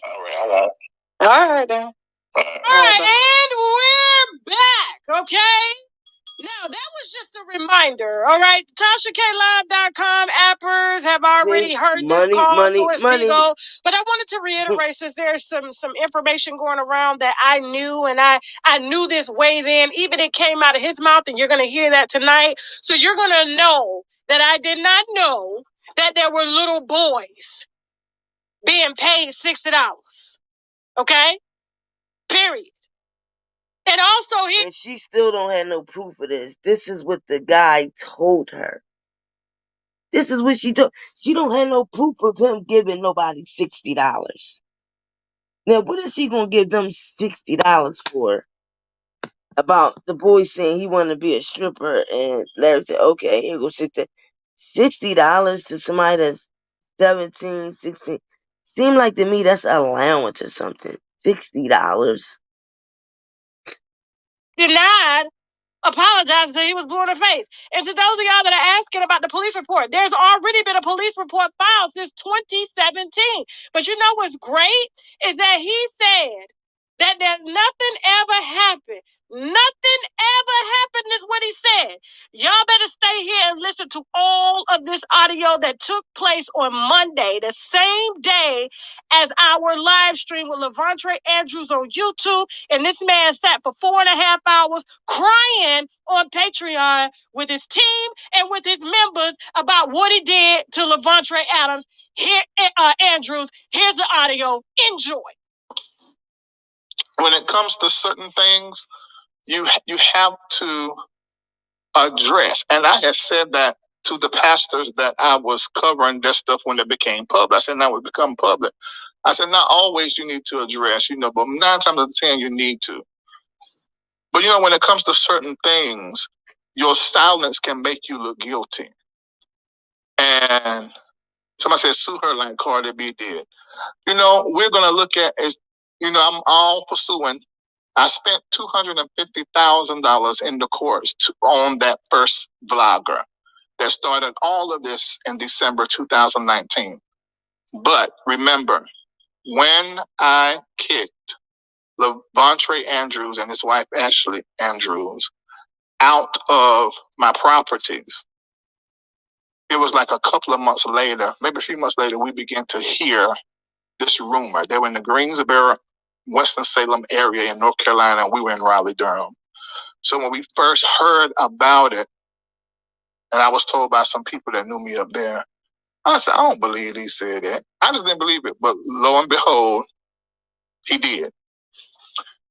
All right. All right then. All right, and we're back, okay? Now, that was just a reminder, all right? TashaKLive.com appers have already heard this call, so it's Bigo. But I wanted to reiterate, since there's some information going around that I knew, and I knew this way then, even it came out of his mouth, and you're going to hear that tonight. So you're going to know that I did not know that there were little boys being paid $60, okay? Period. And also, and she still don't have no proof of this. This is what the guy told her. This is what she told. She don't have no proof of him giving nobody $60. Now, what is he gonna give them $60 for? About the boy saying he wanted to be a stripper, and Larry said, "Okay, here go $60 to somebody that's 17, 16. Seem like to me that's allowance or something. $60. Denied apologized until he was blue in the face. And to those of y'all that are asking about the police report, there's already been a police report filed since 2017. But you know what's great is that he said that nothing ever happened. Nothing ever happened is what he said. Y'all better stay here and listen to all of this audio that took place on Monday, the same day as our live stream with Levontre Andrews on YouTube. And this man sat for 4.5 hours crying on Patreon with his team and with his members about what he did to Levontre Adams. Here, Andrews, here's the audio. Enjoy. When it comes to certain things, you have to address. And I had said that to the pastors that I was covering their stuff when it became public. I said, now it become public. I said, not always you need to address, but 9 times out of 10 you need to. But when it comes to certain things, your silence can make you look guilty. And somebody said, sue her like Cardi B did. We're going to look at is, I'm all for suing. I spent $250,000 in the courts on that first vlogger that started all of this in December 2019. But remember, when I kicked Levontre Andrews and his wife Ashley Andrews out of my properties, it was like a couple of months later, maybe a few months later, we began to hear this rumor. They were in the Greensboro, Winston-Salem area in North Carolina, and we were in Raleigh-Durham. So when we first heard about it, and I was told by some people that knew me up there, I said, I don't believe he said that. I just didn't believe it. But lo and behold, he did.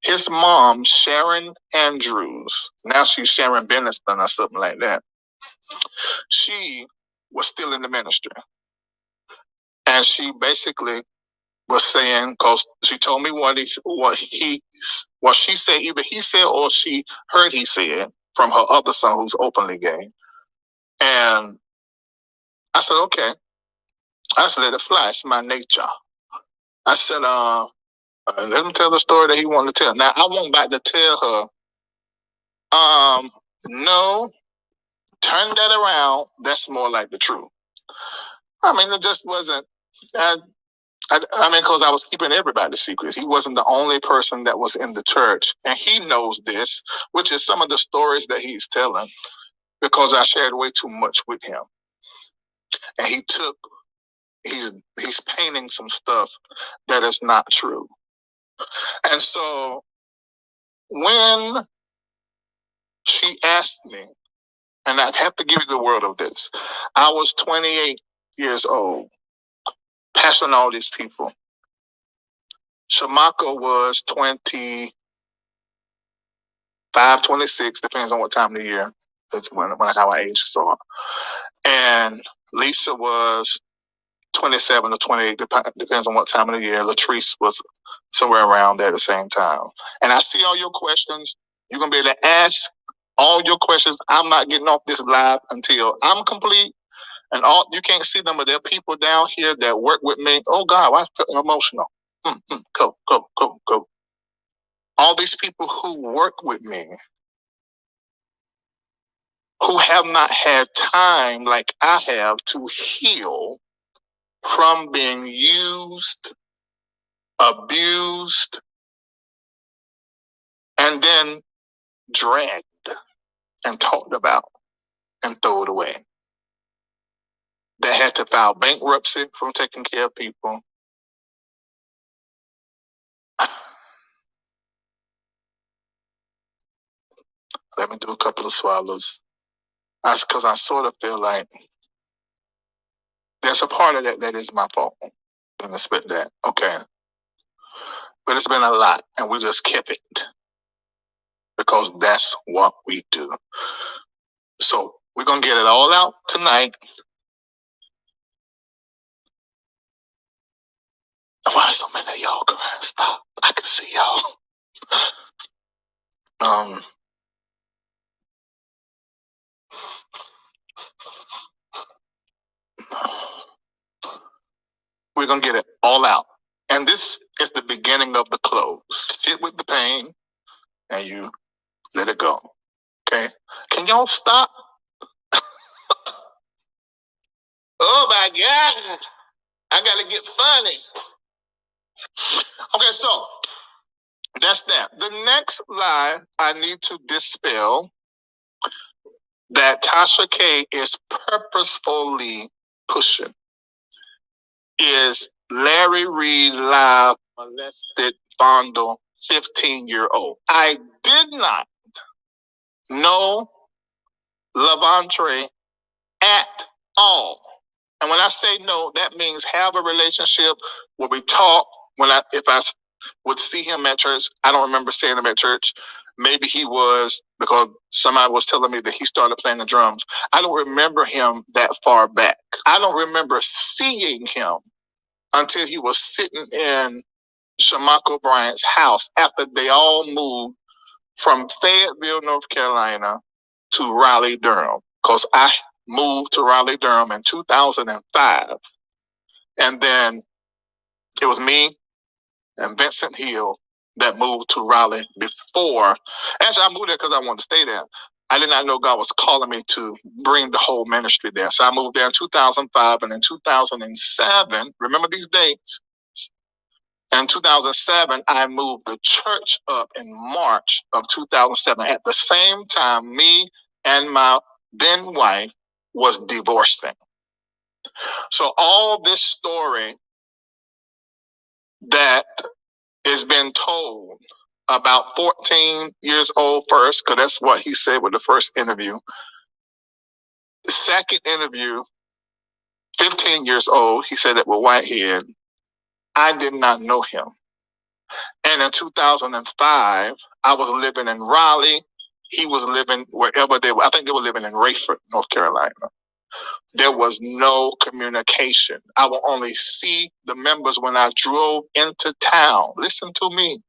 His mom, Sharon Andrews, now she's Sharon Benniston or something like that, she was still in the ministry. And she basically was saying, because she told me what she said, either he said or she heard he said from her other son who's openly gay. And I said, okay. I said, let it fly. It's my nature. I said, let him tell the story that he wanted to tell. Now, I won't back to tell her, no, turn that around. That's more like the truth. I mean, it just wasn't, because I was keeping everybody's secrets. He wasn't the only person that was in the church. And he knows this, which is some of the stories that he's telling, because I shared way too much with him. And he's painting some stuff that is not true. And so when she asked me, and I have to give you the word of this, I was 28 years old, pastoring all these people. Shamaka was 25, 26, depends on what time of the year. That's when how I age saw. And Lisa was 27 or 28, depends on what time of the year. Latrice was somewhere around there at the same time. And I see all your questions. You're going to be able to ask all your questions. I'm not getting off this live until I'm complete. And all you can't see them, but there are people down here that work with me. Oh, God, I feel emotional. Go. All these people who work with me, who have not had time like I have to heal from being used, abused, and then dragged and talked about and thrown away. They had to file bankruptcy from taking care of people. Let me do a couple of swallows. That's because I sort of feel like there's a part of that is my fault. And expect that. Okay. But it's been a lot, and we just kept it. Because that's what we do. So we're going to get it all out tonight. Why so many of y'all crying? Stop. I can see y'all. We're going to get it all out. And this is the beginning of the close. Sit with the pain and you let it go. Okay. Can y'all stop? Oh my God. I gotta get funny. Okay, so that's that. The next lie I need to dispel that Tasha K is purposefully pushing is Larry Reid live molested fondle 15-year-old. I did not know Lavantre at all. And when I say no, that means have a relationship where we talk. If I would see him at church, I don't remember seeing him at church. Maybe he was, because somebody was telling me that he started playing the drums. I don't remember him that far back. I don't remember seeing him until he was sitting in Shamako Bryant's house after they all moved from Fayetteville, North Carolina to Raleigh, Durham. Because I moved to Raleigh, Durham in 2005. And then it was me and Vincent Hill that moved to Raleigh before. Actually, I moved there because I wanted to stay there. I did not know God was calling me to bring the whole ministry there. So I moved there in 2005, and in 2007, remember these dates? In 2007, I moved the church up in March of 2007. At the same time, me and my then wife was divorcing. So all this story that is been told about 14 years old first, because that's what he said with the first interview. The second interview, 15 years old, he said that with Whitehead. I did not know him. And in 2005, I was living in Raleigh. He was living wherever they were. I think they were living in Rayford, North Carolina. There was no communication. I would only see the members when I drove into town. Listen to me.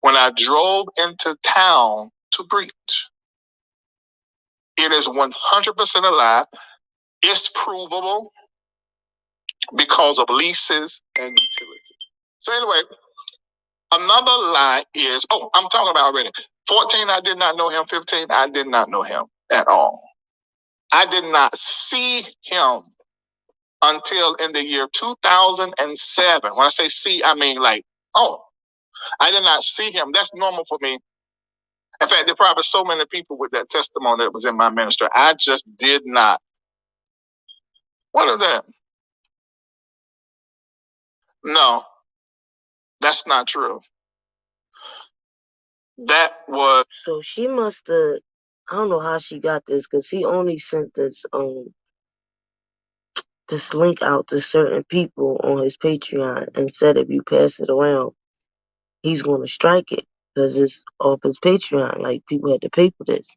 When I drove into town to preach. It is 100% a lie. It's provable because of leases and utilities. So anyway, another lie is, I'm talking about already. 14, I did not know him. 15, I did not know him at all. I did not see him until in the year 2007. When I say see, I mean like, I did not see him. That's normal for me. In fact, there are probably so many people with that testimony that was in my ministry. I just did not. What is that? No, that's not true. That was. So she must have, I don't know how she got this, because he only sent this link out to certain people on his Patreon and said if you pass it around, he's going to strike it because it's off his Patreon. Like, people had to pay for this.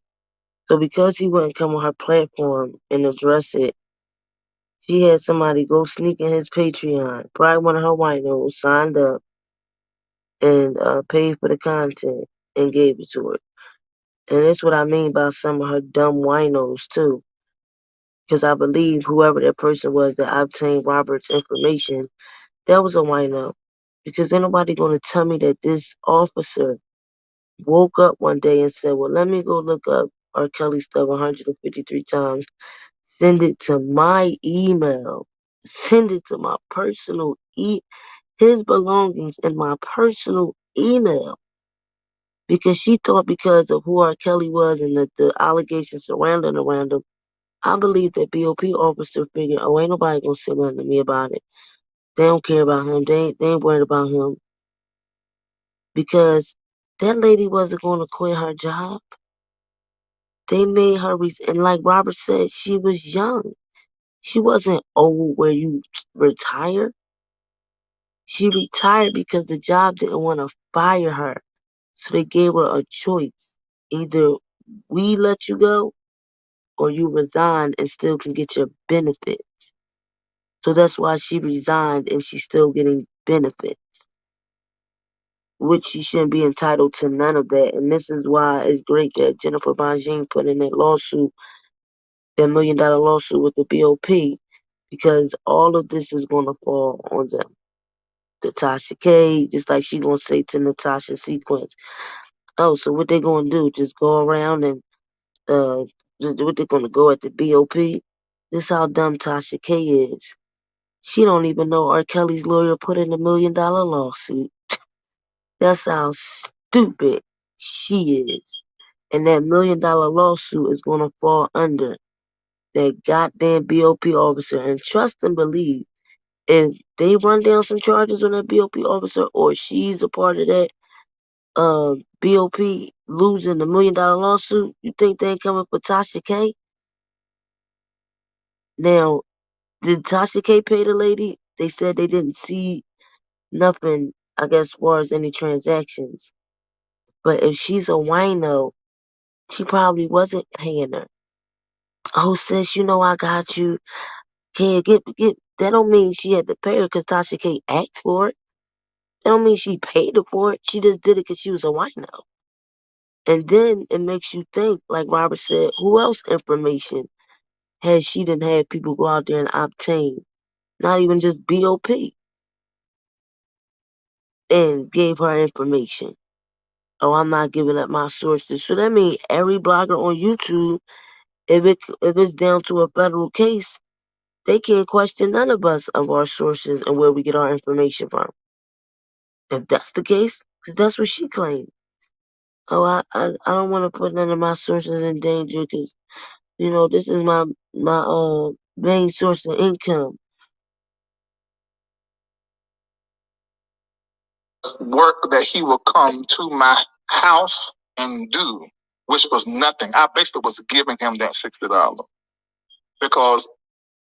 So because he wouldn't come on her platform and address it, she had somebody go sneak in his Patreon, probably one of her winos, signed up and paid for the content and gave it to her. And that's what I mean by some of her dumb winos too. Because I believe whoever that person was that obtained Robert's information, that was a wino. Because ain't nobody going to tell me that this officer woke up one day and said, well, let me go look up Rkelly stuff 153 times, send it to my email, send it to my personal his belongings in my personal email. Because she thought because of who Rkelly was and the allegations surrounding around him, I believe that BOP officer figured, ain't nobody gonna say nothing to me about it. They don't care about him. They ain't worried about him. Because that lady wasn't gonna quit her job. They made her, and like Robert said, she was young. She wasn't old where you retire. She retired because the job didn't want to fire her. So they gave her a choice. Either we let you go or you resign and still can get your benefits. So that's why she resigned and she's still getting benefits, which she shouldn't be entitled to none of that. And this is why it's great that Jennifer Bonjean put in that lawsuit, that $1 million lawsuit with the BOP, because all of this is going to fall on them. Natasha K, just like she going to say to Natasha Sequence, so what they going to do? Just go around and what they're gonna go at the BOP. This how dumb Tasha K is. She don't even know Rkelly's lawyer put in $1 million lawsuit. That's how stupid she is. And that $1 million lawsuit is gonna fall under that goddamn BOP officer. And trust and believe, if they run down some charges on that BOP officer, or she's a part of that BOP losing the $1 million lawsuit, you think they ain't coming for Tasha K? Now, did Tasha K pay the lady? They said they didn't see nothing, I guess, as far as any transactions. But if she's a wino, she probably wasn't paying her. Oh, sis, you know I got you. Can get. That don't mean she had to pay her because Tasha K asked for it. That don't mean she paid her for it. She just did it because she was a wino. And then it makes you think, like Robert said, who else information has she done had people go out there and obtain? Not even just BOP. And gave her information. Oh, I'm not giving up my sources. So that means every blogger on YouTube, if it's down to a federal case, they can't question none of us of our sources and where we get our information from. If that's the case, because that's what she claimed. Oh, I don't want to put none of my sources in danger because, this is my main source of income. Work that he would come to my house and do, which was nothing. I basically was giving him that $60 because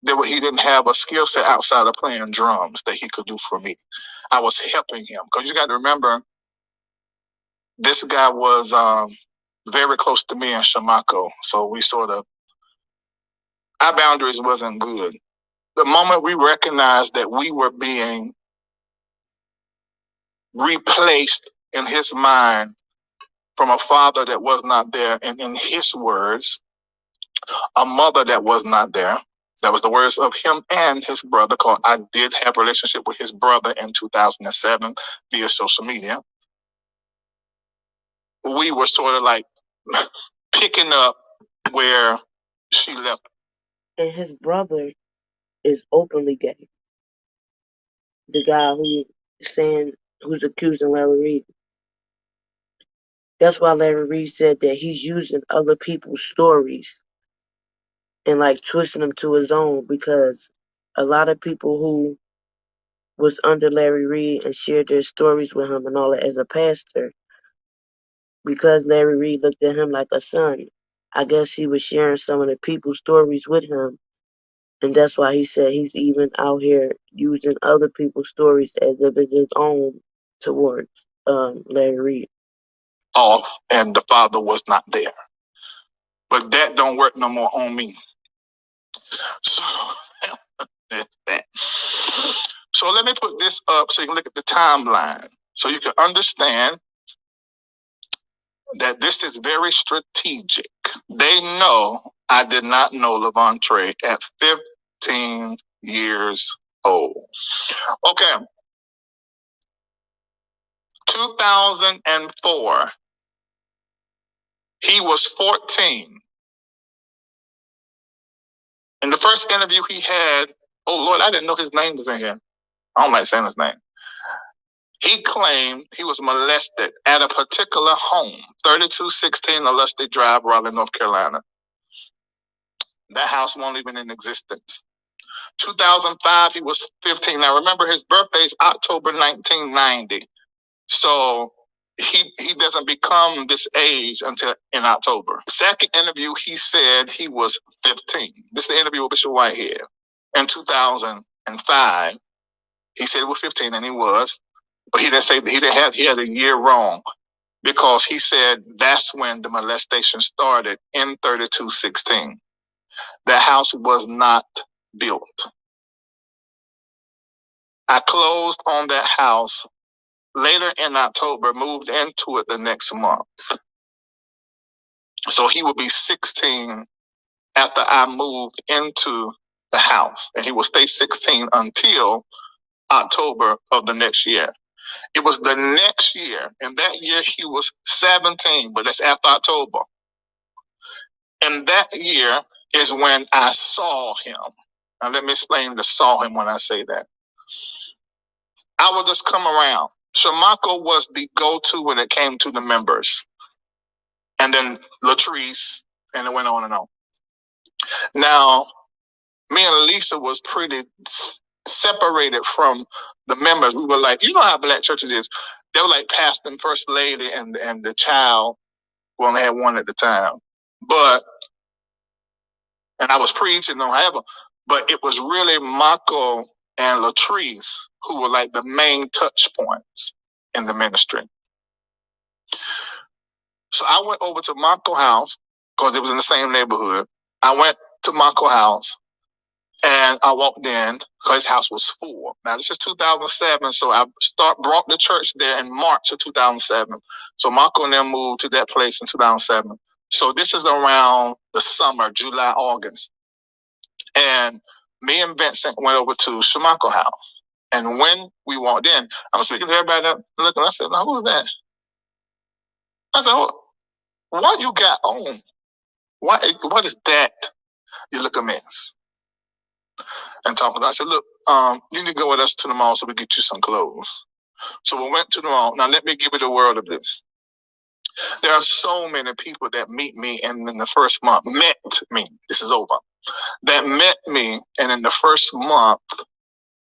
he didn't have a skill set outside of playing drums that he could do for me. I was helping him because you got to remember, this guy was very close to me in Shamako, so we our boundaries wasn't good. The moment we recognized that we were being replaced in his mind from a father that was not there, and in his words, a mother that was not there. That was the words of him and his brother, because I did have a relationship with his brother in 2007 via social media. We were sort of like picking up where she left. And his brother is openly gay. The guy who's accusing Larry Reid. That's why Larry Reid said that he's using other people's stories and like twisting them to his own, because a lot of people who was under Larry Reid and shared their stories with him and all that as a pastor, because Larry Reid looked at him like a son, I guess he was sharing some of the people's stories with him. And that's why he said he's even out here using other people's stories as if it's his own towards Larry Reid. Off, and the father was not there. But that don't work no more on me. So that's that. So let me put this up so you can look at the timeline, so you can understand that this is very strategic. They know I did not know Levontre at 15 years old. Okay. 2004, he was 14. In the first interview he had, oh Lord, I didn't know his name was in here. I don't like saying his name. He claimed he was molested at a particular home, 3216 Illustrated Drive, Raleigh, North Carolina. That house won't even in existence. 2005, he was 15. Now remember, his birthday is October 1990. So he doesn't become this age until in October. Second interview, he said he was 15. This is the interview with Bishop Whitehead. In 2005, he said he was 15, and he was. But he didn't say that he had a year wrong, because he said that's when the molestation started in 3216. The house was not built. I closed on that house later in October, moved into it the next month. So he would be 16 after I moved into the house, and he will stay 16 until October of the next year. It was the next year, and that year he was 17, but that's after October. And that year is when I saw him. Now let me explain the saw him when I say that. I would just come around. Shamako was the go-to when it came to the members. And then Latrice, and it went on and on. Now, me and Lisa was pretty separated from the members. We were like, you know how black churches is. They were like pastor and first lady and the child. We only had one at the time. And I was preaching or however, but it was really Mako and Latrice who were like the main touch points in the ministry. So I went over to Mako house because it was in the same neighborhood. I went to Mako house and I walked in because his house was full. Now this is 2007, so I brought the church there in March of 2007. So Mako and them moved to that place in 2007. So this is around the summer, July, August. And me and Vincent went over to Shamako house. And when we walked in, I was speaking to everybody that looking. I said, now who's that? I said, oh, what you got on? What is that? You look a mess. And talking, I said, look, you need to go with us to the mall so we get you some clothes. So we went to the mall. Now let me give you the word of this. There are so many people that meet me and in the first month met me. This is over. That met me, and in the first month,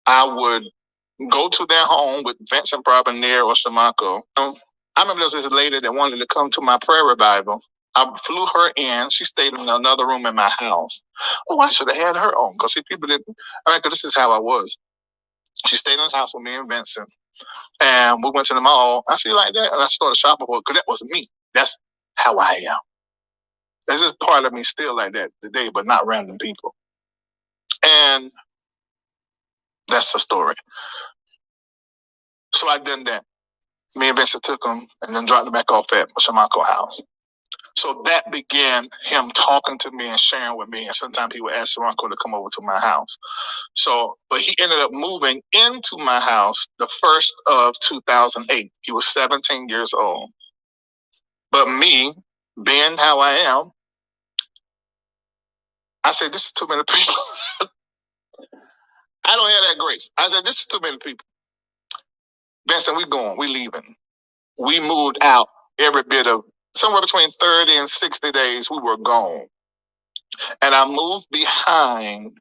I would go to their home with Vincent Brabanier or Shamako. I remember there was this lady that wanted to come to my prayer revival. I flew her in. She stayed in another room in my house. Oh, I should have had her on because people didn't. Because this is how I was. She stayed in the house with me and Vincent, and we went to the mall. I see like that, and I started shopping for it because that was me. That's how I am. There's just part of me still like that today, but not random people. And that's the story. So I did that. Me and Vincent took him and then dropped him back off at Shamako house. So that began him talking to me and sharing with me. And sometimes he would ask Shamako to come over to my house. But he ended up moving into my house the 1st of 2008. He was 17 years old. But me, being how I am, I said, this is too many people. I don't have that grace. I said, this is too many people. Vincent, we going, we leaving. We moved out every bit of, somewhere between 30 and 60 days, we were gone. And I moved behind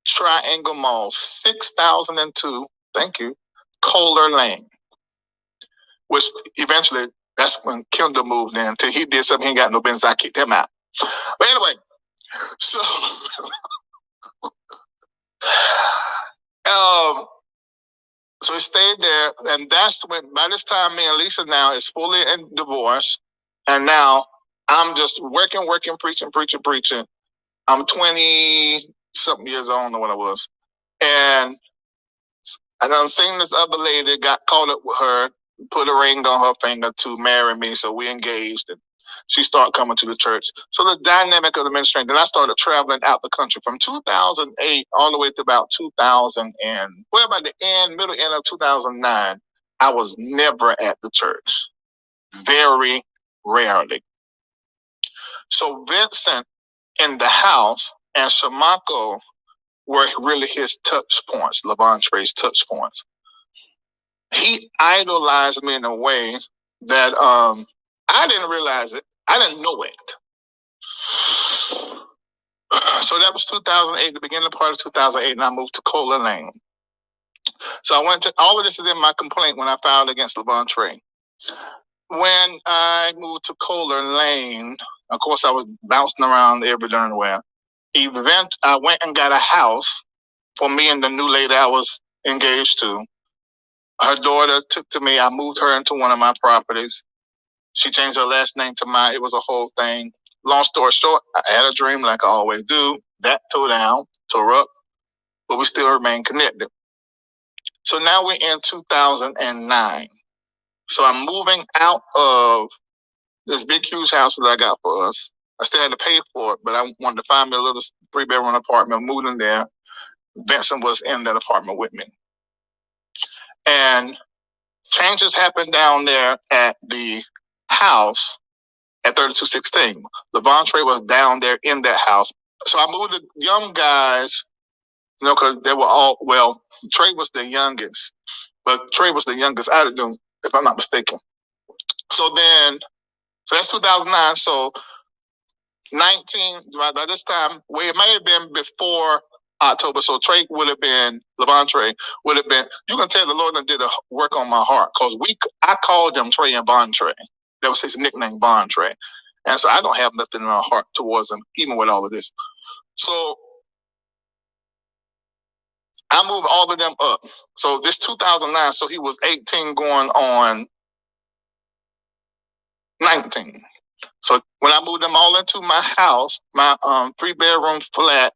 Triangle Mall, 6002, thank you, Kohler Lane. Which eventually, that's when Kendall moved in. Till he did something, he ain't got no business, I kicked him out. But anyway, so... So he stayed there, and that's when, by this time, me and Lisa now is fully in divorce, and now I'm just working, preaching. I'm 20-something years old, I don't know what I was. And I done seen this other lady, got caught up with her, put a ring on her finger to marry me, so we engaged, and she started coming to the church. So the dynamic of the ministry, then I started traveling out the country from 2008 all the way to about 2000 and, well, by the middle end of 2009, I was never at the church. Very rarely. So Vincent in the house and Shamako were really his touch points, Levantre's touch points. He idolized me in a way that I didn't realize it. I didn't know it. So that was 2008, the beginning part of 2008, and I moved to Kohler Lane. So I went to, all of this is in my complaint when I filed against Levantre. When I moved to Kohler Lane, of course I was bouncing around every darn where. I went and got a house for me and the new lady I was engaged to. Her daughter took to me. I moved her into one of my properties. She changed her last name to mine. It was a whole thing. Long story short, I had a dream like I always do. That tore up, but we still remain connected. So now we're in 2009. So I'm moving out of this big, huge house that I got for us. I still had to pay for it, but I wanted to find me a little 3-bedroom apartment, moved in there. Vincent was in that apartment with me. And changes happened down there at the house at 3216. Levontre was down there in that house. So I moved the young guys, because they were all, Trey was the youngest, but Trey was the youngest out of them, if I'm not mistaken. So that's 2009. So 19, by this time, it may have been before October. So Trey would have been, Levontre would have been, you can tell the Lord did a work on my heart, because I called them Trey and Bontre. That was his nickname, Bontre. And so I don't have nothing in my heart towards him, even with all of this. So I moved all of them up. So this 2009, so he was 18 going on 19. So when I moved them all into my house, my 3-bedroom flat,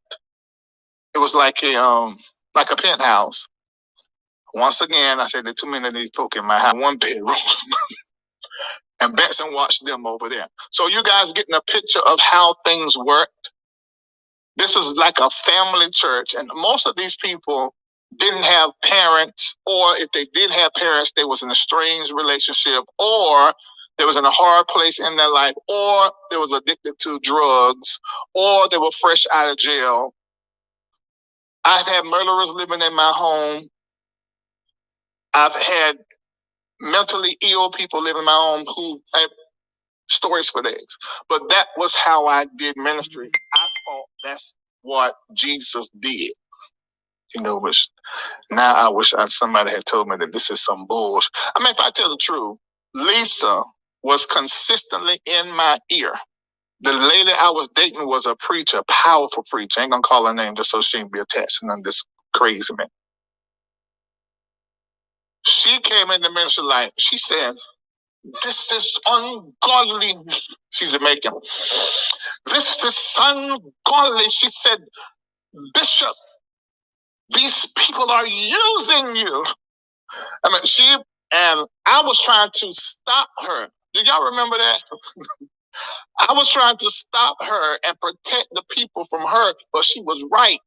it was like a penthouse. Once again, I said there are too many of these folk in my house, 1 bedroom. And Benson watched them over there. So you guys getting a picture of how things work. This is like a family church, and most of these people didn't have parents, or if they did have parents, they was in a strange relationship, or they was in a hard place in their life, or they was addicted to drugs, or they were fresh out of jail. I've had murderers living in my home. I've had mentally ill people living in my home who have stories for days. But that was how I did ministry. I thought that's what Jesus did. Which now I wish somebody had told me that this is some bullshit. I mean, if I tell the truth, Lisa was consistently in my ear. The lady I was dating was a preacher, powerful preacher. I ain't gonna call her name just so she ain't be attached to none of this crazy man. She came in the ministry like, she said, "This is ungodly." She's Jamaican. "This is ungodly." She said, "Bishop, these people are using you." I mean, and I was trying to stop her. Do y'all remember that? I was trying to stop her and protect the people from her, but she was right.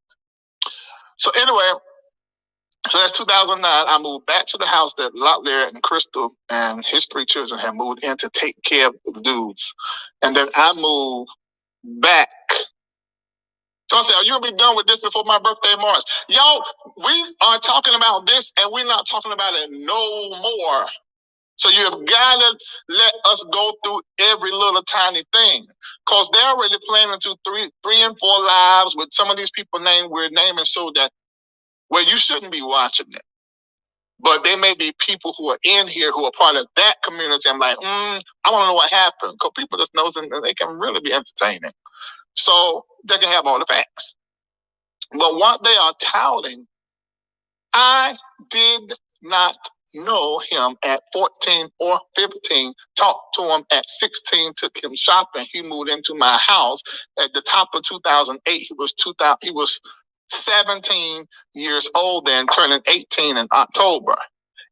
So anyway, so that's 2009. I moved back to the house that Locklear and Crystal and his 3 children had moved in to take care of the dudes. And then I moved back. So I said, "Are you going to be done with this before my birthday in March?" Y'all, we are talking about this and we're not talking about it no more. So you have got to let us go through every little tiny thing. Because they're already planning to 3 and 4 lives with some of these people we're naming, so that, well, you shouldn't be watching it. But there may be people who are in here who are part of that community. I'm like, I want to know what happened. Because people just know and they can really be entertaining. So they can have all the facts. But what they are touting, I did not know him at 14 or 15, talked to him at 16, took him shopping. He moved into my house at the top of 2008. He was 17 years old then, turning 18 in October.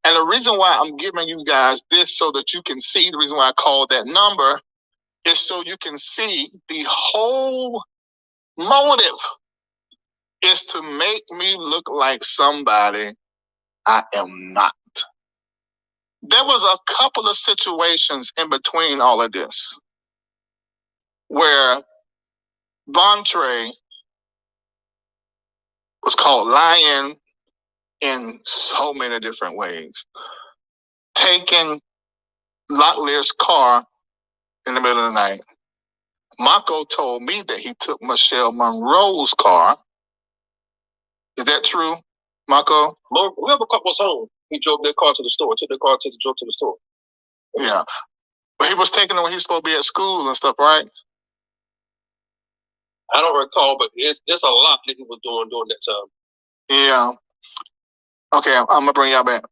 And the reason why I'm giving you guys this so that you can see, the reason why I called that number is so you can see the whole motive is to make me look like somebody I am not. There was a couple of situations in between all of this where Bontre was caught lying in so many different ways. Taking Locklear's car in the middle of the night. Mako told me that he took Michelle Monroe's car. Is that true, Mako? Whoever was home, he drove their car to the store, drove to the store. Yeah. But he was taking it when he was supposed to be at school and stuff, right? I don't recall, but it's a lot that he was doing during that time. Yeah. Okay, I'm going to bring y'all back.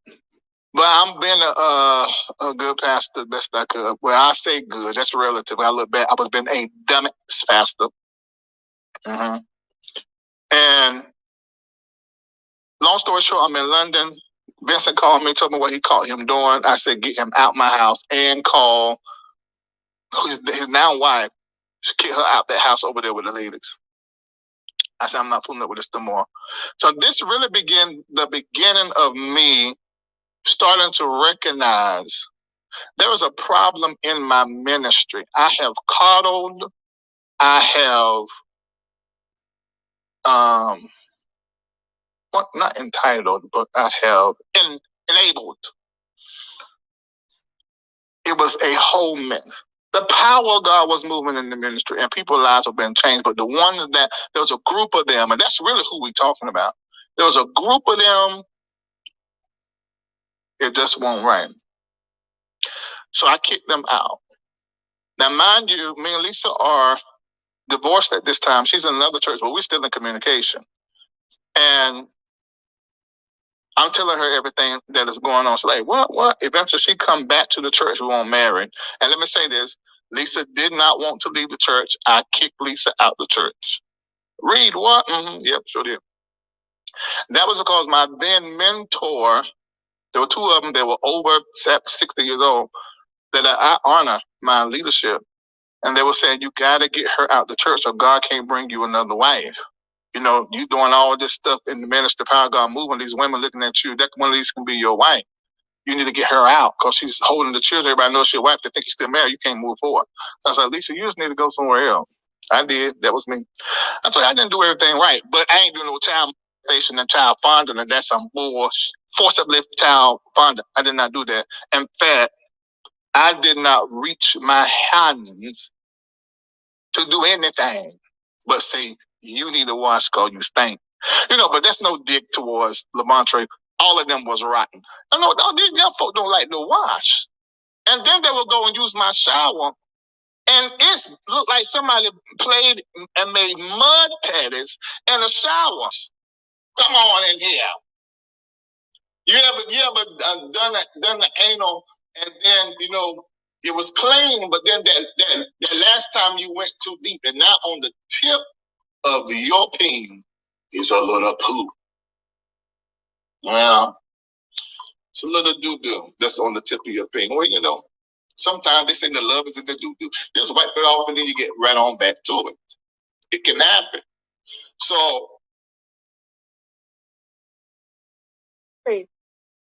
But I'm being a good pastor the best I could. Well, I say good. That's relative. I look back. I was being a dumbass pastor. Mm-hmm. And long story short, I'm in London. Vincent called me, told me what he caught him doing. I said, get him out my house and call his now wife. Get her out that house over there with the ladies. I said, I'm not fooling up with this no more. So this really began the beginning of me starting to recognize There is a problem in my ministry. I have coddled, I have not entitled, but I have enabled. It was a whole mess. The power of God was moving in the ministry, and people's lives have been changed. But the ones that, there was a group of them, and that's really who we're talking about. There was a group of them, it just won't right. So I kicked them out. Now, mind you, me and Lisa are divorced at this time. She's in another church, but we're still in communication. And I'm telling her everything that is going on. She's like, what? Eventually she come back to the church. We won't marry. And let me say this. Lisa did not want to leave the church. I kicked Lisa out the church. Reid, what? Yep, sure did. That was because my then mentor, there were two of them that were over 60 years old, that I honor my leadership. And they were saying, you got to get her out the church or God can't bring you another wife. You know, you doing all this stuff in the ministry, power of God moving, these women looking at you, that one of these can be your wife. You need to get her out because she's holding the children. Everybody knows she's your wife. They think you're still married. You can't move forward. So I was like, Lisa, you just need to go somewhere else. I did. That was me. I told you I didn't do everything right, but I ain't doing no child molestation and child fondling, and that's some bull. Forcibly child fondling. I did not do that. In fact, I did not reach my hands to do anything but say, you need to wash because you stink. You know, but that's no dig towards Lamontre. All of them was rotten. I know these young folk don't like to wash. And then they will go and use my shower. And it looked like somebody played and made mud patties in the shower. Come on in here. You ever done the anal and then, you know, it was clean, but then that last time you went too deep, and now on the tip of your peen is a little poo. Well, it's a little doo-doo that's on the tip of your peen. Well, you know, sometimes they say the love is in the doo-doo. Just wipe it off and then you get right on back to it. It can happen. So,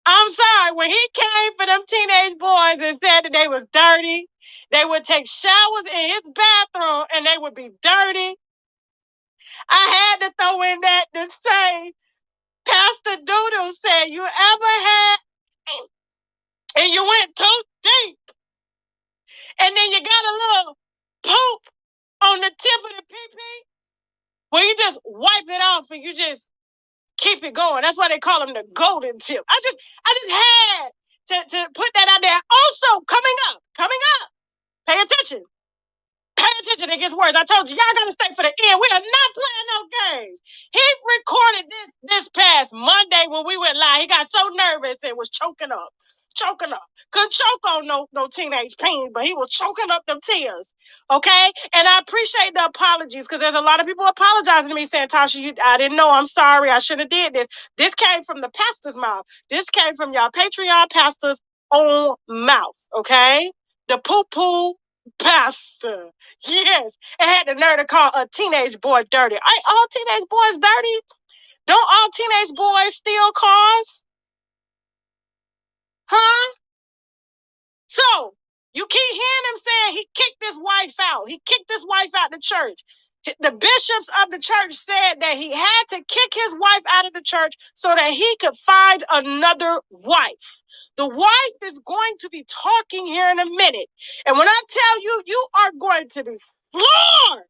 I'm sorry, when he came for them teenage boys and said that they was dirty, they would take showers in his bathroom and they would be dirty. I had to throw in that to say, Pastor Doodoo said, you ever had, and you went too deep, and then you got a little poop on the tip of the pee-pee, where you just wipe it off and you just keep it going. That's why they call them the golden tip. I just had to put that out there. Also, coming up, pay attention. Pay attention, it gets worse. I told you, y'all gotta stay for the end. We are not playing no games. He recorded this past Monday when we went live. He got so nervous and was choking up. Couldn't choke on no teenage pain, but he was choking up them tears. Okay? And I appreciate the apologies because there's a lot of people apologizing to me saying, Tasha, I didn't know. I'm sorry. I shouldn't have did this. This came from the pastor's mouth. This came from y'all Patreon pastor's own mouth. Okay? The poo-poo pastor. Yes. And had the nerve to call a teenage boy dirty. Ain't all teenage boys dirty? Don't all teenage boys steal cars? Huh? So, you keep hearing him saying he kicked his wife out. He kicked his wife out the church. The bishops of the church said that he had to kick his wife out of the church so that he could find another wife. The wife is going to be talking here in a minute. And when I tell you, you are going to be floored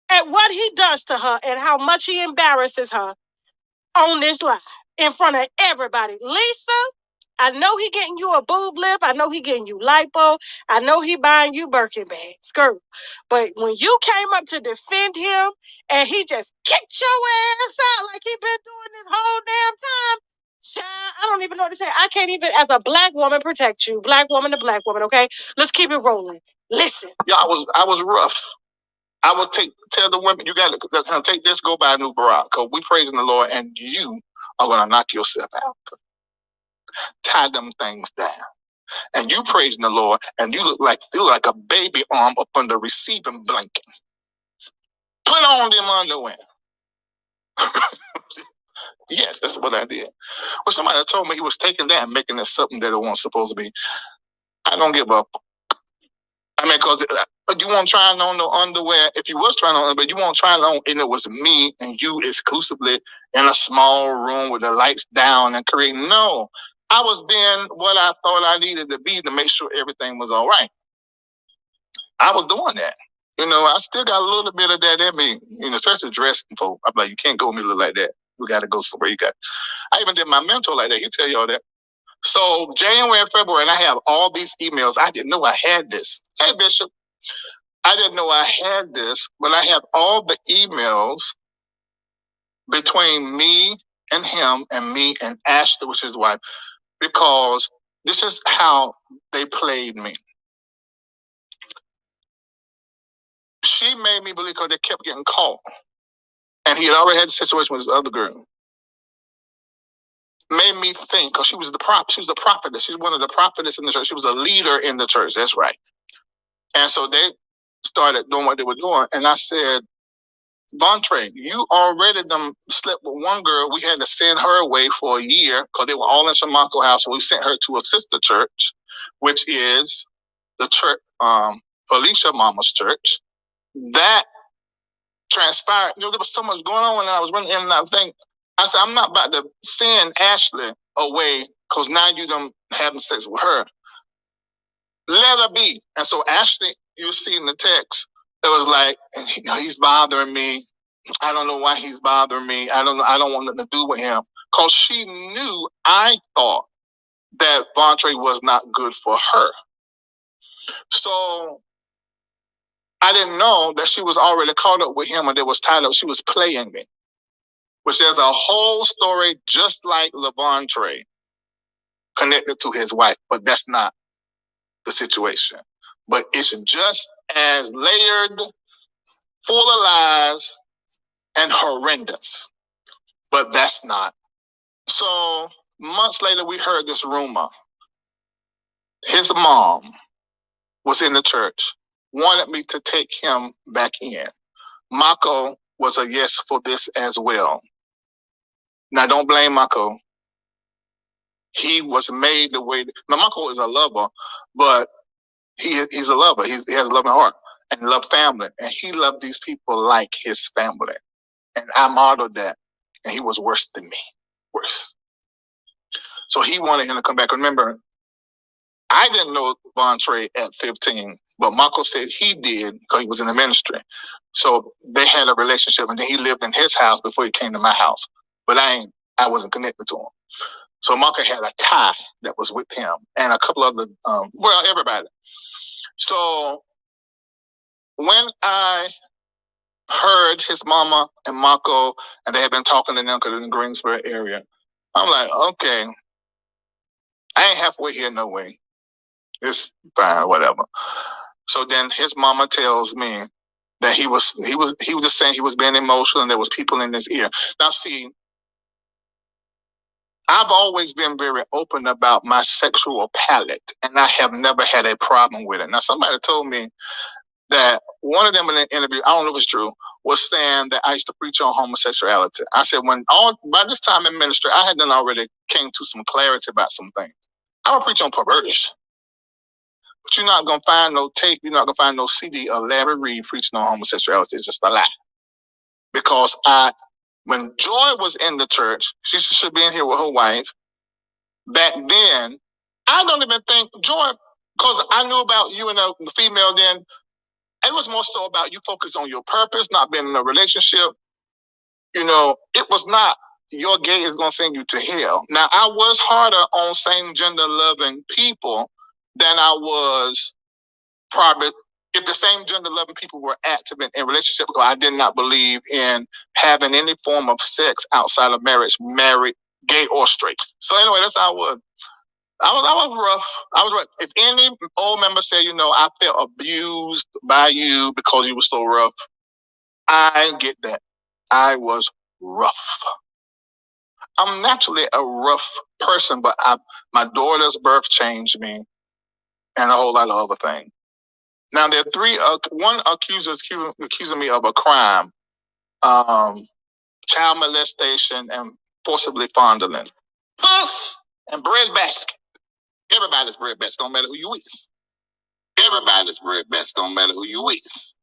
at what he does to her and how much he embarrasses her on this live in front of everybody. Lisa, I know he getting you a boob lift. I know he getting you lipo. I know he buying you Birkin bags, girl. But when you came up to defend him and he just kicked your ass out like he been doing this whole damn time, child, I don't even know what to say. I can't even, as a black woman, protect you. Black woman to black woman, okay? Let's keep it rolling. Listen. yeah, I was rough. I would tell the women, you got to take this, go buy a new Barack, because we praising the Lord, and you are going to knock yourself out. Tie them things down. And you praising the Lord, and you look like a baby arm up under receiving blanket. Put on them underwear. Yes, that's what I did. Well, somebody told me he was taking that and making it something that it wasn't supposed to be. I don't give up. I mean, because you won't try on no underwear. If you was trying on underwear, you won't try on, and it was me and you exclusively in a small room with the lights down and creating. No, I was being what I thought I needed to be to make sure everything was all right. I was doing that. You know, I still got a little bit of that in me, you know, especially dressing folk. I'm like, you can't go with me look like that. We got to go somewhere. I even did my mentor like that. He'll tell you all that. So January and February, and I have all these emails. I didn't know I had this. Hey, Bishop, I didn't know I had this, but I have all the emails between me and him and me and Ashley, which is his wife, because this is how they played me. She made me believe because they kept getting caught. And he had already had a situation with his other girl. Made me think, because she was a prophetess. She's one of the prophetess in the church. She was a leader in the church. That's right. And so they started doing what they were doing. And I said, Vontre, you already done slept with one girl. We had to send her away for a year because they were all in Shamako house. So we sent her to a sister church, which is the church, Felicia Mama's church. That transpired. You know, there was so much going on when I was running in and out. I said, I'm not about to send Ashley away because now you done having sex with her. Let her be. And so Ashley, you see in the text, it was like, he's bothering me. I don't know why he's bothering me. I don't want nothing to do with him. Because she knew I thought that Vontre was not good for her. So I didn't know that she was already caught up with him and it was tied up. She was playing me. Which there's a whole story just like LaVontre connected to his wife, but that's not the situation. But it's just as layered, full of lies, and horrendous. But that's not. So months later, we heard this rumor. His mom was in the church, wanted me to take him back in. Mako was a yes for this as well. Now, don't blame Mako. He was made the way. Now, Mako is a lover, but he's a lover. He has a loving heart and love family. And he loved these people like his family. And I modeled that. And he was worse than me. Worse. So he wanted him to come back. Remember, I didn't know Vontre at 15, but Mako said he did because he was in the ministry. So they had a relationship, and then he lived in his house before he came to my house. But I wasn't connected to him. So Mako had a tie that was with him and a couple other, everybody. So when I heard his mama and Mako, and they had been talking to them because in the Greensboro area, I'm like, okay, I ain't halfway here, no way. It's fine, whatever. So then his mama tells me that he was just saying he was being emotional and there was people in his ear. Now see, I've always been very open about my sexual palate, and I have never had a problem with it. Now somebody told me that one of them in an interview, I don't know if it's true, was saying that I used to preach on homosexuality. I said, by this time in ministry, I had done already came to some clarity about some things. I would preach on perversion. But you're not going to find no tape, you're not going to find no CD of Larry Reid preaching on homosexuality. It's just a lie. Because when Joy was in the church, she should be in here with her wife. Back then, I don't even think Joy, because I knew about you and the female then, it was more so about you focus on your purpose, not being in a relationship. You know, it was not your gay is going to send you to hell. Now, I was harder on same gender loving people than I was probably if the same gender loving people were active in relationship, because I did not believe in having any form of sex outside of marriage, married, gay or straight. So anyway, that's how I was. I was rough. I was rough. If any old member said, I felt abused by you because you were so rough, I get that. I was rough. I'm naturally a rough person, but my daughter's birth changed me and a whole lot of other things. Now, there are one accuser accusing me of a crime, child molestation and forcibly fondling. Fuss and breadbasket. Everybody's very best, don't matter who you is. Everybody's very best, don't matter who you is.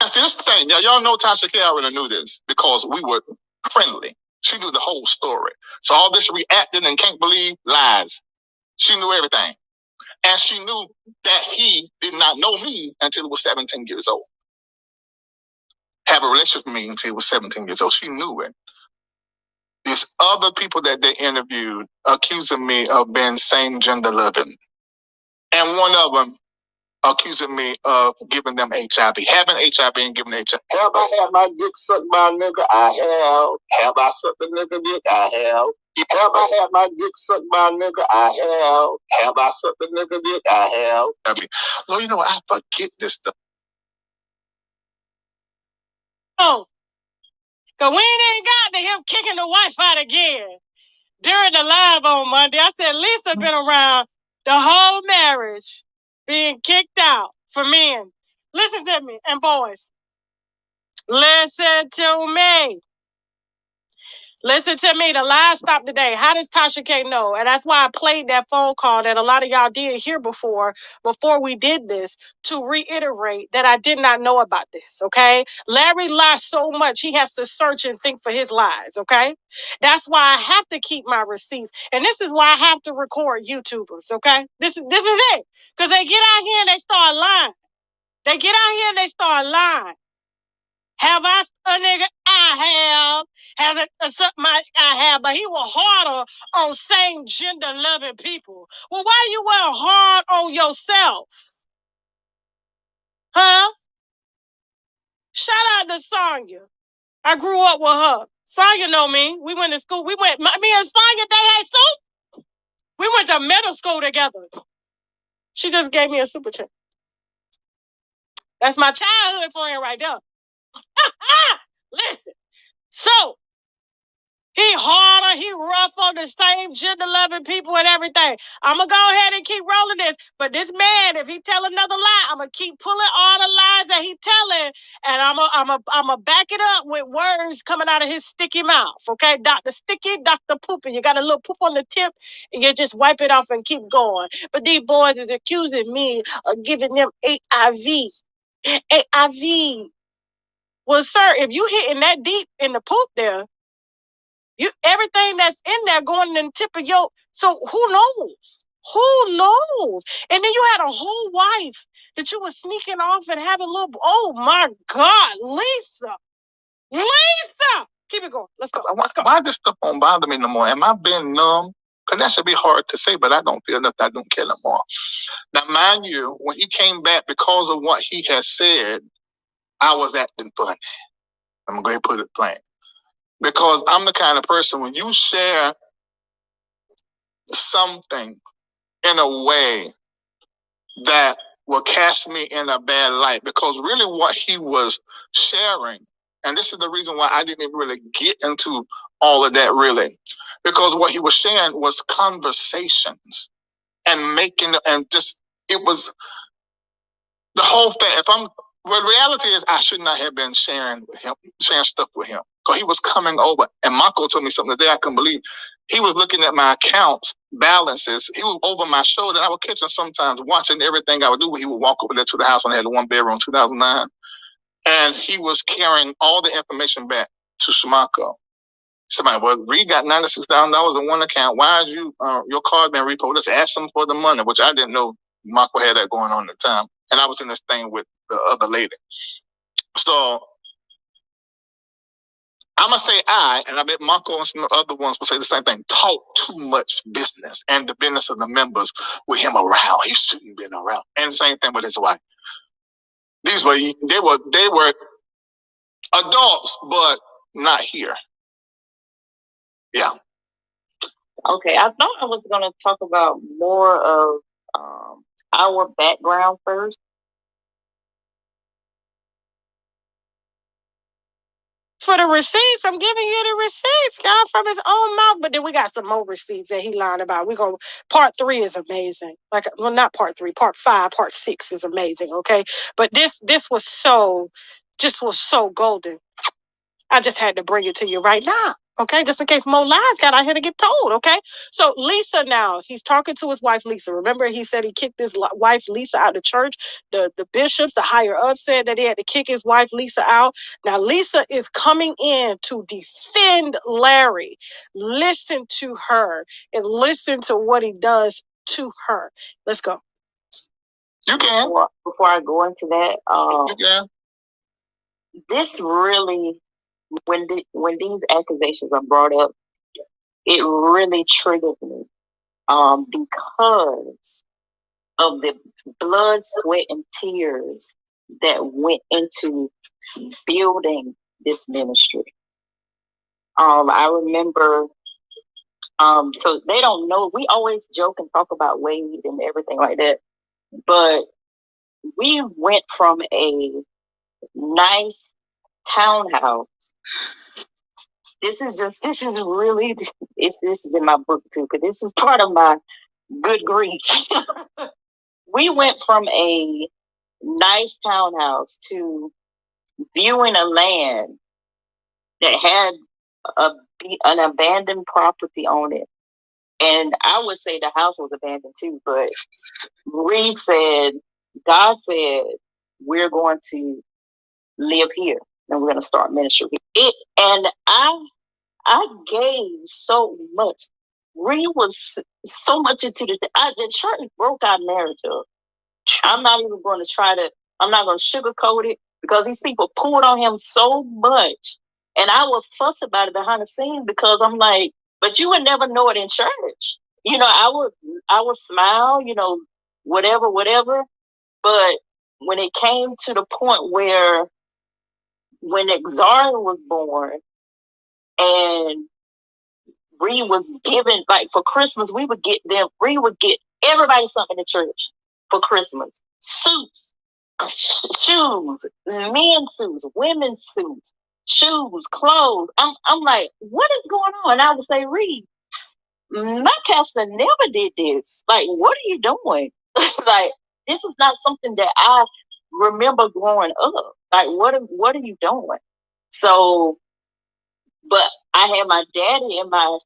And see, this is the thing. Y'all know Tasha K already knew this because we were friendly. She knew the whole story. So all this reacting and can't believe lies. She knew everything. And she knew that he did not know me until he was 17 years old. Have a relationship with me until he was 17 years old. She knew it. These other people that they interviewed accusing me of being same gender loving. And one of them accusing me of giving them HIV, having HIV and giving HIV. Have I had my dick sucked by a nigga? I have. Have I sucked a nigga dick? I have. Have I had my dick sucked by a nigga? I have. Have I sucked a nigga dick? I have. Well, you know, I forget this stuff. Oh, because we ain't got to him kicking the wife out again during the live on Monday. I said Lisa been around the whole marriage being kicked out for men. Listen to me, and boys. Listen to me. Listen to me. The live stopped today. How does Tasha K know? And that's why I played that phone call that a lot of y'all did hear before we did this, to reiterate that I did not know about this, okay? Larry lies so much, he has to search and think for his lies, okay? That's why I have to keep my receipts. And this is why I have to record YouTubers, okay? This is it. Because they get out here and they start lying. They get out here and they start lying. Have I a nigga? I have. Has it something I have, but he was harder on same gender loving people. Well, why you weren't hard on yourself? Huh? Shout out to Sonya. I grew up with her. Sonya know me. We went to school. Me and Sonya, they had soup. We went to middle school together. She just gave me a super chat. That's my childhood friend right there. Listen. So, he harder, he rough on the same gender-loving people and everything. I'm going to go ahead and keep rolling this. But this man, if he tell another lie, I'm going to keep pulling all the lies that he telling, and I'm going to back it up with words coming out of his sticky mouth, okay? Dr. Sticky, Dr. Poopy. You got a little poop on the tip, and you just wipe it off and keep going. But these boys is accusing me of giving them HIV. HIV. Well, sir, if you hitting that deep in the poop there, everything that's in there going in the tip of your, so who knows? Who knows? And then you had a whole wife that you were sneaking off and having a little, oh my God, Lisa! Keep it going. Let's go. Why this stuff don't bother me no more? Am I being numb? Because that should be hard to say, but I don't feel nothing. I don't care no more. Now, mind you, when he came back because of what he has said, I was acting funny. I'm going to put it plain. Because I'm the kind of person, when you share something in a way that will cast me in a bad light, because really what he was sharing, and this is the reason why I didn't even really get into all of that really, because what he was sharing was conversations and it was the whole thing. Well, the reality is I should not have been sharing stuff with him, because he was coming over, and Marco told me something today I couldn't believe. He was looking at my accounts, balances. He was over my shoulder, and I would catch him sometimes watching everything I would do. He would walk over there to the house when I had a one bedroom, 2009, and he was carrying all the information back to Shimako. Somebody, well, Reid got $96,000 in one account. Why is your card been repoed? Let's ask him for the money, which I didn't know Marco had that going on at the time. And I was in this thing with the other lady. So I'm going to say and I bet Marco and some other ones will say the same thing, talk too much business and the business of the members with him around. He shouldn't have been around. And the same thing with his wife. They were adults, but not here. Yeah. Okay, I thought I was going to talk about more of our background first. For the receipts, I'm giving you the receipts, y'all, from his own mouth. But then we got some more receipts that he lied about. Part 3 is amazing. Not part 3, part 5, part 6 is amazing, okay? But this was so golden. I just had to bring it to you right now. Okay, just in case more lies got out here to get told. Okay, so Lisa now he's talking to his wife Lisa. Remember, he said he kicked his wife Lisa out of church. The bishops, the higher up, said that he had to kick his wife Lisa out. Now Lisa is coming in to defend Larry. Listen to her and listen to what he does to her. Let's go. You can. Before I go into that, you can. This really, when these accusations are brought up, it really triggers me, because of the blood, sweat, and tears that went into building this ministry. I remember, so they don't know. We always joke and talk about Wade and everything like that, but we went from a nice townhouse. This is really, this is in my book too, because this is part of my good grief. We went from a nice townhouse to viewing a land that had an abandoned property on it. And I would say the house was abandoned too, but Reid said, God said, we're going to live here and we're going to start ministry. And I gave so much. Reid was so much into the church broke our narrative. I'm not going to sugarcoat it, because these people pulled on him so much. And I would fuss about it behind the scenes, because I'm like, but you would never know it in church. I would smile, whatever. But when it came to the point where when Xaria was born and Reid was given, like for Christmas, Reid would get everybody something in church for Christmas. Suits, shoes, men's suits, women's suits, shoes, clothes. I'm like, what is going on? And I would say, Reid, my pastor never did this. Like, what are you doing? Like, this is not something that I remember growing up. Like, what are you doing? So, but I had my daddy in my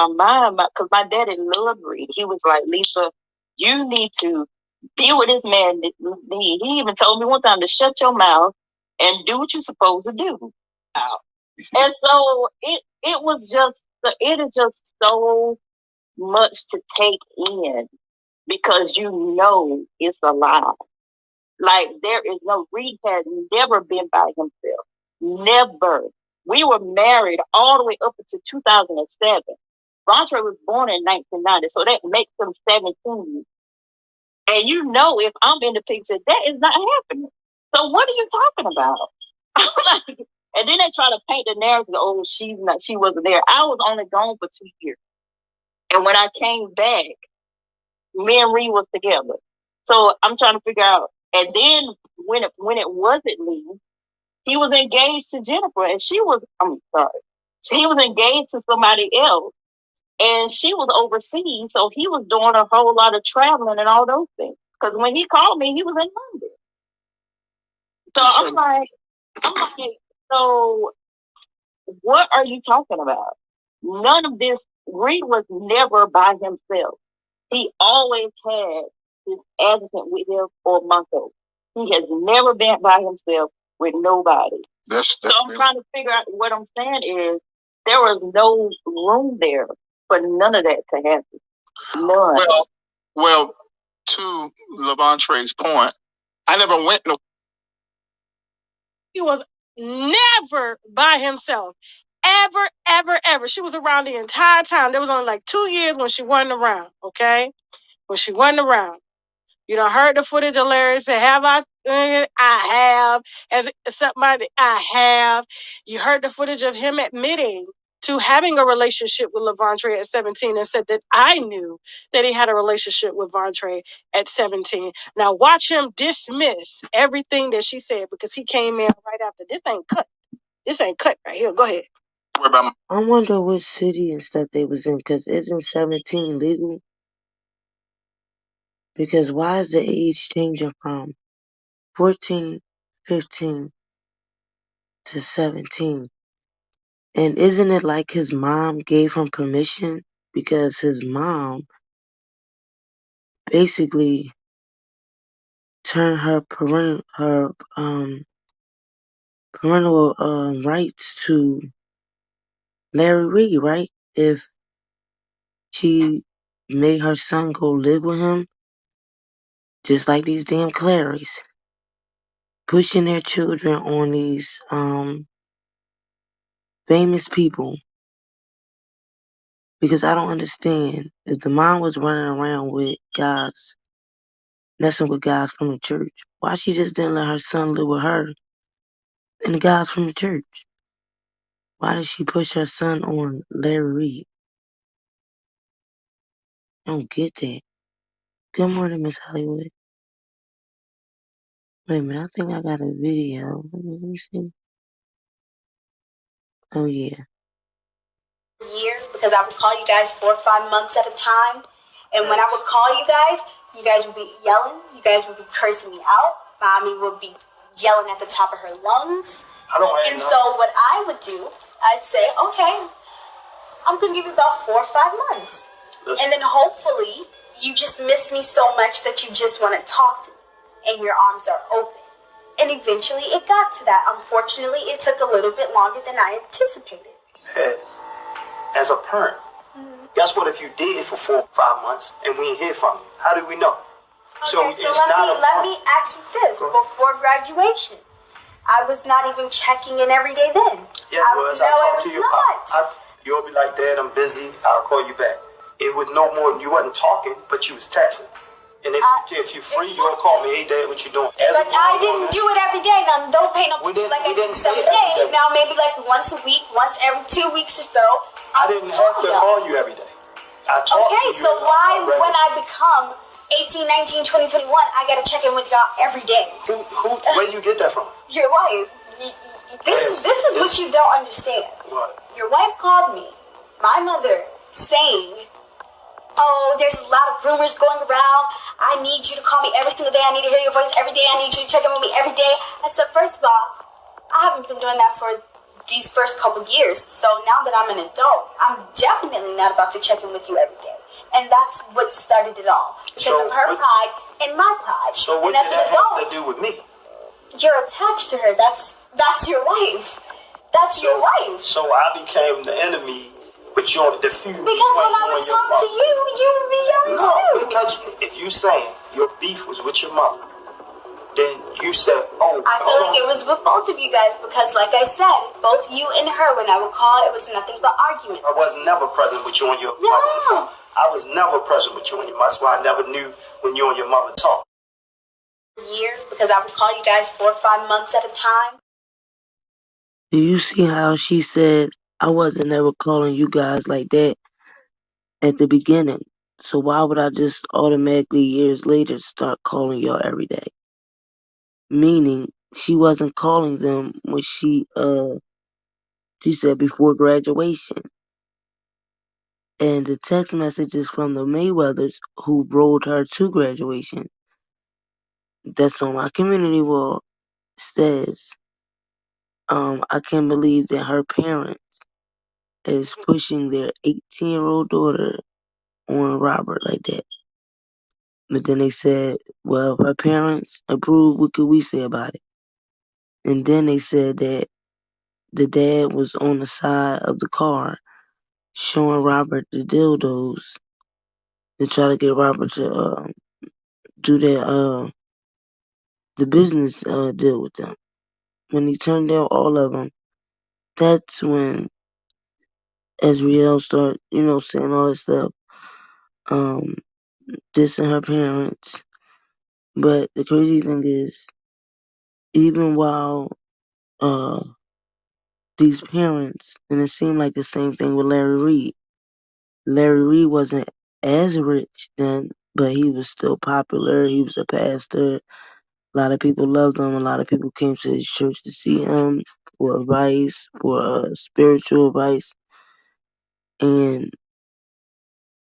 mind, because my daddy loved Reid. He was like, Lisa, you need to be with this man. He even told me one time to shut your mouth and do what you're supposed to do. And so it is just so much to take in, because it's a lie. Like, there is Reid has never been by himself. Never. We were married all the way up until 2007. Vontre was born in 1990, so that makes him 17. And if I'm in the picture, that is not happening. So what are you talking about? And then they try to paint the narrative, oh, she wasn't there. I was only gone for 2 years. And when I came back, me and Reid was together. So I'm trying to figure out. And then when it wasn't me, he was engaged to Jennifer, and he was engaged to somebody else, and she was overseas. So he was doing a whole lot of traveling and all those things. Because when he called me, he was in London. So I'm like, so what are you talking about? None of this. Reid was never by himself. He always had his adjutant with him or Monto. He has never been by himself with nobody. So I'm trying to figure out, what I'm saying is, there was no room there for none of that to happen. None. Well, to Levantre's point, I never went no. He was never by himself. Ever, ever, ever. She was around the entire time. There was only like 2 years when she wasn't around, okay? When she wasn't around. You done heard the footage of Larry say, have I? I have. As somebody, I have. You heard the footage of him admitting to having a relationship with Levantre at 17, and said that I knew that he had a relationship with Vontre at 17. Now watch him dismiss everything that she said, because he came in right after. This ain't cut. This ain't cut right here. Go ahead. I wonder which city and stuff they was in, because isn't 17 legal? Because why is the age changing from 14, 15 to 17? And isn't it like his mom gave him permission? Because his mom basically turned her parental rights to Larry Reid, right? If she made her son go live with him, just like these damn Clarys, pushing their children on these famous people. Because I don't understand, if the mom was running around with guys, messing with guys from the church, why she just didn't let her son live with her and the guys from the church? Why did she push her son on Larry Reid? I don't get that. Good morning, Miss Hollywood. Wait a minute, I think I got a video. Let me see. Oh, yeah. Years because I would call you guys 4 or 5 months at a time. And when I would call you guys would be yelling. You guys would be cursing me out. Mommy would be yelling at the top of her lungs. And so what I would do, I'd say, okay, I'm going to give you about 4 or 5 months. And then hopefully you just miss me so much that you just want to talk to me and your arms are open. And eventually it got to that. Unfortunately, it took a little bit longer than I anticipated. Yes. As a parent, guess what? If you did for 4 or 5 months and we didn't hear from you, how do we know? Okay, so let me ask you this. Before graduation, I was not even checking in every day then. Yeah, well, as I talk to you, you'll be like, Dad, I'm busy. I'll call you back. It was no more. You wasn't talking, but you was texting. And if you're free, you'll call me. Hey, Dad, what you doing? But I didn't do it every day. Now, don't pay no picture like I did every day. Now, maybe like once a week, once every 2 weeks or so. I didn't have to call you every day. I talked to you. So why, when I become 18, 19, 20, 21, I got to check in with y'all every day? Where you get that from? Your wife. This is what you don't understand. What? Your wife called me, my mother, saying, oh, there's a lot of rumors going around. I need you to call me every single day. I need to hear your voice every day. I need you to check in with me every day. I said, first of all, I haven't been doing that for these first couple years. So now that I'm an adult, I'm definitely not about to check in with you every day. And that's what started it all. Because of her pride and my pride. So what did that have to do with me? You're attached to her. That's your wife. That's your wife. So I became the enemy. But you on the feud. Because when I would talk to you, you would be young too. No, because if you saying your beef was with your mother, then you said, oh. I feel like it was with both of you guys because, like I said, both you and her, when I would call, it was nothing but argument. I was never present with you and your mother. I was never present with you and your mother. That's why I never knew when you and your mother talked. Years because I would call you guys 4 or 5 months at a time. Do you see how she said, I wasn't ever calling you guys like that at the beginning? So why would I just automatically years later start calling y'all every day? Meaning she wasn't calling them when she said before graduation. And the text messages from the Mayweathers who rolled her to graduation that's on my community wall says, I can't believe that her parents is pushing their 18-year-old daughter on Robert like that. But then they said, well, if her parents approve, what could we say about it? And then they said that the dad was on the side of the car showing Robert the dildos to try to get Robert to do the business deal with them. When he turned down all of them, that's when Ezreal started, saying all this stuff, dissing her parents. But the crazy thing is, even while these parents, and it seemed like the same thing with Larry Reid. Larry Reid wasn't as rich then, but he was still popular. He was a pastor. A lot of people loved him. A lot of people came to his church to see him for advice, for spiritual advice. And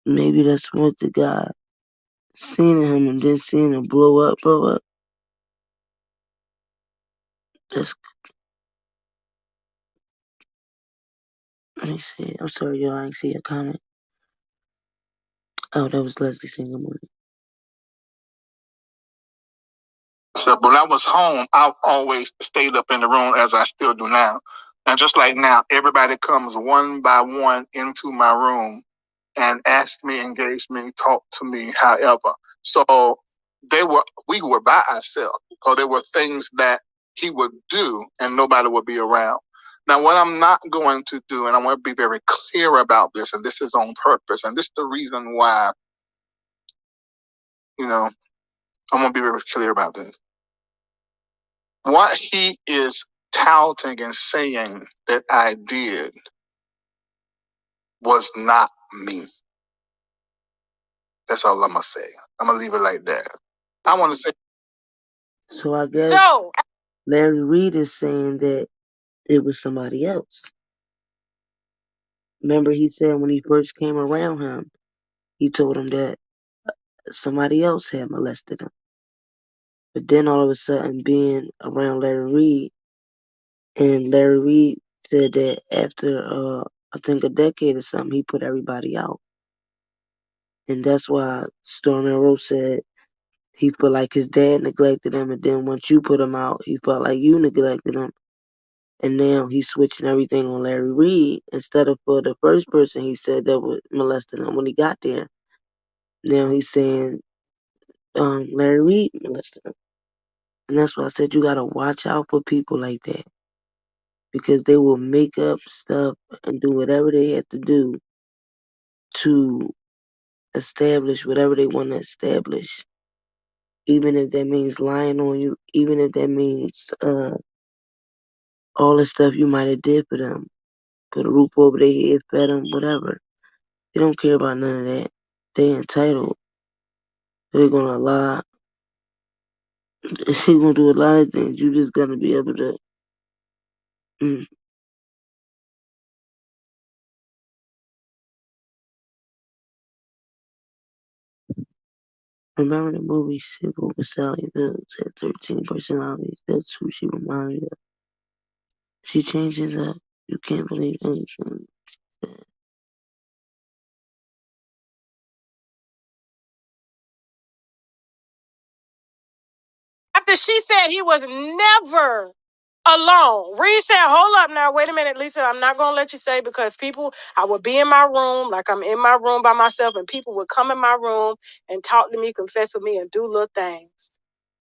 maybe that's what the guy seeing him and then seeing him blow up. That's Let me see. I'm sorry, y'all. I didn't see a comment. Oh, that was Leslie saying good morning. So when I was home, I always stayed up in the room as I still do now. And just like now, everybody comes one by one into my room and asks me, engage me, talk to me, however. So we were by ourselves, or there were things that he would do and nobody would be around. Now, what I'm not going to do, and I want to be very clear about this, and this is on purpose, and this is the reason why, I'm going to be very clear about this. What he is touting and saying that I did was not me. That's all I'm going to say. I'm going to leave it like that. I want to say. So I guess Larry Reid is saying that it was somebody else. Remember, he said when he first came around him, he told him that somebody else had molested him. But then all of a sudden, being around Larry Reid, and Larry Reid said that after, I think a decade or something, he put everybody out. And that's why Stormy Rose said he felt like his dad neglected him, and then once you put him out, he felt like you neglected him. And now he's switching everything on Larry Reid instead of for the first person he said that was molesting him when he got there. Now he's saying Larry Reid molested him. And that's why I said you gotta watch out for people like that. Because they will make up stuff and do whatever they have to do to establish whatever they want to establish. Even if that means lying on you, even if that means all the stuff you might have did for them. Put a roof over their head, fed them, whatever. They don't care about none of that. They entitled. They're gonna lie. They're gonna do a lot of things. You just gotta be able to. Remember the movie Civil with Sally Fields had 13 personalities? That's who she reminded me of. She changes up. You can't believe anything. After she said he was never alone. Reid said, hold up now, wait a minute, Lisa, I'm not going to let you say, because I would be in my room, like I'm in my room by myself, and people would come in my room and talk to me, confess with me, and do little things.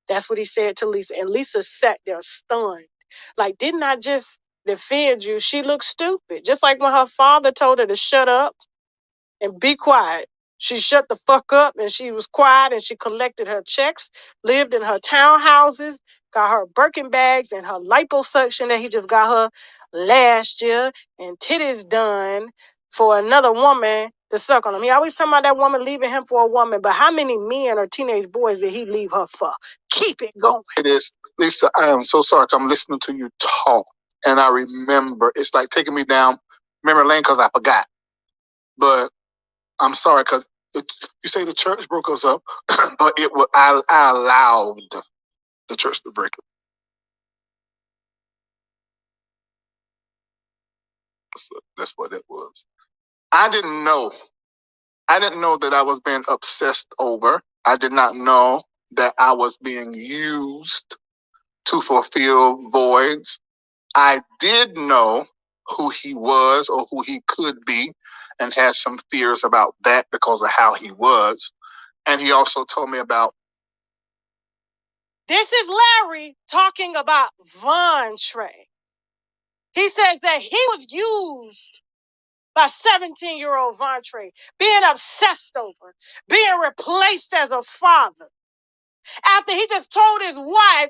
That's what he said to Lisa. And Lisa sat there stunned. Like, didn't I just defend you? She looked stupid. Just like when her father told her to shut up and be quiet. She shut the fuck up and she was quiet, and she collected her checks, lived in her townhouses, got her Birkin bags and her liposuction that he just got her last year, and titties done for another woman to suck on him. He always talking about that woman leaving him for a woman, but how many men or teenage boys did he leave her for? Keep it going. It is, Lisa, I am so sorry. I'm listening to you talk, and I remember. It's like taking me down memory lane because I forgot. But I'm sorry because you say the church broke us up, but I allowed the church to break it. So that's what it was. I didn't know. I didn't know that I was being obsessed over. I did not know that I was being used to fulfill voids. I did know who he was or who he could be, and had some fears about that because of how he was. And he also told me about. This is Larry talking about Vontre. He says that he was used by 17-year-old Vontre, being obsessed over, being replaced as a father. After he just told his wife,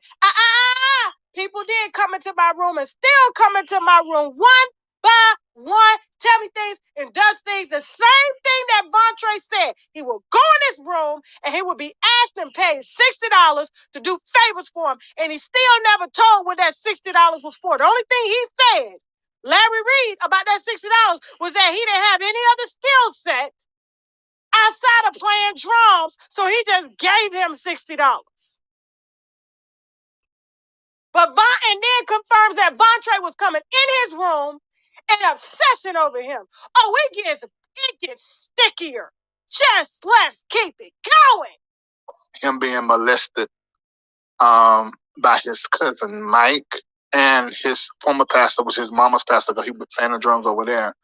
people did come into my room and still come into my room one by one, tell me things and does things the same thing that Vontre said. He will go in his room and he will be asked and paid $60 to do favors for him. And he still never told what that $60 was for. The only thing he said, Larry Reid, about that $60 was that he didn't have any other skill set outside of playing drums, so he just gave him $60. But and then confirms that Vontre was coming in his room and obsessing over him. Oh, it gets stickier. Just let's keep it going. Him being molested by his cousin Mike, and his former pastor, which is his mama's pastor, because he was playing the drums over there,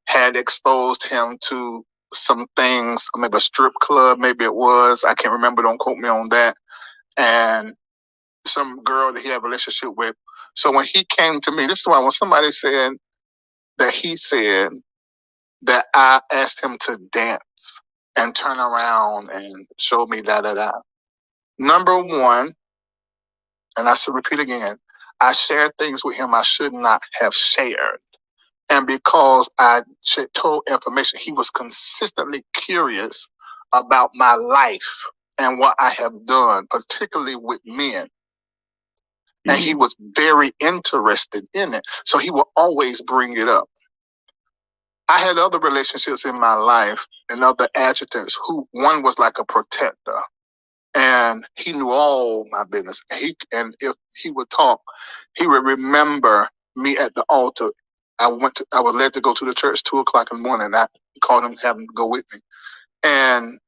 had exposed him to some things, maybe a strip club, maybe it was. I can't remember, don't quote me on that. And some girl that he had a relationship with. So when he came to me, this is why when somebody said that he said that I asked him to dance and turn around and show me da-da-da. Number one, and I should repeat again, I shared things with him I should not have shared. And because I told information, he was consistently curious about my life and what I have done, particularly with men. And he was very interested in it. So he will always bring it up. I had other relationships in my life and other adjutants who one was like a protector. And he knew all my business. And if he would talk, he would remember me at the altar. I was led to go to the church 2:00 in the morning. I called him, have him go with me. And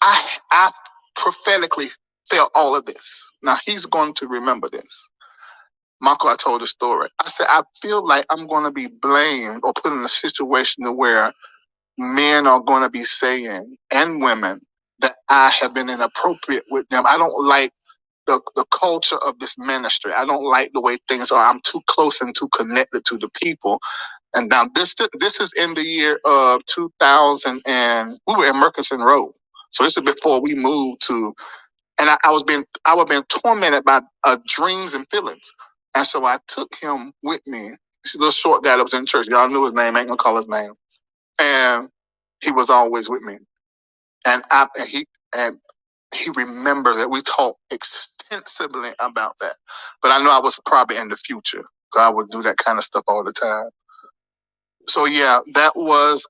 I prophetically felt all of this. Now he's going to remember this. Marco, I told the story. I said, I feel like I'm going to be blamed or put in a situation where men are going to be saying, and women, that I have been inappropriate with them. I don't like the culture of this ministry. I don't like the way things are. I'm too close and too connected to the people. And now this is in the year of 2000, and we were in Murchison Road. So this is before we moved to, and I was being tormented by dreams and feelings. And so I took him with me. This little short guy that was in church. Y'all knew his name. I ain't gonna call his name. And he was always with me. And he remembers that we talked extensively about that. But I know I was probably in the future, because I would do that kind of stuff all the time. So yeah, that was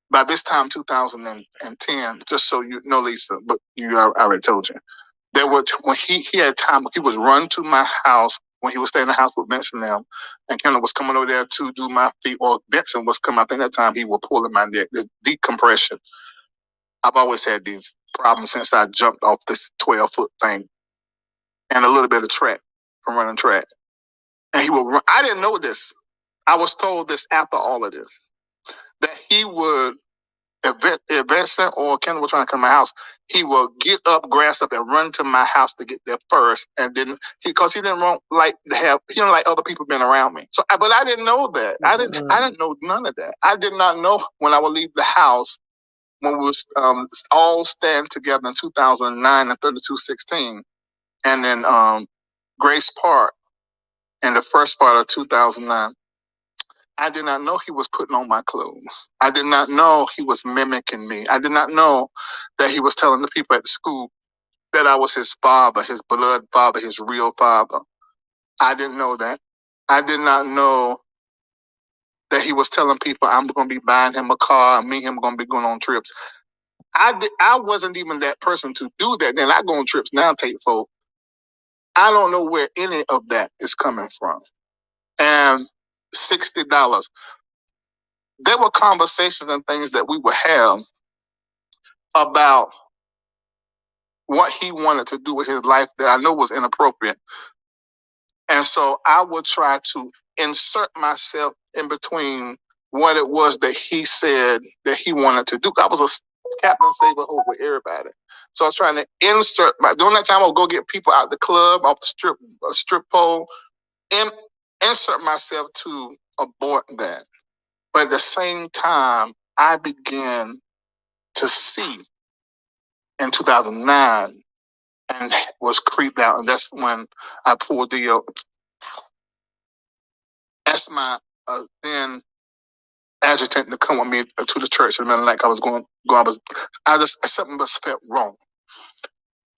by this time 2010. Just so you know, Lisa, but I already told you. There was when he had time. He was run to my house when he was staying in the house with Benson and them, and Kendall was coming over there to do my feet. Or Benson was coming. I think that time he was pulling my neck, the decompression. I've always had these problems since I jumped off this 12-foot thing, and a little bit of track from running track. And he would run. I didn't know this. I was told this after all of this, that he would, if Vincent or Kendall were trying to come to my house, he would get up, grass up, and run to my house to get there first. And then because he didn't like other people being around me. So, but I didn't know that. I didn't know none of that. I did not know when I would leave the house when we was all stand together in 2009 and 3216, and then Grace Park in the first part of 2009. I did not know he was putting on my clothes. I did not know he was mimicking me. I did not know that he was telling the people at the school that I was his father, his blood father, his real father. I didn't know that. I did not know that he was telling people I'm going to be buying him a car, and me and him going to be going on trips. I wasn't even that person to do that. Then I go on trips now, take folk. I don't know where any of that is coming from. And $60. There were conversations and things that we would have about what he wanted to do with his life that I know was inappropriate. And so I would try to insert myself in between what it was that he said that he wanted to do. I was a captain saver over everybody. So I was trying to during that time I would go get people out the club, off the strip pole, and insert myself to abort that. But at the same time, I began to see in 2009 and was creeped out. And that's when I pulled asked my then adjutant to come with me to the church. And then like I was going, something just felt wrong.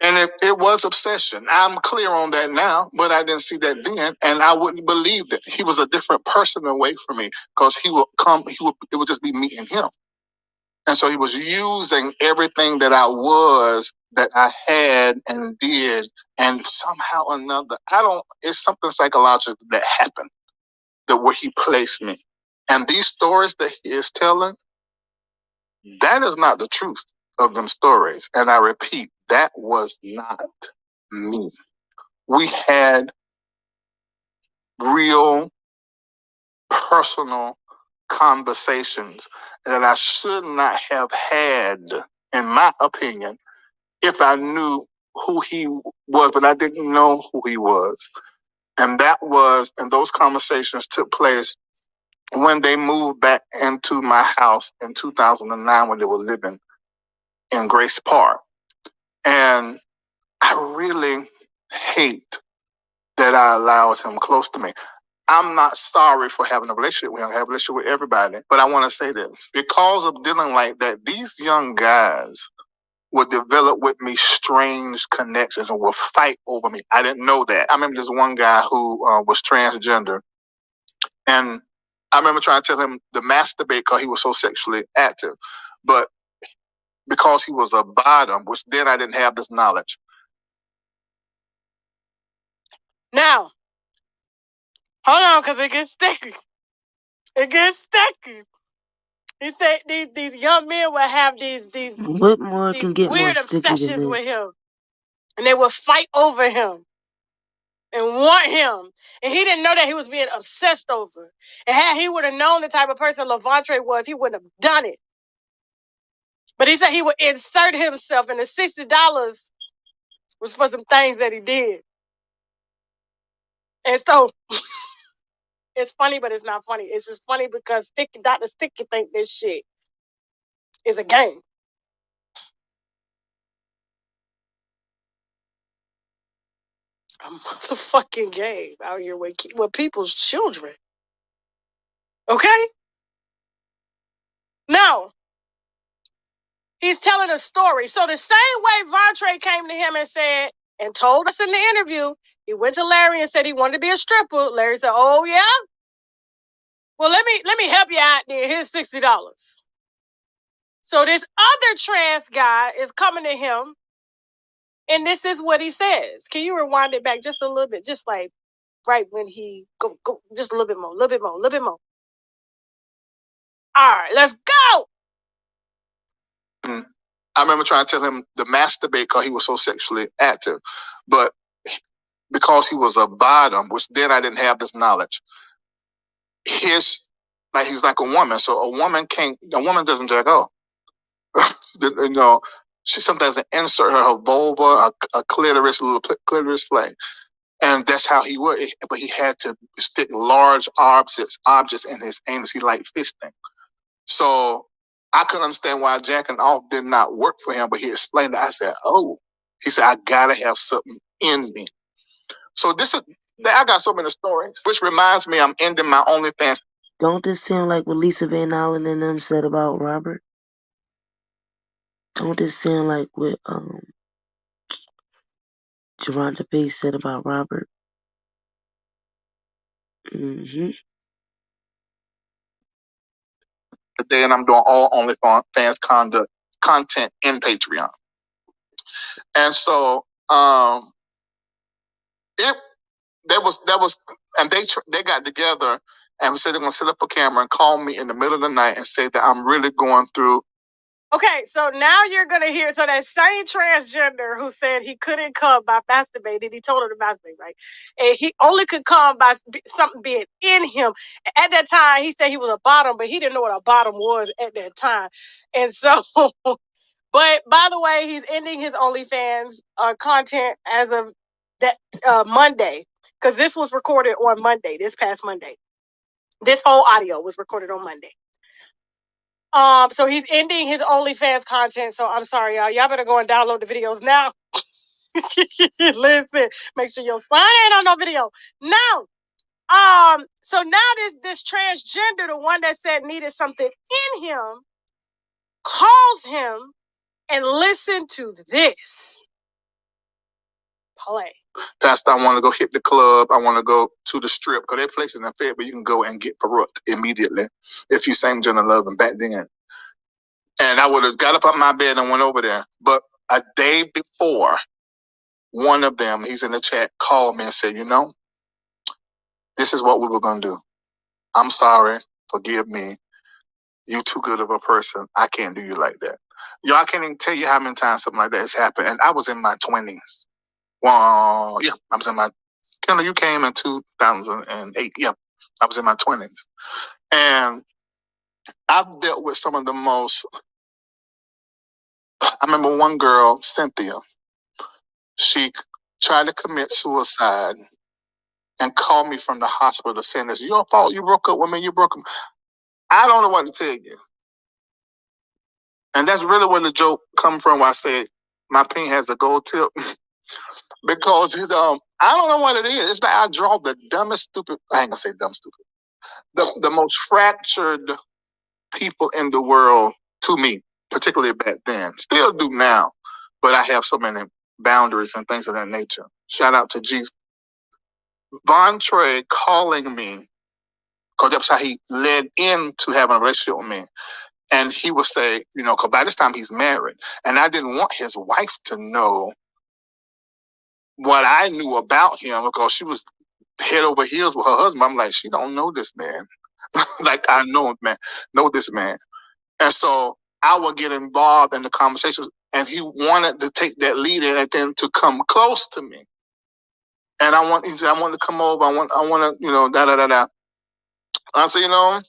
And it was obsession. I'm clear on that now, but I didn't see that then. And I wouldn't believe that he was a different person away from me, because it would just be me and him. And so he was using everything that I was, that I had and did, and somehow or another, it's something psychological that happened. where he placed me. And these stories that he is telling, that is not the truth of them stories. And I repeat, that was not me. We had real personal conversations that I should not have had, in my opinion, if I knew who he was, but I didn't know who he was. And those conversations took place when they moved back into my house in 2009 when they were living in Grace Park. And I really hate that I allowed him close to me. I'm not sorry for having a relationship with him. I have a relationship with everybody. But I want to say this. Because of dealing like that, these young guys would develop with me strange connections and would fight over me. I didn't know that. I remember this one guy who was transgender. And I remember trying to tell him to masturbate because he was so sexually active. But because he was a bottom, which then I didn't have this knowledge. Now, hold on, because it gets sticky. It gets sticky. He said these young men will have these What more can get weird more sticky than obsessions this? with him. And they will fight over him and want him. And he didn't know that he was being obsessed over. And had he would have known the type of person Levontre was, he wouldn't have done it. But he said he would insert himself, and the $60 was for some things that he did. And so it's funny, but it's not funny. It's just funny because Dr. Sticky think this shit is a game. A motherfucking game out here with people's children. Okay? Now, he's telling a story. So the same way Vontre came to him and said, and told us in the interview, he went to Larry and said he wanted to be a stripper. Larry said, oh, yeah? Well, let me help you out there. Here's $60. So this other trans guy is coming to him, and this is what he says. Can you rewind it back just a little bit? Just like right when he go just a little bit more. All right, let's go. I remember trying to tell him to masturbate because he was so sexually active. But because he was a bottom, which then I didn't have this knowledge, he's like a woman. So a woman doesn't jack off. You know, she sometimes insert her vulva, a clitoris, a little clitoris play. And that's how he would. But he had to stick large objects in his anus. He liked fisting. So I couldn't understand why jacking off did not work for him, but he explained it. I said, oh. He said, I gotta have something in me. So I got so many stories, which reminds me I'm ending my OnlyFans. Don't this sound like what Lisa Van Allen and them said about Robert? Don't this sound like what Geronda Pace said about Robert? Mm-hmm. Today, and I'm doing all OnlyFans content in Patreon. And so and they got together and said they're gonna set up a camera and call me in the middle of the night and say that I'm really going through. Okay, so now you're gonna hear that same transgender who said he couldn't come by masturbating. He told her to masturbate, right? And he only could come by something being in him. At that time, he said he was a bottom, but he didn't know what a bottom was at that time. And so, but by the way, he's ending his OnlyFans content as of that Monday, because this was recorded on Monday, this past Monday. This whole audio was recorded on Monday. So he's ending his OnlyFans content. So I'm sorry, y'all. Y'all better go and download the videos now. Listen, make sure your son ain't on no video. Now, so now this transgender, the one that said needed something in him, calls him and listen to this. Play. Pastor, I want to go hit the club. I want to go to the strip. Because there are places in Fed where you can go and get perrupt immediately if you sang Jenna Love and back then. And I would have got up out my bed and went over there. But a day before, one of them, he's in the chat, called me and said, this is what we were going to do. I'm sorry. Forgive me. You too good of a person. I can't do you like that. Y'all, I can't even tell you how many times something like that has happened. And I was in my 20s. Well, yeah, I was in my, Kendall, you came in 2008. Yeah, I was in my 20s. And I've dealt with some of the most, I remember one girl, Cynthia, she tried to commit suicide and called me from the hospital saying this, your fault, you broke up with me, you broke up. I don't know what to tell you. And that's really where the joke come from, where I say my pen has a gold tip. Because I don't know what it is. It's like I draw the dumbest, stupid, I ain't gonna say dumb, stupid. The most fractured people in the world to me, particularly back then. Still do now, but I have so many boundaries and things of that nature. Shout out to Jesus. Von Trey calling me, because that's how he led into having a relationship with me. And he would say, you know, because by this time he's married. And I didn't want his wife to know what I knew about him because she was head over heels with her husband. I'm like, she don't know this man. Like I know this man. And so I would get involved in the conversations, and he wanted to take that lead in and then to come close to me. And he said, I want to come over. I want to, you know, da da da da. I said, you know,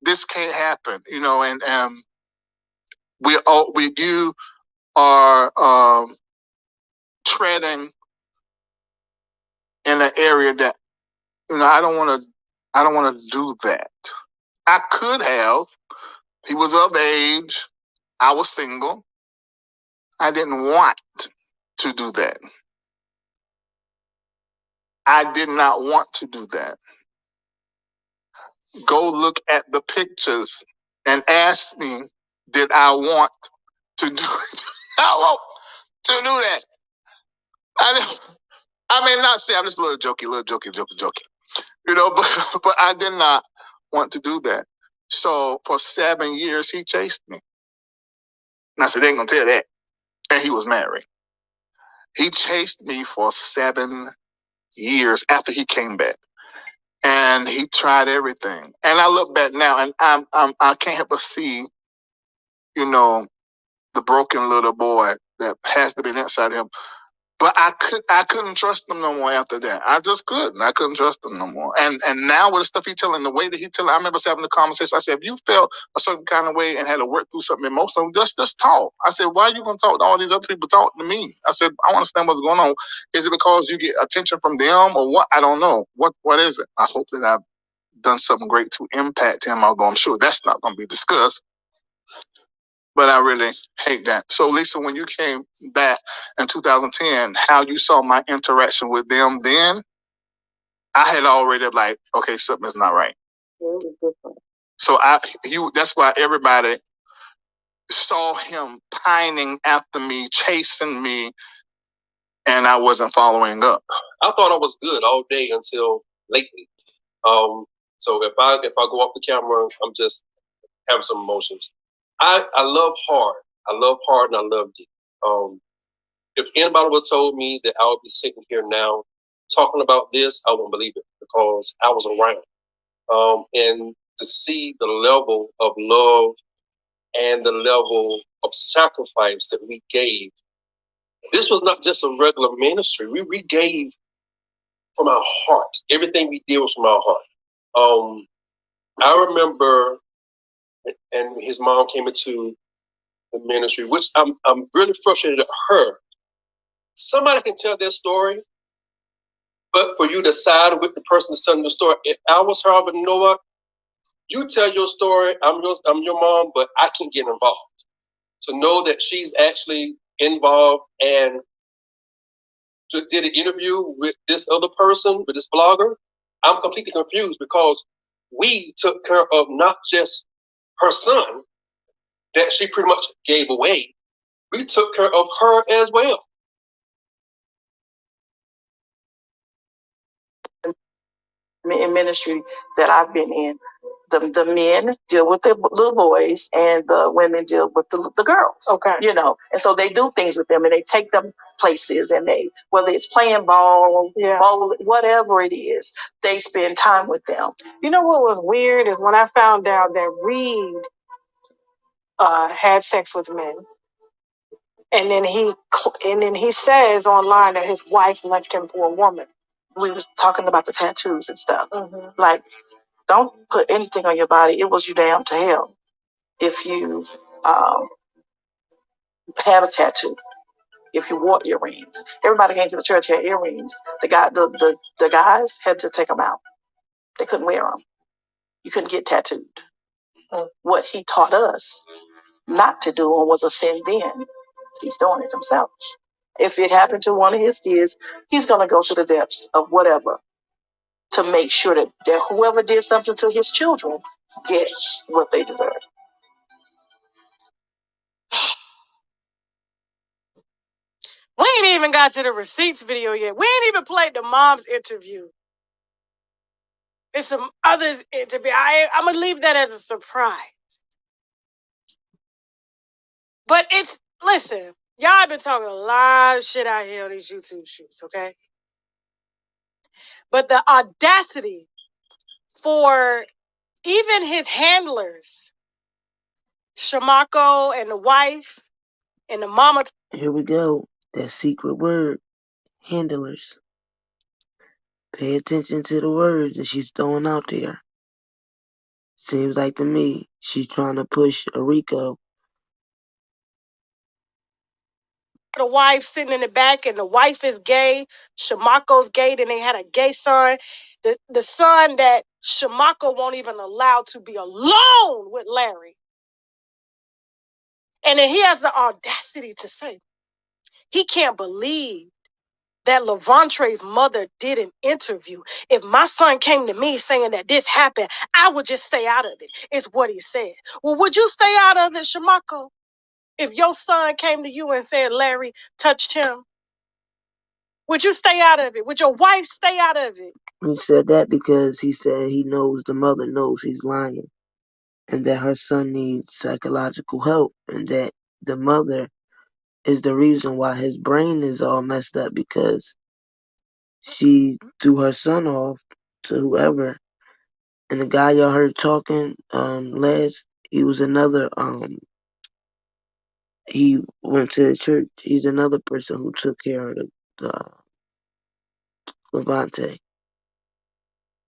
this can't happen, you know, and you are treading in an area that, you know, I don't want to do that. I could have. He was of age. I was single. I didn't want to do that. I did not want to do that. Go look at the pictures and ask me, did I want to do it? I want to do that. I mean, not say I'm just a little jokey. You know, but I did not want to do that. So for 7 years, he chased me. And I said, they ain't gonna tell that. And he was married. He chased me for 7 years after he came back. And he tried everything. And I look back now, and I can't help but see, you know, the broken little boy that has to be inside him. But I couldn't trust him no more after that. I just couldn't. I couldn't trust him no more. And now with the stuff he's telling, the way that he telling, I remember having the conversation. I said, if you felt a certain kind of way and had to work through something emotional, just talk. I said, why are you gonna talk to all these other people? Talk to me. I said, I understand what's going on. Is it because you get attention from them or what? I don't know. What is it? I hope that I've done something great to impact him, although I'm sure that's not gonna be discussed. But I really hate that. So, Lisa, when you came back in 2010, how you saw my interaction with them then, I had already like, okay, something's not right. Yeah, it was different. So that's why everybody saw him pining after me, chasing me, and I wasn't following up. I thought I was good all day until lately. So if I go off the camera, I'm just having some emotions. I love hard. I love hard and I love deep. If anybody would have told me that I would be sitting here now talking about this, I wouldn't believe it because I was around. And to see the level of love and the level of sacrifice that we gave, this was not just a regular ministry. We gave from our heart. Everything we did was from our heart. I remember, and his mom came into the ministry, which I'm really frustrated at her. Somebody can tell their story, but for you to side with the person that's telling the story, if I was her, I would know what. You tell your story. I'm your mom, but I can get involved. To know that she's actually involved and did an interview with this other person, with this blogger, I'm completely confused because we took care of not just her son that she pretty much gave away. We took care of her as well. In ministry that I've been in, the men deal with the little boys and the women deal with the girls. Okay. You know, and so they do things with them and they take them places and they, whether it's playing ball, bowl, whatever it is, they spend time with them. You know what was weird is when I found out that Reid had sex with men. And then he says online that his wife left him for a woman. We was talking about the tattoos and stuff. Mm-hmm. Like, don't put anything on your body. It was you damn to hell if you had a tattoo. If you wore earrings, everybody came to the church had earrings. The guys had to take them out. They couldn't wear them. You couldn't get tattooed. What he taught us not to do was a sin then. He's doing it himself. If it happened to one of his kids, he's going to go to the depths of whatever to make sure that whoever did something to his children get what they deserve. We ain't even got to the receipts video yet. We ain't even played the mom's interview. It's some others interview. I'm going to leave that as a surprise. But listen, y'all have been talking a lot of shit out here on these YouTube shoots, okay? But the audacity for even his handlers, Shamako and the wife and the mama. Here we go. That secret word. Handlers. Pay attention to the words that she's throwing out there. Seems like to me she's trying to push a Rico. The wife sitting in the back, and the wife is gay. Shamako's gay, and they had a gay son. The son that Shamako won't even allow to be alone with Larry. And then he has the audacity to say he can't believe that Levantre's mother did an interview. If my son came to me saying that this happened, I would just stay out of it, is what he said. Well, would you stay out of it, Shamako? If your son came to you and said Larry touched him, would you stay out of it? Would your wife stay out of it? He said that because he said he knows the mother knows he's lying and that her son needs psychological help and that the mother is the reason why his brain is all messed up because she threw her son off to whoever. And the guy y'all heard talking last, he was another he went to the church. He's another person who took care of the Levante.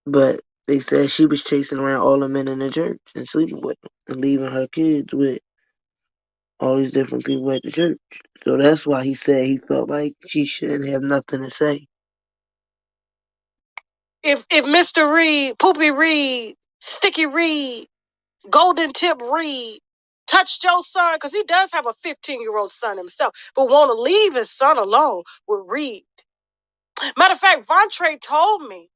But they said she was chasing around all the men in the church and sleeping with them and leaving her kids with all these different people at the church. So that's why he said he felt like she shouldn't have nothing to say. If Mr. Reid, Poopy Reid, Sticky Reid, Golden Tip Reid touched your son, because he does have a 15-year-old son himself, but want to leave his son alone with Reid. Matter of fact, Vontre told me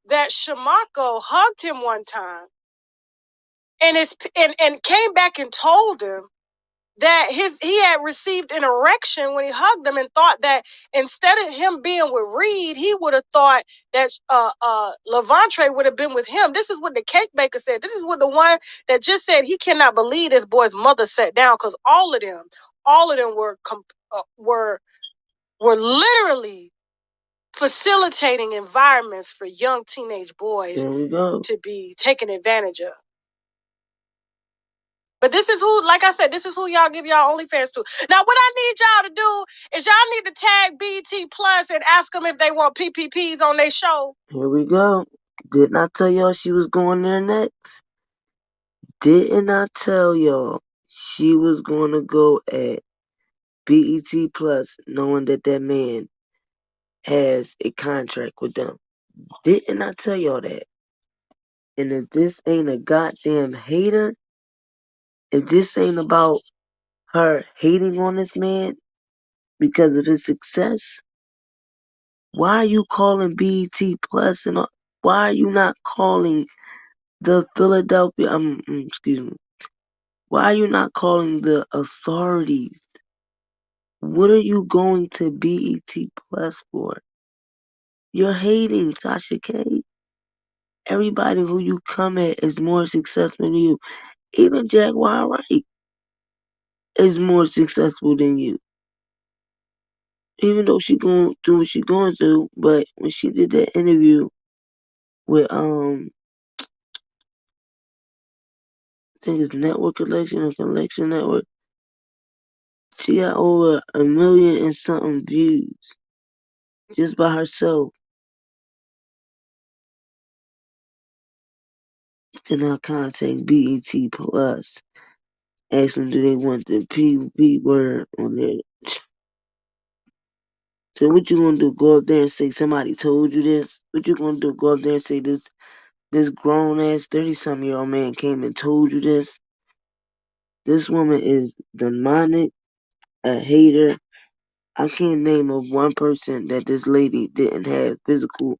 that Shamako hugged him one time and came back and told him that he had received an erection when he hugged him and thought that instead of him being with Reid, he would have thought that Levantre would have been with him. This is what the cake baker said. This is what the one that just said he cannot believe this boy's mother sat down, because all of them were literally facilitating environments for young teenage boys to be taken advantage of. But this is who, like I said, this is who y'all give y'all OnlyFans to. Now, what I need y'all to do is y'all need to tag BT Plus and ask them if they want PPPs on their show. Here we go. Didn't I tell y'all she was going there next? Didn't I tell y'all she was going to go at BET Plus knowing that that man has a contract with them? Didn't I tell y'all that? And if this ain't a goddamn hater, if this ain't about her hating on this man because of his success, why are you calling BET Plus and why are you not calling the Philadelphia, excuse me, why are you not calling the authorities? What are you going to BET Plus for? You're hating Sasha K. Everybody who you come at is more successful than you. Even Jaguar Wright is more successful than you. Even though she going through what she going through, but when she did that interview with I think it's Network Collection or Collection Network, she got over 1 million and something views just by herself. Then I contact BET Plus, ask them do they want the P word on there. So what you gonna do? Go up there and say somebody told you this? What you gonna do? Go up there and say this grown ass 30-something-year-old man came and told you this? This woman is demonic, a hater. I can't name of one person that this lady didn't have physical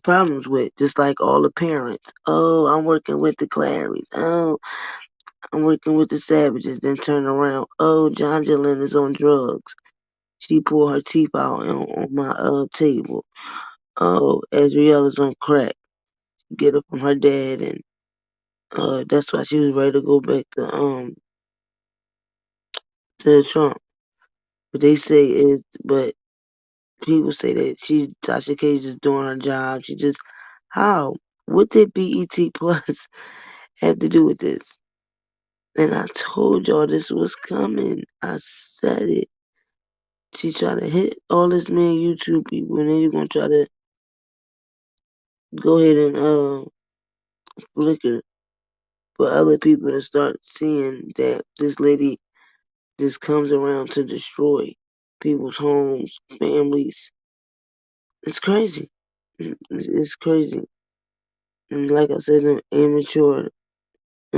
problems with, just like all the parents. Oh, I'm working with the Clarys. Oh, I'm working with the Savages. Then turn around. Oh, John Jalen is on drugs. She pulled her teeth out on my table. Oh, Azriel is on crack. Get it from her dad, and that's why she was ready to go back to Trump. But they say but people say that Tasha K is just doing her job. She just how? What did BET Plus have to do with this? And I told y'all this was coming. I said it. She tried to hit all this man YouTube people, and then you're gonna try to go ahead and flicker for other people to start seeing that this lady just comes around to destroy people's homes, families. It's crazy. It's crazy. And like I said, immature, I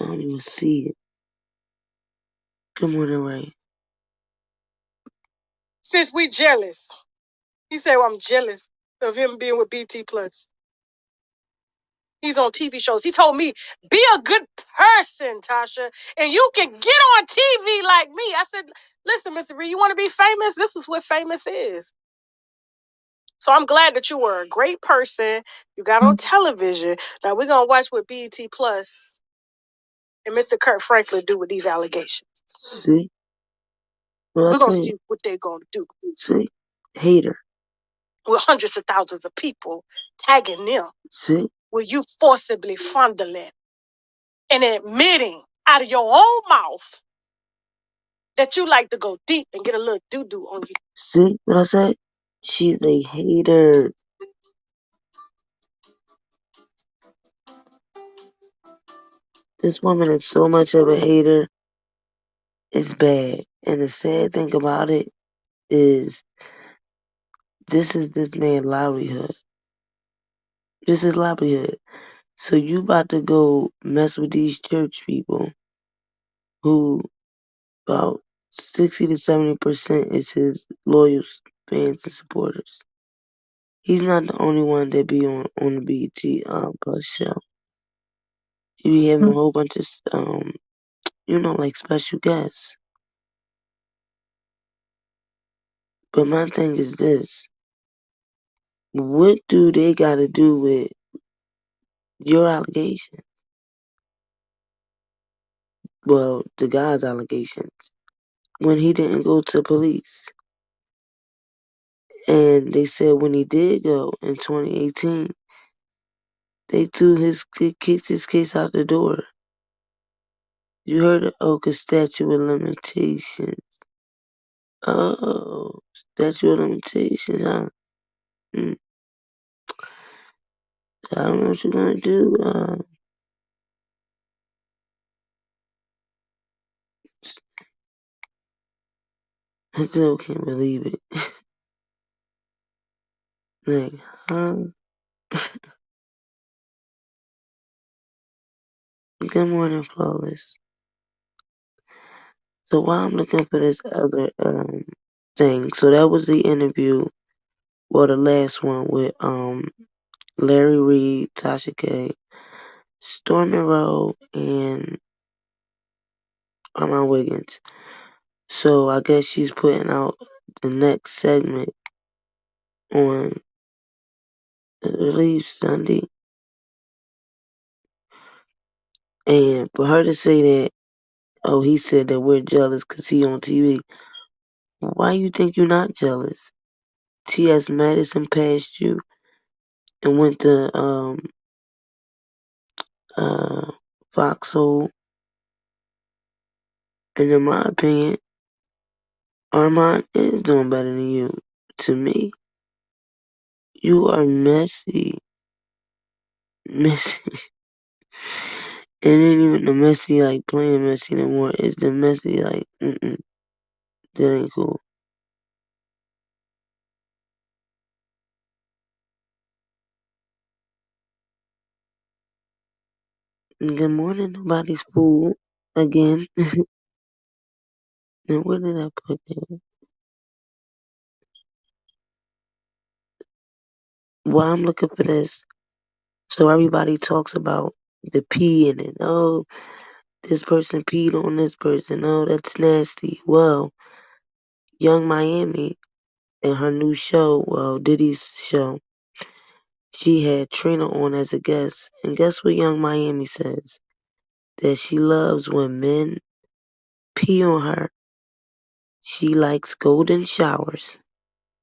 don't even see it. Good morning, Ray. Since we jealous. He said, well, I'm jealous of him being with BT Plus. He's on TV shows. He told me, be a good person, Tasha, and you can get on TV like me. I said, listen, Mr. Reid, you want to be famous? This is what famous is. So I'm glad that you were a great person. You got on television. Now we're going to watch what BET Plus and Mr. Kurt Franklin do with these allegations. See? We're going to see what they're going to do. See? Hater. With hundreds of thousands of people tagging them. See? With you forcibly fondling and admitting out of your own mouth that you like to go deep and get a little doo-doo on you. See what I said? She's a hater. This woman is so much of a hater. It's bad. And the sad thing about it is this is this man's livelihood. This is livelihood. So you about to go mess with these church people who about 60 to 70% is his loyal fans and supporters. He's not the only one that be on the BET Plus show. He be having a whole bunch of like special guests. But my thing is this. What do they gotta do with your allegation? Well, the guy's allegations. When he didn't go to police. And they said when he did go in 2018, they kicked his case out the door. You heard of Oka statute of limitations. Oh, statute of limitations, huh? I don't know what you're gonna do. I still can't believe it. Like, huh? Good morning, Flawless. So while I'm looking for this other thing, so that was the interview, well, the last one with Larry Reid, Tasha K, Stormy Rowe and Armand Wiggins. So I guess she's putting out the next segment on, I believe, Sunday. And for her to say that, oh, he said that we're jealous because he on TV. Why you think you're not jealous? T.S. Madison passed you and went to Foxhole. And in my opinion, Armand is doing better than you. To me, you are messy. Messy. It ain't even the messy like playing messy anymore. It's the messy like, that ain't cool. Good morning, nobody's fool. Again. And where did I put that? While I'm looking for this, so everybody talks about the peeing and, oh, this person peed on this person. Oh, that's nasty. Well, Young Miami in her new show, well, Diddy's show, she had Trina on as a guest. And guess what Young Miami says? That she loves when men pee on her. She likes golden showers.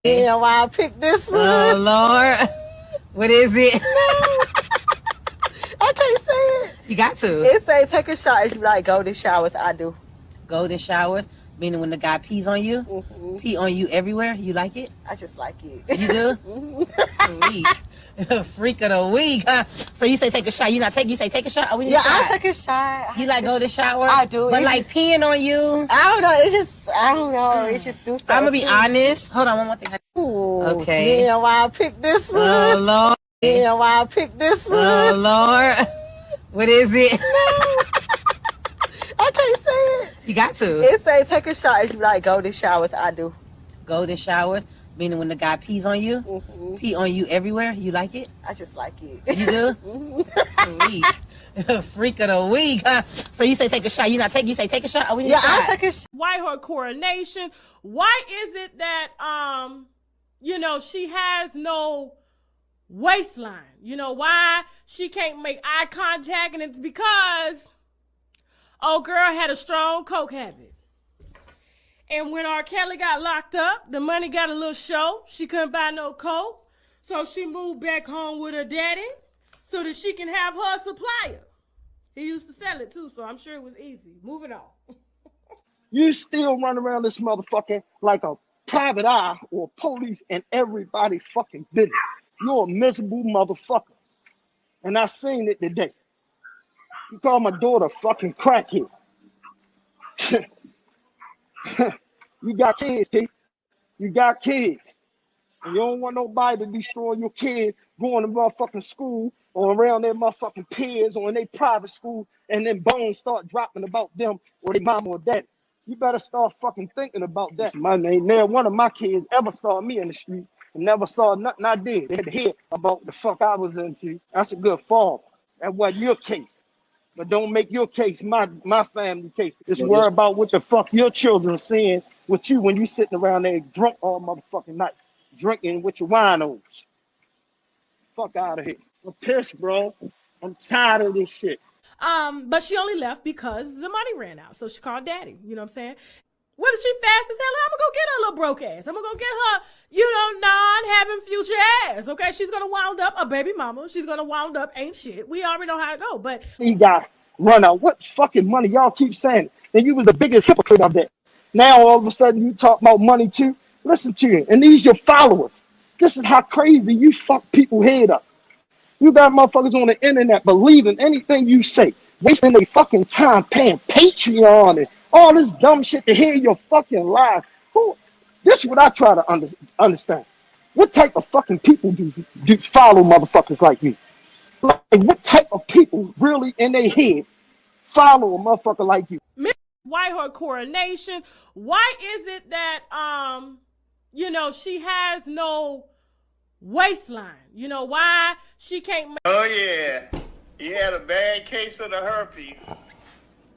Yeah, why I picked this one? Oh, Lord. What is it? I can't say it. You got to. It say take a shower if you like golden showers. I do. Golden showers, meaning when the guy pees on you, pee on you everywhere. You like it? I just like it. You do? Freak of the week, huh? So you say take a shot. You say take a shot. Oh, we need a shot. I take a shot. You like go to shower? I do. But like peeing on you? I don't know. It's just, I don't know. It's just do something. I'm gonna be honest. Hold on, one more thing. Ooh, Okay. Yeah, why I picked this one? Oh, Lord. Yeah, why I picked this one? Oh, Lord. What is it? I can't say it. You got to. It say take a shot if you like golden showers. I do. Golden showers, meaning when the guy pees on you, pee on you everywhere. You like it? I just like it. You do? Freak of the week, huh? So you say take a shot. You say take a shot. Oh, we need a shot. I take a shot. Why her coronation? Why is it that she has no waistline? Why she can't make eye contact? And it's because old girl had a strong coke habit. And when Rkelly got locked up, the money got a little short. She couldn't buy no coke. So she moved back home with her daddy so that she can have her supplier. He used to sell it too, so I'm sure it was easy. Moving on. You still run around this motherfucker like a private eye or police and everybody fucking business. You're a miserable motherfucker. And I seen it today. You call my daughter fucking crackhead. You got kids, T. You got kids. And you don't want nobody to destroy your kids going to motherfucking school or around their motherfucking peers or in their private school and then bones start dropping about them or their mama or daddy. You better start fucking thinking about that. My name. Now, one of my kids ever saw me in the street and never saw nothing I did. They had to hear about the fuck I was into. That's a good father. That wasn't your case. But don't make your case my family case. Just worry about what the fuck your children are seeing with you when you sitting around there drunk all motherfucking night, drinking with your winos. Fuck out of here. I'm pissed, bro. I'm tired of this shit. But she only left because the money ran out. So she called daddy. You know what I'm saying? Whether she fast as hell, I'm gonna go get her little broke ass. I'm gonna go get her, non-having future ass. Okay, she's gonna wound up a baby mama. She's gonna wound up ain't shit. We already know how it go. But he got run out. What fucking money? Y'all keep saying, and you was the biggest hypocrite of that. Now all of a sudden you talk about money too. Listen to you, and these your followers. This is how crazy you fuck people head up. You got motherfuckers on the internet believing anything you say, wasting their fucking time paying Patreon and all this dumb shit to hear your fucking lies. This is what I try to understand. What type of fucking people do follow motherfuckers like you? Like, what type of people really in their head follow a motherfucker like you? Why her coronation? Why is it that she has no waistline? Why she can't make... Oh yeah. he had a bad case of the herpes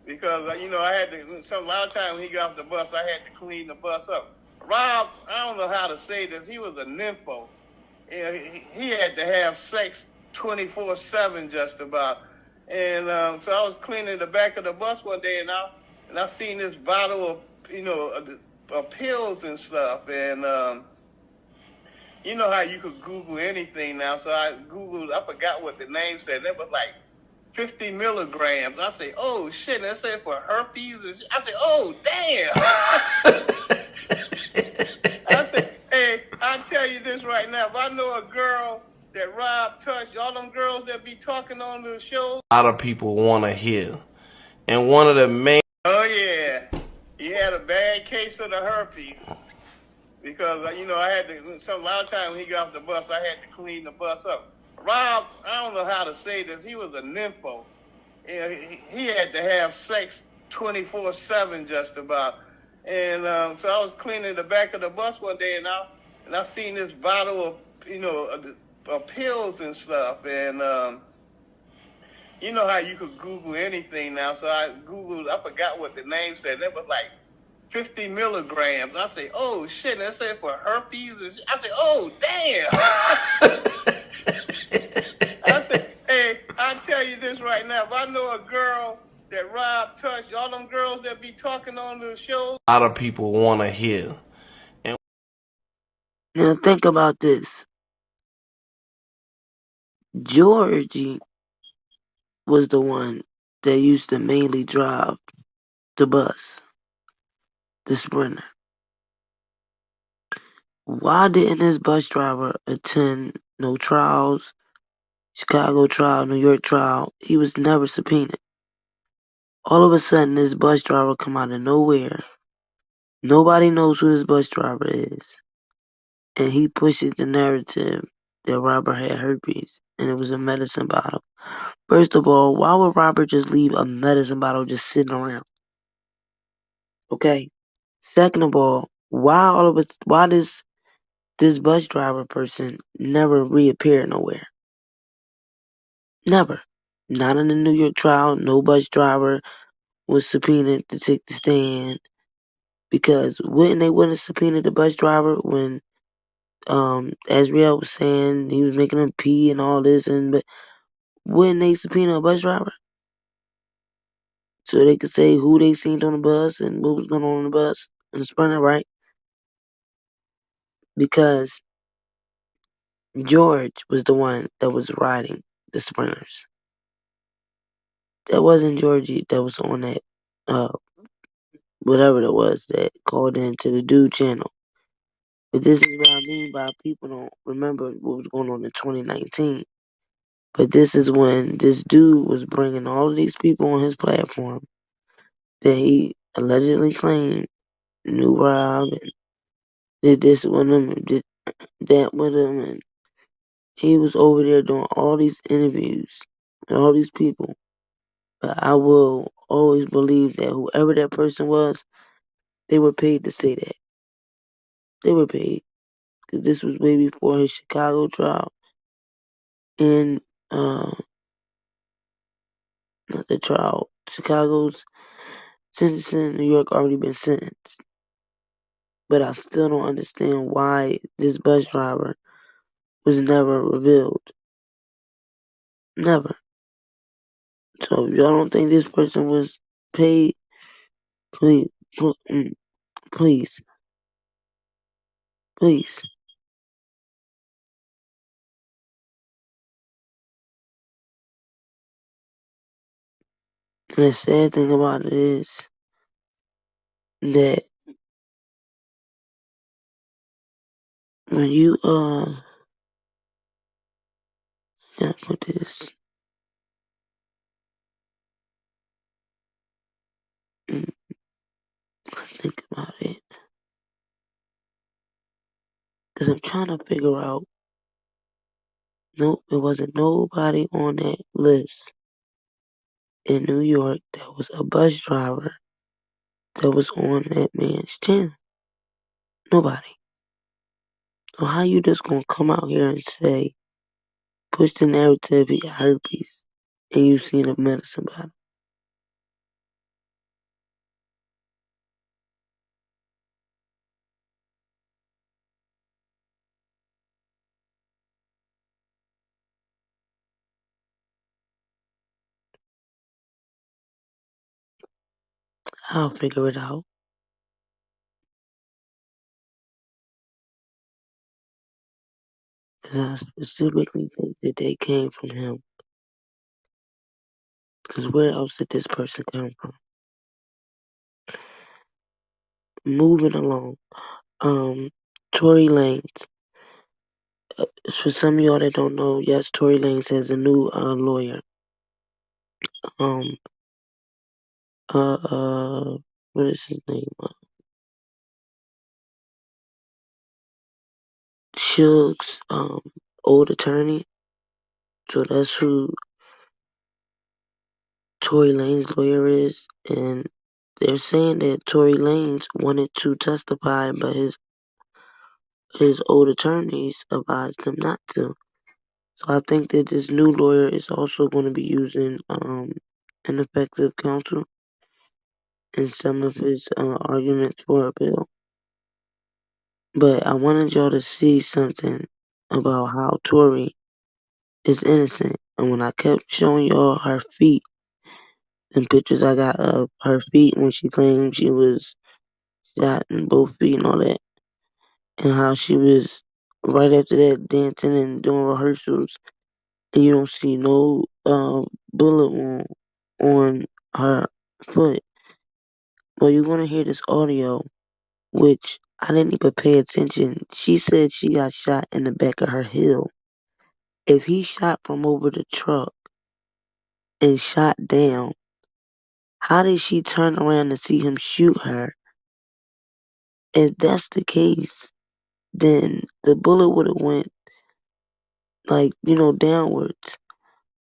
because I had to. A lot of times when he got off the bus, I had to clean the bus up. Rob, I don't know how to say this. He was a nympho. He had to have sex 24/7 just about. And so I was cleaning the back of the bus one day, and I seen this bottle of of pills and stuff, and you know how you could Google anything now. So I Googled. I forgot what the name said. It was like 50 milligrams. I say, oh shit, that said for herpes. I say, oh damn. I say, hey, I'll tell you this right now. If I know a girl that Rob touched, all them girls that be talking on the show. A lot of people want to hear. And one of the main... Oh yeah, he had a bad case of the herpes because I had to. A lot of times when he got off the bus, I had to clean the bus up. Rob, I don't know how to say this. He was a nympho. He had to have sex 24/7 just about. And so I was cleaning the back of the bus one day, and I seen this bottle of pills and stuff, and you know how you could Google anything now. So I Googled. I forgot what the name said. It was like 50 milligrams. I say, oh shit, that said for herpes. I say, oh damn. I say, hey, I'll tell you this right now. If I know a girl that Rob touched, all them girls that be talking on the show. A lot of people want to hear. And now think about this. Georgie was the one that used to mainly drive the bus, the Sprinter. Why didn't this bus driver attend no trials, Chicago trial, New York trial? He was never subpoenaed. All of a sudden, this bus driver come out of nowhere. Nobody knows who this bus driver is. And he pushes the narrative that Robert had herpes and it was a medicine bottle. First of all, why would Robert just leave a medicine bottle just sitting around? Okay. Second of all, why this bus driver person never reappeared nowhere? Never. Not in the New York trial. No bus driver was subpoenaed to take the stand. Because wouldn't have subpoenaed the bus driver when Azriel was saying he was making him pee and all this, but wouldn't they subpoena a bus driver? So they could say who they seen on the bus and what was going on the bus and the Sprinter, right? Because George was the one that was riding the Sprinters. That wasn't Georgie that was on that whatever it was that called into the Dude channel. But this is what I mean by people don't remember what was going on in 2019. But this is when this dude was bringing all of these people on his platform that he allegedly claimed knew Rob and did this with him and did that with him. And he was over there doing all these interviews with all these people. But I will always believe that whoever that person was, they were paid to say that. They were paid. Because this was way before his Chicago trial. And, not the trial, Chicago's sentencing in New York already been sentenced. But I still don't understand why this bus driver was never revealed. Never. So if y'all don't think this person was paid, please, please, please. And the sad thing about it is that when you gotta put this think about it. Cause I'm trying to figure out. Nope, it wasn't nobody on that list in New York that was a bus driver that was on that man's channel. Nobody. So how you just gonna come out here and say, push the narrative he got herpes? and you seen a medicine bottle. I'll figure it out. 'Cause I specifically think that they came from him. Because where else did this person come from? Moving along. Tory Lanez. For some of y'all that don't know, yes, Tory Lanez has a new lawyer. What is his name? Suge's old attorney. So that's who Tory Lanez's lawyer is, and they're saying that Tory Lanez wanted to testify, but his old attorneys advised him not to. So I think that this new lawyer is also going to be using ineffective counsel in some of his arguments for a bill. But I wanted y'all to see something about how Tory is innocent. And when I kept showing y'all her feet and pictures I got of her feet when she claimed she was shot in both feet and all that, and how she was right after that dancing and doing rehearsals, and you don't see no bullet wound on her foot. Well, you're gonna hear this audio, which I didn't even pay attention. She said she got shot in the back of her heel. If he shot from over the truck and shot down, how did she turn around to see him shoot her? If that's the case, then the bullet would have went downwards,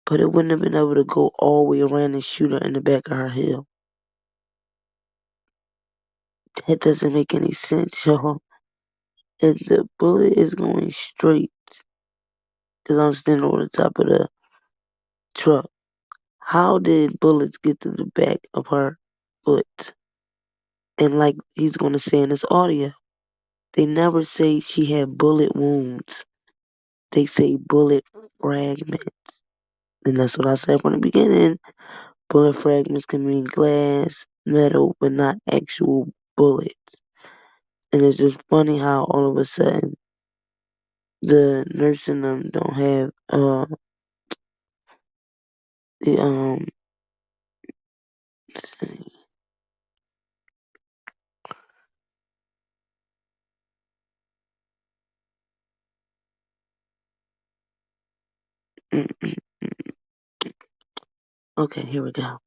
but it wouldn't have been able to go all the way around and shoot her in the back of her heel. That doesn't make any sense, y'all. If the bullet is going straight, because I'm standing over the top of the truck, how did bullets get to the back of her foot? And like he's going to say in this audio, they never say she had bullet wounds. They say bullet fragments. And that's what I said from the beginning. Bullet fragments can mean glass, metal, but not actual bullets. And it's just funny how all of a sudden the nurse in them don't have the let's see. Okay, here we go.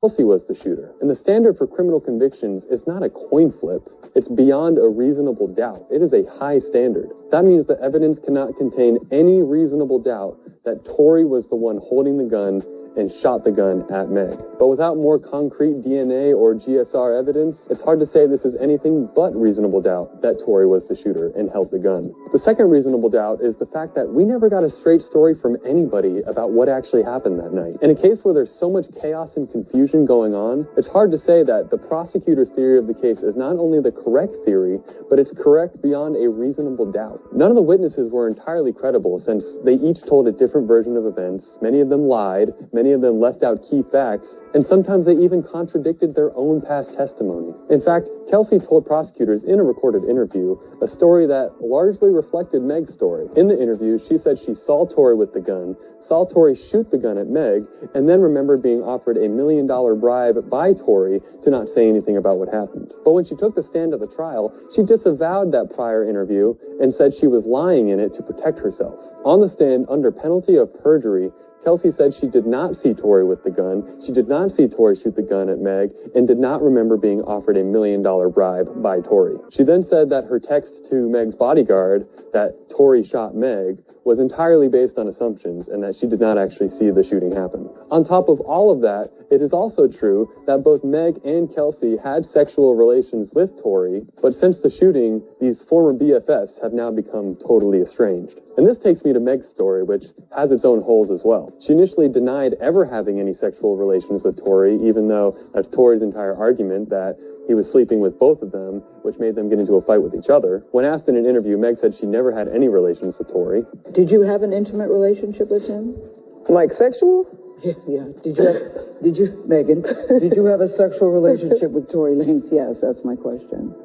Kelsey was the shooter, and the standard for criminal convictions is not a coin flip. It's beyond a reasonable doubt. It is a high standard. That means the evidence cannot contain any reasonable doubt that Tory was the one holding the gun and shot the gun at Meg. But without more concrete DNA or GSR evidence, it's hard to say this is anything but reasonable doubt that Tory was the shooter and held the gun. The second reasonable doubt is the fact that we never got a straight story from anybody about what actually happened that night. In a case where there's so much chaos and confusion going on, it's hard to say that the prosecutor's theory of the case is not only the correct theory, but it's correct beyond a reasonable doubt. None of the witnesses were entirely credible since they each told a different version of events. Many of them lied, many of them left out key facts, and sometimes they even contradicted their own past testimony. In fact, Kelsey told prosecutors in a recorded interview a story that largely reflected Meg's story. In the interview, she said she saw Tory with the gun, saw Tory shoot the gun at Meg, and then remembered being offered $1 million bribe by Tory to not say anything about what happened. But when she took the stand at the trial, she disavowed that prior interview and said she was lying in it to protect herself. On the stand, under penalty of perjury, Kelsey said she did not see Tory with the gun, she did not see Tory shoot the gun at Meg, and did not remember being offered $1 million bribe by Tory. She then said that her text to Meg's bodyguard that Tory shot Meg was entirely based on assumptions and that she did not actually see the shooting happen. On top of all of that, it is also true that both Meg and Kelsey had sexual relations with Tory, but since the shooting, these former BFFs have now become totally estranged. And this takes me to Meg's story, which has its own holes as well. She initially denied ever having any sexual relations with Tory, even though that's Tory's entire argument that he was sleeping with both of them, which made them get into a fight with each other. When asked in an interview, Meg said she never had any relations with Tory. Did you have an intimate relationship with him? Like sexual? Yeah. Megan, did you have a sexual relationship with Tory Lanez? Yes, that's my question.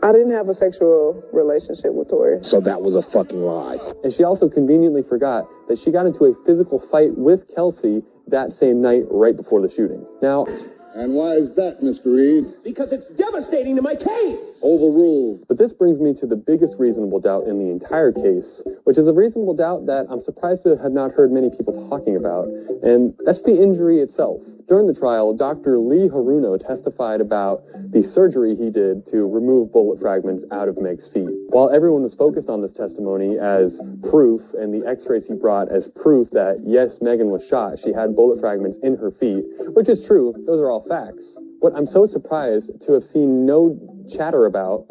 I didn't have a sexual relationship with Tory. So that was a fucking lie. And she also conveniently forgot that she got into a physical fight with Kelsey that same night right before the shooting. Now, and why is that, Mr. Reid? Because it's devastating to my case. Overruled. But this brings me to the biggest reasonable doubt in the entire case, which is a reasonable doubt that I'm surprised to have not heard many people talking about, and that's the injury itself. During the trial, Dr. Lee Haruno testified about the surgery he did to remove bullet fragments out of Meg's feet. While everyone was focused on this testimony as proof and the x-rays he brought as proof that, yes, Megan was shot, she had bullet fragments in her feet, which is true, those are all facts. What I'm so surprised to have seen no chatter about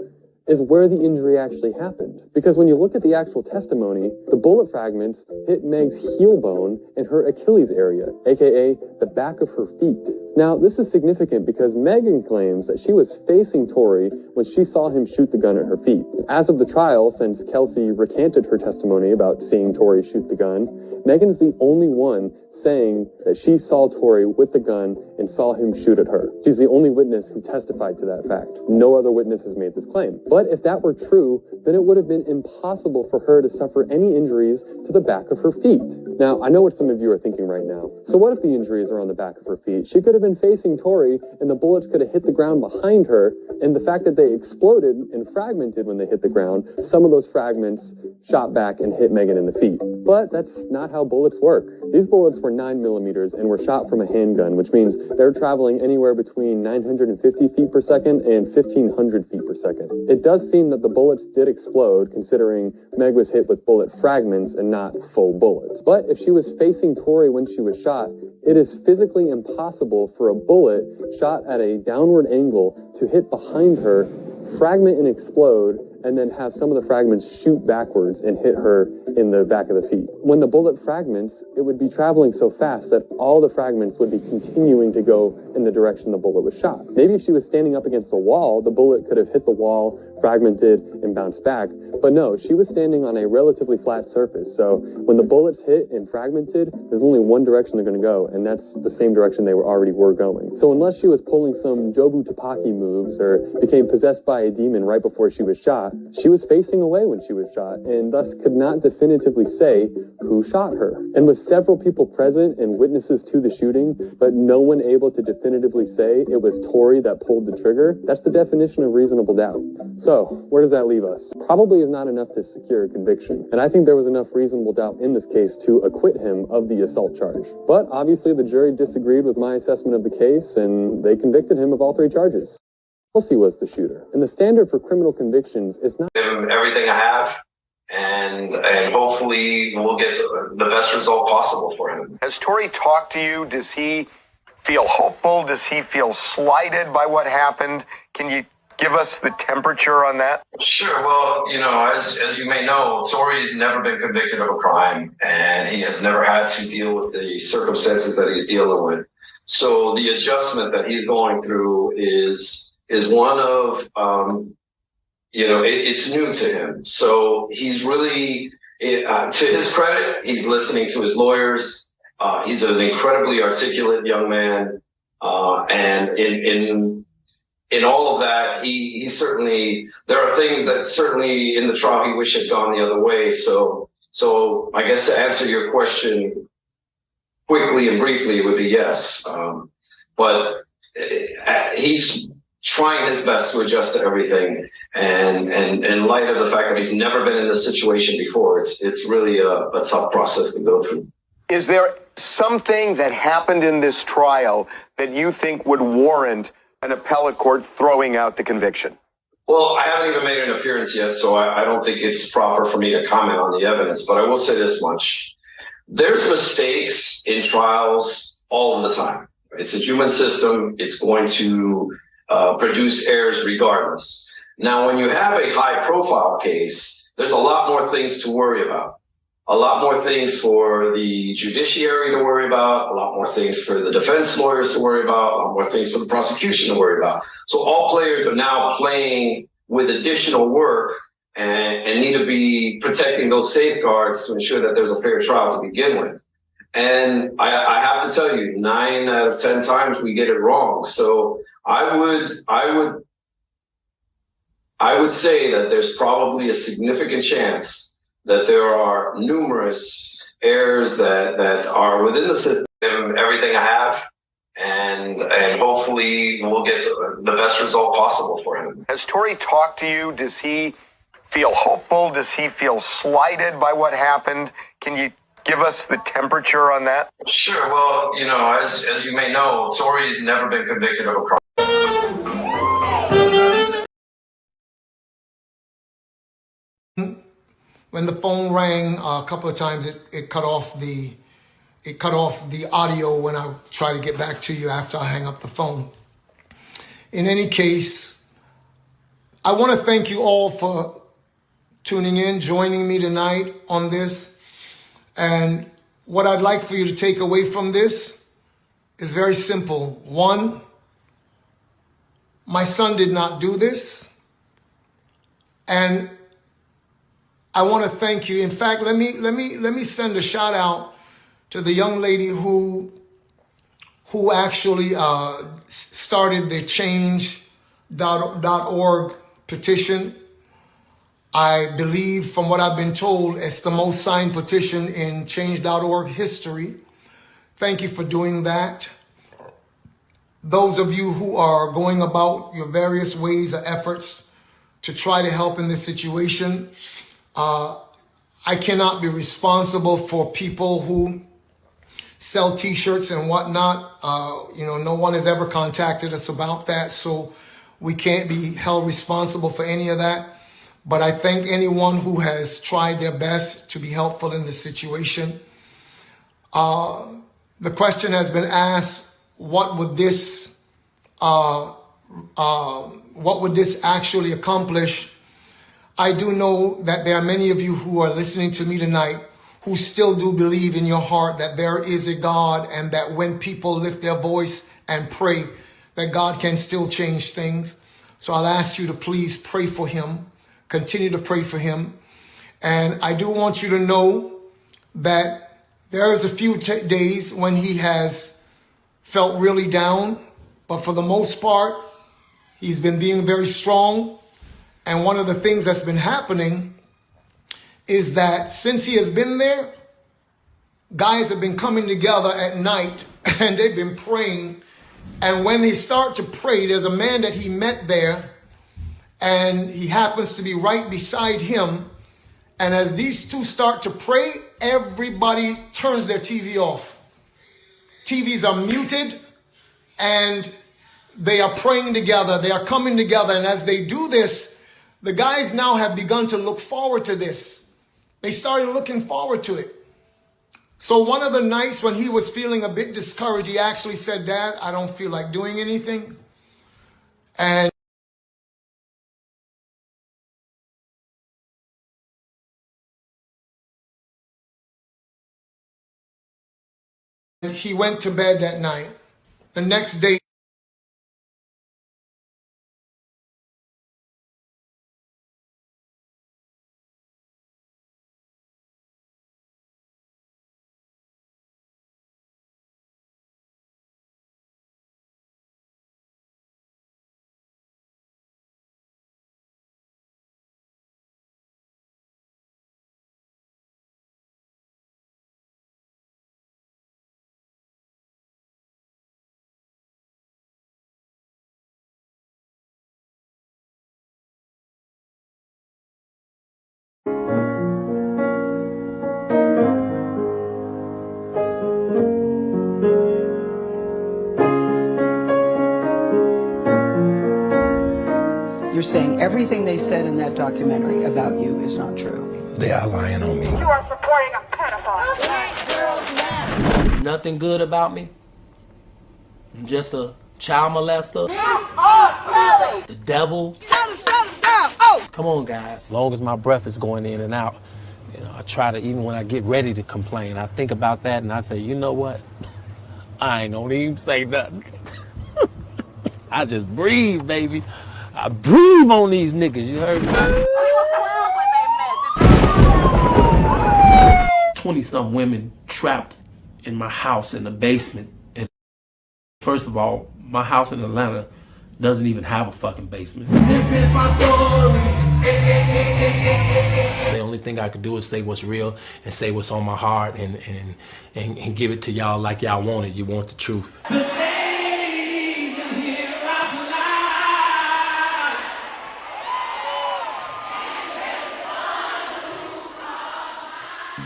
is where the injury actually happened. Because when you look at the actual testimony, the bullet fragments hit Meg's heel bone and her Achilles area, aka the back of her feet. Now, this is significant because Megan claims that she was facing Tory when she saw him shoot the gun at her feet. As of the trial, since Kelsey recanted her testimony about seeing Tory shoot the gun, Megan is the only one saying that she saw Tory with the gun and saw him shoot at her. She's the only witness who testified to that fact. No other witness has made this claim. But if that were true, then it would have been impossible for her to suffer any injuries to the back of her feet. Now, I know what some of you are thinking right now. So what if the injuries are on the back of her feet? She could have been facing Tory and the bullets could have hit the ground behind her, and the fact that they exploded and fragmented when they hit the ground, some of those fragments shot back and hit Megan in the feet. But that's not how bullets work. These bullets were 9mm and were shot from a handgun, which means they're traveling anywhere between 950 feet per second and 1,500 feet per second. It does seem that the bullets did explode, considering Meg was hit with bullet fragments and not full bullets. But if she was facing Tory when she was shot, it is physically impossible for a bullet shot at a downward angle to hit behind her, fragment and explode, and then have some of the fragments shoot backwards and hit her in the back of the feet. When the bullet fragments, it would be traveling so fast that all the fragments would be continuing to go in the direction the bullet was shot. Maybe if she was standing up against a wall, the bullet could have hit the wall, fragmented, and bounced back. But no, she was standing on a relatively flat surface. So when the bullets hit and fragmented, there's only one direction they're going to go, and that's the same direction they already were going. So unless she was pulling some Jobu Tupaki moves or became possessed by a demon right before she was shot, she was facing away when she was shot, and thus could not definitively say who shot her. And with several people present and witnesses to the shooting, but no one able to definitively say it was Tory that pulled the trigger, that's the definition of reasonable doubt. So, where does that leave us? Probably is not enough to secure a conviction, and I think there was enough reasonable doubt in this case to acquit him of the assault charge. But obviously the jury disagreed with my assessment of the case, and they convicted him of all three charges. Kelsey was the shooter, and the standard for criminal convictions is not— Give him everything I have, and hopefully we'll get the best result possible for him. Has Tory talked to you? Does he feel hopeful? Does he feel slighted by what happened? Can you give us the temperature on that? Sure. Well, you know, as you may know, Tory's never been convicted of a crime, and he has never had to deal with the circumstances that he's dealing with. So the adjustment that he's going through is one of, you know, it's new to him. So he's really, to his credit, he's listening to his lawyers. He's an incredibly articulate young man. And in all of that, he certainly, there are things that certainly in the trial he wish had gone the other way. So I guess to answer your question quickly and briefly, it would be yes. But he's trying his best to adjust to everything, and in light of the fact that he's never been in this situation before, it's really a tough process to go through. Is there something that happened in this trial that you think would warrant an appellate court throwing out the conviction? Well, I haven't even made an appearance yet, so I don't think it's proper for me to comment on the evidence, but I will say this much. There's mistakes in trials all of the time. It's a human system. It's going to produce errors regardless. Now, when you have a high-profile case, there's a lot more things to worry about. A lot more things for the judiciary to worry about, a lot more things for the defense lawyers to worry about, a lot more things for the prosecution to worry about. So all players are now playing with additional work and need to be protecting those safeguards to ensure that there's a fair trial to begin with. And I have to tell you, 9 out of 10 times we get it wrong. So I would say that there's probably a significant chance that there are numerous errors that are within the system, everything I have, and hopefully we'll get the best result possible for him. Has Tory talked to you? Does he feel hopeful? Does he feel slighted by what happened? Can you give us the temperature on that? Sure. Well, as you may know, Tory's never been convicted of a crime. When the phone rang a couple of times, it cut off the audio when I try to get back to you after I hang up the phone. In any case, I want to thank you all for tuning in, joining me tonight on this. And what I'd like for you to take away from this is very simple. One, my son did not do this. And I want to thank you. In fact, let me send a shout out to the young lady who actually started the change.org petition. I believe, from what I've been told, it's the most signed petition in change.org history. Thank you for doing that. Those of you who are going about your various ways or efforts to try to help in this situation, I cannot be responsible for people who sell t-shirts and whatnot. No one has ever contacted us about that, so we can't be held responsible for any of that. But I thank anyone who has tried their best to be helpful in this situation. The question has been asked, what would this actually accomplish? I do know that there are many of you who are listening to me tonight who still do believe in your heart that there is a God, and that when people lift their voice and pray, that God can still change things. So I'll ask you to please pray for him. Continue to pray for him. And I do want you to know that there is a few days when he has felt really down, but for the most part, he's been being very strong. And one of the things that's been happening is that since he has been there, guys have been coming together at night and they've been praying. And when they start to pray, there's a man that he met there, and he happens to be right beside him. And as these two start to pray, everybody turns their TV off. TVs are muted, and they are praying together. They are coming together. And as they do this, the guys now have begun to look forward to this. They started looking forward to it. So one of the nights when he was feeling a bit discouraged, he actually said, "Dad, I don't feel like doing anything." And he went to bed that night. The next day, you're saying everything they said in that documentary about you is not true. They are lying on me. You are supporting a pedophile. Nothing good about me. I'm just a child molester. The devil. Come on, guys. As long as my breath is going in and out, you know, I try to, even when I get ready to complain, I think about that and I say, you know what? I ain't gonna even say nothing. I just breathe, baby. I breathe on these niggas, you heard me? 20-some women trapped in my house in the basement. And first of all, my house in Atlanta doesn't even have a fucking basement. This is my story. The only thing I could do is say what's real and say what's on my heart and give it to y'all like y'all want it. You want the truth.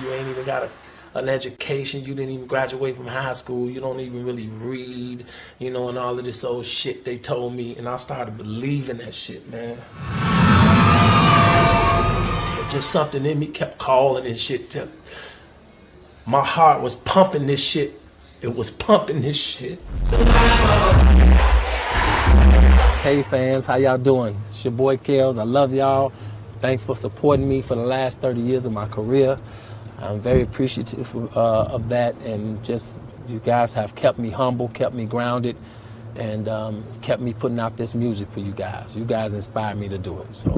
You ain't even got an education. You didn't even graduate from high school. You don't even really read, you know, and all of this old shit they told me. And I started believing that shit, man. Just something in me kept calling and shit. My heart was pumping this shit. It was pumping this shit. Hey fans, how y'all doing? It's your boy Kels. I love y'all. Thanks for supporting me for the last 30 years of my career. I'm very appreciative of that, and just you guys have kept me humble, kept me grounded, and kept me putting out this music for you guys. You guys inspired me to do it, so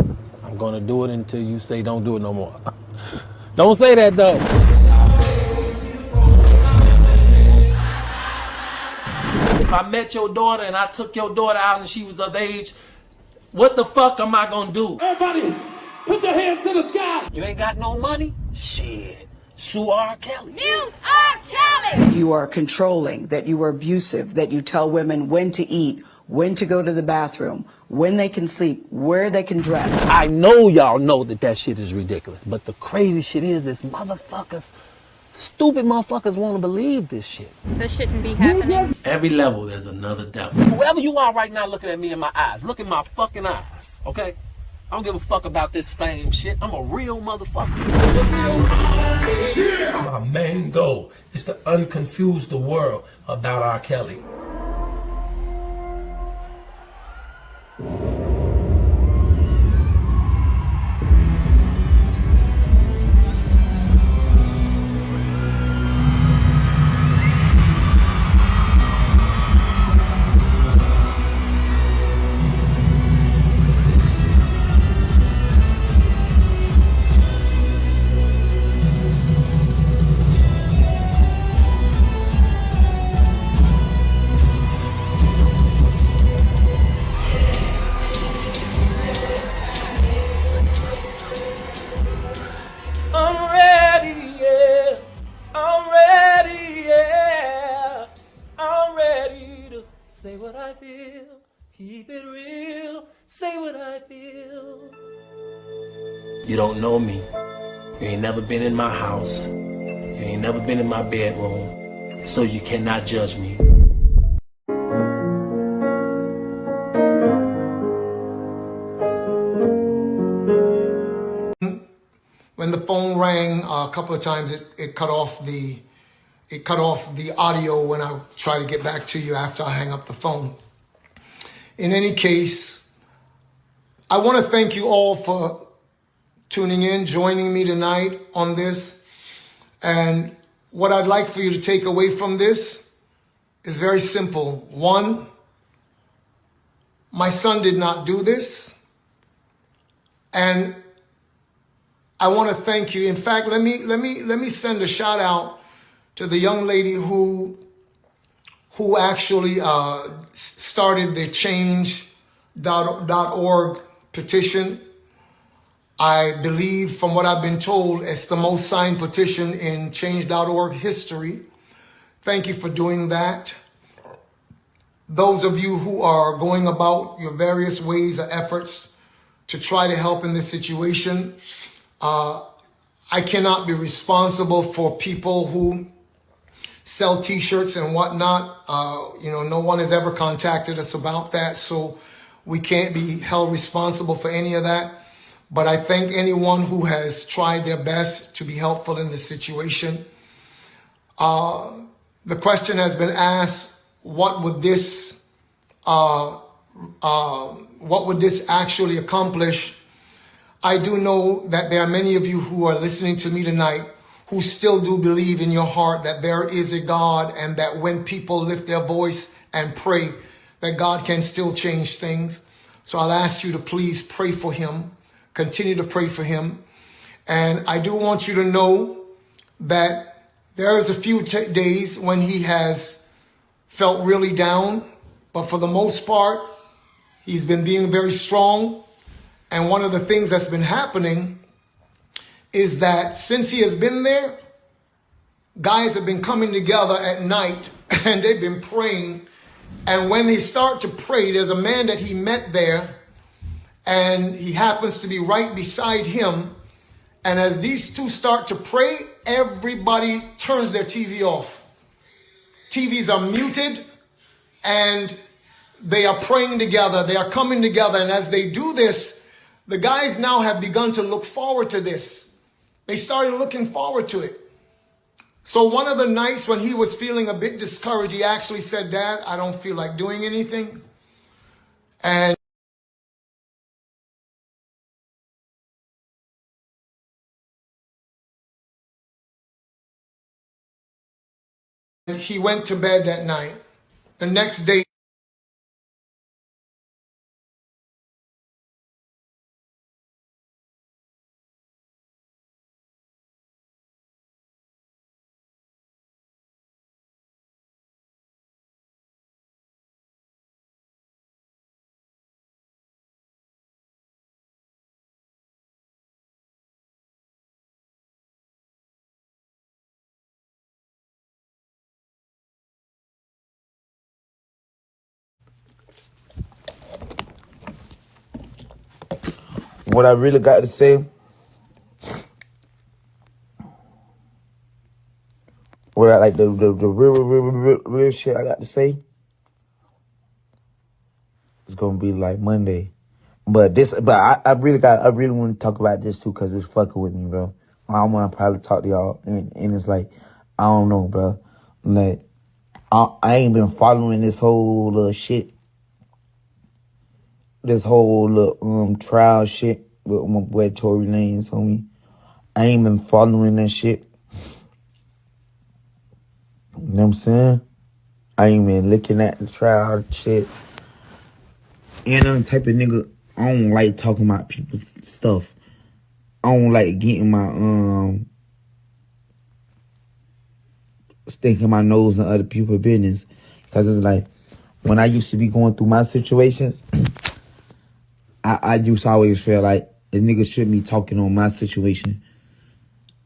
I'm gonna do it until you say don't do it no more. Don't say that though. If I met your daughter and I took your daughter out and she was of age, what the fuck am I gonna do? Everybody, put your hands to the sky. You ain't got no money? Shit. Sue Rkelly. Mute Rkelly. You are controlling, that you are abusive, that you tell women when to eat, when to go to the bathroom, when they can sleep, where they can dress. I know y'all know that shit is ridiculous, but the crazy shit is motherfuckers, stupid motherfuckers want to believe this shit. This shouldn't be happening. Every level there's another devil. Whoever you are right now looking at me in my eyes, look in my fucking eyes, okay? I don't give a fuck about this fame shit. I'm a real motherfucker. My main goal is to unconfuse the world about Rkelly. Say what I feel, keep it real, say what I feel. You don't know me. You ain't never been in my house. You ain't never been in my bedroom. So you cannot judge me. When the phone rang a couple of times, it cut off the audio when I try to get back to you after I hang up the phone. In any case, I want to thank you all for tuning in, joining me tonight on this. And what I'd like for you to take away from this is very simple. One, my son did not do this. And I want to thank you. In fact, let me send a shout out to the young lady who actually started the change.org petition. I believe, from what I've been told, it's the most signed petition in change.org history. Thank you for doing that. Those of you who are going about your various ways or efforts to try to help in this situation, I cannot be responsible for people who sell t-shirts and whatnot. No one has ever contacted us about that. So We can't be held responsible for any of that. But I thank anyone who has tried their best to be helpful in this situation. The question has been asked, what would this actually accomplish? I do know that there are many of you who are listening to me tonight who still do believe in your heart that there is a God, and that when people lift their voice and pray, that God can still change things. So I'll ask you to please pray for him. Continue to pray for him. And I do want you to know that there is a few days when he has felt really down, but for the most part, he's been being very strong. And one of the things that's been happening is that since he has been there, guys have been coming together at night and they've been praying. And when they start to pray, there's a man that he met there, and he happens to be right beside him. And as these two start to pray, everybody turns their TV off. TVs are muted, and they are praying together. They are coming together. And as they do this, the guys now have begun to look forward to this. They started looking forward to it. So one of the nights when he was feeling a bit discouraged, he actually said, "Dad, I don't feel like doing anything." And he went to bed that night. The next day, what I really got to say, what I like, the real shit I got to say, it's gonna be like Monday. But I really want to talk about this too, because it's fucking with me, bro. I want to probably talk to y'all, and it's like, I don't know, bro. Like, I ain't been following this whole little shit, this whole little trial shit with my boy Tory Lanez, homie. I ain't been following that shit. You know what I'm saying? I ain't been looking at the trial shit. And I'm the type of nigga, I don't like talking about people's stuff. I don't like getting my sticking my nose in other people's business. Cause it's like, when I used to be going through my situations, I used to always feel like a nigga shouldn't be talking on my situation.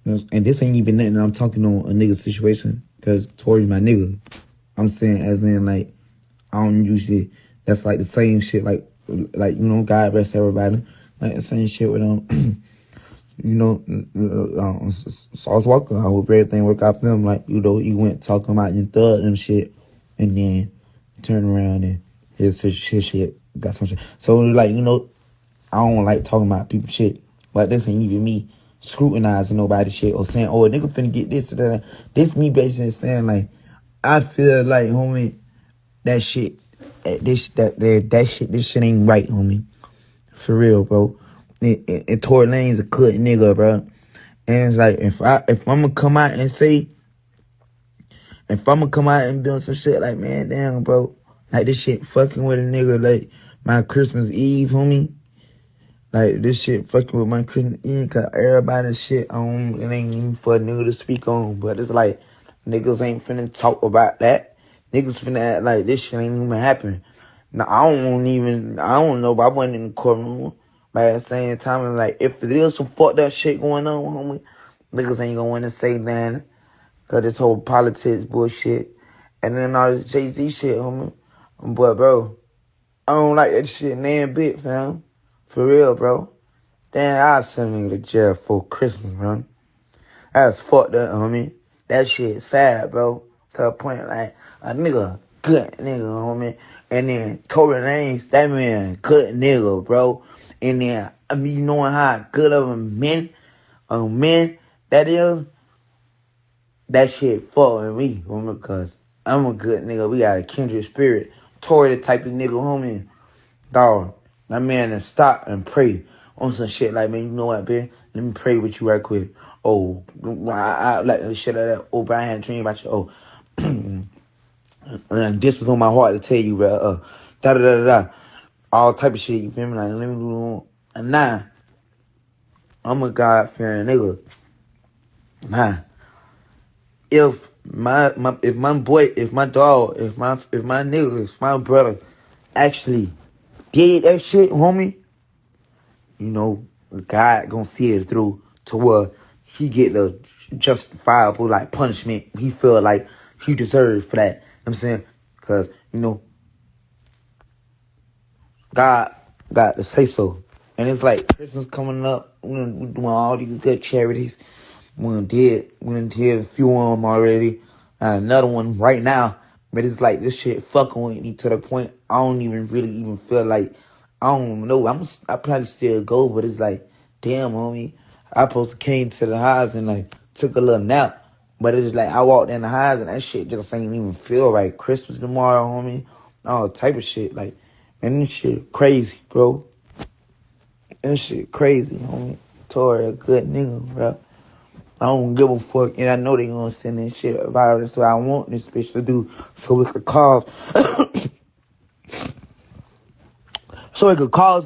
And this ain't even nothing I'm talking on a nigga's situation, cause Tory's my nigga. I'm saying as in like, I don't usually, that's like the same shit, like you know, God rest everybody. Like the same shit with you know, Sauce Walker. I hope everything work out for him. Like, you know, he went talking about your thug and shit, and then turned around and his shit got some shit. So like, you know, I don't like talking about people's shit, but this ain't even me scrutinizing nobody's shit or saying, oh, a nigga finna get this or that. This me basically saying like, I feel like, homie, that shit, this shit ain't right, homie. For real, bro. And Tory Lanez a good nigga, bro. And it's like, if I'm gonna come out and say, if I'm gonna come out and do some shit like, man, damn, bro, like this shit fucking with a nigga like my Christmas Eve, homie. Like this shit fucking with my Christmas Eve, cause everybody's shit on, it ain't even for a nigga to speak on. But it's like, niggas ain't finna talk about that. Niggas finna act like this shit ain't even happen. Now, I don't know, but I wasn't in the courtroom. But at the same time, it's like, if there's some fucked up shit going on, homie, niggas ain't gonna want to say nothing. Cause this whole politics bullshit. And then all this Jay-Z shit, homie. But, bro, I don't like that shit damn bit, fam. For real, bro. Damn, I'll send a nigga to jail for Christmas, bro. That's fucked up, homie. That shit sad, bro. To a point, like, a nigga good nigga, homie. And then Tory Lanez, that man, good nigga, bro. And then, I mean, you knowing how good of a man that is, that shit fucking me, homie, because I'm a good nigga. We got a kindred spirit. Tory the type of nigga, homie, dog. That man then stop and pray on some shit like, man, you know what, man? Let me pray with you right quick. Oh, I like the shit like that. Oh, but I had a dream about you. Oh, and this was on my heart to tell you, bro. Da da da da. All type of shit, you feel me? Like, let me do. And now, I'm a God-fearing nigga. Nah. If my boy, if my dog, if my nigga, if my brother actually did that shit, homie, you know, God gonna see it through to where he get the justifiable like punishment he feel like he deserved for that. You know what I'm saying? Cause, you know, God got to say so. And it's like Christmas coming up. We're doing all these good charities. We did a few of them already. And another one right now. But it's like this shit fucking with me to the point I don't even really even feel like, I don't know. I probably still go, but it's like, damn, homie. I supposed to came to the house and like took a little nap. But it's like I walked in the house and that shit just ain't even feel right. Christmas tomorrow, homie. All type of shit. Like, man, this shit crazy, bro. That shit crazy, homie. Tory a good nigga, bro. I don't give a fuck, and I know they gonna send this shit viral. So I want this bitch to do so it could cause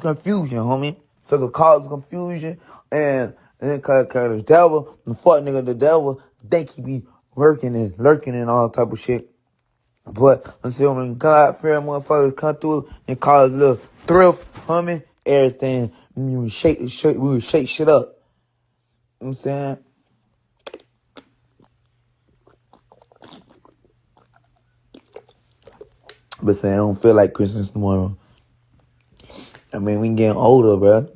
confusion, homie. So it could cause confusion, and then cause the devil, the fuck nigga, the devil think he be working and lurking and all type of shit. But until when God-fearing motherfuckers come through and cause a little thrift, homie, everything, we would shake shit up. You know what I'm saying? But saying I don't feel like Christmas tomorrow. I mean, we getting older, bro.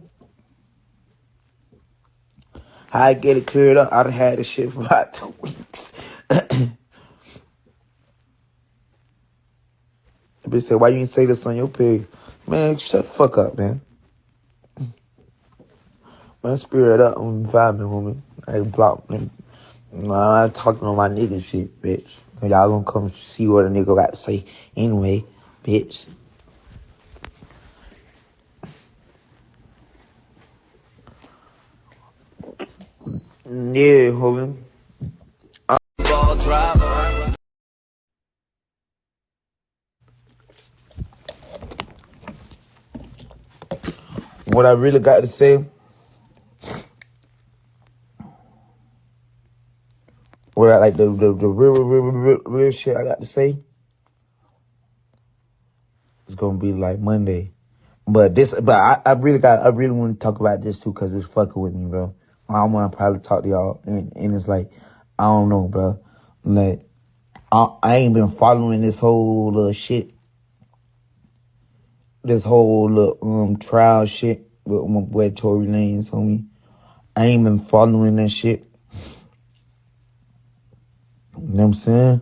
How I get it cleared up, I done had this shit for about 2 weeks. The bitch said, why you didn't say this on your page? Man, shut the fuck up, man. Man, spirit up on vibing, homie. I block them. Nah, I'm talking on my nigga shit, bitch. Y'all gonna come see what a nigga got to say anyway, bitch. Yeah, homie. What I really got to say, what I like the real shit I got to say, it's gonna be like Monday. But I really want to talk about this too, cause it's fucking with me, bro. I want to probably talk to y'all, and it's like, I don't know, bro. Like, I ain't been following this whole little shit, this whole little trial shit with my boy Tory Lanez, homie. I ain't been following that shit. You know what I'm saying?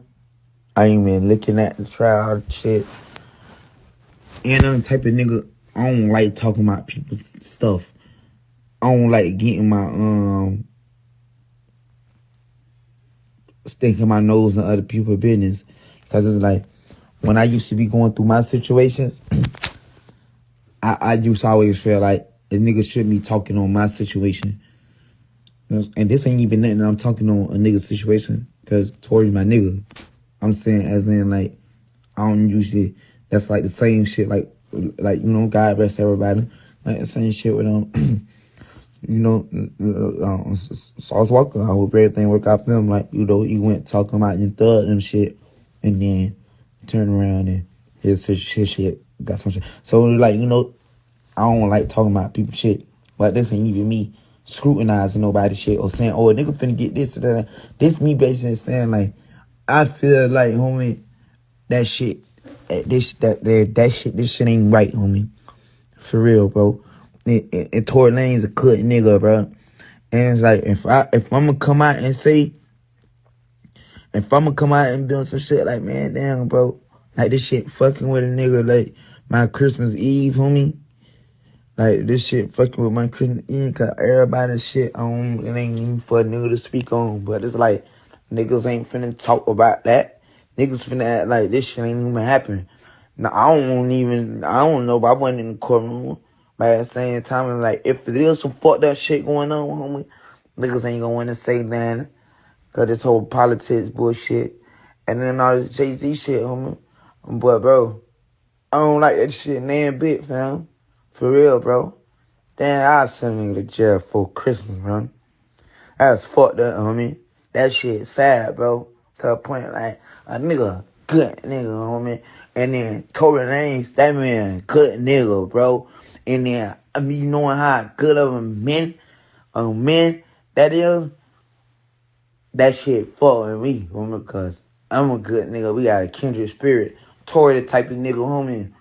I ain't been looking at the trial shit. And I'm the type of nigga, I don't like talking about people's stuff. I don't like getting my sticking my nose in other people's business. Cause it's like, when I used to be going through my situations, I used to always feel like a nigga shouldn't be talking on my situation. And this ain't even nothing I'm talking on a nigga's situation, cause Tory's my nigga. I'm saying as in like, I don't usually, that's like the same shit, like you know, God rest everybody. Like the same shit with you know, Sauce Walker. I hope everything work out for him. Like, you know, he went talking about and thug and shit, and then turned around and his shit got some shit. So like, you know, I don't like talking about people's shit, but this ain't even me scrutinizing nobody's shit or saying, oh, a nigga finna get this or that. This me basically saying like, I feel like, homie, that shit ain't right, homie. For real, bro. And Tory Lanez a good nigga, bro. And it's like, if I'm gonna come out and say, if I'm gonna come out and do some shit like, man, damn, bro, Like, this shit fucking with a nigga, like, my Christmas Eve, homie. Like, this shit fucking with my Christmas Eve, cause everybody shit on, it ain't even for a nigga to speak on. But it's like, niggas ain't finna talk about that. Niggas finna act like this shit ain't even happening. Now, I don't know, but I wasn't in the courtroom. But at the same time, it's like, if there's some fucked up shit going on, homie, niggas ain't gonna wanna say nothing. Cause this whole politics bullshit. And then all this Jay-Z shit, homie. But, bro, I don't like that shit nan bit, fam. For real, bro. Damn, I'll send a nigga to jail for Christmas, bro. That's fucked up, homie. That shit sad, bro. To a point, like, a nigga, good nigga, homie. And then Tory Lanez, that man, good nigga, bro. And then, I mean, you knowing how good of a man that is, that shit fucking me, homie, because I'm a good nigga. We got a kindred spirit. Tory the type of nigga, homie.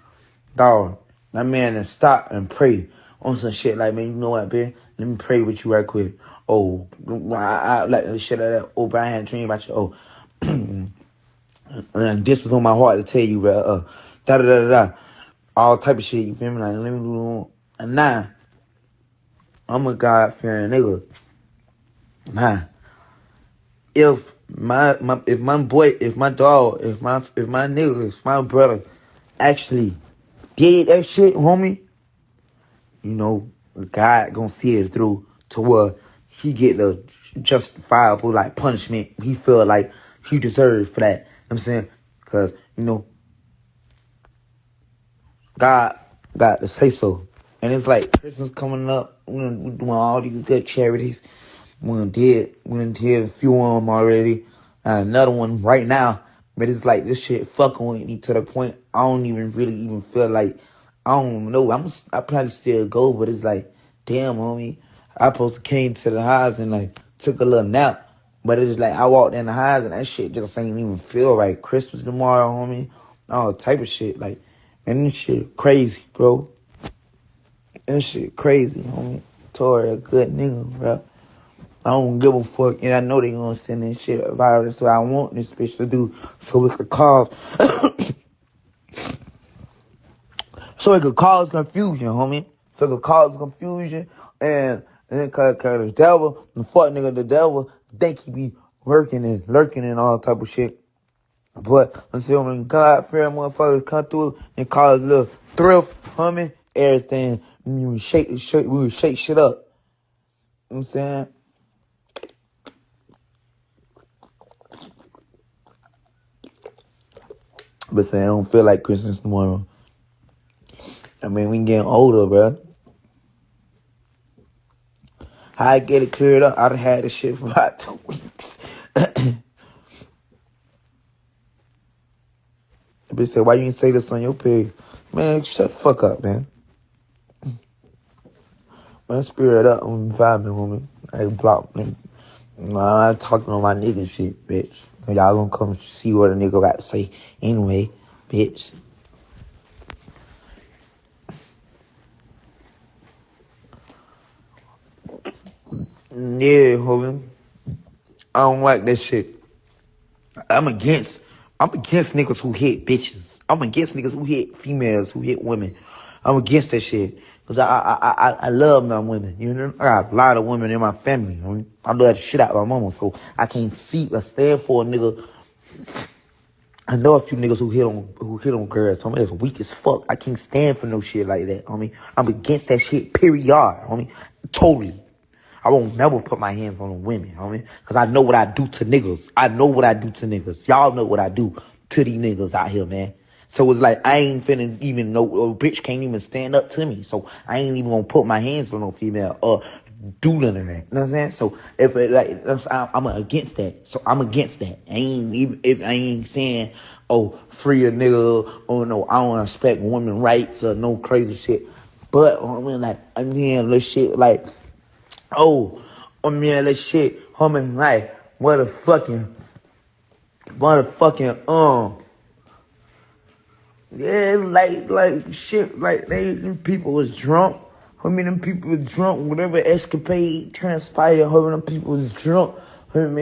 Dog, that man done stop and pray on some shit like, man, you know what, man? Let me pray with you right quick. Oh, I like the shit like that. Oh, Brian had a dream about you. Oh, and this was on my heart to tell you, bro. Da-da-da-da-da. All type of shit, you feel me? Like, let me do it. And now, I'm a God-fearing nigga. Nah. If my boy, if my dog, if my nigga, if my brother actually did that shit, homie, you know, God gonna see it through to where he get the justifiable, like, punishment he feel like he deserved for that. You know what I'm saying? Because, you know, God got to say so. And it's like Christmas coming up. We're doing all these good charities. We done did a few of them already. And another one right now. But it's like this shit fucking with me to the point I don't even really feel like, I don't know. I probably still go, but it's like, damn, homie. I supposed to came to the house and like took a little nap. But it's like I walked in the house and that shit just ain't even feel right. Christmas tomorrow, homie. All type of shit. Like, man, this shit crazy, bro. That shit crazy, homie. Tory a good nigga, bro. I don't give a fuck, and I know they gonna send this shit viral, so I want this bitch to do so it could cause confusion, homie. So it could cause confusion, and then cause the devil, the fuck nigga, the devil think he be working and lurking and all type of shit. But until when God-fearing motherfuckers come through and cause a little thrift, homie, everything, we would shake shit up. You know what I'm saying? But saying I don't feel like Christmas tomorrow. I mean, we getting older, bro. How I get it cleared up, I done had this shit for about 2 weeks. The bitch said, why you ain't say this on your page? Man, shut the fuck up, man. Man, spirit up on vibing, homie. I block them. Nah, I'm talking on my nigga shit, bitch. Y'all gonna come see what a nigga got to say anyway, bitch. Yeah, homie. I don't like that shit. I'm against niggas who hit bitches. I'm against niggas who hit females, who hit women. I'm against that shit. Cause I love my women. You know, I got a lot of women in my family. I love the shit out of my mama, so I can't stand for a nigga. I know a few niggas who hit on girls. Homie, that's weak as fuck. I can't stand for no shit like that, homie. I'm against that shit, period, homie. Totally. I won't never put my hands on women, homie. Because I know what I do to niggas. I know what I do to niggas. Y'all know what I do to these niggas out here, man. So it's like, I ain't finna even know, a bitch can't even stand up to me. So I ain't even gonna put my hands on no female or do none of that. You know what I'm saying? So if it, like, I'm against that. So I'm against that. I ain't saying, oh, free a nigga, or no, I don't respect women's rights or no crazy shit. But I mean, like, I'm hearing this shit like, oh, I mean, that shit, homie, like, motherfucking, yeah, like shit, like, them people was drunk. Them people was drunk, whatever escapade transpired, them people was drunk, and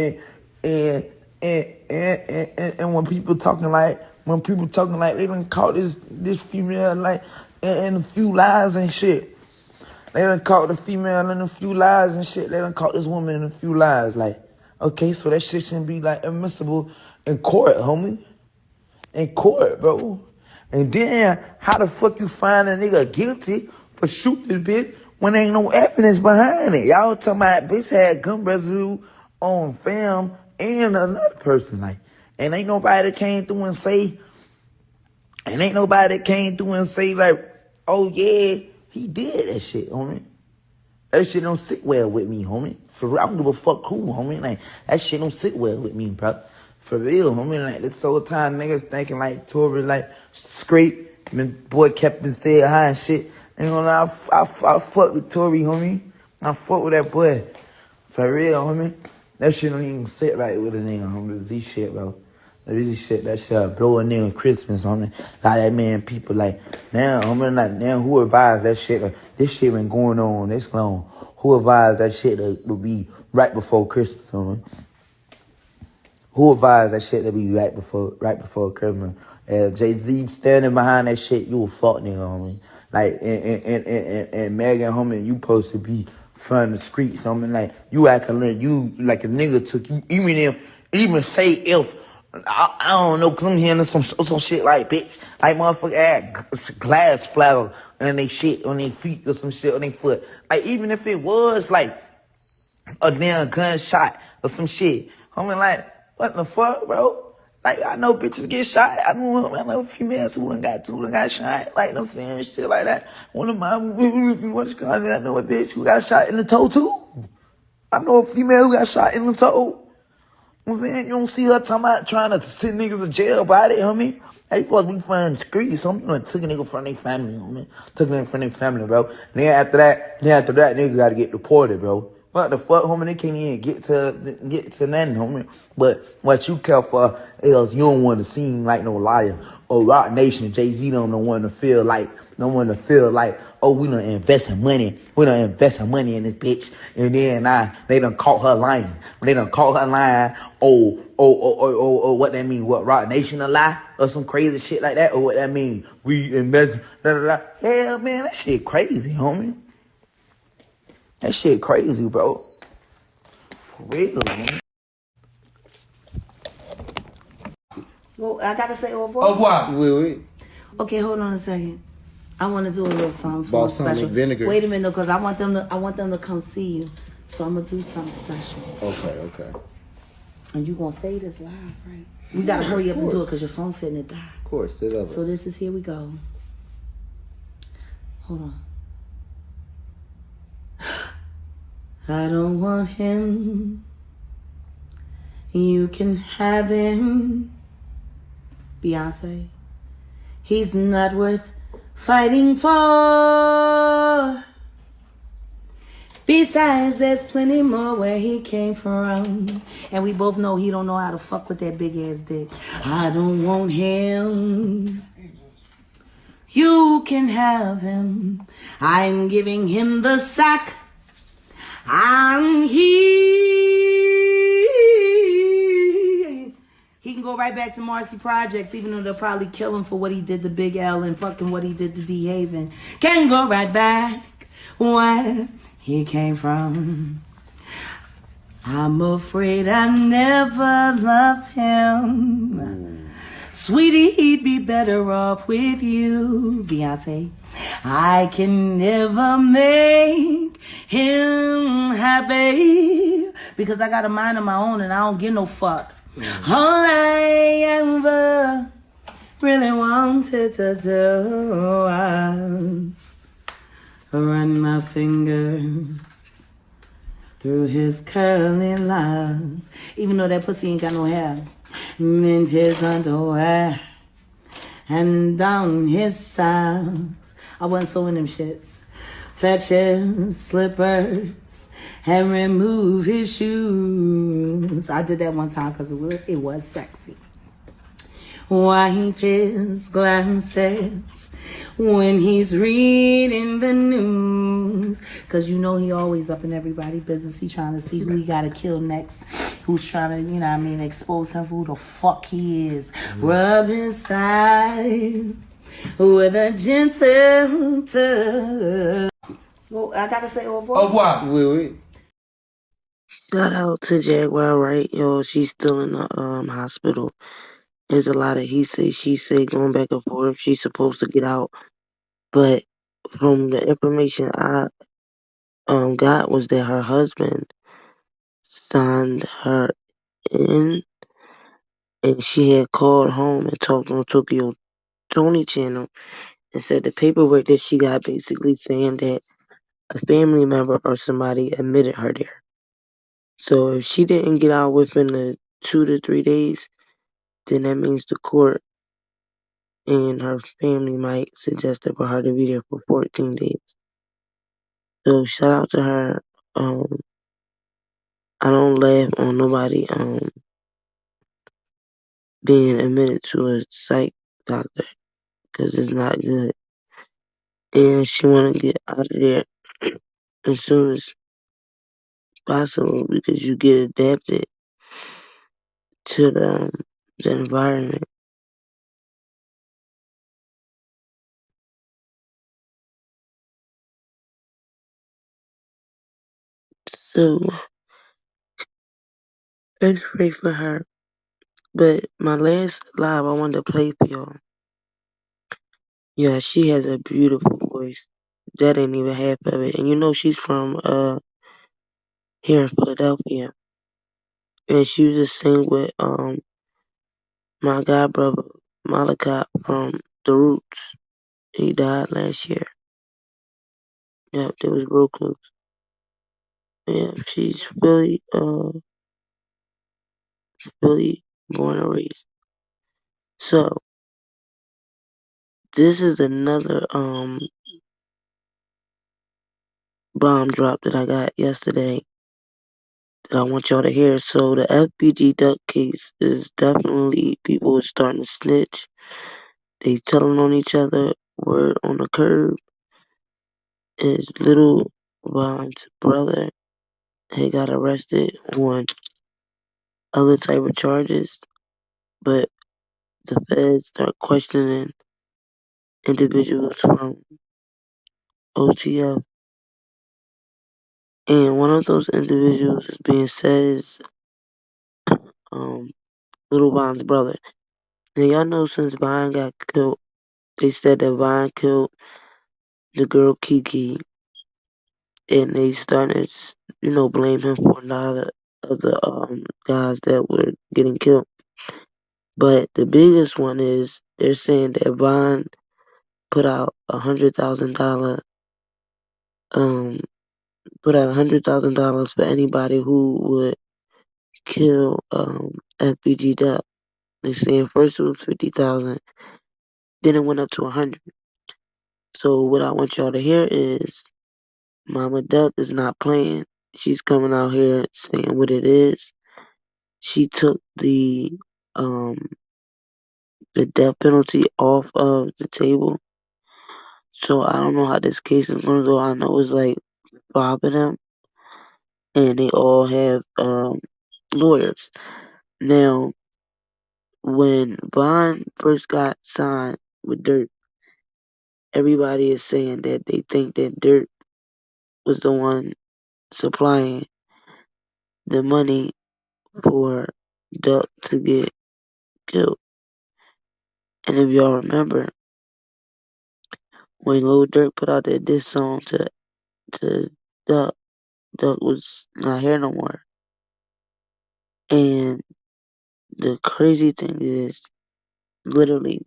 when people talking like, when people talking like they done caught this female like in a few lies and shit. They done caught the female in a few lies and shit. They done caught this woman in a few lies. Like, okay, so that shit shouldn't be like admissible in court, homie. In court, bro. And then, how the fuck you find a nigga guilty for shooting this bitch when ain't no evidence behind it? Y'all talking about bitch had gun residue on film and another person. Like, and ain't nobody that came through and say, like, oh yeah, he did that shit, homie. That shit don't sit well with me, homie. For real, I don't give a fuck who, homie. Like, that shit don't sit well with me, bro. For real, homie. Like, this whole time niggas thinking like Tory, like, straight. Boy kept and said hi and shit. And you know, I fuck with Tory, homie. I fuck with that boy. For real, homie. That shit don't even sit right with a nigga, homie. The Z shit, bro. The Z shit, that shit blow a nigga Christmas, homie. Got that man, people like, now, homie, like, now who advised that shit? Like, this shit been going on this long. Who advised that shit to be right before Christmas, homie? Who advised that shit to be right before Christmas? Jay-Z standing behind that shit, you a fuck nigga, homie. Like, and Megan, homie, you supposed to be from the streets, homie. Like, you acting like you, like a nigga took you, even say if, I don't know, come here and some shit like, bitch, like motherfucker had glass splatter on they shit, on their feet or some shit on their foot. Like, even if it was like a damn gunshot or some shit, homie, like, what the fuck, bro? Like, I know bitches get shot. I know females who done got shot. Like, I'm saying shit like that. One of my, I know a bitch who got shot in the toe too. I know a female who got shot in the toe. I'm saying, you don't see her talking about trying to send niggas to jail about it, homie. They supposed to be from the streets, homie. You know, took a nigga from their family, homie. Took a nigga from their family, bro. And then after that, nigga gotta get deported, bro. What the fuck, homie? They can't even get to nothing, homie. But what you care for is you don't want to seem like no liar. Or Rock Nation, Jay-Z don't want to feel like, oh, we done investing money. We done investing money in this bitch. And then they done caught her lying. Oh, what that mean? What, Rock Nation a lie? Or some crazy shit like that? Or what that mean? We invest, Hell, man, that shit crazy, homie. That shit crazy, bro. For real, man. Well, I gotta say au revoir. Au revoir. Oui. Okay, hold on a second. I want to do a little something for Balsamic special. vinegar. Wait a minute, because I want them to come see you. So I'm gonna do something special. Okay. And you gonna say this live, right? We gotta hurry up and do it because your phone finna die. Of course, they love us. So this is, here we go. Hold on. I don't want him. You can have him. Beyonce. He's not worth fighting for. Besides, there's plenty more where he came from. And we both know he don't know how to fuck with that big ass dick. I don't want him. You can have him. I'm giving him the sack. He can go right back to Marcy Projects, even though they'll probably kill him for what he did to Big L and fucking what he did to D Haven. Can go right back where he came from. I'm afraid I never loved him. Sweetie, he'd be better off with you, Beyonce. I can never make him happy because I got a mind of my own and I don't give no fuck. All I ever really wanted to do was run my fingers through his curly locks, even though that pussy ain't got no hair. Mint his underwear and down his socks. I wasn't sewing them shits. Fetch his slippers and remove his shoes. I did that one time because it was sexy. wipe his glasses when he's reading the news. Cause you know he always up in everybody's business. He trying to see who he gotta kill next. Who's trying to, you know what I mean, expose him for who the fuck he is. Rub his thigh with a gentle touch. Well, I gotta say au revoir. Au revoir. Oui, oui. Shout out to Jaguar, right? Yo, she's still in the hospital. There's a lot of he say, she say going back and forth. She's supposed to get out. But from the information I got was that her husband signed her in, and she had called home and talked on Tokyo Tony channel and said the paperwork that she got basically saying that a family member or somebody admitted her there. So if she didn't get out within the 2 to 3 days, then that means the court and her family might suggest it for her to be there for 14 days. So shout out to her. I don't laugh on nobody being admitted to a psych doctor because it's not good. And she want to get out of there as soon as possible because you get adapted to the environment. So let's pray for her. But my last live I wanted to play for y'all. Yeah, she has a beautiful voice. That ain't even half of it. And you know she's from here in Philadelphia. And she used to sing with my god brother Malachi from The Roots. He died last year. Yep, they was real close. Yeah, she's Philly born and raised. So this is another bomb drop that I got yesterday that I want y'all to hear. So the FBG duck case is definitely people are starting to snitch. They telling on each other. Word on the curb is Little Von's brother. He got arrested on other type of charges, but the feds start questioning individuals from OTF. And one of those individuals is being said is Little Von's brother. Now y'all know since Vine got killed, they said that Vine killed the girl Kiki, and they started, blame him for a lot of the guys that were getting killed. But the biggest one is they're saying that Vine put out $100,000 $100,000 for anybody who would kill FBG Duck. They saying first it was 50,000, then it went up to 100. So what I want y'all to hear is Mama Duck is not playing. She's coming out here saying what it is. She took the death penalty off of the table. So I don't know how this case is gonna go. I know it's like 5 of them, and they all have lawyers. Now, when Vaughn first got signed with Dirt, everybody is saying that they think that Dirt was the one supplying the money for Duck to get killed. And if y'all remember, when Lil Durk put out that diss song to Duck, Duck was not here no more. And the crazy thing is, literally,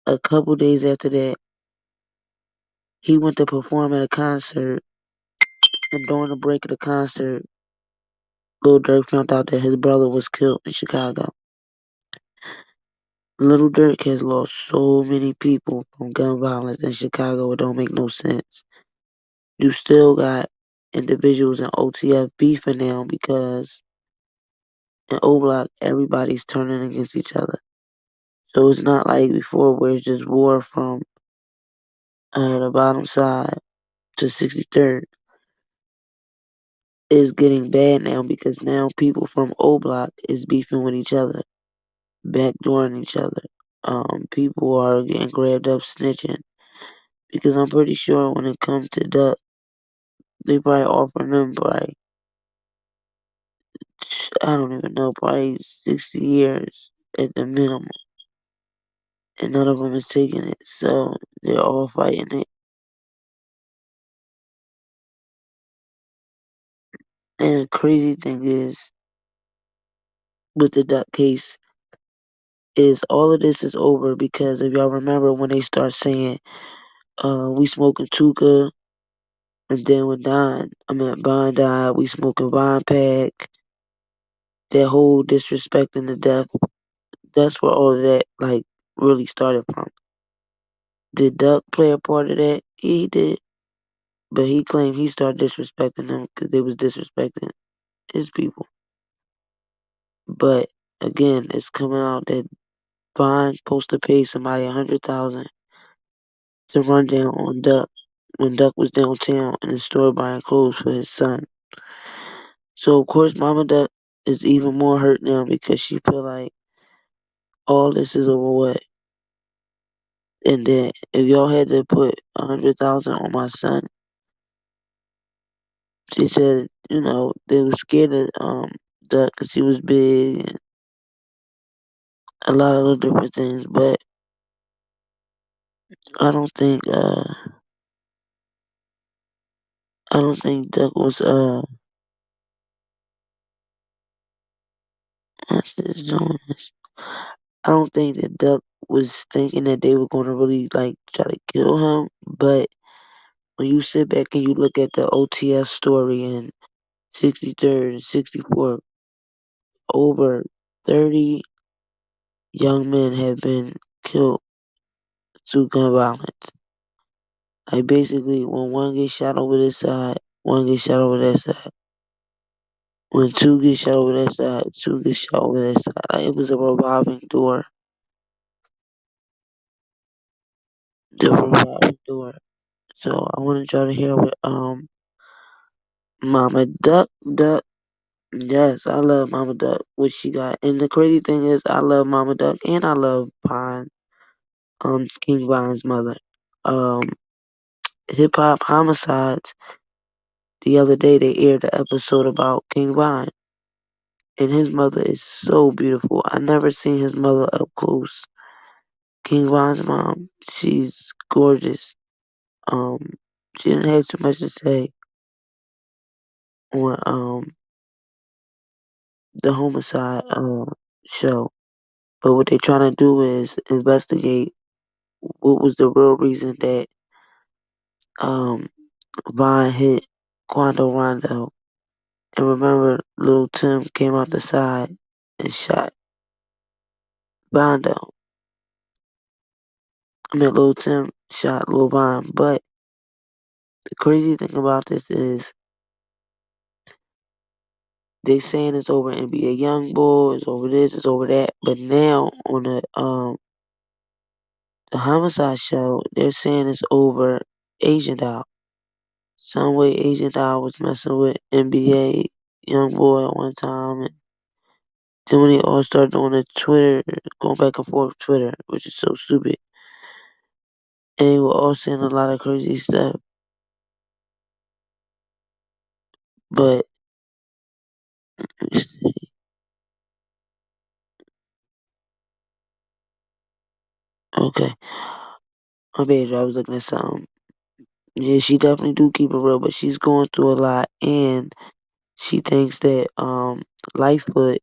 a couple days after that, he went to perform at a concert, and during the break of the concert, Lil Durk found out that his brother was killed in Chicago. Lil Durk has lost so many people from gun violence in Chicago, it don't make no sense. You still got individuals in OTF beefing now because In O Block, everybody's turning against each other. So it's not like before where it's just war from the bottom side to 63rd. It's getting bad now because now people from O Block is beefing with each other, backdooring each other. People are getting grabbed up snitching because I'm pretty sure when it comes to Duck, they probably offering them probably, I don't even know, probably 60 years at the minimum, and none of them is taking it, so they're all fighting it. And the crazy thing is, with the Duck case, is all of this is over because if y'all remember when they start saying, we smoking Tuka, and then when Bond died, we smoking Bond Pack, that whole disrespecting the death, that's where all of that, like, really started from. Did Duck play a part of that? Yeah, he did. But he claimed he started disrespecting them because they was disrespecting his people. But again, it's coming out that Bond supposed to pay somebody $100,000 to run down on Duck when Duck was downtown in the store buying clothes for his son. So of course Mama Duck is even more hurt now because she feel like all this is over what. And then if y'all had to put $100,000 on my son, she said, they was scared of Duck because he was big and a lot of little different things. But I don't think Duck was what's this doing this? I don't think that Duck was thinking that they were gonna really like try to kill him. But when you sit back and you look at the OTF story in 63rd and 64th, over 30 young men have been killed through gun violence. Like basically, when one gets shot over this side, one gets shot over that side. When two get shot over that side, two get shot over that side. Like, it was a revolving door. The revolving door. So I wanted y'all to hear what Mama Duck. Yes, I love Mama Duck. What she got. And the crazy thing is I love Mama Duck and I love Vine, King Vine's mother. Um Hip Hop Homicides, the other day they aired the episode about King Vine. And his mother is so beautiful. I never seen his mother up close. King Von's mom, she's gorgeous. Um, she didn't have too much to say on the homicide show, but what they trying to do is investigate what was the real reason that um Vine hit Quando Rondo. And remember, little Tim came out the side and shot Rondo. Little Tim shot Lil Vine, but the crazy thing about this is they saying it's over NBA Youngboy, it's over this, it's over that. But now on the homicide show, they're saying it's over Asian Doll. Some way Asian Doll was messing with NBA Youngboy at one time, and then when they all started doing the Twitter, going back and forth Twitter, which is so stupid, and they were all saying a lot of crazy stuff. But okay, my bad, I was looking at something. Yeah, she definitely do keep it real, but she's going through a lot, and she thinks that Lightfoot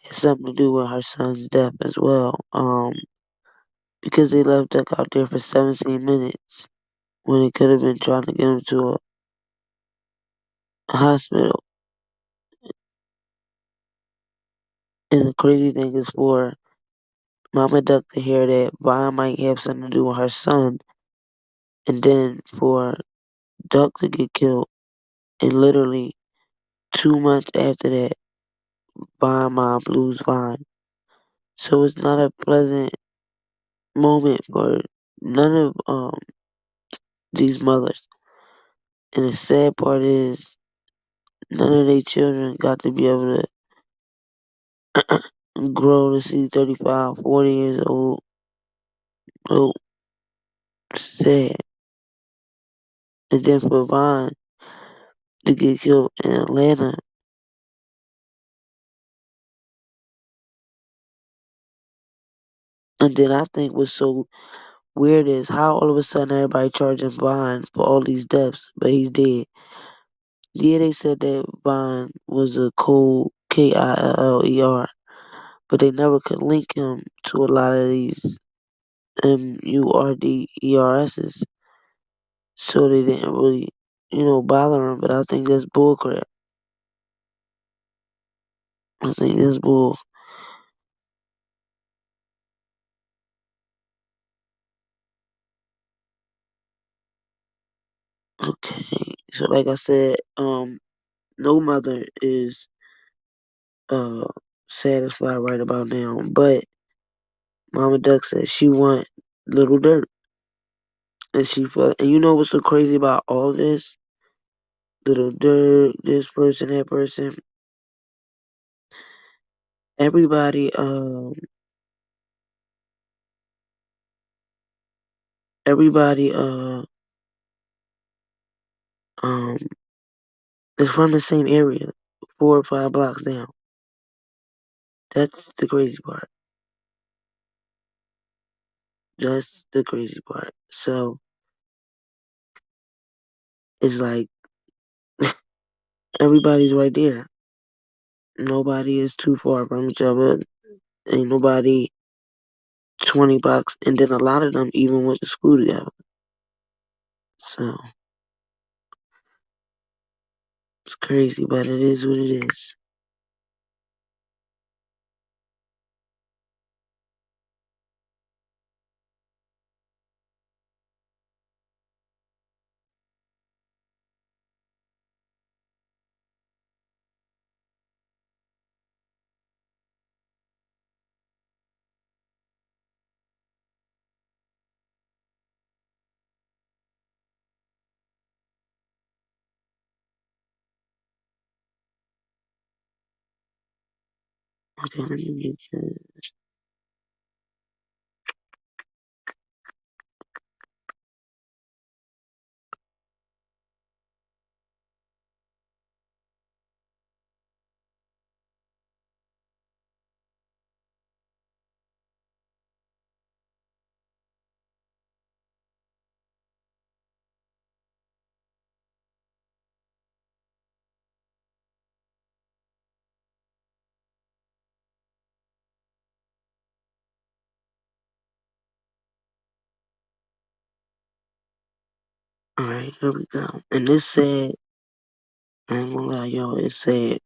has something to do with her son's death as well. Because they left Duck out there for 17 minutes when they could have been trying to get him to a hospital. And the crazy thing is for Mama Duck to hear that Vine might have something to do with her son, and then for Duck to get killed, and literally 2 months after that, Vine Mom Blues Vine. So it's not a pleasant moment for none of these mothers. And the sad part is none of their children got to be able to grow to see 35, 40 years old. So sad. And then for Vine to get killed in Atlanta. And then I think what's so weird is how all of a sudden everybody charging Vine for all these deaths, but he's dead. Yeah, they said that Vine was a cold Killer, but they never could link him to a lot of these MURDERSs, so they didn't really, bother him. But I think that's bullcrap. I think that's bull. Okay, so like I said, no mother is uh satisfied right about now, but Mama Duck said she want Little Dirt, and she felt. And you know what's so crazy about all this? Little Dirt, this person, that person, everybody, everybody, um, is from the same area, 4 or 5 blocks down. That's the crazy part. That's the crazy part. So it's like everybody's right there. Nobody is too far from each other. Ain't nobody 20 blocks, and then a lot of them even went to school together. So it's crazy, but it is what it is. Okay, let me get this. Alright, here we go. And this said, I ain't gonna lie, y'all, it said,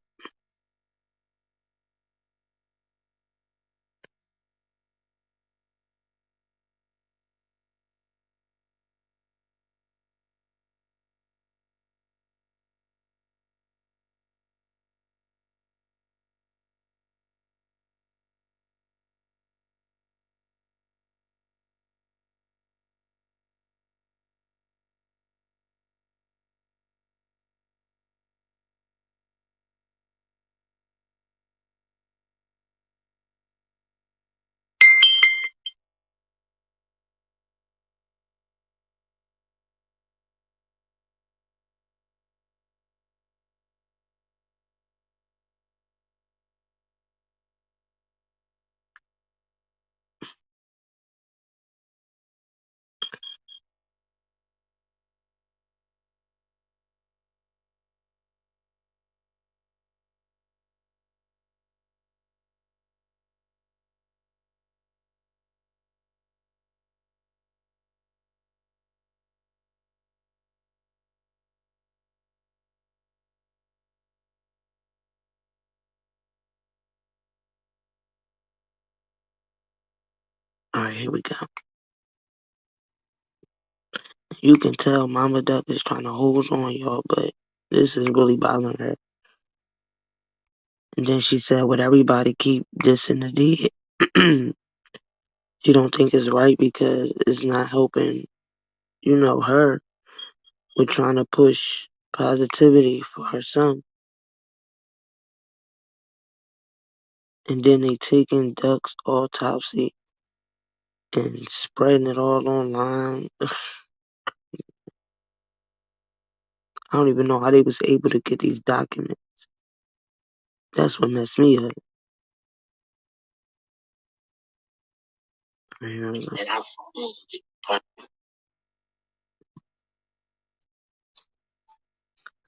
alright, here we go. You can tell Mama Duck is trying to hold on, y'all, but this is really bothering her. And then she said, "Would everybody keep dissing the dead?" She don't think it's right because it's not helping, her with trying to push positivity for her son. And then they taking Duck's autopsy and spreading it all online. I don't even know how they was able to get these documents. That's what messed me up.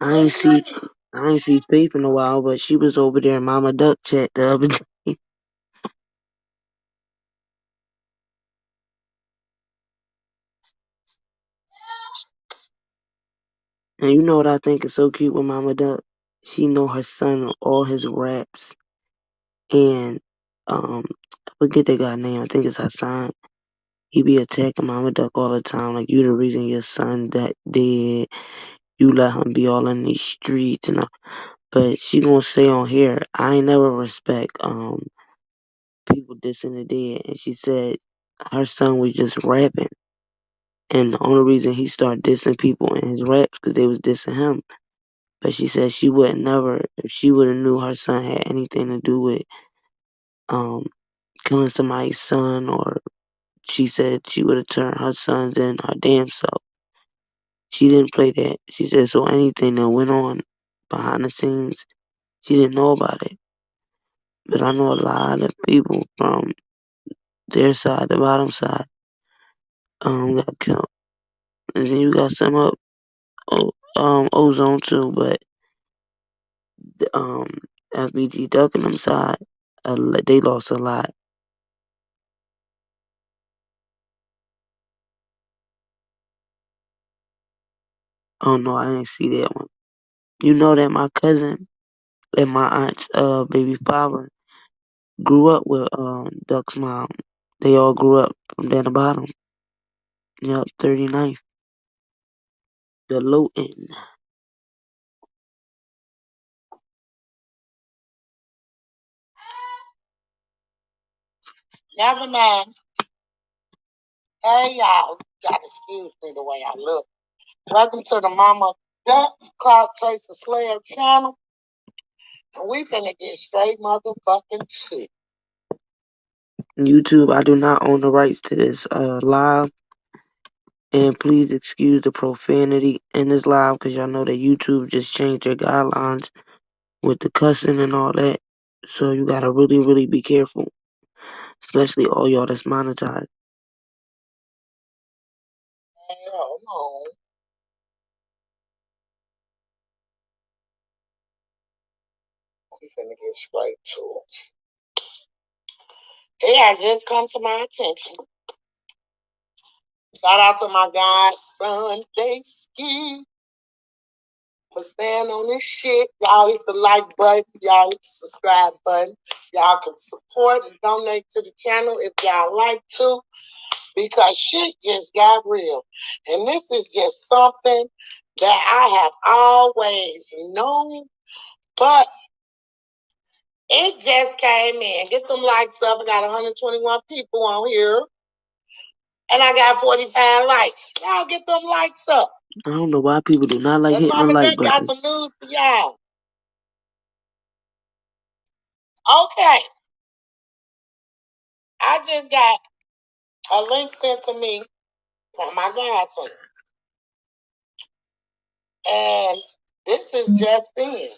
I ain't see Faith in a while, but she was over there in Mama Duck chat the other day. And you know what I think is so cute with Mama Duck? She know her son all his raps. And I forget that guy's name. I think it's Hassan. He be attacking Mama Duck all the time. Like, you the reason your son that dead. You let him be all in these streets and all. But she gonna say on here, I ain't never respect people dissing the dead. And she said her son was just rapping. And the only reason he started dissing people in his raps because they was dissing him. But she said she would never, if she would have knew her son had anything to do with killing somebody's son, or she said she would have turned her sons in her damn self. She didn't play that. She said so anything that went on behind the scenes, she didn't know about it. But I know a lot of people from their side, the bottom side, got killed. And then you got some up Ozone too, but the FBG Duck and them side, they lost a lot. Oh no, I didn't see that one. You know that my cousin and my aunt's baby father grew up with Duck's mom. They all grew up from down the bottom. Yep, 39th. The low end. Never mind. Hey y'all, you gotta excuse me the way I look. Welcome to the Mama Duck Cloud Tracer Slayer channel. And we finna get straight motherfucking to. YouTube, I do not own the rights to this live. And please excuse the profanity in this live because y'all know that YouTube just changed their guidelines with the cussing and all that. So you gotta really, really be careful. Especially all y'all that's monetized. Hell no. We finna get straight to it. It has just come to my attention. Shout out to my godson, Daysky, for staying on this shit. Y'all hit the like button. Y'all hit the subscribe button. Y'all can support and donate to the channel if y'all like to, because shit just got real. And this is just something that I have always known, but it just came in. Get them likes up. I got 121 people on here. And I got 45 likes. Y'all get them likes up. I don't know why people do not like And hitting the Mama like Duck got button. some news for y'all. Okay. I just got a link sent to me from my godson. And this is just in.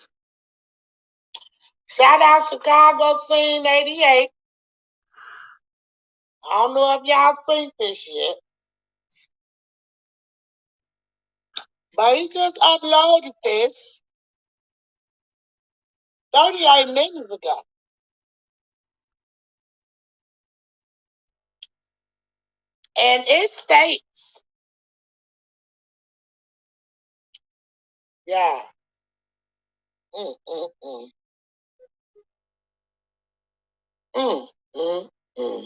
Shout out Chicago Scene 88. I don't know if y'all seen this yet. But he just uploaded this 38 minutes ago. And it states, yeah. Mm, mm, mm. Mm, mm, mm.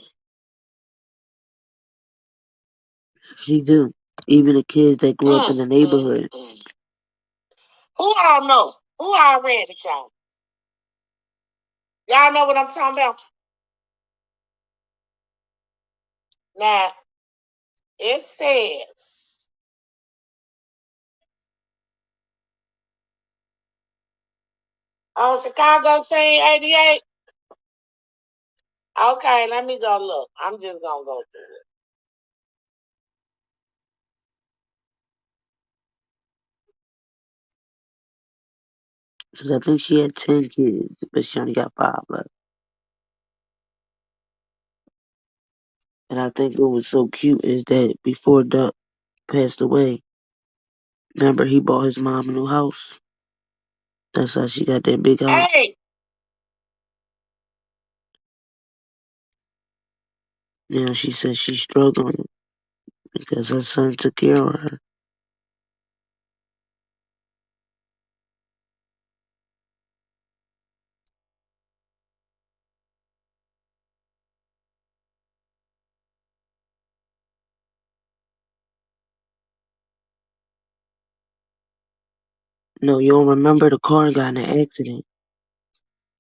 She do. Even the kids that grew up in the neighborhood. Who all know? Who all read it, y'all? Y'all know what I'm talking about? Now, it says, on Chicago scene 88. Okay, let me go look. I'm just going to go through it. Because I think she had 10 kids, but she only got 5 left. And I think what was so cute is that before Duck passed away, remember he bought his mom a new house? That's how she got that big house. Hey! Now she says she's struggling because her son took care of her. No, you don't remember the car got in an accident.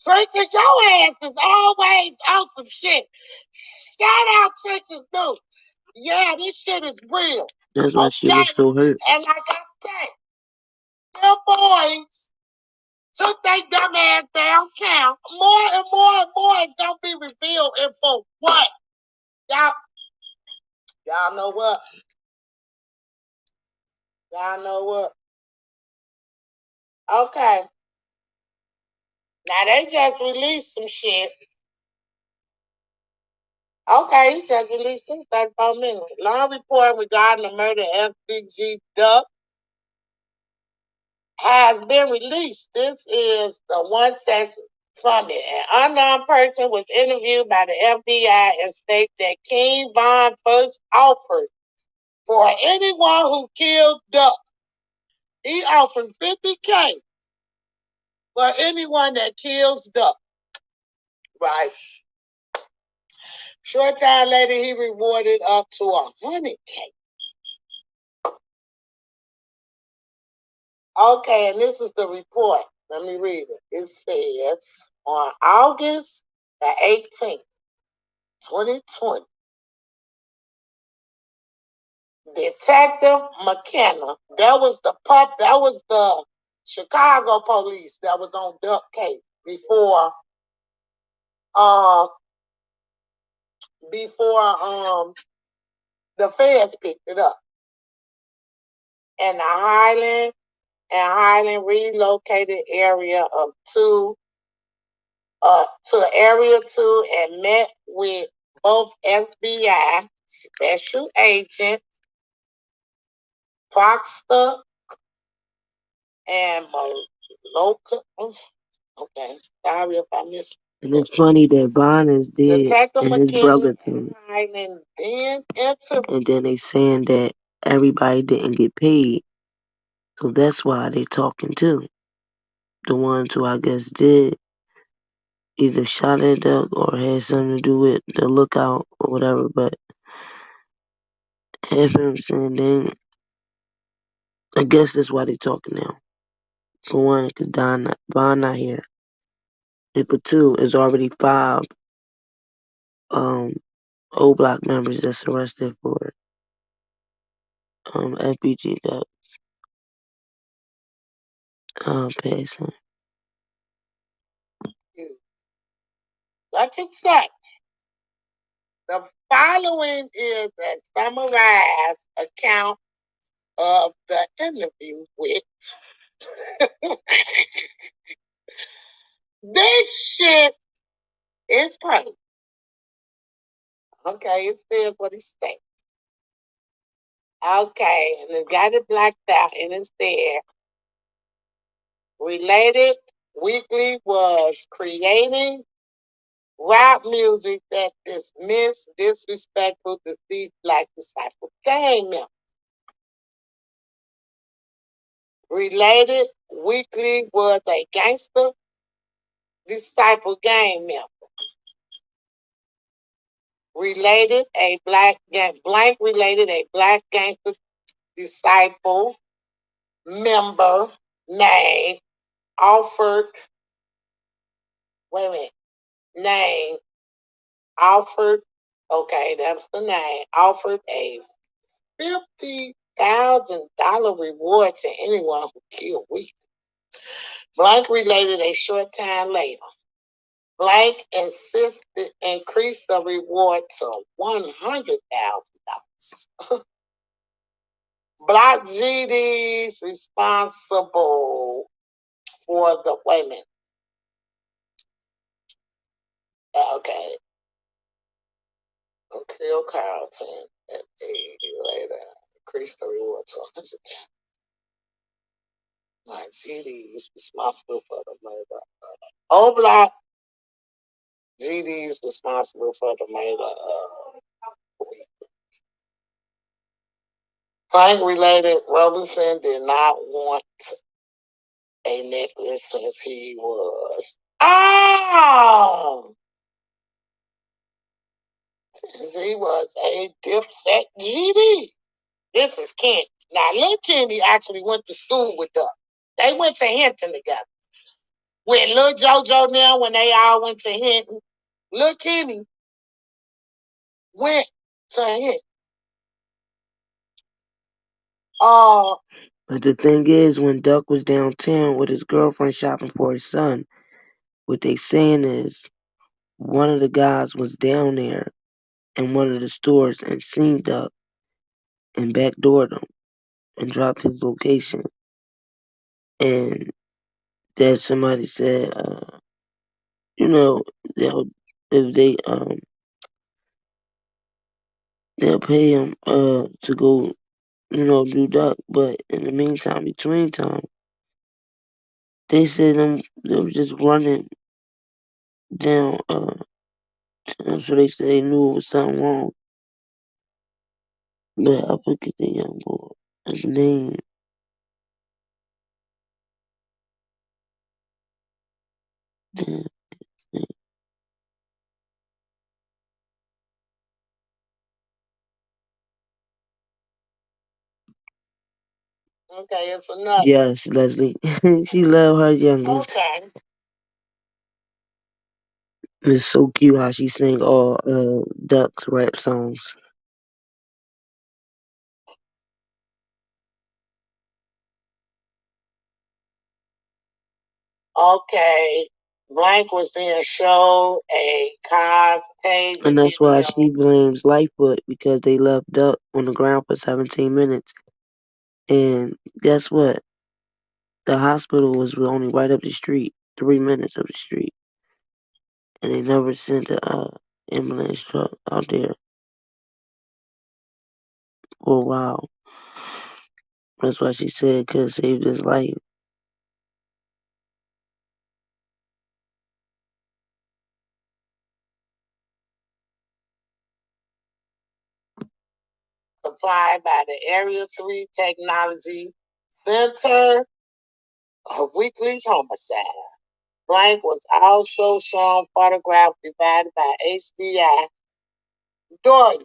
Trenches, your ass is always on some shit. Shout out Trenches New. Yeah, this shit is real. That's why she Okay? was so hurt. And like I said, them boys took their dumb ass downtown. More and more and more is gonna be revealed. And for what? Y'all know what? Y'all know what? Okay. Now they just released some shit. Okay, he just released some 34 minutes. Long report regarding the murder of FBG Duck has been released. This is the one section from it. An unknown person was interviewed by the FBI and stated that King Von first offered for anyone who killed Duck. He offered $50K for anyone that kills Duck. Right. Short time later, he rewarded up to $100K. Okay, and this is the report. Let me read it. It says on August the 18th, 2020, Detective McKenna, that was the Chicago police that was on Duck case before the feds picked it up. And the Highland relocated area of to Area 2 and met with both FBI Special Agent Proctor and Maloka. Okay, sorry if I missed. And it's funny that Von is dead Detective and his McKenna brother too. and then enter. And then they saying that everybody didn't get paid. So that's why they talking too. The ones who I guess did either shot at Duck or had something to do with the lookout or whatever. But half of them saying then I guess that's why they talking now. For one, because Von not here. And for two, it's already 5 old block members that's arrested for FBG Duck passing. Such and such. The following is a summarized account of the interview with. This shit is crazy. Okay, it says what it says. Okay, and it got it blacked out, and it's there. Related Weekly was creating rap music that dismissed disrespectful deceased Black disciple gang members. Related Weekly was a gangster disciple gang member. Related a black blank related a black gangster disciple member named offered. Wait a minute. named Alfred. Okay, that's the name. Alfred a $50,000 reward to anyone who killed Week. Blank related a short time later. Blank insisted increase the reward to $100,000. Block GD's responsible for the wait a minute. Okay. Kill Carlton and later increase the reward to 100,000. Block GD is responsible for the murder. O Block GD is responsible for the murder of Frank related. Robinson did not want a necklace since he was since he was a Dipset GD. This is Kenny. Now, Lil Kenny actually went to school with Duck. They went to Hinton together. With Lil JoJo now, when they all went to Hinton, Lil Kenny went to Hinton. But the thing is, when Duck was downtown with his girlfriend shopping for his son, what they saying is one of the guys was down there in one of the stores and seen Duck and backdoored him and dropped his location. And that somebody said, they'll if they'll pay him to go, do Duck. But in the meantime, between time, they said they were just running down. So they said they knew it was something wrong. But I forget the young boy. His name. Damn. Okay, it's enough. Yes, Leslie. She love her youngins. Okay. It's so cute how she sing all Duck's rap songs. Okay. Blank was then showed a car's taser And that's why video. she blames Lightfoot because they left Duck on the ground for 17 minutes. And guess what? The hospital was only right up the street, 3 minutes up the street. And they never sent a ambulance truck out there for a while. That's why she said it could have saved his life. Supplied by the Area 3 Technology Center of Weekly's homicide. Blank was also shown photographs provided by HBI Doherty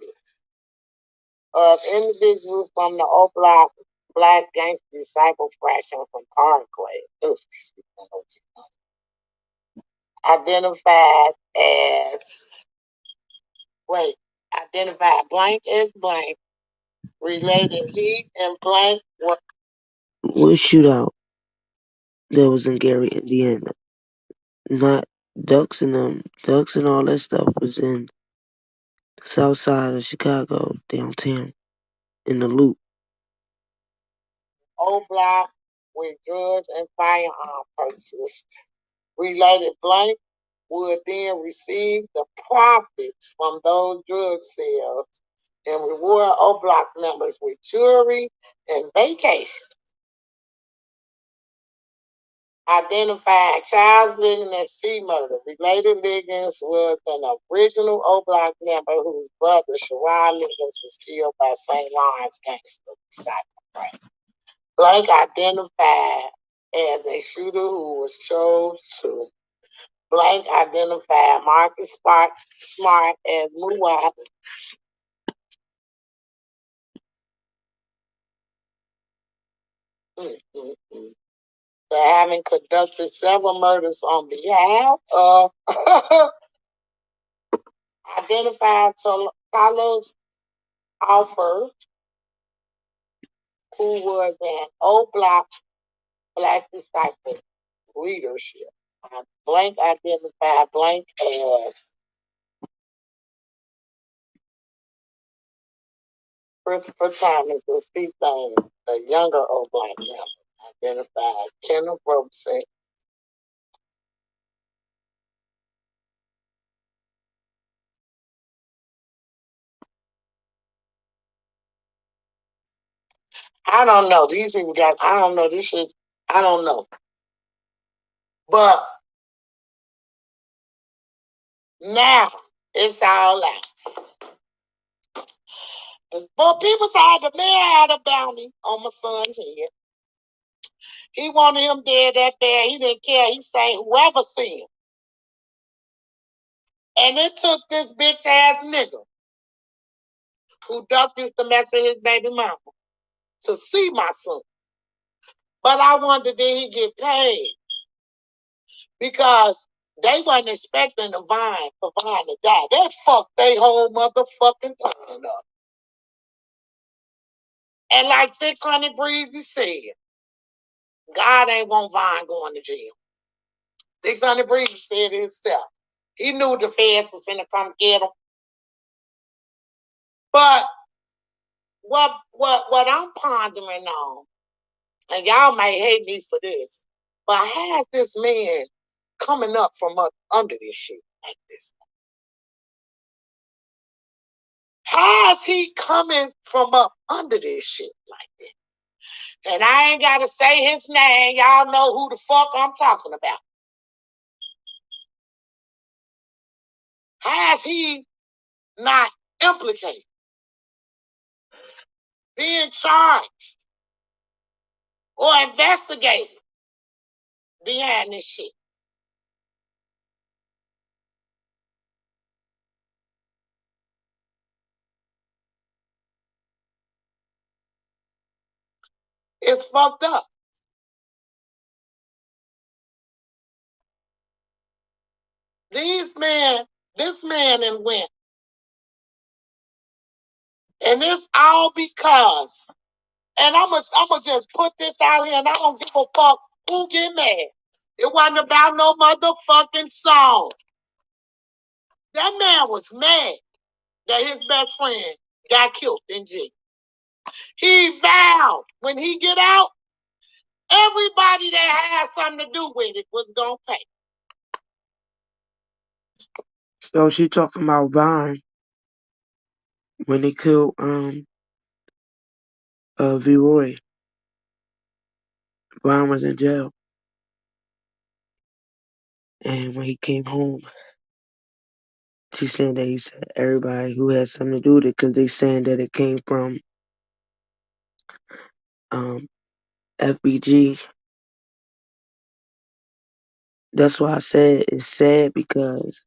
of individuals from the O Block Black Gangster Disciple Fraction from Parkway. Identified Blank as Blank, related Heat and Blank were What shootout that was in Gary, Indiana? Not Ducks and them. Ducks and all that stuff was in the south side of Chicago, downtown, in the Loop. O Block with drugs and firearm purchases. Related Blank would then receive the profits from those drug sales and reward O Block members with jewelry and vacation. Identified Charles Liggins as C murder. Related Liggins was an original O Block member whose brother Sherrod Liggins was killed by St. Lawrence gangster disciple. Blake identified as a shooter who was chose to. Blank identified Marcus Smart as Muwab. For having conducted several murders on behalf of identified Carlos Alford, who was an old block black disciple leadership. Blank identified blank as Christopher Thomas, the C-Thing, a younger old black member, identified Kenneth Robeson. I don't know. These people got, I don't know. This shit, I don't know. But now it's all out. But people said the man had a bounty on my son's head. He wanted him dead that bad. He didn't care. He said whoever see him. And it took this bitch ass nigga who ducked this to mess with his baby mama to see my son. But I wonder, did he get paid? Because they wasn't expecting for Vine to die. They fucked their whole motherfucking plan up. And like 600 Breezy said, God ain't want Vine going to jail. 600 Breezy said it himself. He knew the feds was finna come get him. But what I'm pondering on, and y'all may hate me for this, but how is this man coming up from up under this shit like this? How is he coming from up under this shit like this? And I ain't gotta say his name. Y'all know who the fuck I'm talking about. How is he not implicated, being charged, or investigated behind this shit? It's fucked up. This man and went. And it's all because, and I'm gonna just put this out here, and I don't give a fuck who get mad. It wasn't about no motherfucking song. That man was mad that his best friend got killed in jail. He vowed when he get out, everybody that had something to do with it was gonna pay. So she talking about Vine when they killed V Roy. Vine was in jail, and when he came home, she said that he said everybody who had something to do with it, because they saying that it came from FBG. That's why I said it's sad, because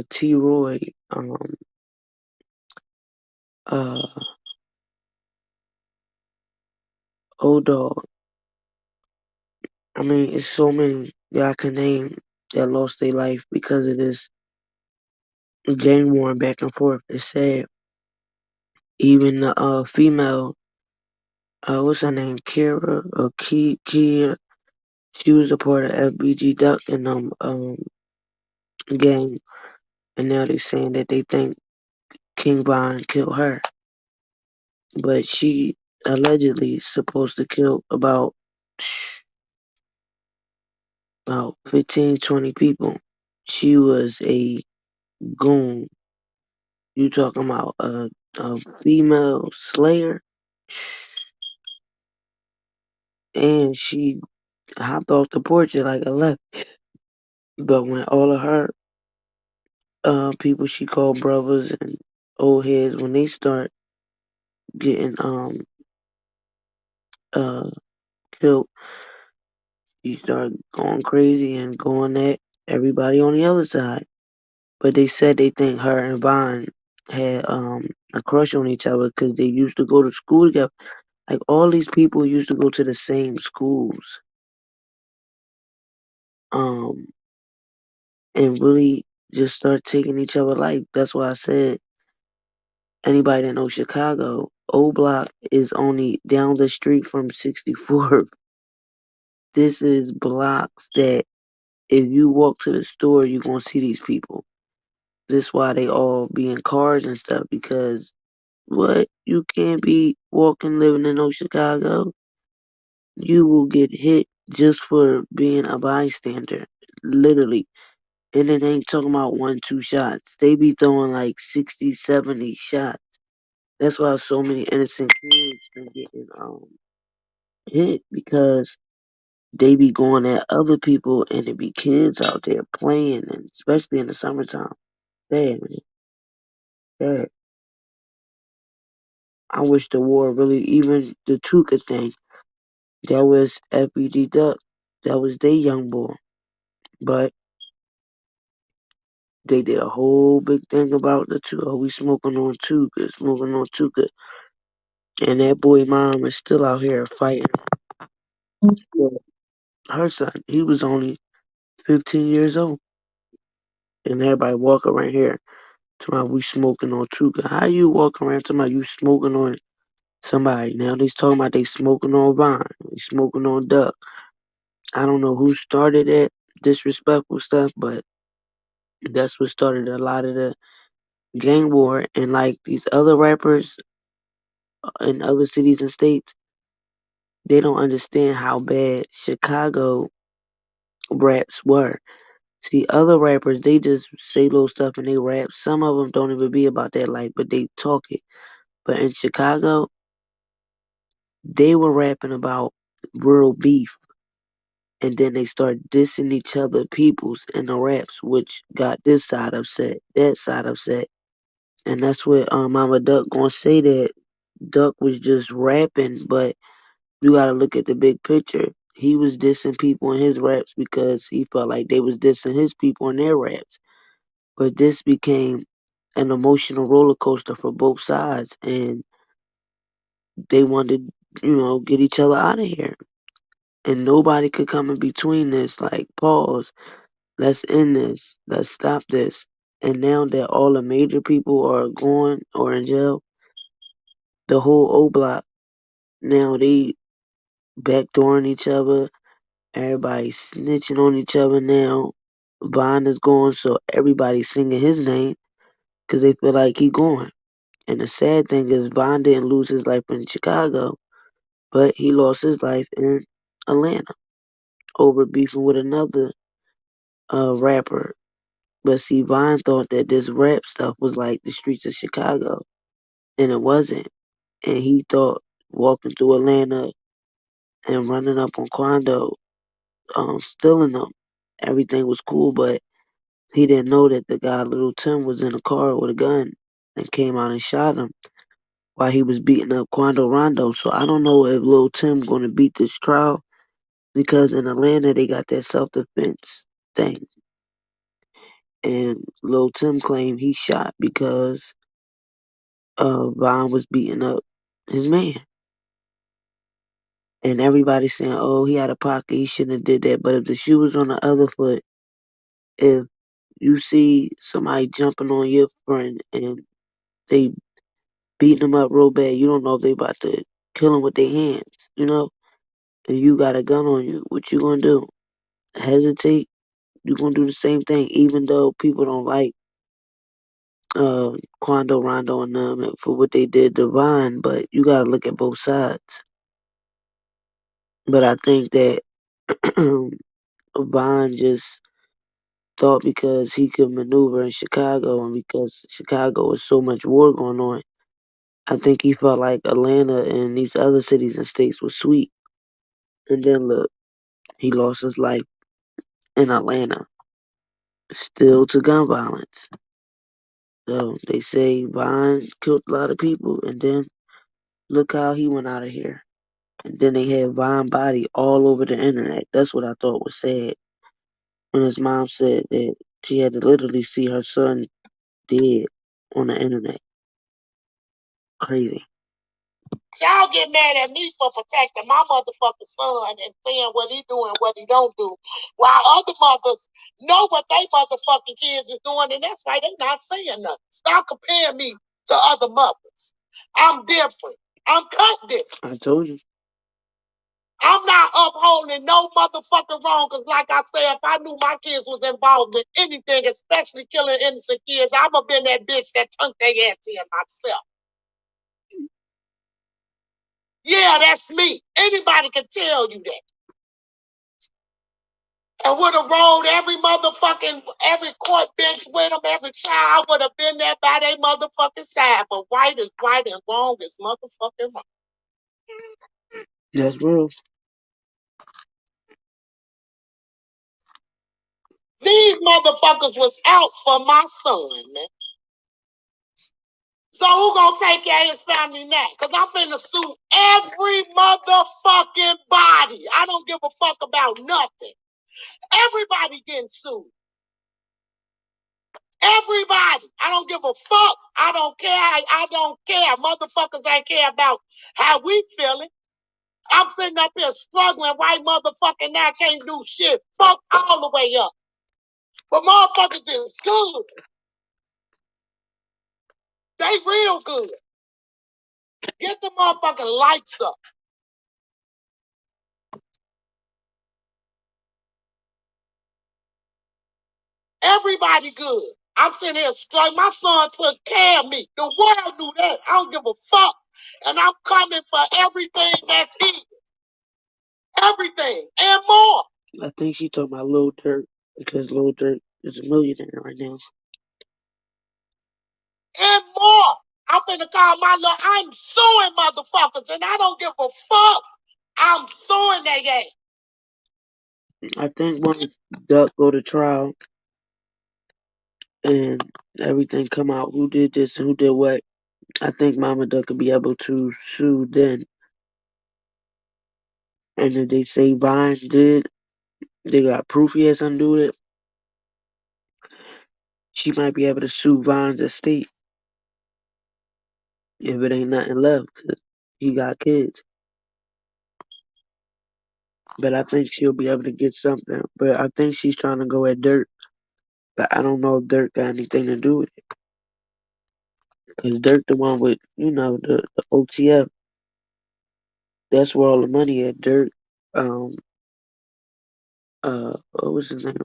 T Roy, old dog. I mean, it's so many that I can name that lost their life because of this gang war back and forth. It's sad. Even the female, what's her name, Kira or Kia, she was a part of FBG Duck and gang, and now they saying that they think King Von killed her, but she allegedly supposed to kill about 15, 20 people. She was a goon. You talking about a female slayer? And she hopped off the porch at like 11. But when all of her people she called brothers and old heads, when they start getting uh killed, she started going crazy and going at everybody on the other side. But they said they think her and Vine had a crush on each other because they used to go to school together. Like, all these people used to go to the same schools. And really just start taking each other life. That's why I said anybody that knows Chicago, O Block is only down the street from 64th. This is blocks that if you walk to the store, you're gonna see these people. This why they all be in cars and stuff, because what? You can't be walking living in no Chicago. You will get hit just for being a bystander. Literally. And it ain't talking about 1, 2 shots. They be throwing like 60, 70 shots. That's why so many innocent kids been getting hit, because they be going at other people and it be kids out there playing, and especially in the summertime. Bad, man. Bad. I wish the war really, even the Tuka thing, that was FBD Duck. That was their young boy. But they did a whole big thing about the two. Oh, we smoking on Tuka, smoking on Tuka. And that boy mom is still out here fighting. Yeah. Her son, he was only 15 years old. And everybody walk around here talking about we smoking on Tuka. How you walk around talking about you smoking on somebody? Now they talking about they smoking on Vine. They smoking on Duck. I don't know who started that disrespectful stuff, but that's what started a lot of the gang war. And like these other rappers in other cities and states, they don't understand how bad Chicago raps were. See, other rappers, they just say little stuff and they rap. Some of them don't even be about that life, but they talk it. But in Chicago, they were rapping about real beef, and then they start dissing each other peoples in the raps, which got this side upset, that side upset. And that's what Mama Duck gonna say, that Duck was just rapping, but you gotta look at the big picture. He was dissing people in his raps because he felt like they was dissing his people in their raps. But this became an emotional roller coaster for both sides, and they wanted, get each other out of here. And nobody could come in between this, like, pause, let's end this, let's stop this. And now that all the major people are gone or in jail, the whole O Block, now they backdooring each other. Everybody snitching on each other now. Vine is gone, so everybody's singing his name because they feel like he gone. And the sad thing is, Vine didn't lose his life in Chicago, but he lost his life in Atlanta over beefing with another rapper. But see, Vine thought that this rap stuff was like the streets of Chicago, and it wasn't. And he thought walking through Atlanta and running up on Quando, stealing them, everything was cool, but he didn't know that the guy Little Tim was in a car with a gun and came out and shot him while he was beating up Quando Rondo. So I don't know if Lil Tim gonna beat this trial, because in Atlanta they got that self defense thing. And Lil Tim claimed he shot because Vine was beating up his man. And everybody's saying, oh, he had a pocket, he shouldn't have did that. But if the shoe was on the other foot, if you see somebody jumping on your friend and they beating him up real bad, you don't know if they about to kill him with their hands, and you got a gun on you, what you gonna do? Hesitate? You gonna do the same thing, even though people don't like Quando Rondo and them for what they did to Vine, but you gotta look at both sides. But I think that Vine just thought because he could maneuver in Chicago and because Chicago was so much war going on, I think he felt like Atlanta and these other cities and states was sweet. And then look, he lost his life in Atlanta, still to gun violence. So they say Vine killed a lot of people, and then look how he went out of here. And then they had Vine body all over the internet. That's what I thought was sad. When his mom said that she had to literally see her son dead on the internet. Crazy. Y'all get mad at me for protecting my motherfucking son and saying what he do and what he don't do, while other mothers know what they motherfucking kids is doing, and that's why they not saying nothing. Stop comparing me to other mothers. I'm different. I'm cut different. I told you. I'm not upholding no motherfucking wrong, because like I said, if I knew my kids was involved in anything, especially killing innocent kids, I'd have been that bitch that tunked their ass in myself. Yeah, that's me. Anybody can tell you that. And would have rolled every court bench with them, every child would have been there by their motherfucking side. But right is right and wrong is motherfucking wrong. That's real. These motherfuckers was out for my son, man. So who gonna take care of his family now? Because I'm finna sue every motherfucking body. I don't give a fuck about nothing. Everybody getting sued. Everybody. I don't give a fuck. I don't care. I don't care. Motherfuckers ain't care about how we feeling. I'm sitting up here struggling right motherfucking now, can't do shit. Fuck all the way up. But motherfuckers is good. They real good. Get the motherfucking lights up. Everybody good. I'm sitting here struggling. My son took care of me. The world knew that. I don't give a fuck. And I'm coming for everything that's needed. Everything and more. I think she talking about Lil Durk because Lil Durk is a millionaire right now. And more. I'm finna call my lawyer. I'm suing motherfuckers, and I don't give a fuck. I'm suing they ass. I think once Duck go to trial and everything come out, who did this and who did what, I think Mama Duck could be able to sue then. And if they say Vine did, they got proof he had something to do with it, she might be able to sue Vine's estate if it ain't nothing left, because he got kids. But I think she'll be able to get something. But I think she's trying to go at Dirk. But I don't know if Dirk got anything to do with it. Because Dirk the one with, the OTF. That's where all the money at. Dirk, what was his name?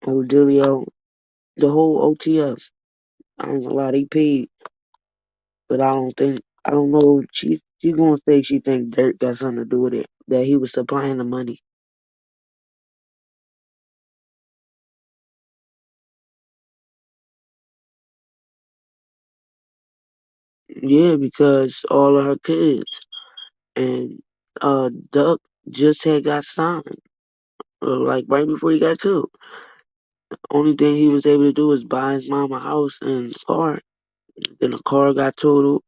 Odilio, the whole OTF. I ain't gonna lie, they paid. But I don't know, she gonna say she think Dirk got something to do with it. That he was supplying the money. Yeah, because all of her kids. And Duck just had got signed. Like right before he got killed. Only thing he was able to do was buy his mom a house and a car. Then the car got totaled.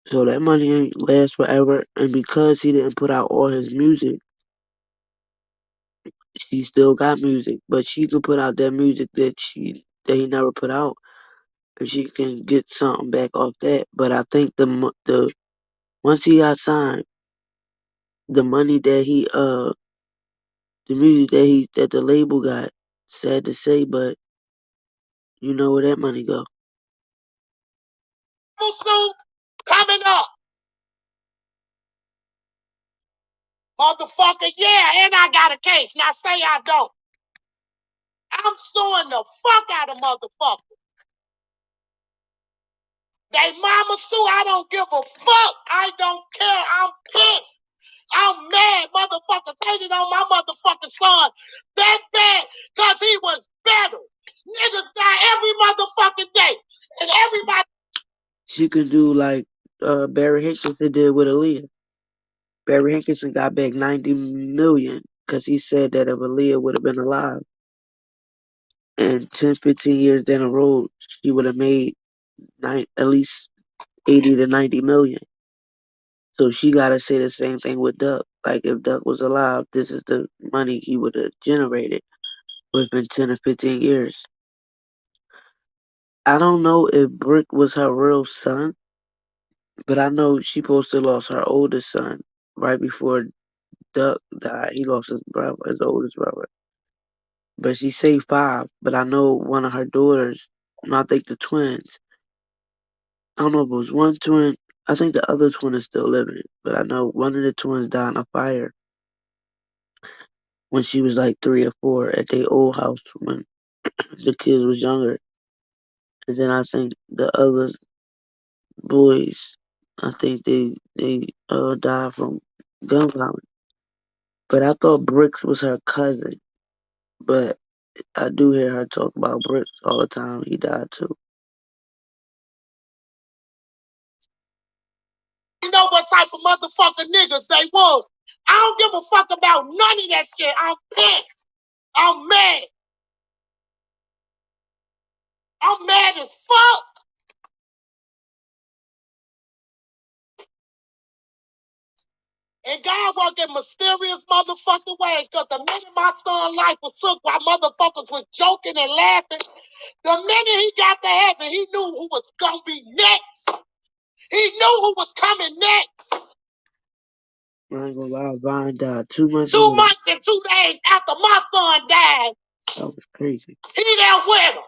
So that money ain't last forever. And because he didn't put out all his music, she still got music. But she can put out that music that he never put out. And she can get something back off that. But I think the once he got signed, the money that the music that the label got, sad to say, but you know where that money go. Soon coming up. Motherfucker, yeah, and I got a case. Now say I don't. I'm suing the fuck out of motherfuckers. They mama sue, I don't give a fuck. I don't care. I'm pissed. I'm mad. Motherfuckers hated on my motherfucking son that bad because he was better. Niggas die every motherfucking day. And everybody. She could do like Barry Hankinson did with Aaliyah. Barry Hankinson got back $90 million because he said that if Aaliyah would have been alive and 10, 15 years down the road, she would have made at least 80 to 90 million. So she gotta say the same thing with Duck. Like if Duck was alive, this is the money he would have generated within 10 or 15 years. I don't know if Brick was her real son, but I know she supposed to lost her oldest son right before Duck died. He lost his brother, his oldest brother. But she say 5, but I know one of her daughters, and I think the twins. I don't know if it was one twin. I think the other twin is still living, but I know one of the twins died in a fire when she was like 3 or 4 at their old house when the kids was younger. And then I think the other boys, I think they died from gun violence. But I thought Bricks was her cousin. But I do hear her talk about Bricks all the time. He died too. You know what type of motherfucking niggas they was. I don't give a fuck about none of that shit. I'm pissed. I'm mad. I'm mad as fuck. And God worked in mysterious motherfucking ways. Because the minute my son's life was took while motherfuckers was joking and laughing, the minute he got to heaven, he knew who was going to be next. He knew who was coming next. I ain't gonna lie, Vine died 2 months 2 later. months and 2 days after my son died, That was crazy. he there with him.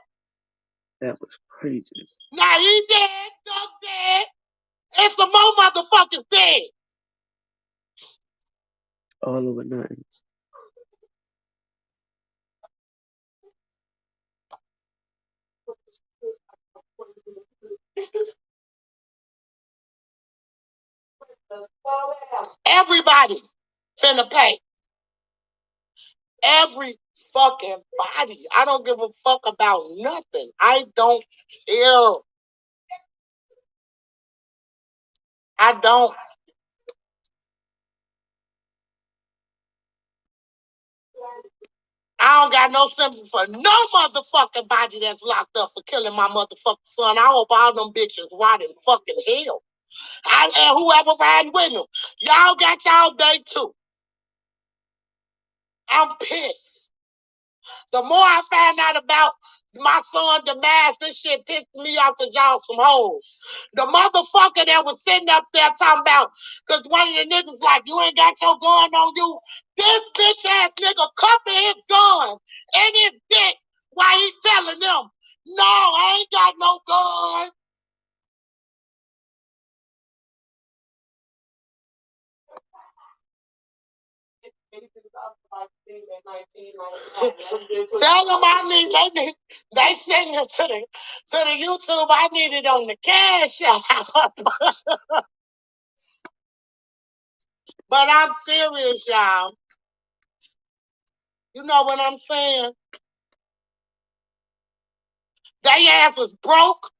That was crazy. Now he dead, Doug dead, and some more motherfuckers dead. All over nothing. Everybody finna pay. Every fucking body. I don't give a fuck about nothing. I don't care. I don't. I don't got no sympathy for no motherfucking body that's locked up for killing my motherfucking son. I hope all them bitches rot in fucking hell. And whoever riding with them. Y'all got y'all day too. I'm pissed. The more I find out about my son's demise, this shit pissed me off because y'all some hoes. The motherfucker that was sitting up there talking about, because one of the niggas like, you ain't got your gun on you. This bitch ass nigga cuffing his gun and his dick while he telling them, no, I ain't got no gun. Tell them they send it to the YouTube. I need it on the cash app. But I'm serious, y'all. You know what I'm saying? They ass is broke.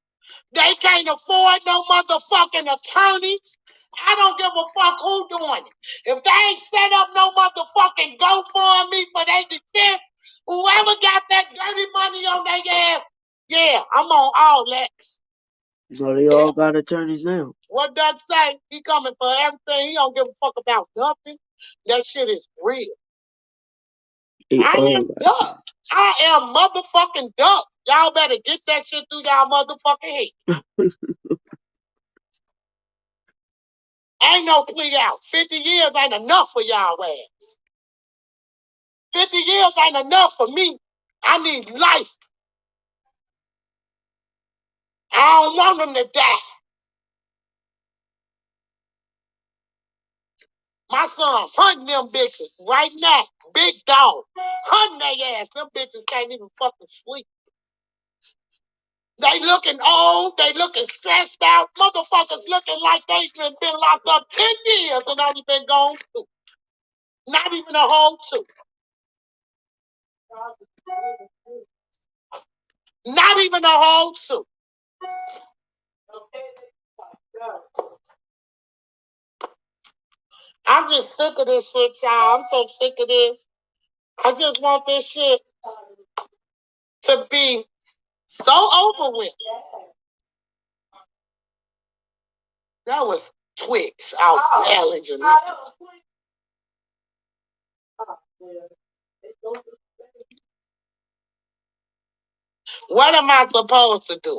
They can't afford no motherfucking attorneys. I don't give a fuck who doing it. If they ain't set up no motherfucking GoFundMe for their defense, whoever got that dirty money on their ass, yeah, I'm on all that. So they all got attorneys now. What Doug say? He coming for everything. He don't give a fuck about nothing. That shit is real. I am Duck. I am motherfucking Duck. Y'all better get that shit through y'all motherfucking head. Ain't no plea out. 50 years ain't enough for y'all ass. 50 years ain't enough for me. I need life. I don't want them to die. My son hunting them bitches right now. Big dog. Hunting their ass. Them bitches can't even fucking sleep. They looking old. They looking stressed out. Motherfuckers looking like they've been locked up 10 years and only been gone 2. Not even a whole 2. Not even a whole 2. I'm just sick of this shit, y'all. I'm so sick of this. I just want this shit to be so over with. That was Twix out challenging me. What am I supposed to do?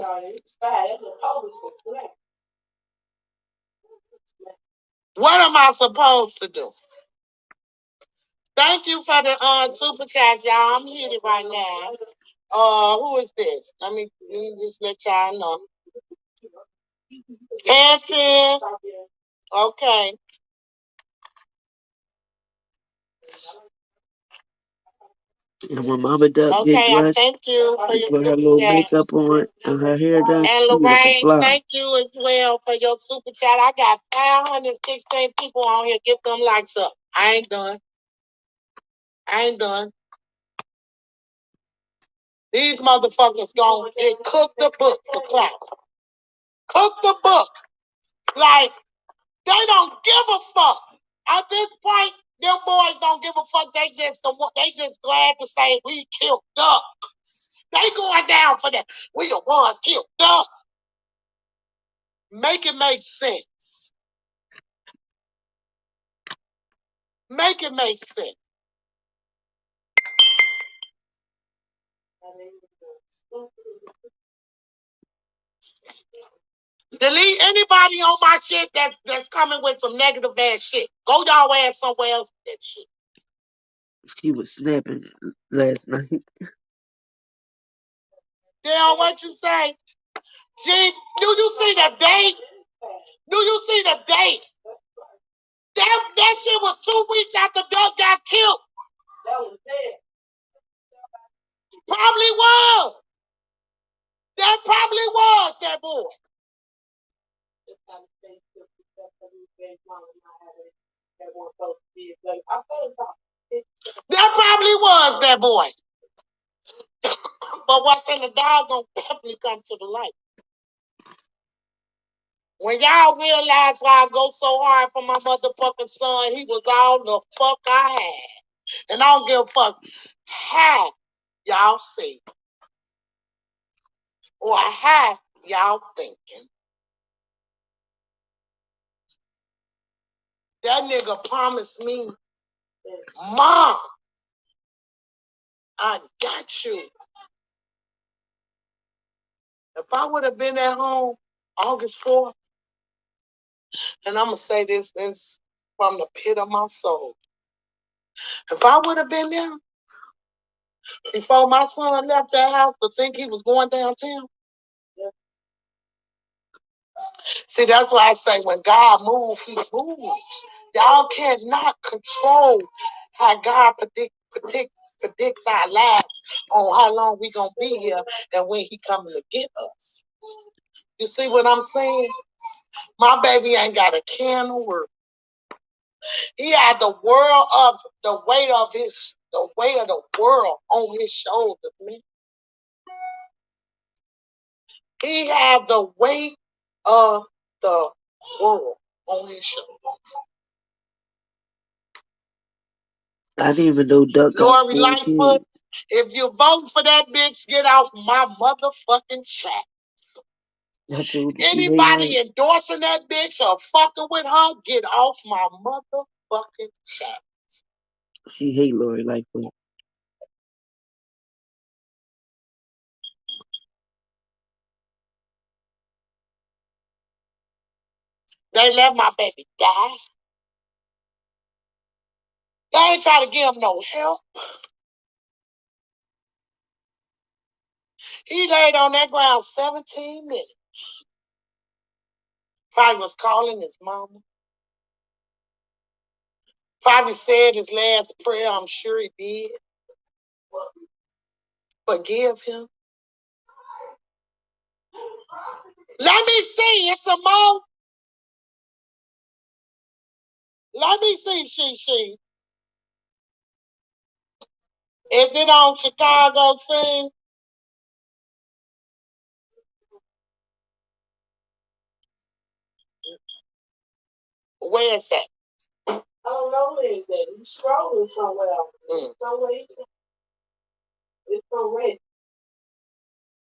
What am I supposed to do? Thank you for the super chat, y'all. I'm hitting right now. Who is this? Let me just let y'all know. 10. Okay. And when Mama Duck get Okay, I dressed, thank you for she your put her super little chat. makeup on and her hair done. And She looking Lorraine, fly. thank you as well for your super chat. I got 516 people on here. Get them likes up. I ain't done. These motherfuckers gonna get cook the book for clout. Cook the book. Like, they don't give a fuck. At this point, them boys don't give a fuck. They just glad to say we killed Duck. They going down for that. We the ones killed Duck. Make it make sense. Make it make sense. Delete anybody on my shit that's coming with some negative ass shit. Go y'all ass somewhere else with that shit. She was snapping last night. Damn, what you say? Gee, do you see the date? Do you see the date? That shit was 2 weeks after Duck got killed. That was it. Probably was. That probably was that boy. That probably was that boy. But what's in the dog gonna definitely come to the light. When y'all realize why I go so hard for my motherfucking son, he was all the fuck I had. And I don't give a fuck how y'all see or how y'all thinking. That nigga promised me, Mom, I got you. If I would have been at home August 4th, and I'm going to say this from the pit of my soul. If I would have been there before my son left that house to think he was going downtown, see, that's why I say when God moves, he moves. Y'all cannot control how God predicts our lives on how long we going to be here and when he coming to get us. You see what I'm saying? My baby ain't got a can of work. He had the weight of the world on his shoulders, man. He had the weight of the world on his shoulders. I didn't even know Duck got Lori 4 Lightfoot, kids. if you vote for that bitch, get off my motherfucking chat. I told her she hate Anybody her. endorsing that bitch or fucking with her, get off my motherfucking chat. She hate Lori Lightfoot. They let my baby die. They ain't trying to give him no help. He laid on that ground 17 minutes. Probably was calling his mama. Probably said his last prayer. I'm sure he did. Forgive him. Let me see. It's some more. Let me see, she. Is it on Chicago scene? Where is that? I don't know where it's at. He's strolling somewhere. Somewhere. It's somewhere.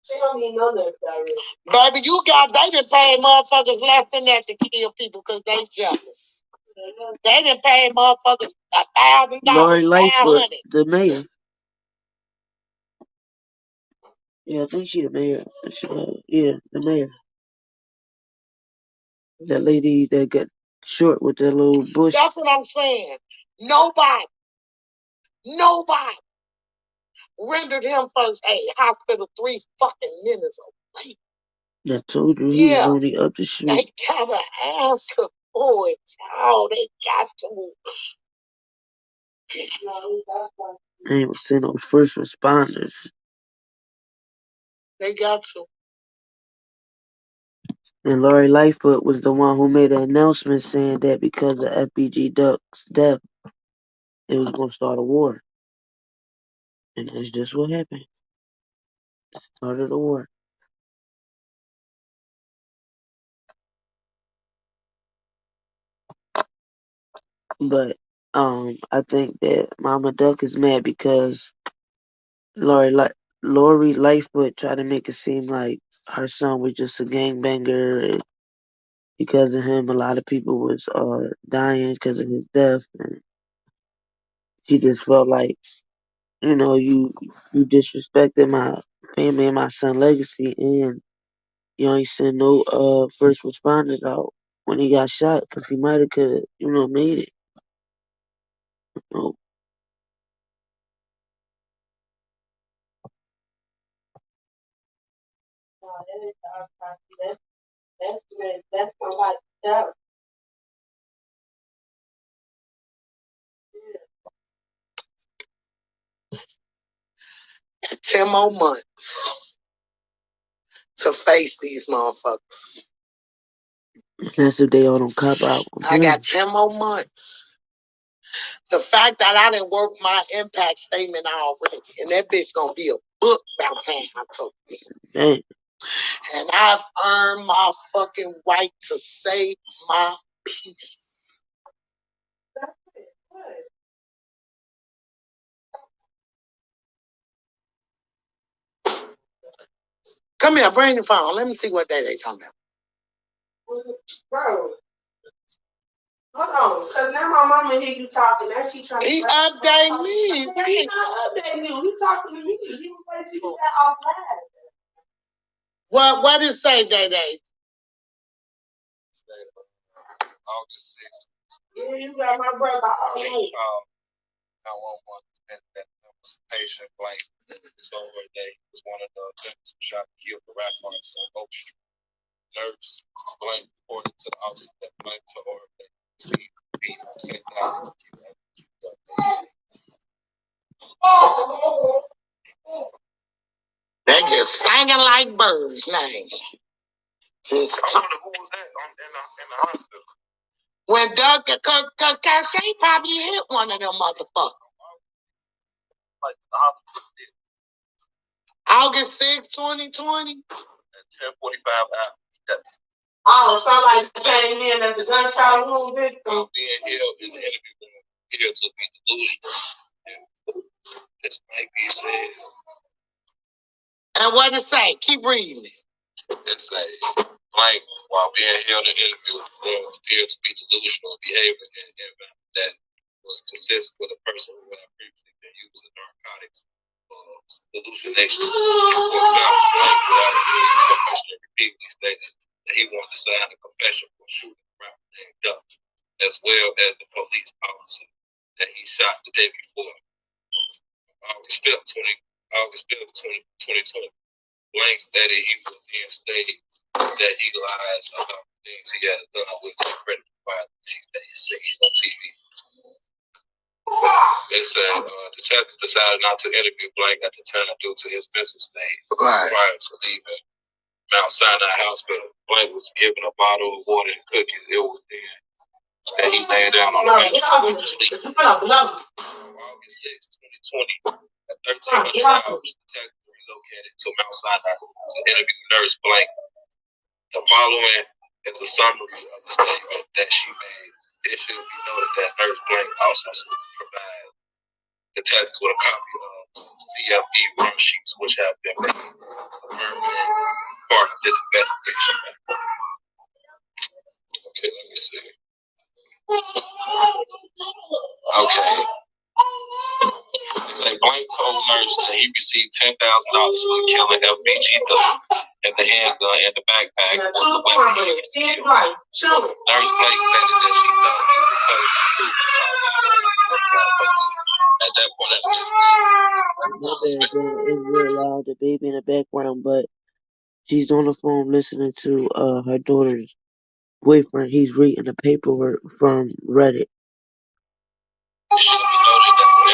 She don't need none of that. Baby, they done paid motherfuckers less than that to kill people because they jealous. They done paid motherfuckers $1,000, Lori Lightfoot, $500. the mayor. Yeah, I think she the mayor. Yeah, the mayor. That lady that got short with that little bush. That's what I'm saying. Nobody rendered him first aid. Hospital 3 fucking minutes away. I told you he was only up the street. They gotta answer for it, y'all. They got to. They ain't send no first responders. They got to. And Lori Lightfoot was the one who made an announcement saying that because of FBG Duck's death, it was going to start a war. And that's just what happened. Started a war. But I think that Mama Duck is mad because Lori Lightfoot tried to make it seem like her son was just a gangbanger. And because of him, a lot of people was dying because of his death. And she just felt like, you know, you disrespected my family and my son's legacy, and you ain't send no first responders out when he got shot because he might have could have, you know, made it. You know? That's somebody's stuff. 10 more months to face these motherfuckers. That's if they all don't cop out. I got 10 more months. The fact that I didn't work my impact statement already, and that bitch gonna be a book by the time I told you. Dang. And I've earned my fucking right to say my piece. Come here, bring the phone. Let me see what day they talking about. Bro. Hold on, because now my mama hear you talking. Now she trying to... He update me. He's not updating you. He talking to me. He was waiting to do that off live. What did it say, Day? August 6th. Yeah, you got my brother all night. 911 that was patient blank. So they was one of the victims who shot and killed the rap artist on Oak Street. Nurse blank reported to the officer that blank to order that see being sent out to keep that. They just singing like birds now. Just I wonder who was that in the hospital. When Doug, cause Cache probably hit one of them motherfuckers. Like the hospital did. August 6, 2020. At 10:45 hours. Oh, somebody came in at the gunshot wound victim. Being held in the interview room here to be delusional. This might be said. And what it say? Keep reading it. It says, blank, while being held in interview room, appeared to be delusional behavior and that was consistent with a person who had previously been using narcotics for hallucinations. For example, blank, without being confession, repeatedly stated that he wanted to sign a confession for shooting a rapper named Duck, as well as the police officer that he shot the day before, August 5th, 2020. Blank stated he was being stated that he lies about the things he has done with his credit by the things that he sees on TV. It said detectives decided not to interview Blank at the time due to his mental state prior to leaving Mount Sinai Hospital. Blank was given a bottle of water and cookies. It was then that he lay down on the bench to sleep. August 6, 2020, at 1300 hours, detectives relocated to Mount Sinai to interview Nurse Blank. The following is a summary of the statement that she made. It should be noted that Nurse Blank also provided detectives with a copy of CFD run sheets, which have been made a permanent part of this investigation. Okay, let me see. Okay. It say Blank told emergency. He received $10,000 for killing FBG and the handgun and the backpack was the weapon he used to kill. Nurse Blake stated that she thought he would cut his at that point in My bad, bro. It's real loud, the baby in the background, but she's on the phone listening to her daughter's boyfriend. He's reading the paperwork from Reddit. It should be noted that the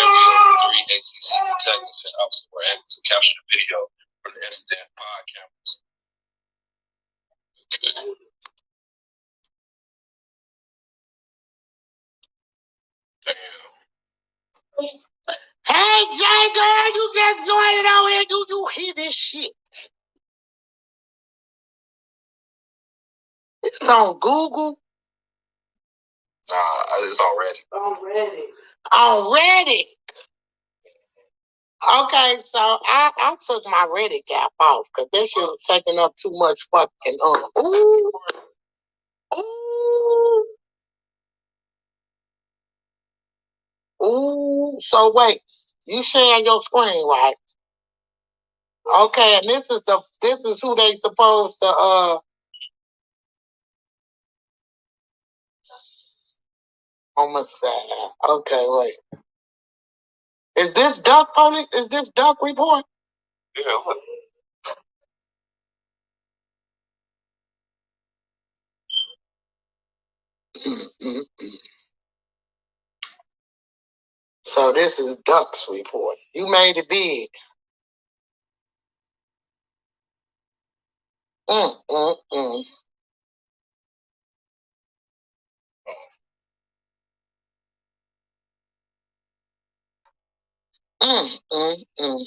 three ATC detectives and officers were able to capture the video from the incident pod cameras. Hey, Jay girl, you just joined it over here. You hear this shit? It's on Google. It's already. On Reddit. Okay, so I took my Reddit cap off because this shit was taking up too much fucking ooh. Ooh. Ooh. So wait, you sharing your screen, right? Okay, and this is who they supposed to homicide. Okay, wait. Is this Duck Police? Is this Duck Report? Yeah, look. So this is Duck's report. You made it big. Mm, mm, mm. Mm, mm, mm.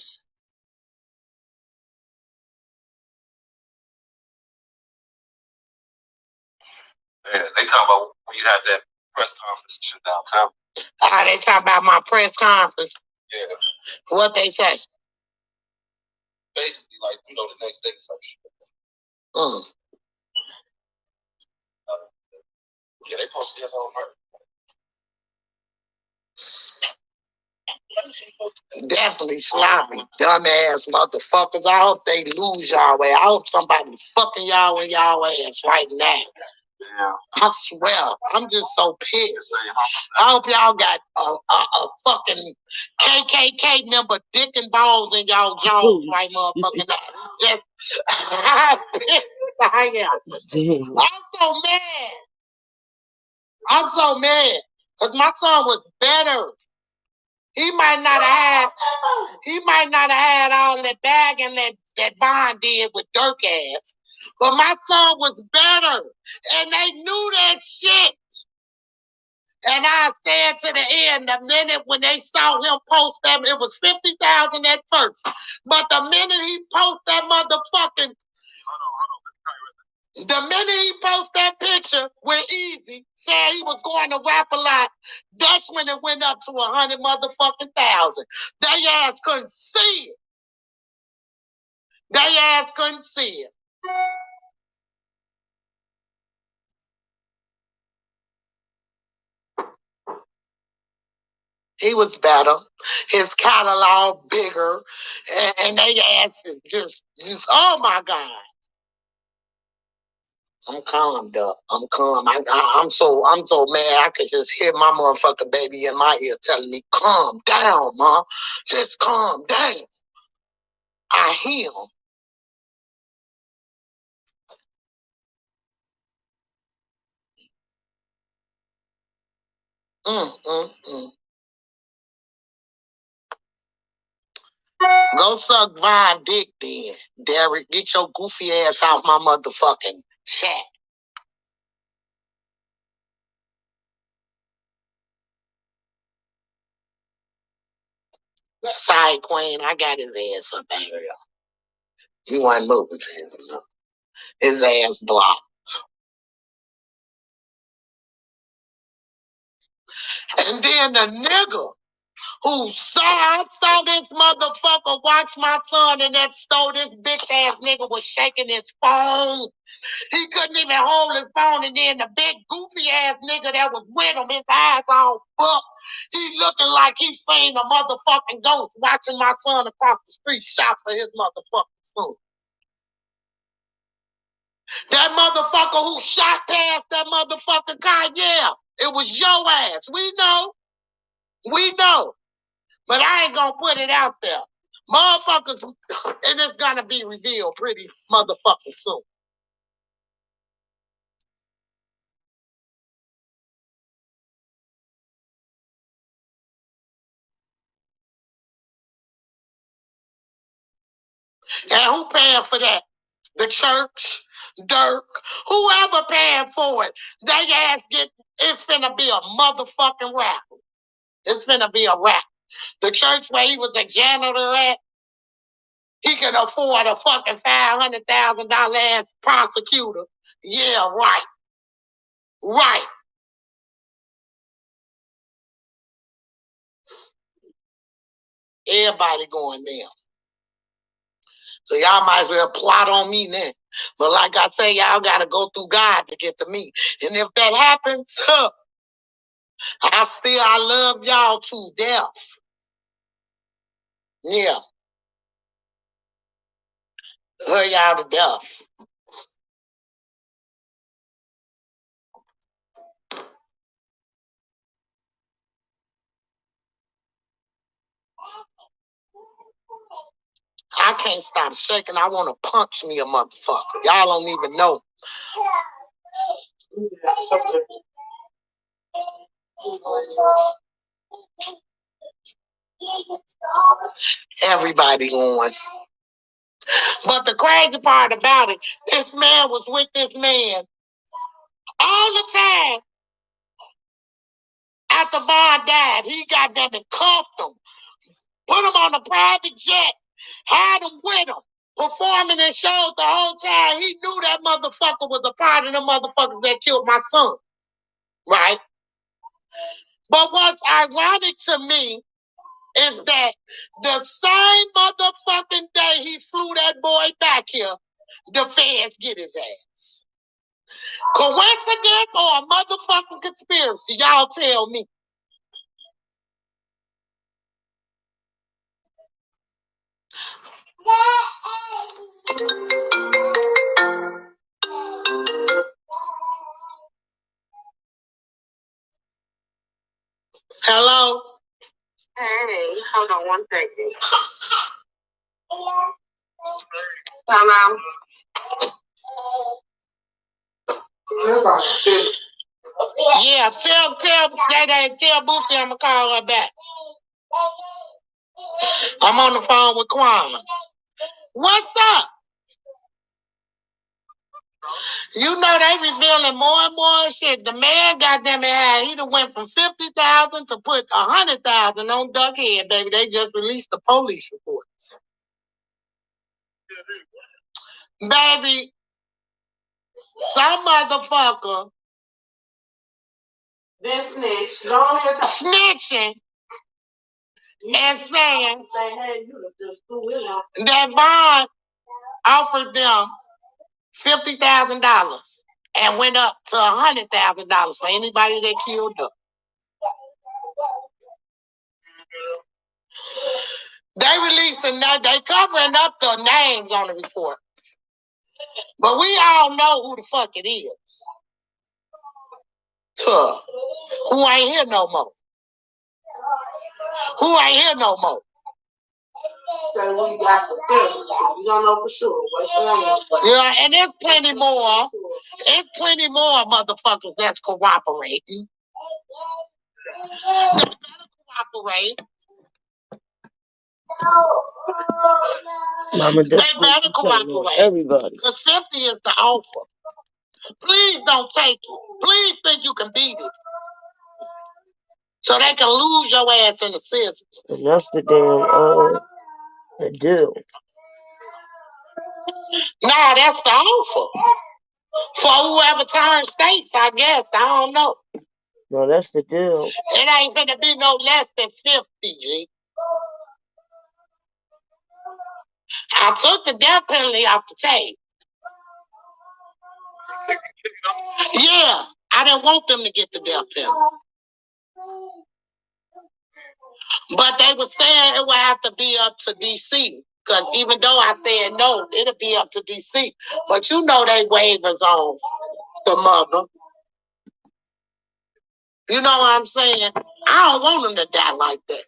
Yeah, they talking about when you had that press conference and shit downtown. Ah, they talking about my press conference. Yeah. What they say? Basically, like, the next day type shit. Mm. Yeah, they posted his whole murder. Definitely sloppy, dumbass motherfuckers. I hope they lose y'all way. I hope somebody fucking y'all in y'all ass right now. Yeah. I swear, I'm just so pissed. I hope y'all got a fucking KKK member dick and balls in y'all jaws right motherfucking now. Just, I am. Damn. I'm so mad. I'm so mad. Because my son was better. He might not have had all that bagging that Bond did with Dirk ass. But my son was better. And they knew that shit. And I stand to the end. The minute when they saw him post them, it was 50,000 at first. But the minute he post that motherfucking, the minute he post that picture with Easy saying he was going to rap a lot, that's when it went up to 100 motherfucking thousand. They ass couldn't see it. They ass couldn't see it. He was better. His catalog bigger. And they ass just, oh my God. I'm calm, Duck. I'm calm. I'm so mad. I could just hear my motherfucking baby in my ear telling me, calm down, Mom. Just calm down. I hear him. Go suck Vine dick then, Derek. Get your goofy ass out my motherfucking chat. Sorry, Queen. I got his ass up there. He wasn't moving fast enough. His ass blocked. And then the nigga who saw this motherfucker watch my son in that store. This bitch ass nigga was shaking his phone. He couldn't even hold his phone, and then the big goofy ass nigga that was with him, his eyes all buck. He looking like he seen a motherfucking ghost watching my son across the street shop for his motherfucking son. That motherfucker who shot past that motherfucking car, yeah, it was your ass. We know. But I ain't gonna put it out there. Motherfuckers, and it's gonna be revealed pretty motherfucking soon. And who paying for that? The church, Dirk, whoever paying for it. They ass it's finna be a motherfucking rap. It's finna be a rap. The church where he was a janitor at, he can afford a fucking $500,000 ass prosecutor. Yeah, right. Right. Everybody going there. So y'all might as well plot on me now. But like I say, y'all got to go through God to get to me. And if that happens, I love y'all to death. Yeah. Love y'all to death. I can't stop shaking. I want to punch me a motherfucker. Y'all don't even know. Everybody going. But the crazy part about it, this man was with this man all the time. After Bond died, he got them and cuffed him, put him on a private jet, had him with him, performing in shows the whole time. He knew that motherfucker was a part of the motherfuckers that killed my son, right? But what's ironic to me is that the same motherfucking day he flew that boy back here, the feds get his ass. Coincidence or a motherfucking conspiracy? Y'all tell me. Hello? Hey, hold on one second. Hello? Yeah, tell Bootsy I'm gonna call her back. I'm on the phone with Kwame. What's up? You know they revealing more and more shit. The man goddamn it, he done went from 50,000 to put 100,000 on Duckhead, baby. They just released the police reports. Baby, some motherfucker snitching and saying that Vaughn offered them $50,000 and went up to $100,000 for anybody that killed her. They releasing that, they covering up the names on the report. But we all know who the fuck it is. Who ain't here no more. Who ain't here no more. So we got we don't know for sure. Yeah, and there's plenty more. There's plenty more motherfuckers that's cooperating. They better cooperate. Mama, they better cooperate. Everybody. Because 50 is the offer. Please don't take it. Please think you can beat it. So they can lose your ass in the system. And that's the damn the deal. Nah, that's the offer. For whoever turns states, I guess. I don't know. No, that's the deal. It ain't gonna be no less than 50, G. I took the death penalty off the table. Yeah, I didn't want them to get the death penalty. But they were saying it would have to be up to DC. Because even though I said no, it'll be up to DC. But you know they waivers on the mother. You know what I'm saying? I don't want them to die like that.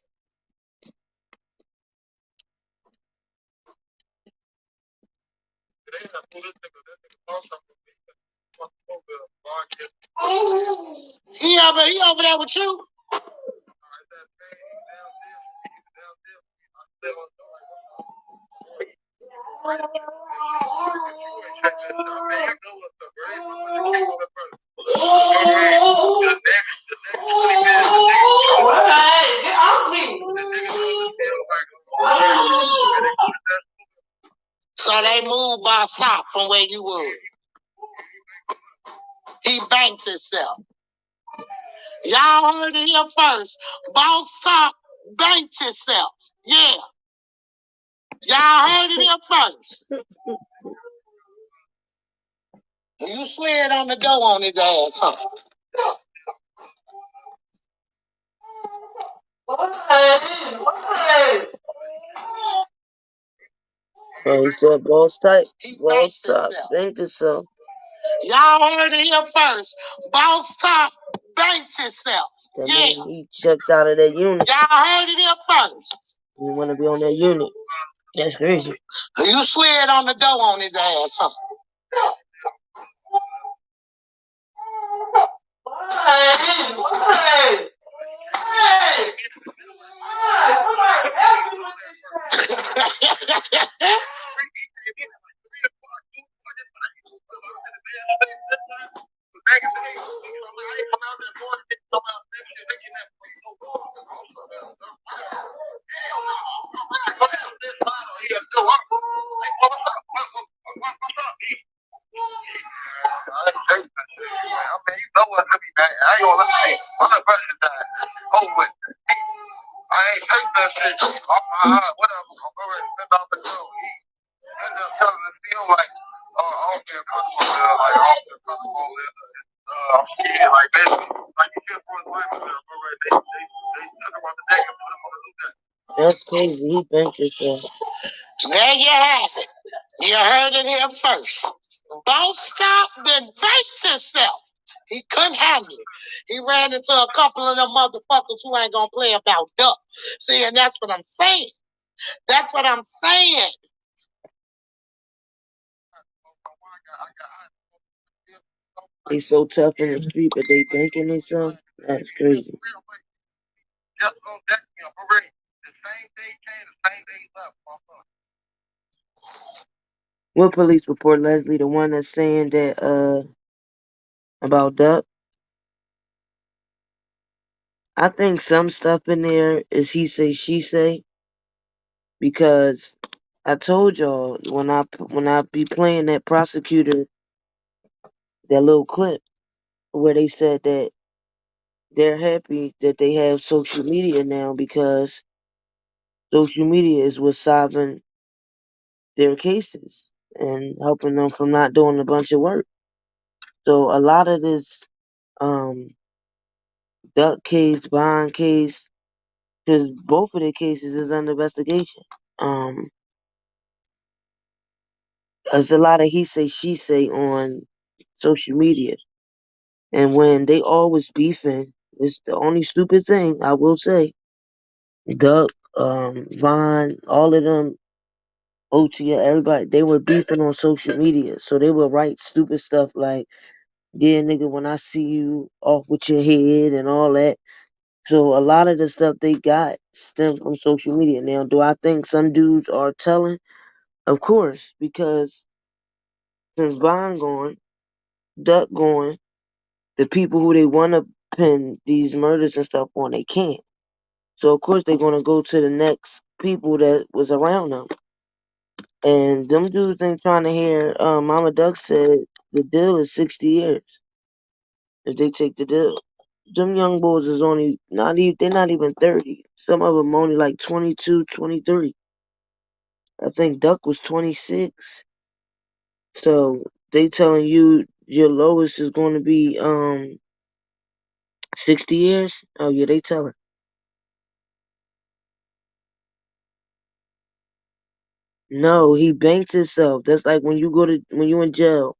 He over there with you? So they moved by stop from where you were. He banked himself. Y'all heard it here first. Boss Top banked himself. Yeah. Y'all heard it here first. You slid on the door on his ass, huh? He said boss type. Boss Top banked himself. Y'all heard it here first. Boss Top banked himself. That mean he checked out of that unit. Y'all heard it here first. He want to be on that unit. That's crazy. You slid on the door on his ass, huh? That's crazy. He banked himself. There you have it. You heard it here first. Boss Stop then banked himself. He couldn't handle it. He ran into a couple of them motherfuckers who ain't gonna play about duck. See, and that's what I'm saying. That's what I'm saying. They so tough in the street, but they banking themselves. That's crazy. What police report, Leslie? The one that's saying that about Duck? I think some stuff in there is he say she say, because I told y'all when I be playing that prosecutor, that little clip where they said that they're happy that they have social media now because social media is what's solving their cases and helping them from not doing a bunch of work. So a lot of this Duck case, Bond case, because both of their cases is under investigation. There's a lot of he say she say on social media, and when they always beefing, it's the only stupid thing I will say. Duck, Vaughn, all of them, OT, everybody, they were beefing on social media, so they would write stupid stuff like, "Yeah, nigga, when I see you off with your head" and all that. So a lot of the stuff they got stemmed from social media. Now, do I think some dudes are telling? Of course, because since Vaughn gone, Duck gone, the people who they want to pin these murders and stuff on, they can't. So of course they're gonna go to the next people that was around them. And them dudes ain't trying to hear. Mama Duck said the deal is 60 years if they take the deal. them young boys is only they're not even 30. Some of them only like 22, 23. I think Duck was 26. So they telling you your lowest is going to be 60 years. Oh yeah, they telling. No, he banked himself. That's like when you in jail.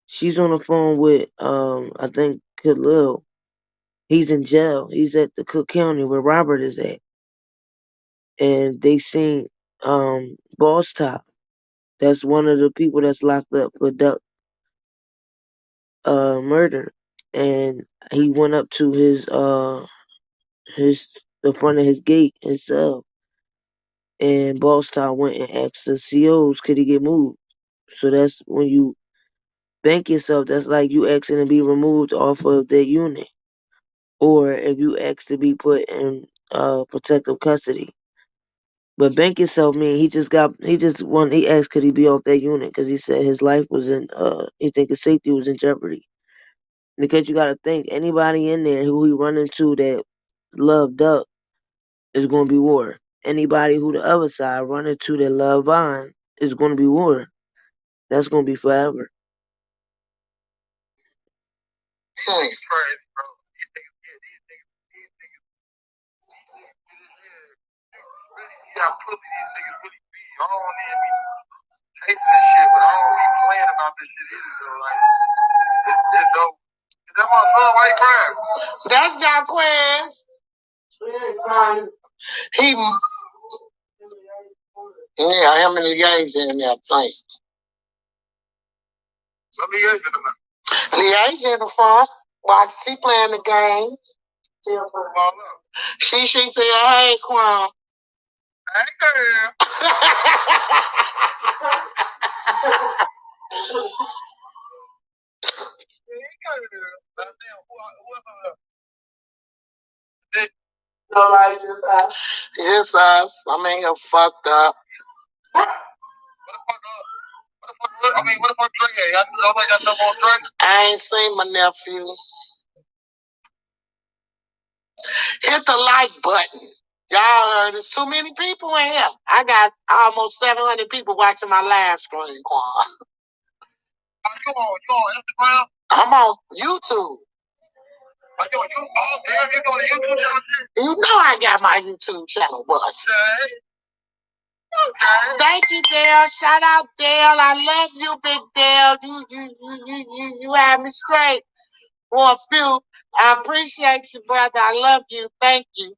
She's on the phone with I think Khalil. He's in jail. He's at the Cook County where Robert is at. And they seen Boss Top. That's one of the people that's locked up for Duck murder. And he went up to the front of his gate, his cell, and Boss Top went and asked the COs could he get moved. So that's when you bank yourself, that's like you asking to be removed off of their unit. Or if you ask to be put in protective custody. But bank yourself mean he just asked could he be off that unit because he said his life was he think his safety was in jeopardy. Because you gotta think anybody in there who he run into that love Duck is gonna be war. Anybody who the other side run into that love Vine is gonna be war. That's gonna be forever. That's Jaquez. He, yeah, how many games in there playing? Leah's in the front. Watch, she playing the game. She said, hey, Quan. Hey, girl. Nobody, just us. Just us. I mean, you're fucked up. What about Drake? Nobody got no more Drake? I ain't seen my nephew. Hit the like button. Y'all heard there's too many people in here. I got almost 700 people watching my live stream, Quan. You on Instagram? I'm on YouTube. You know I got my YouTube channel, boss. Okay. Thank you, Dale. Shout out, Dale. I love you, Big Dale. You had me straight for a few. I appreciate you, brother. I love you. Thank you.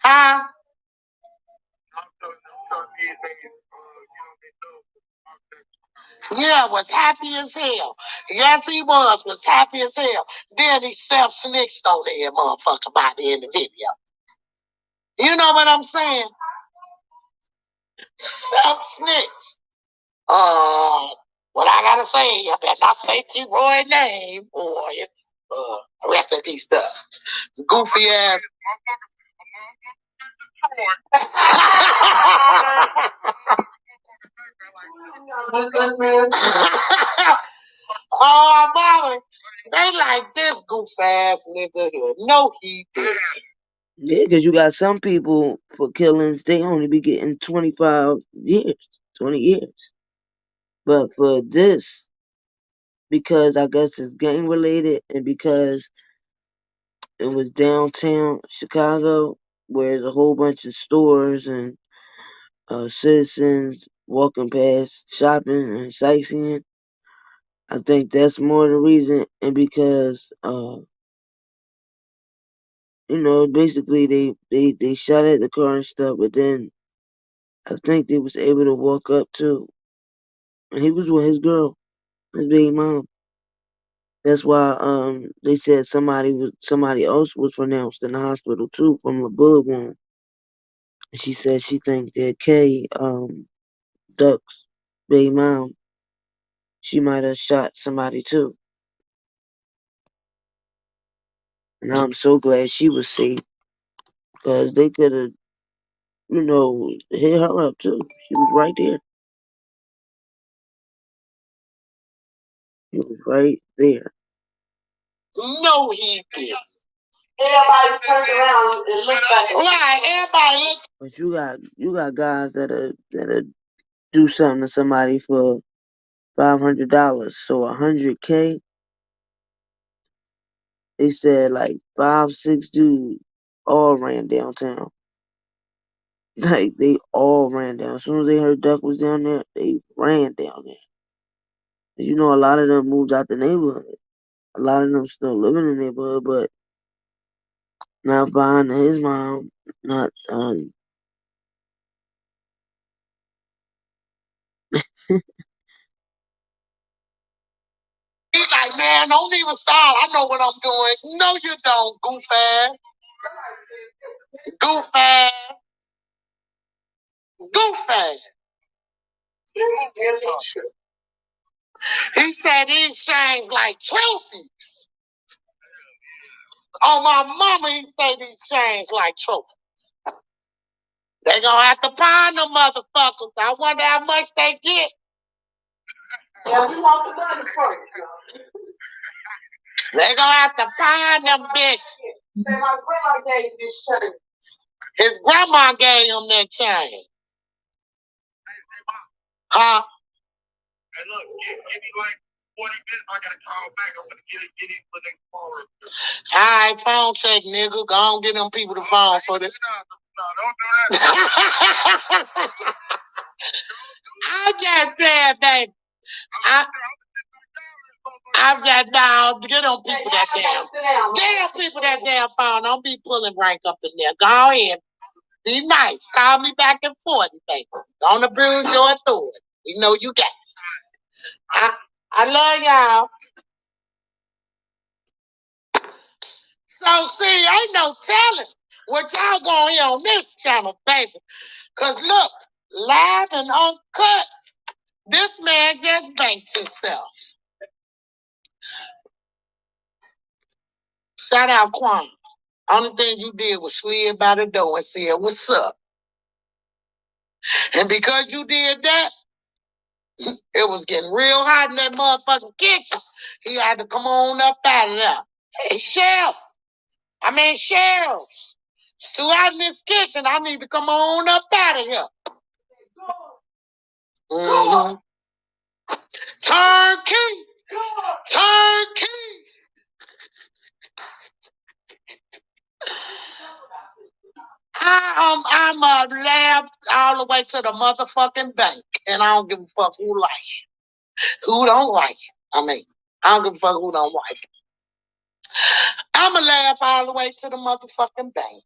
Huh? Yeah, was happy as hell. Yes, he was happy as hell. Then he self-snitched on that motherfucker by the end of the video. You know what I'm saying? Self-snitched. What I gotta say, you better not say T. Roy's name, or it's rest in peace stuff. Goofy ass. Oh, mama, they like this goof ass nigga here. No, he did. Yeah, because you got some people for killings, they only be getting 25 years, 20 years. But for this, because I guess it's gang related and because it was downtown Chicago, where there's a whole bunch of stores and citizens walking past shopping and sightseeing, I think that's more the reason. And because, basically they shot at the car and stuff, but then I think they was able to walk up to, and he was with his girl, his baby mom. That's why they said somebody else was pronounced in the hospital too from a bullet wound. She said she think that Kay Duck's baby mom, she might have shot somebody too. And I'm so glad she was safe because they could have, hit her up too. She was right there. She was right there. No, he didn't. Everybody turned around and looked back. Right, everybody looked. But you got guys that'll do something to somebody for $500. So $100K. They said like 5, 6 dudes all ran downtown. Like they all ran down. As soon as they heard Duck was down there, they ran down there. You know, a lot of them moved out the neighborhood. A lot of them still live in the neighborhood, but not buying his mom. Not He's like, man, don't even start. I know what I'm doing. No, you don't, goof ass. Goof ass. Goof ass. He said these chains like trophies. On my mama, he said these chains like trophies. They gonna have to find them motherfuckers. I wonder how much they get. Yeah, we want the money first. They gonna have to find them bitches. Say my grandma gave you this chain. His grandma gave him that chain. Huh? Hey, look, give me like 20 minutes. I gotta call back. I'm gonna get in for the next phone. All right, phone check, nigga. Go on, get them people the phone for this. No, don't do that. I just said, baby. I'm just down. Get them people that damn. Get them people that damn phone. Don't be pulling rank up in there. Go ahead. Be nice. Call me back and forth, baby. Don't abuse your authority. You know you got it. I love y'all. So, see, ain't no telling what y'all gonna hear on this channel, baby. Because, look, live and uncut, this man just banked himself. Shout out Quan. Only thing you did was slid by the door and said, what's up? And because you did that, it was getting real hot in that motherfucking kitchen. He had to come on up out of there. Hey, Cheryl. It's too hot in this kitchen. I need to come on up out of here. Mm-hmm. Turkey. I'm laughed all the way to the motherfucking bank, and I don't give a fuck who like it, who don't like it. I don't give a fuck who don't like it. I'ma laugh all the way to the motherfucking bank.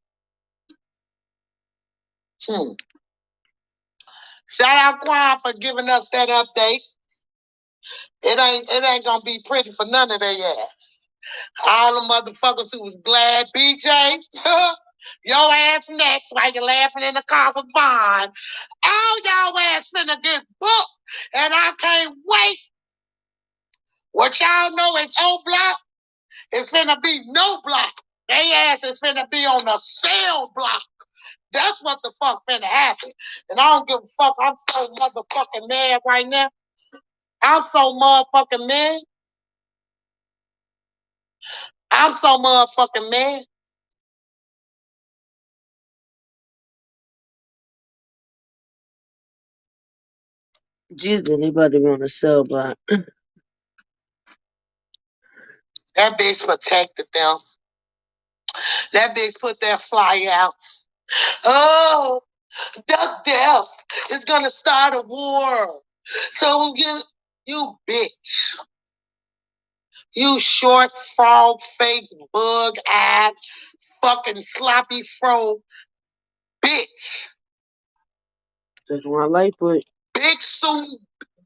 Shout out Quan for giving us that update. It ain't gonna be pretty for none of their ass. All the motherfuckers who was glad, BJ, your ass next while you laughing in the car with Vaughn. All y'all ass finna get booked, and I can't wait. What y'all know is O Block, it's finna be no block. They ass is finna be on the cell block. That's what the fuck finna happen. And I don't give a fuck. I'm so motherfucking mad right now. I'm so motherfucking mad. I'm so motherfucking mad. Jesus, anybody want to sell block? That bitch protected them. That bitch put that flyer out. Oh, Duck Death is gonna start a war. So you bitch. You short frog face bug eyed fucking sloppy fro bitch. That's my life, but Big suit,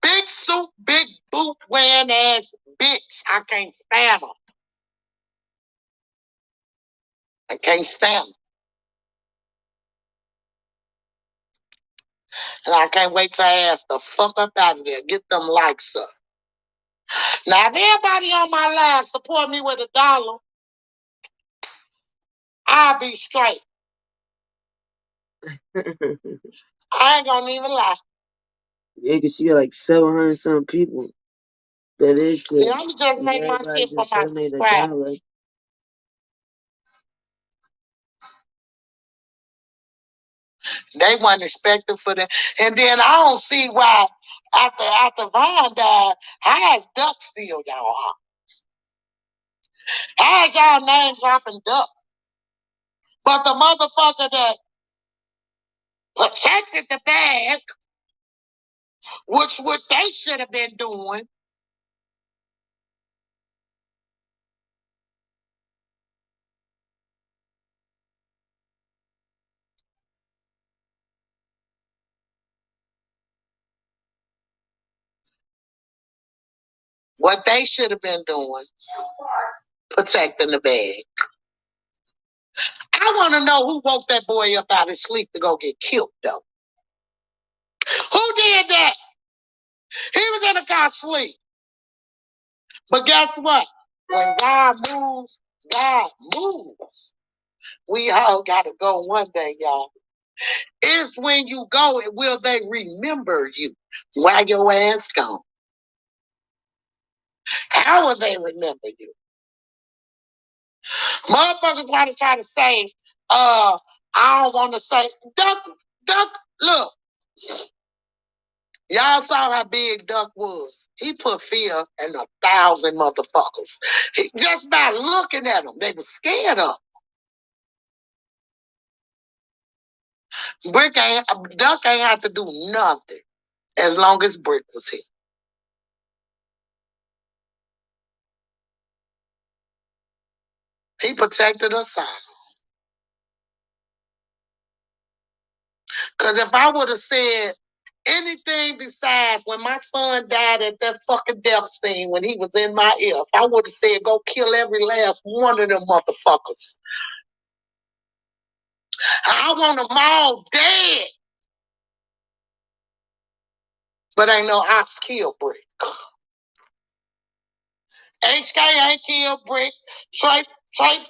big boot wearing ass bitch. I can't stand her. I can't stand her. And I can't wait to ask the fuck up out of there. Get them likes up. Now, if everybody on my live support me with $1, I'll be straight. I ain't gonna even lie. Yeah, cause she got like 700 some people. That is true. See, I'm just making my shit for my subscribers. They wasn't expecting for that. And then I don't see why after Vine died, how is Duck still y'all out? How is y'all name dropping Duck? But the motherfucker that protected the bag, which what they should have been doing, what they should have been doing, protecting the bag. I want to know who woke that boy up out of sleep to go get killed, though. Who did that? He was in a car sleep. But guess what? When God moves, God moves. We all got to go one day, y'all. It's when you go, will they remember you while your ass gone? How will they remember you? Motherfuckers want to try to say, I don't want to say, Duck, look. Y'all saw how big Duck was. He put fear in 1,000 motherfuckers. Just by looking at them, they were scared of him. Duck ain't have to do nothing as long as Brick was here. He protected us all. Because if I would have said anything besides when my son died at that fucking death scene when he was in my ear, if I would have said go kill every last one of them motherfuckers, I want them all dead. But ain't no ops kill Brick. HK ain't killed Brick. Trey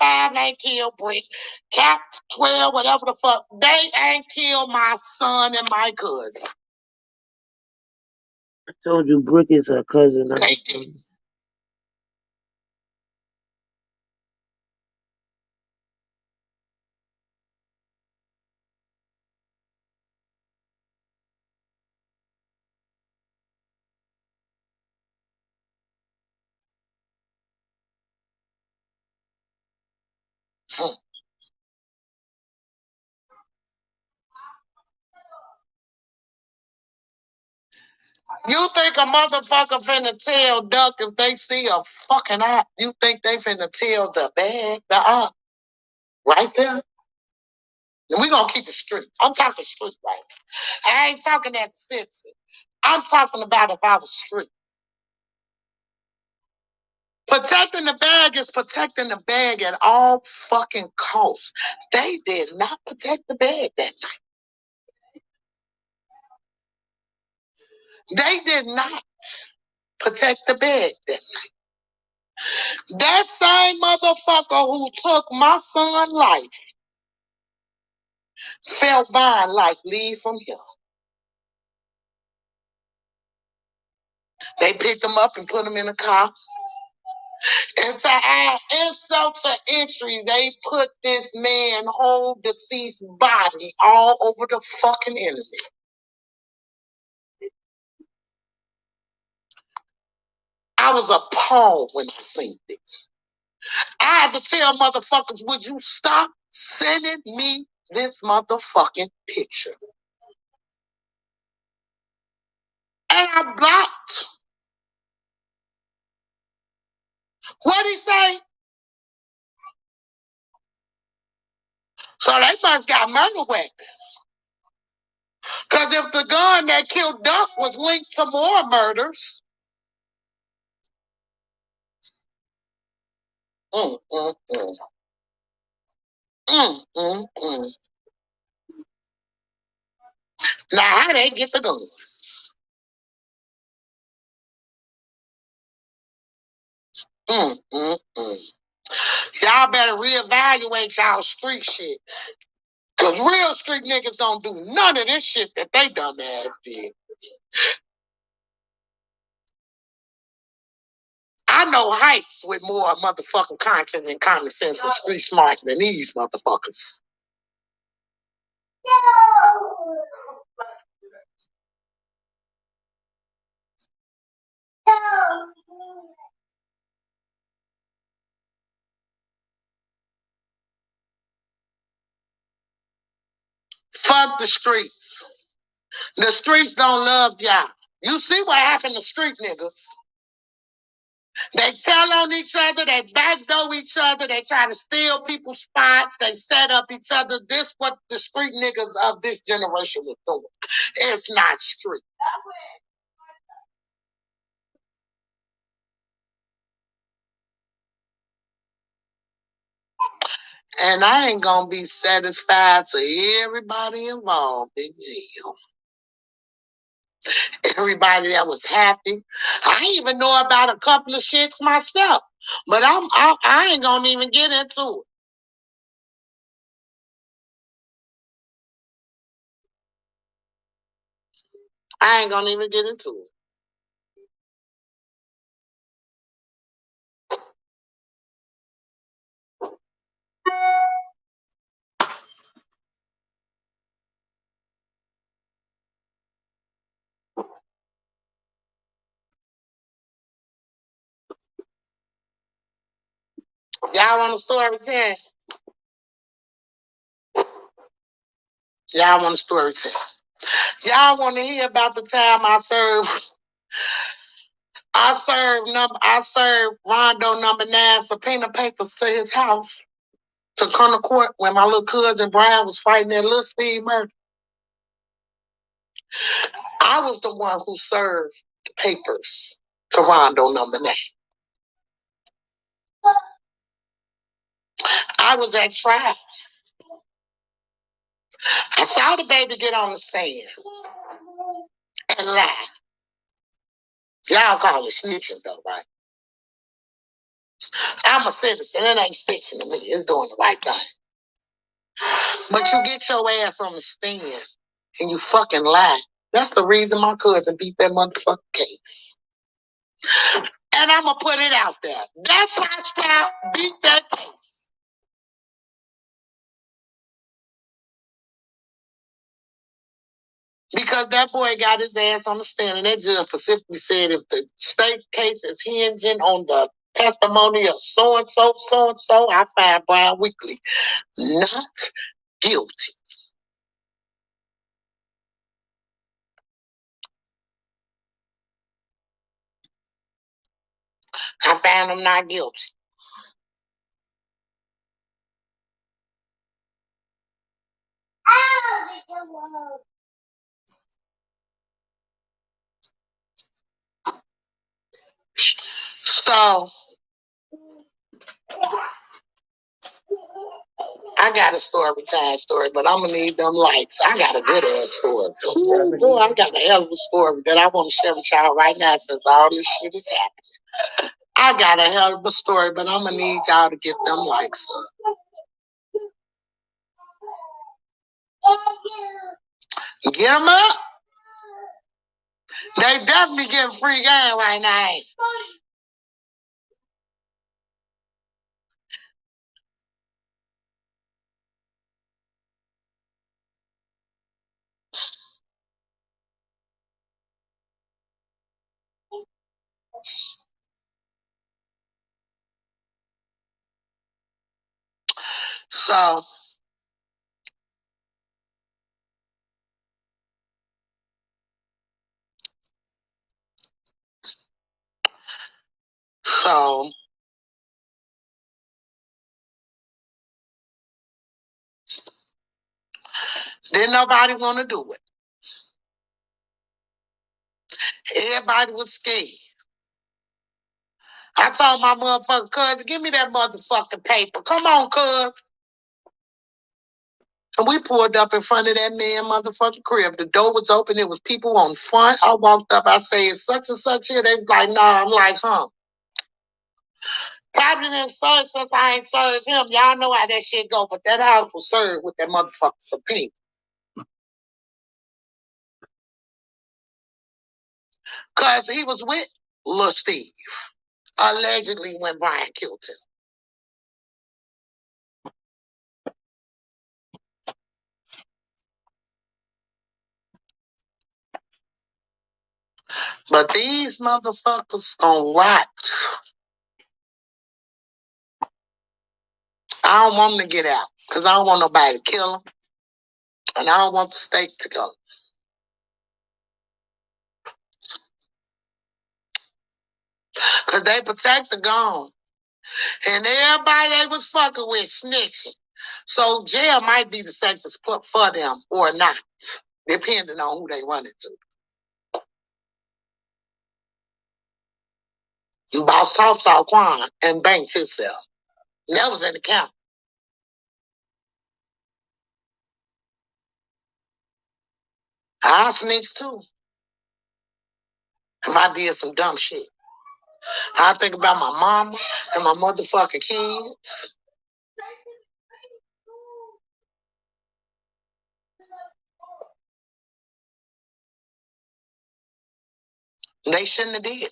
5 ain't killed Brick. Cap 12, whatever the fuck, they ain't killed my son and my cousin. I told you Brick is her cousin. They did. You think a motherfucker finna tell Duck if they see a fucking op? You think they finna tell the bag, the op? Right there? And we gonna keep it street. I'm talking street right now. I ain't talking that sexy. I'm talking about if I was street. Protecting the bag is protecting the bag at all fucking costs. They did not protect the bag that night. They did not protect the bag that night. That same motherfucker who took my son's life felt mine life leave from him. They picked him up and put him in a car. And to add insult to injury, they put this man's whole deceased body all over the fucking internet. I was appalled when I seen it. I had to tell motherfuckers, would you stop sending me this motherfucking picture? And I blocked. What'd he say? So they must got murder weapons. Because if the gun that killed Duck was linked to more murders, Now, how they get the gun? Y'all better reevaluate y'all street shit. Because real street niggas don't do none of this shit that they dumb ass did. I know heights with more motherfucking conscience and common sense and street smarts than these motherfuckers. Fuck the streets. The streets don't love y'all. You see what happened to street niggas. They tell on each other, they backdoor each other, they try to steal people's spots, they set up each other. This what the street niggas of this generation was doing. It's not street. And I ain't gonna be satisfied to everybody involved in jail. Everybody that was happy. I even know about a couple of shits myself. But I ain't gonna even get into it. I ain't gonna even get into it. Y'all want a story 10? Y'all want a story 10? Y'all want to hear about the time I served Rondo number 9 subpoena papers to his house to come to court when my little cousin Brian was fighting that little Steve Murphy. I was the one who served the papers to Rondo number 9. I was at trial. I saw the baby get on the stand and lie. Y'all call it snitching though, right? I'm a citizen. It ain't snitching to me. It's doing the right thing. But you get your ass on the stand and you fucking lie. That's the reason my cousin beat that motherfucking case. And I'm going to put it out there. That's why Scout beat that case. Because that boy got his ass on the stand, and that judge specifically said if the state case is hinging on the testimony of so-and-so, I find Brian Weekly not guilty. I found him not guilty. So, I got a story, but I'm going to need them lights. I got a good ass story. Ooh, boy, I got a hell of a story that I want to share with y'all right now since all this shit is happening. I got a hell of a story, but I'm going to need y'all to get them lights up. Get them up. They definitely getting free game right now. So, didn't nobody want to do it. Everybody was scared. I told my motherfucking cousin, give me that motherfucking paper. Come on, cuz. And we pulled up in front of that man motherfucking crib. The door was open. There was people on front. I walked up. I said, it's such and such here. They was like, nah. I'm like, huh. Probably didn't serve since I ain't served him. Y'all know how that shit go. But that house was served with that motherfucking subpoena. Because he was with Lil Steve. allegedly when Brian killed him. But these motherfuckers gonna rot. I don't want them to get out because I don't want nobody to kill them, and I don't want the state to go. Because they protect the gone. And everybody they was fucking with snitching. So jail might be the safest for them or not, depending on who they run it to. Boss talks out Quan and banks himself. That was in the county. I snitch too. If I did some dumb shit. I think about my mama and my motherfucking kids. They shouldn't have did.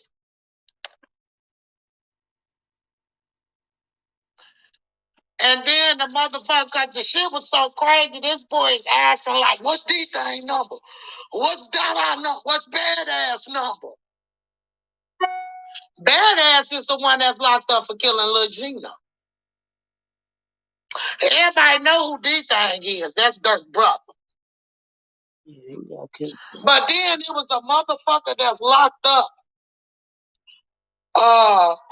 And then the motherfucker, cause the shit was so crazy, this boy is asking like, what's D-Thing number? What's Dada number? What's Badass number? Badass is the one that's locked up for killing Lil Gina. Everybody know who D-Thing is. That's Dirk's brother. But then it was a motherfucker that's locked up.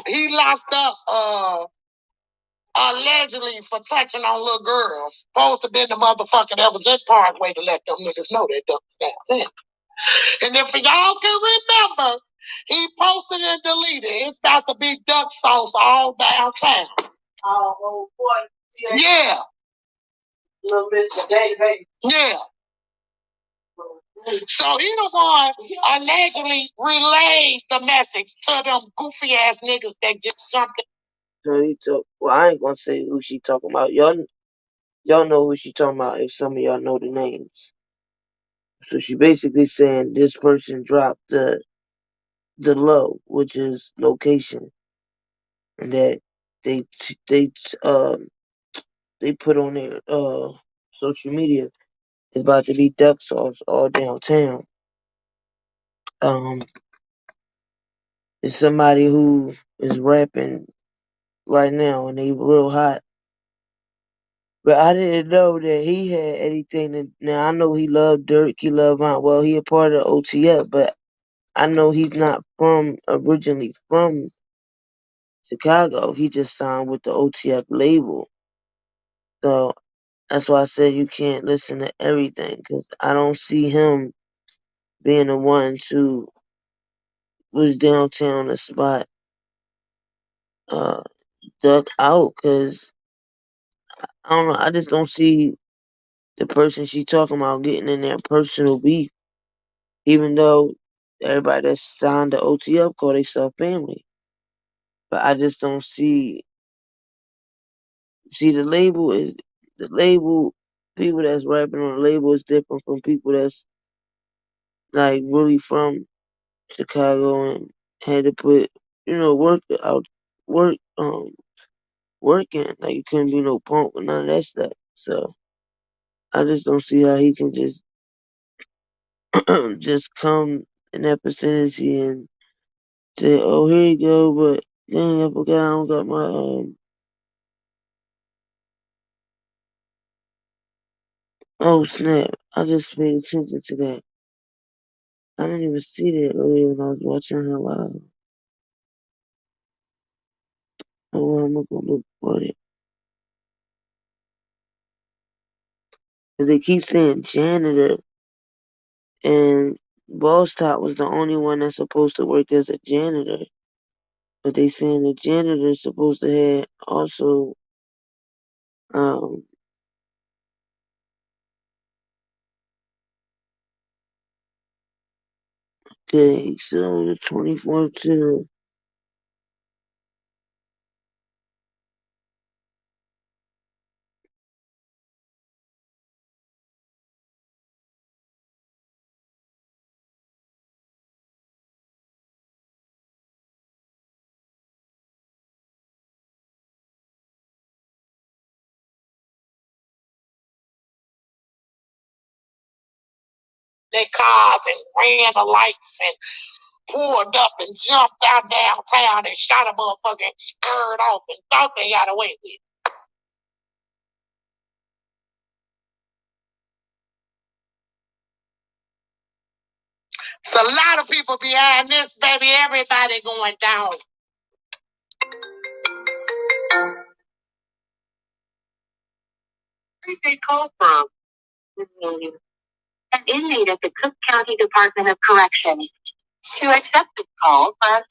He locked up, allegedly for touching on little girls. Supposed to be the motherfucker that was at Parkway to let them niggas know they ducked that. And if y'all can remember, he posted and deleted. It's about to be duck sauce all downtown. Oh, boy. Yeah. Little Mr. David. Yeah. So he the one allegedly relayed the message to them goofy ass niggas that just jumped in. So he took. Well, I ain't gonna say who she talking about. Y'all know who she talking about if some of y'all know the names. So she basically saying this person dropped the low, which is location, and that they put on their social media. It's about to be duck sauce all downtown. It's somebody who is rapping right now, and they real hot. But I didn't know that he had anything to. Now I know he loved Dirk, he loved Mount. Well, he a part of OTF, but I know he's not originally from Chicago. He just signed with the OTF label. So that's why I said you can't listen to everything, because I don't see him being the one to was downtown the spot duck out, because I don't know, I just don't see the person she talking about getting in their personal beef, even though everybody that's signed to OTF call themselves family. But I just don't see the label people that's rapping on the label is different from people that's like really from Chicago and had to put work working. Like you couldn't be no punk or none of that stuff. So I just don't see how he can just just come in that vicinity and say, "Oh, here you go," but dang, I forgot I don't got my Oh snap! I just paid attention to that. I didn't even see that earlier when I was watching her live. Oh, well, I'm gonna go look for it. Cause they keep saying janitor, and Boss Top was the only one that's supposed to work as a janitor. But they saying the janitor is supposed to have also um okay, so the 24th to their cars and ran the lights and pulled up and jumped out downtown and shot a motherfucker and spurred off and thought they got away with it. It's a lot of people behind this, baby. Everybody going down. Where's this call from? An inmate at the Cook County Department of Corrections. To accept this call, press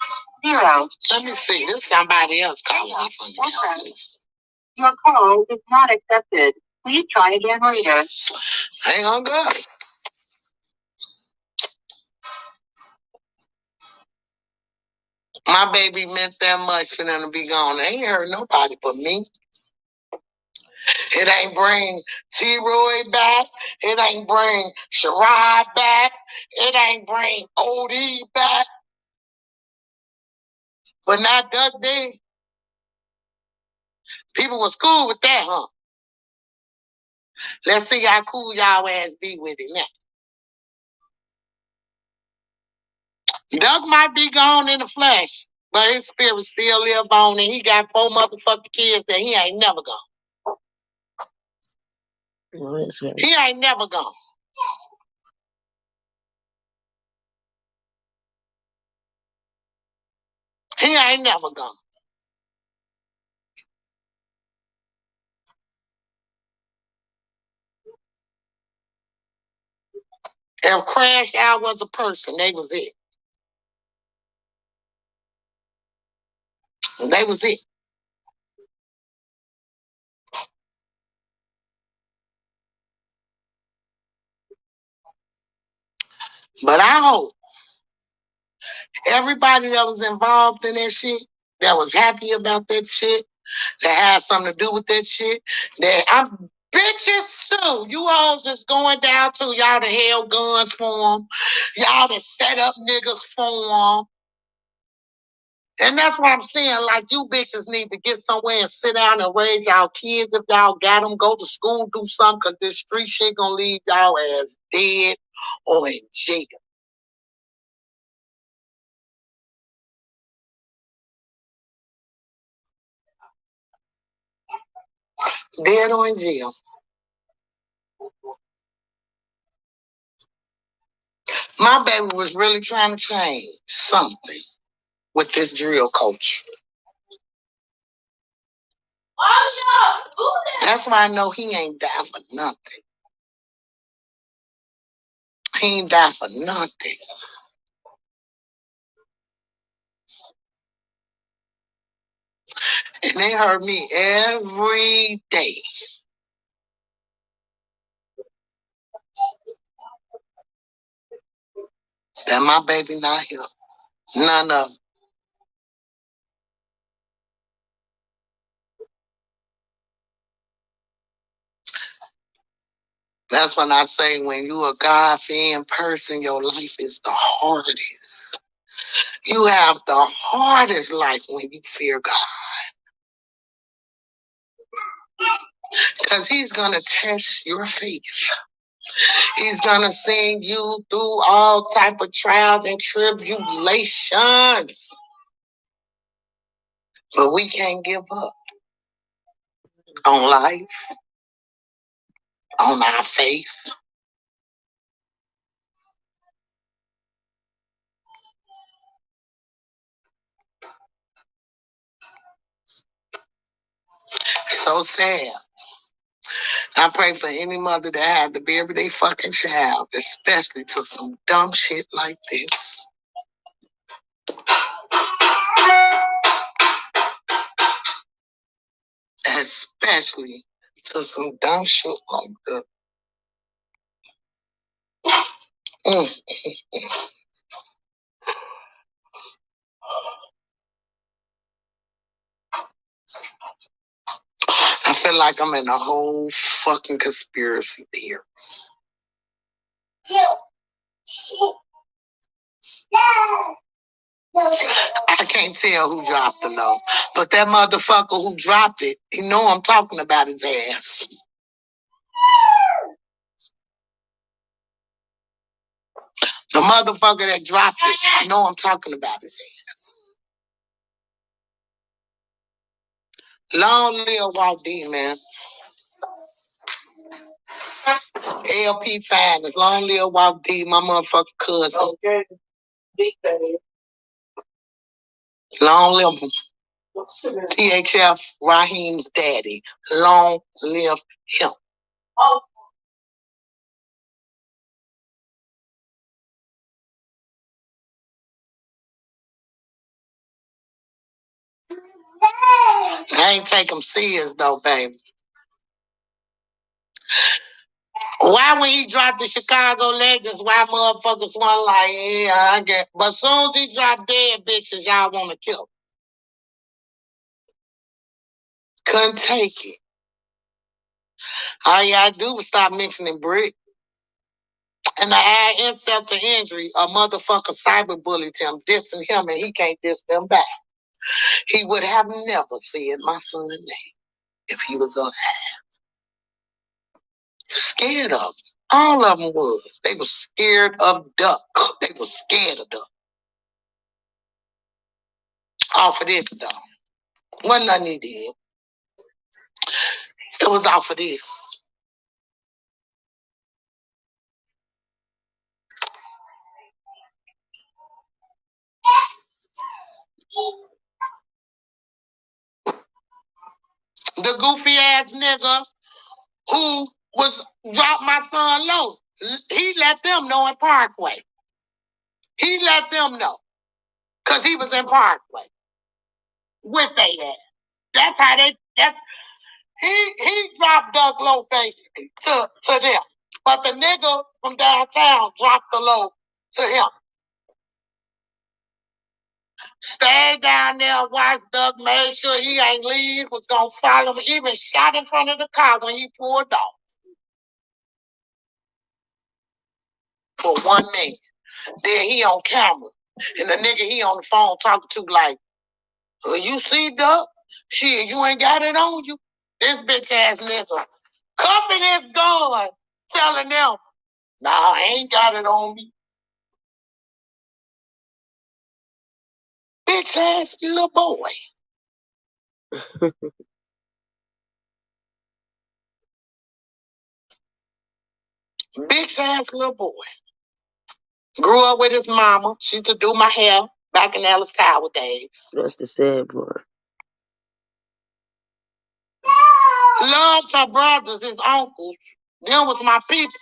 0. Let me see. This somebody else calling me from the office. Your call is not accepted. Please try again later. Hang on, good. My baby meant that much for them to be gone. They ain't hurt nobody but me. It ain't bring T-Roy back. It ain't bring Sherrod back. It ain't bring O.D. back. But not Duck D. People was cool with that, huh? Let's see how cool y'all ass be with it now. Duck might be gone in the flesh, but his spirit still live on, and he got 4 motherfucking kids that he ain't never gone. He ain't never gone. He ain't never gone. If Crash Out was a person, they was it. They was it. But I hope everybody that was involved in that shit, that was happy about that shit, that had something to do with that shit, that I'm bitches too. You hoes is going down too. Y'all that held guns for them. Y'all that set up niggas for them. And that's what I'm saying. Like, you bitches need to get somewhere and sit down and raise y'all kids if y'all got them. Go to school, do something, because this street shit gonna leave y'all as dead or in jail. Dead or in jail. My baby was really trying to change something with this drill culture. That's why I know he ain't die for nothing. He ain't die for nothing. And they heard me every day. That my baby not here. None of them. That's when I say, when you a God-fearing person, your life is the hardest. You have the hardest life when you fear God. Because he's going to test your faith. He's going to send you through all type of trials and tribulations. But we can't give up on life, on our faith. So sad. I pray for any mother that had to bury their fucking child, especially to some dumb shit like this. Especially to some dumb shit like that. I feel like I'm in a whole fucking conspiracy theory. I can't tell who dropped the note, but that motherfucker who dropped it, he know I'm talking about his ass. The motherfucker that dropped it, I know I'm talking about his ass. Long live Walt D, man. LP fine, as long live Walt D, my motherfucking cousin. Okay. Big thing. Long live him. THF, Raheem's daddy. Long live him. Oh. I ain't take him serious though, baby. Why when he dropped the Chicago Legends, why motherfuckers want like, yeah, I get. But as soon as he dropped Dead Bitches, y'all want to kill him. Couldn't take it. All you gotta do was stop mentioning Brick. And to add insult to injury, a motherfucker cyberbullied him, dissing him, and he can't diss them back. He would have never said my son's name if he was alive. Scared of him. All of them was. They were scared of Duck. They were scared of Duck. Off of this, though. Wasn't nothing he did. It was off of this. The goofy ass nigga who was dropped my son low. He let them know in Parkway. He let them know. Because he was in Parkway. With they ass. That's how he dropped Doug low basically to them. But the nigga from downtown dropped the low to him. Stayed down there, watched Doug, made sure he ain't leave, was gonna follow him, even shot in front of the car when he pulled off. For 1 minute. Then he on camera. And the nigga he on the phone talking to like, you see Doug? Shit, you ain't got it on you. This bitch ass nigga cuffing his gun, telling them, nah, I ain't got it on me. Bitch ass little boy. Bitch ass little boy. Grew up with his mama. She used to do my hair back in Ellis Tower days. That's the sad part. Loved her brothers, his uncles. Them was my people.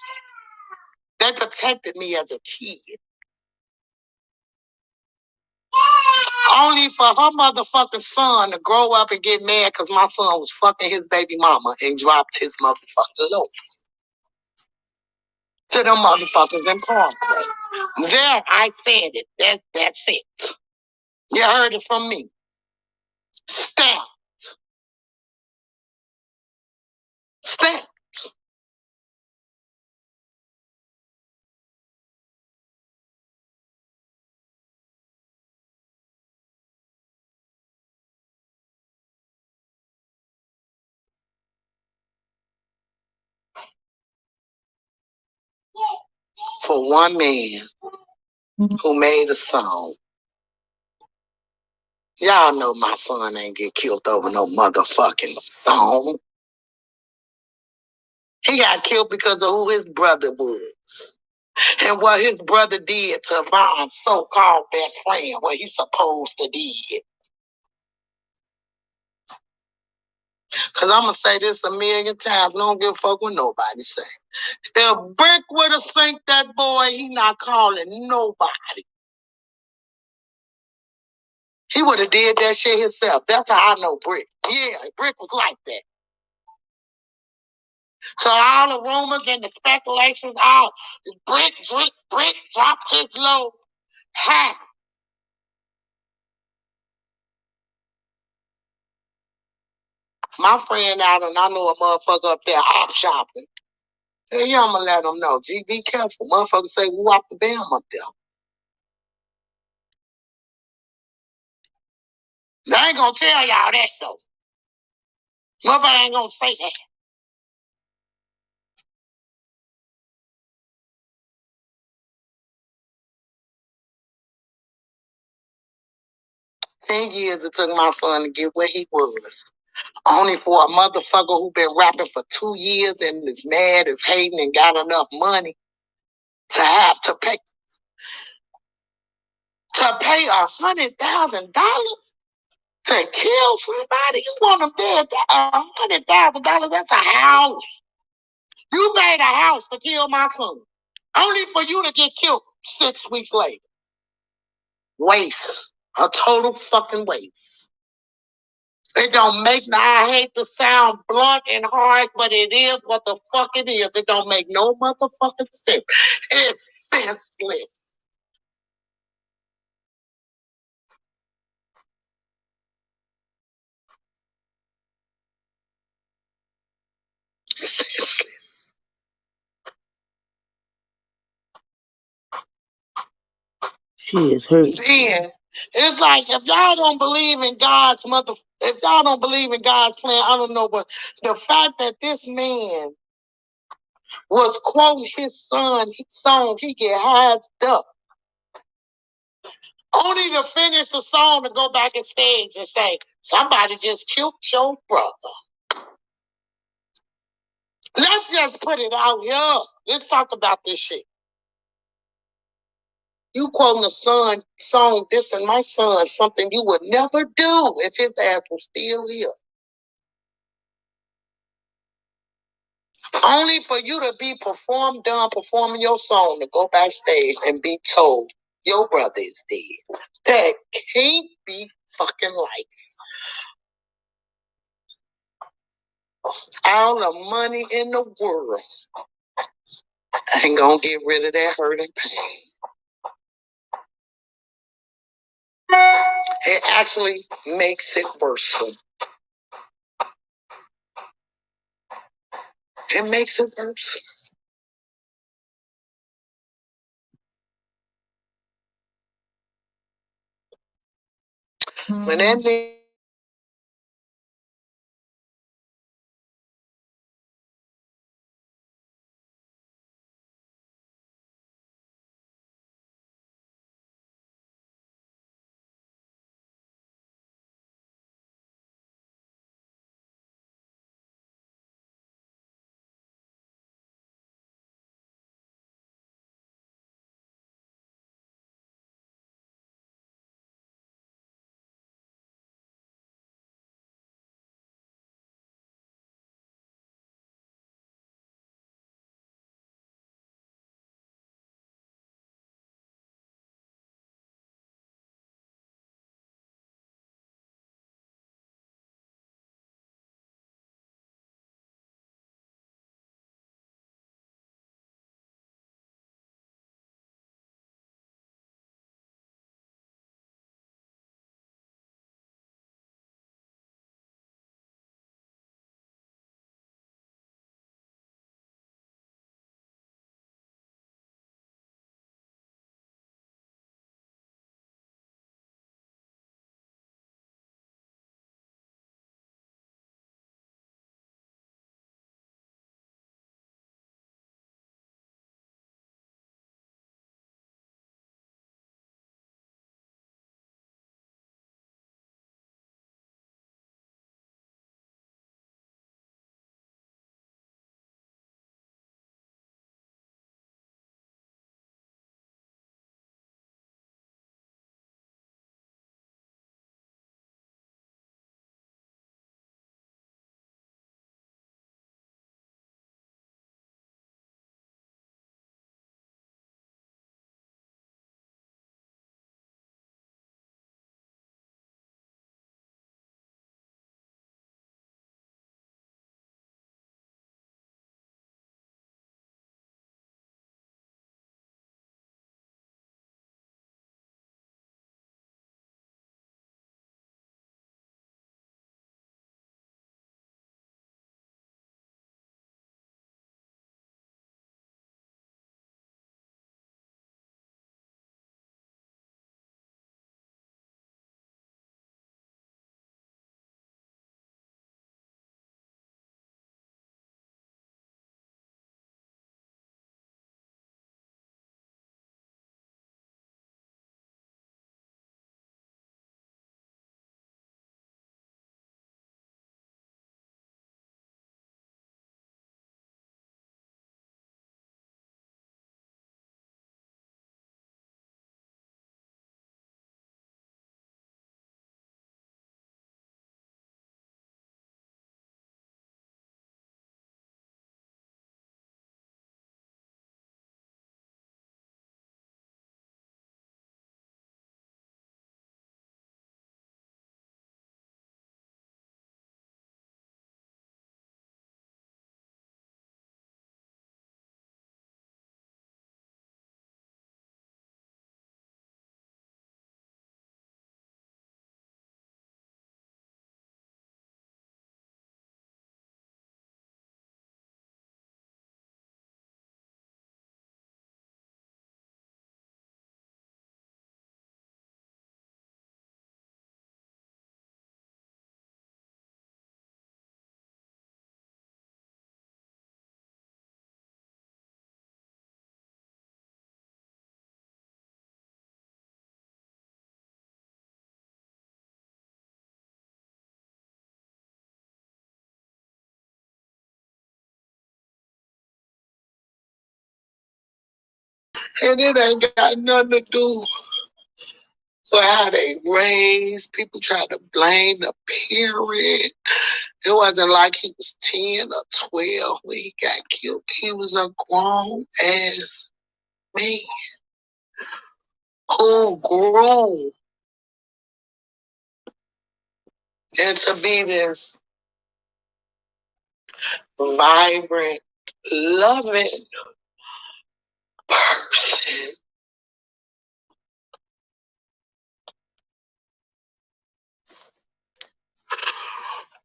They protected me as a kid. Only for her motherfucking son to grow up and get mad because my son was fucking his baby mama and dropped his motherfucking loaf. To them motherfuckers in Parkway. There, I said it. That's it. You heard it from me. Stamped. Stamped. For one man who made a song. Y'all know my son ain't get killed over no motherfucking song. He got killed because of who his brother was. And what his brother did to my so-called best friend, what he supposed to did. Because I'm going to say this 1,000,000 times. I don't give a fuck what nobody say. If Brick would have sink that boy, he not calling nobody. He would have did that shit himself. That's how I know Brick. Yeah, Brick was like that. So all the rumors and the speculations, all Brick dropped his low. How? My friend out and I know a motherfucker up there op shopping. Hey, yeah, I'm gonna let them know. G, be careful. Motherfuckers say, whoop the damn up there. They ain't gonna tell y'all that though. Motherfucker ain't gonna say that. 10 years it took my son to get where he was. Only for a motherfucker who been rapping for 2 years and is mad, is hating, and got enough money to have to pay $100,000 to kill somebody. You want them dead? $100,000. That's a house. You made a house to kill my son, only for you to get killed 6 weeks later. Waste. A total fucking waste. It don't make, I hate to sound blunt and harsh, but it is what the fuck it is. It don't make no motherfucking sense. It's senseless. She is hurt. Then it's like if y'all don't believe in if y'all don't believe in God's plan, I don't know, but the fact that this man was quoting his song, he get hyped up. Only to finish the song to go back on stage and say, somebody just killed your brother. Let's just put it out here. Let's talk about this shit. You quoting a song dissing my son, something you would never do if his ass was still here. Only for you to be done performing your song to go backstage and be told your brother is dead. That can't be fucking life. All the money in the world ain't gonna get rid of that hurt and pain. It actually makes it worse. It makes it worse. When that And it ain't got nothing to do with how they raised. People try to blame the parent. It wasn't like he was 10 or 12 when he got killed. He was a grown ass man who grew into be this vibrant, loving person.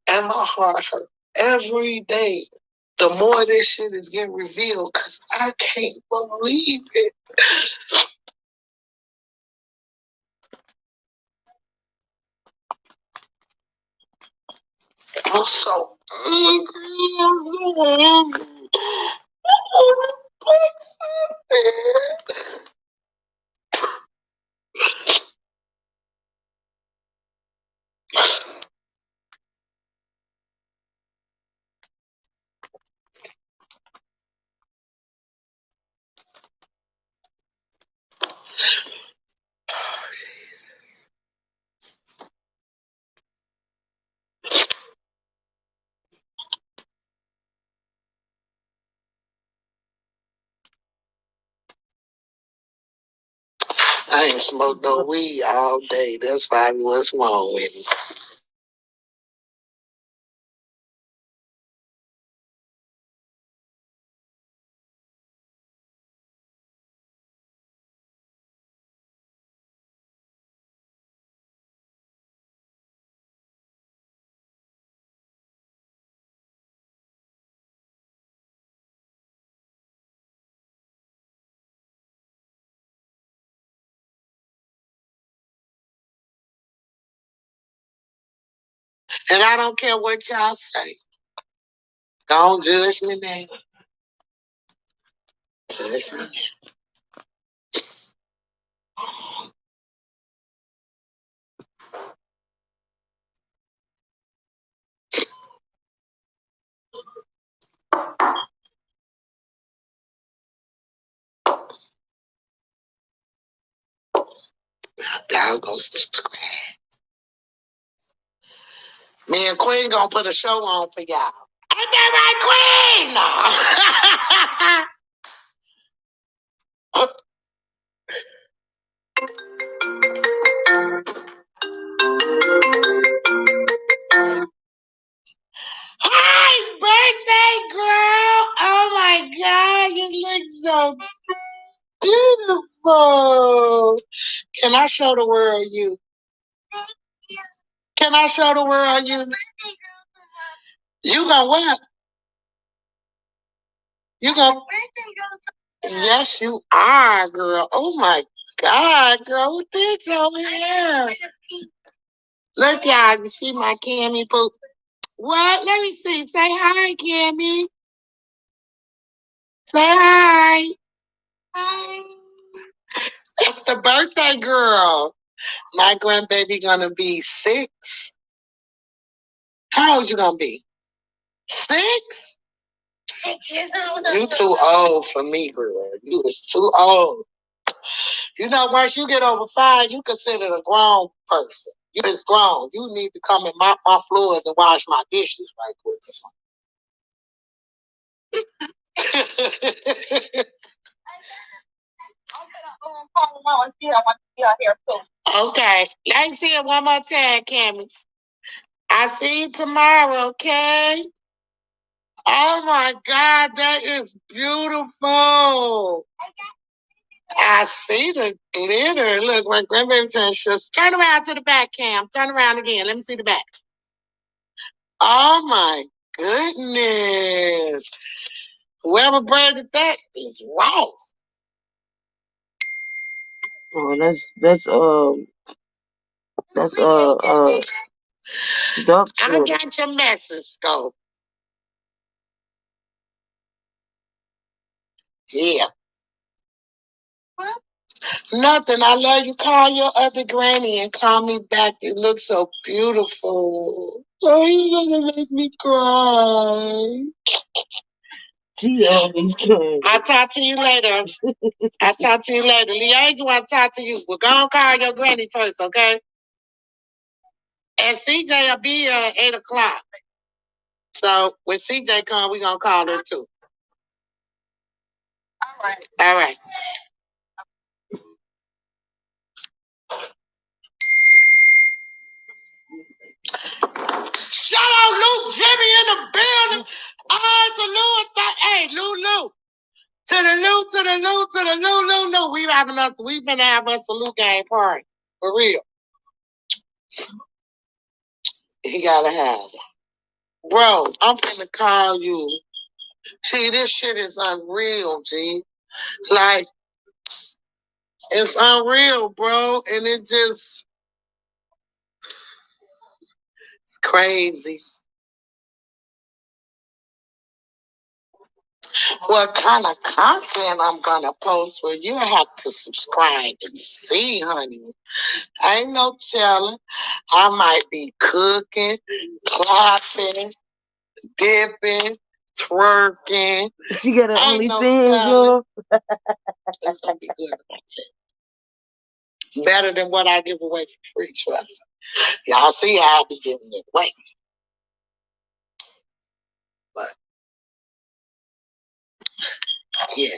And my heart hurt every day. The more this shit is getting revealed, because I can't believe it. I'm so angry. I'm so angry. I ain't smoked no weed all day. That's probably what's wrong with me. And I don't care what y'all say. Don't judge me now. Judge me. Y'all go subscribe. Me and Queen gonna put a show on for y'all. Ain't that right, Queen? No. Hi, birthday girl! Oh my God, you look so beautiful. Can I show the world you? Can I show the world you? You gonna what? You gonna? Yes, you are, girl. Oh my God, girl, who did your hair? Look, y'all, you see my Cammy poop? What? Let me see. Say hi, Cammy. Say hi. Hi. That's the birthday girl. My grandbaby gonna be 6. How old you gonna be? 6? You too old for me, girl. You is too old. You know, once you get over 5, you considered a grown person. You is grown. You need to come and mop my floors and wash my dishes right quick. Okay. Let me see it one more time, Cammy. I see you tomorrow, okay? Oh my God, that is beautiful. I see the glitter. Look, my grandbaby just turn around to the back, Cam. Turn around again. Let me see the back. Oh my goodness. Whoever braided that is wrong. Oh, that's duck. I got your message, Scope. Yeah. Nothing. I love you. Call your other granny and call me back. You look so beautiful. Oh, you're gonna make me cry. I'll talk to you later. I'll talk to you later. Liaison, I'll talk to you. We're going to call your granny first, okay? And CJ will be here at 8 o'clock. So when CJ comes, we're going to call her too. All right. Shout out Luke Jimmy in the building. Hey, Lou. To the Lou. We finna have us a Lou game party. For real. He gotta have one. Bro, I'm finna call you. See, this shit is unreal, G. Like, it's unreal, bro. And it just, it's crazy. What kind of content I'm gonna post? Well, you have to subscribe and see, honey. Ain't no telling. I might be cooking, clapping, dipping, twerking. She got an OnlyFans, girl. That's gonna be good content. Better than what I give away for free, trust me. Y'all see how I be giving it away. But yeah.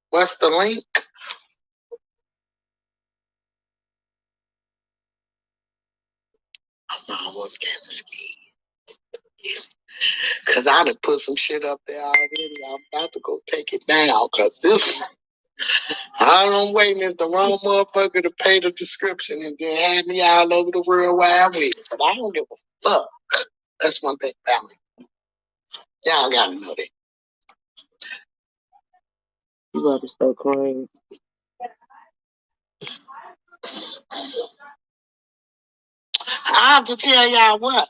What's the link? I'm almost getting scared. Cause I done put some shit up there already. I'm about to go take it down. Cause this, all I'm waiting is the wrong motherfucker to pay the description and then have me all over the World Wide Web. But I don't give a fuck. That's one thing about me. Y'all gotta know that. You got to start crying. I have to tell y'all what.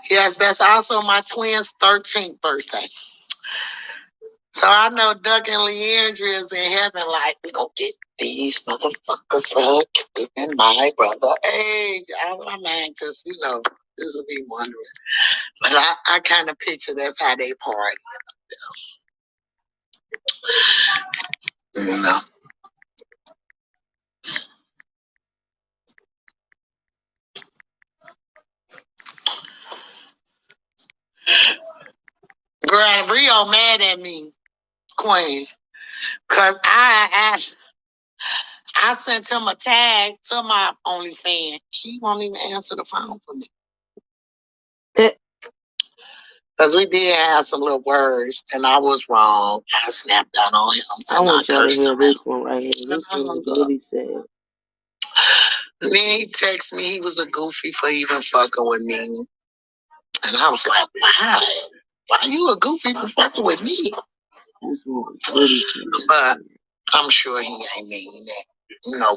Yes, that's also my twins' 13th birthday. So I know Doug and Leandria is in heaven like, we gonna get these motherfuckers for keeping my brother. Hey, my man just, this will be wondering. But I kind of picture that's how they party. You know? Girl, Rio mad at me, Queen, because I sent him a tag to my OnlyFans. He won't even answer the phone for me. Because we did have some little words, and I was wrong. I snapped out on him. I want y'all to hear this one right here. This one is really sad. Then he texted me he was a goofy for even fucking with me. And I was like, why you a goofy for fucking with me? This one is really sad. But I'm sure he ain't mean that.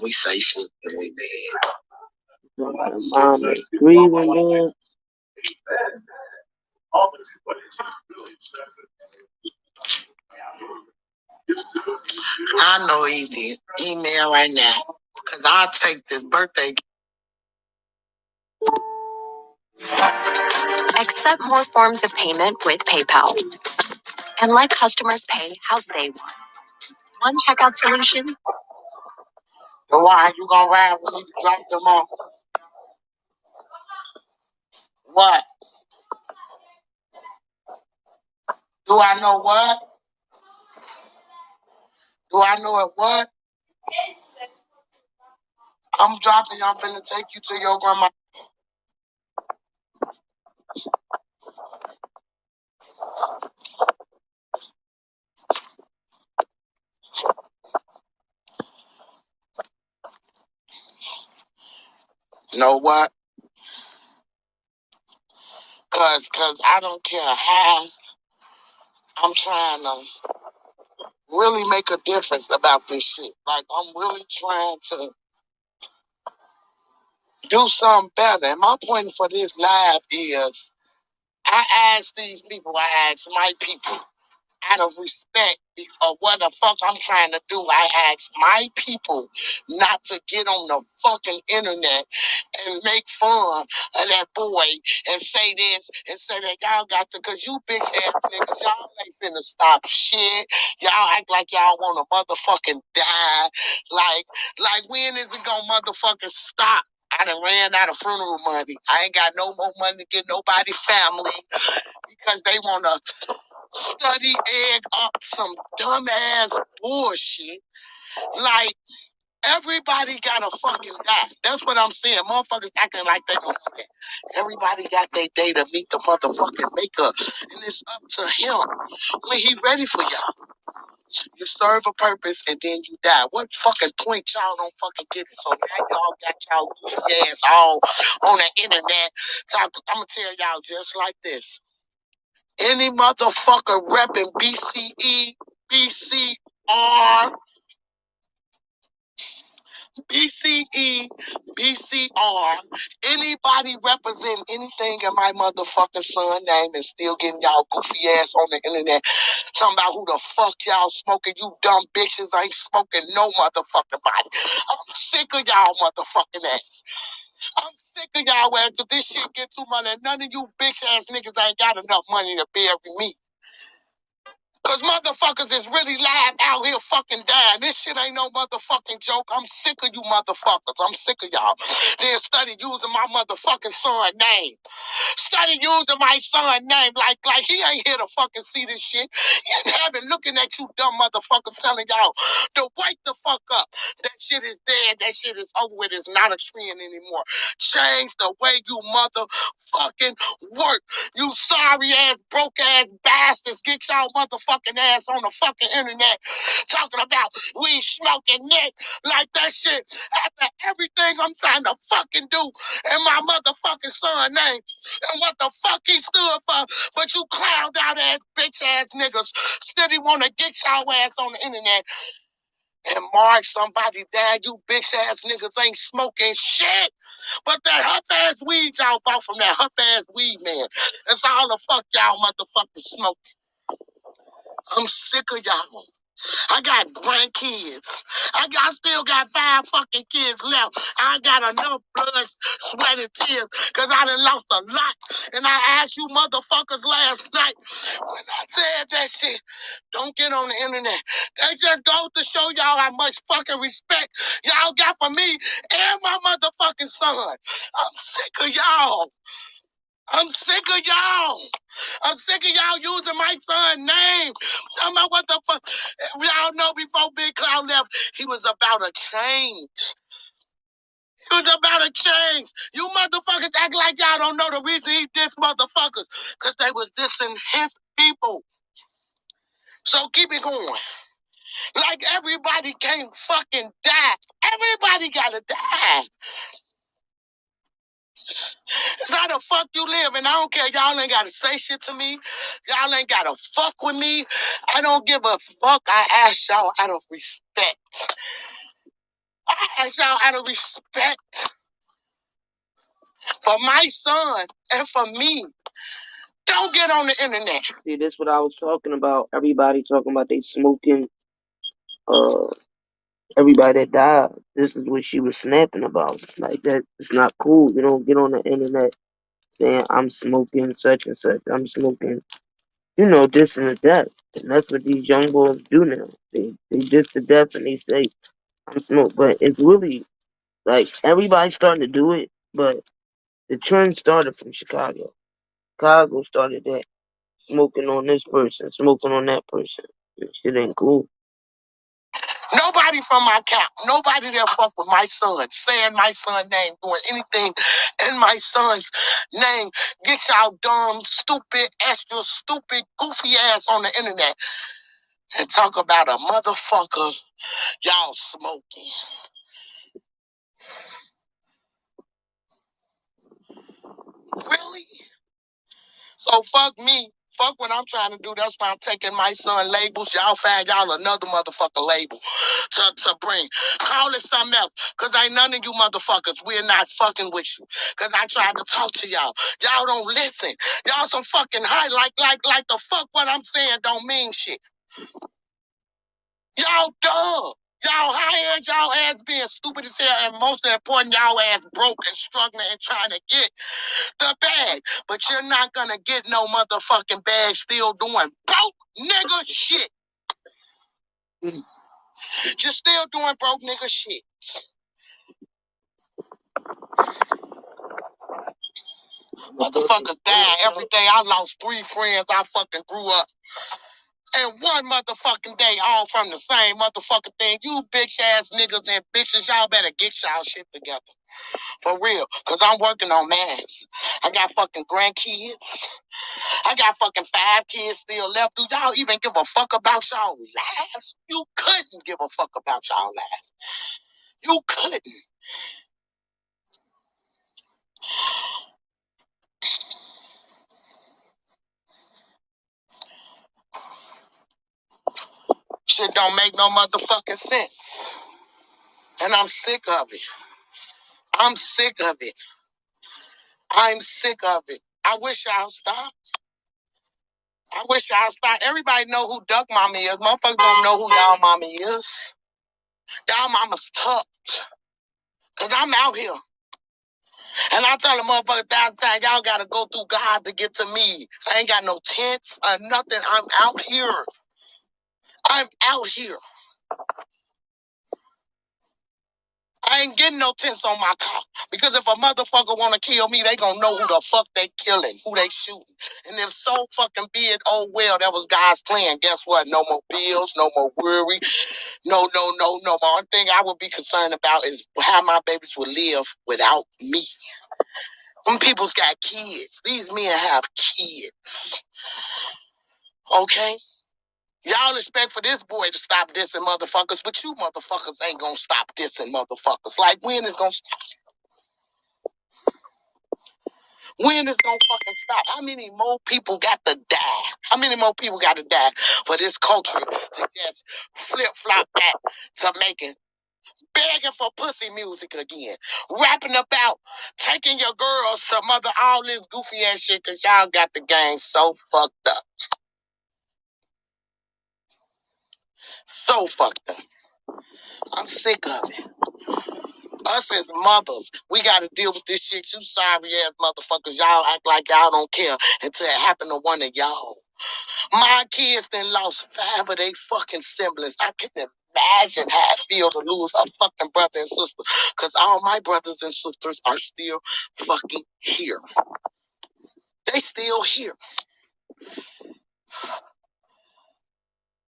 We say shit and we mad. Somebody's mom is grieving, man. I know he did. Email right now. Because I'll take this birthday. Accept more forms of payment with PayPal. And let customers pay how they want. One checkout solution. So why you gonna ride with me to drop them off? What? Do I know what? Do I know it what? I'm dropping you. I'm finna take you to your grandma. You know what? Cause I don't care how I'm trying to really make a difference about this shit. Like, I'm really trying to do something better. And my point for this live is I ask these people, I ask my people, out of respect Because what the fuck I'm trying to do, I ask my people not to get on the fucking internet and make fun of that boy and say this and say that. Y'all got to, cause you bitch ass niggas, y'all ain't finna stop shit. Y'all act like y'all wanna motherfucking die. Like when is it gonna motherfucking stop? I done ran out of funeral money. I ain't got no more money to get nobody family because they wanna study egg up some dumbass bullshit. Like, everybody gotta fucking die. That's what I'm saying. Motherfuckers acting like they don't know that. Everybody got their day to meet the motherfucking maker. And it's up to him when he ready for y'all. You serve a purpose and then you die. What fucking point y'all don't fucking get it? So now y'all got y'all goofy ass all on the internet. I'm gonna tell y'all just like this. Any motherfucker repping BCE, BCR, BCE, BCR, anybody represent anything in my motherfucking son name and still getting y'all goofy ass on the internet talking about who the fuck y'all smoking, you dumb bitches ain't smoking no motherfucking body. I'm sick of y'all motherfucking ass. I'm sick of y'all ass. If this shit get too much, and none of you bitch ass niggas ain't got enough money to bury me. Cause motherfuckers is really live out here fucking dying. This shit ain't no motherfucking joke. I'm sick of you motherfuckers. I'm sick of y'all. Then study using my motherfucking son name. Study using my son name like he ain't here to fucking see this shit. He in heaven looking at you dumb motherfuckers telling y'all to wake the fuck up. That shit is dead. That shit is over with. It's not a trend anymore. Change the way you motherfucking work. You sorry ass, broke ass bastards. Get y'all motherfucking ass on the fucking internet talking about we smoking Nick like that shit after everything I'm trying to fucking do in my motherfucking son name and what the fuck he stood for. But you clowned out ass bitch ass niggas still wanna get y'all ass on the internet and mark somebody down. You bitch ass niggas ain't smoking shit. But that huff ass weed y'all bought from that huff ass weed man. That's all the fuck y'all motherfucking smoking. I'm sick of y'all. I got grandkids. I still got 5 fucking kids left. I got enough blood, sweat, and tears because I done lost a lot. And I asked you motherfuckers last night when I said that shit, don't get on the internet. That just goes to show y'all how much fucking respect y'all got for me and my motherfucking son. I'm sick of y'all. I'm sick of y'all. I'm sick of y'all using my son's name. Talking about what the fuck. Y'all know before Big Cloud left, he was about to change. He was about to change. You motherfuckers act like y'all don't know the reason he dissed motherfuckers. Because they was dissing his people. So keep it going. Like everybody can't fucking die. Everybody gotta die. It's how the fuck you live, and I don't care. Y'all ain't gotta say shit to me. Y'all ain't gotta fuck with me. I don't give a fuck. I ask y'all out of respect. I ask y'all out of respect for my son and for me. Don't get on the internet. See, this is what I was talking about. Everybody talking about they smoking, everybody that died. This is what she was snapping about. Like that, it's not cool. You don't get on the internet saying I'm smoking such and such. I'm smoking, this and that. And that's what these young boys do now. They diss to death and they say I'm smoking. But it's really like everybody's starting to do it. But the trend started from Chicago. Chicago started that. Smoking on this person, smoking on that person. That shit ain't cool. Nobody from my camp, nobody that fuck with my son, saying my son's name, doing anything in my son's name, get y'all dumb, stupid, extra stupid, goofy ass on the internet and talk about a motherfucker y'all smoking. Really? So fuck me. Fuck what I'm trying to do. That's why I'm taking my son labels. Y'all find y'all another motherfucker label to bring. Call it something else. Cause ain't none of you motherfuckers. We're not fucking with you. Cause I tried to talk to y'all. Y'all don't listen. Y'all some fucking high like the fuck what I'm saying don't mean shit. Y'all dumb. Y'all high ass, y'all ass being stupid as hell, and most important, y'all ass broke and struggling and trying to get the bag. But you're not gonna get no motherfucking bag still doing broke nigga shit. You're still doing broke nigga shit. Motherfuckers die every day. I lost 3 friends I fucking grew up. And one motherfucking day, all from the same motherfucking thing. You bitch ass niggas and bitches, y'all better get y'all shit together. For real. Cause I'm working on mans. I got fucking grandkids. I got fucking 5 kids still left. Do y'all even give a fuck about y'all lives? You couldn't give a fuck about y'all lives. You couldn't. Shit don't make no motherfucking sense. And I'm sick of it. I'm sick of it. I'm sick of it. I wish y'all stop. I wish y'all stop. Everybody know who Duck Mama is. Motherfuckers don't know who y'all mama is. Y'all mama's tough. Cause I'm out here. And I tell the motherfucker 1,000 times, y'all gotta go through God to get to me. I ain't got no tents or nothing. I'm out here. I'm out here. I ain't getting no tents on my car. Because if a motherfucker wanna kill me, they gonna know who the fuck they killing, who they shooting. And if so fucking be it, oh well, that was God's plan. Guess what? No more bills, no more worry. No. Only thing I would be concerned about is how my babies will live without me. Them people's got kids. These men have kids. Okay? Y'all expect for this boy to stop dissing motherfuckers, but you motherfuckers ain't gonna stop dissing motherfuckers. Like, when is gonna stop? When is gonna fucking stop? How many more people got to die? How many more people got to die for this culture to just flip-flop back to making, begging for pussy music again? Rapping about taking your girls to mother all this goofy ass shit because y'all got the game so fucked up. So fucked up. I'm sick of it. Us as mothers, we gotta deal with this shit. You sorry ass motherfuckers, y'all act like y'all don't care until it happened to one of y'all. My kids then lost 5 of their fucking siblings. I can imagine how it feel to lose a fucking brother and sister. Cause all my brothers and sisters are still fucking here. They still here.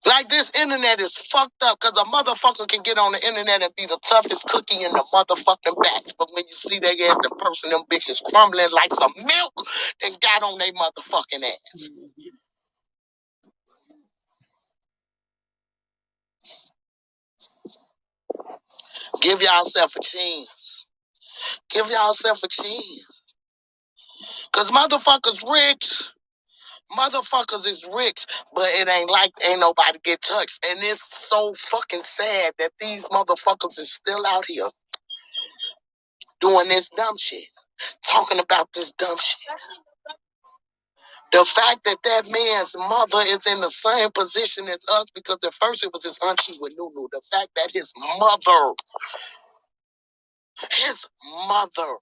Like, this internet is fucked up because a motherfucker can get on the internet and be the toughest cookie in the motherfucking batch. But when you see their ass in person, them bitches crumbling like some milk, then got on their motherfucking ass. Give y'allself a chance. Give y'allself a chance. Because motherfuckers rich. Motherfuckers is rich, but it ain't like ain't nobody get touched. And it's so fucking sad that these motherfuckers is still out here doing this dumb shit. Talking about this dumb shit. The fact that that man's mother is in the same position as us, because at first it was his auntie with Nunu. The fact that his mother, his mother,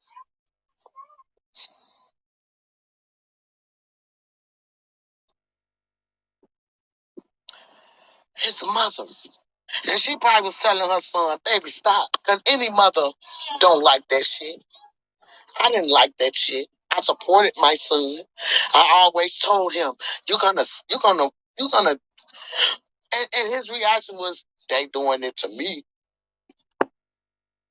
and she probably was telling her son, baby, stop. Because any mother don't like that shit. I didn't like that shit. I supported my son. I always told him, you're gonna, and his reaction was, they doing it to me.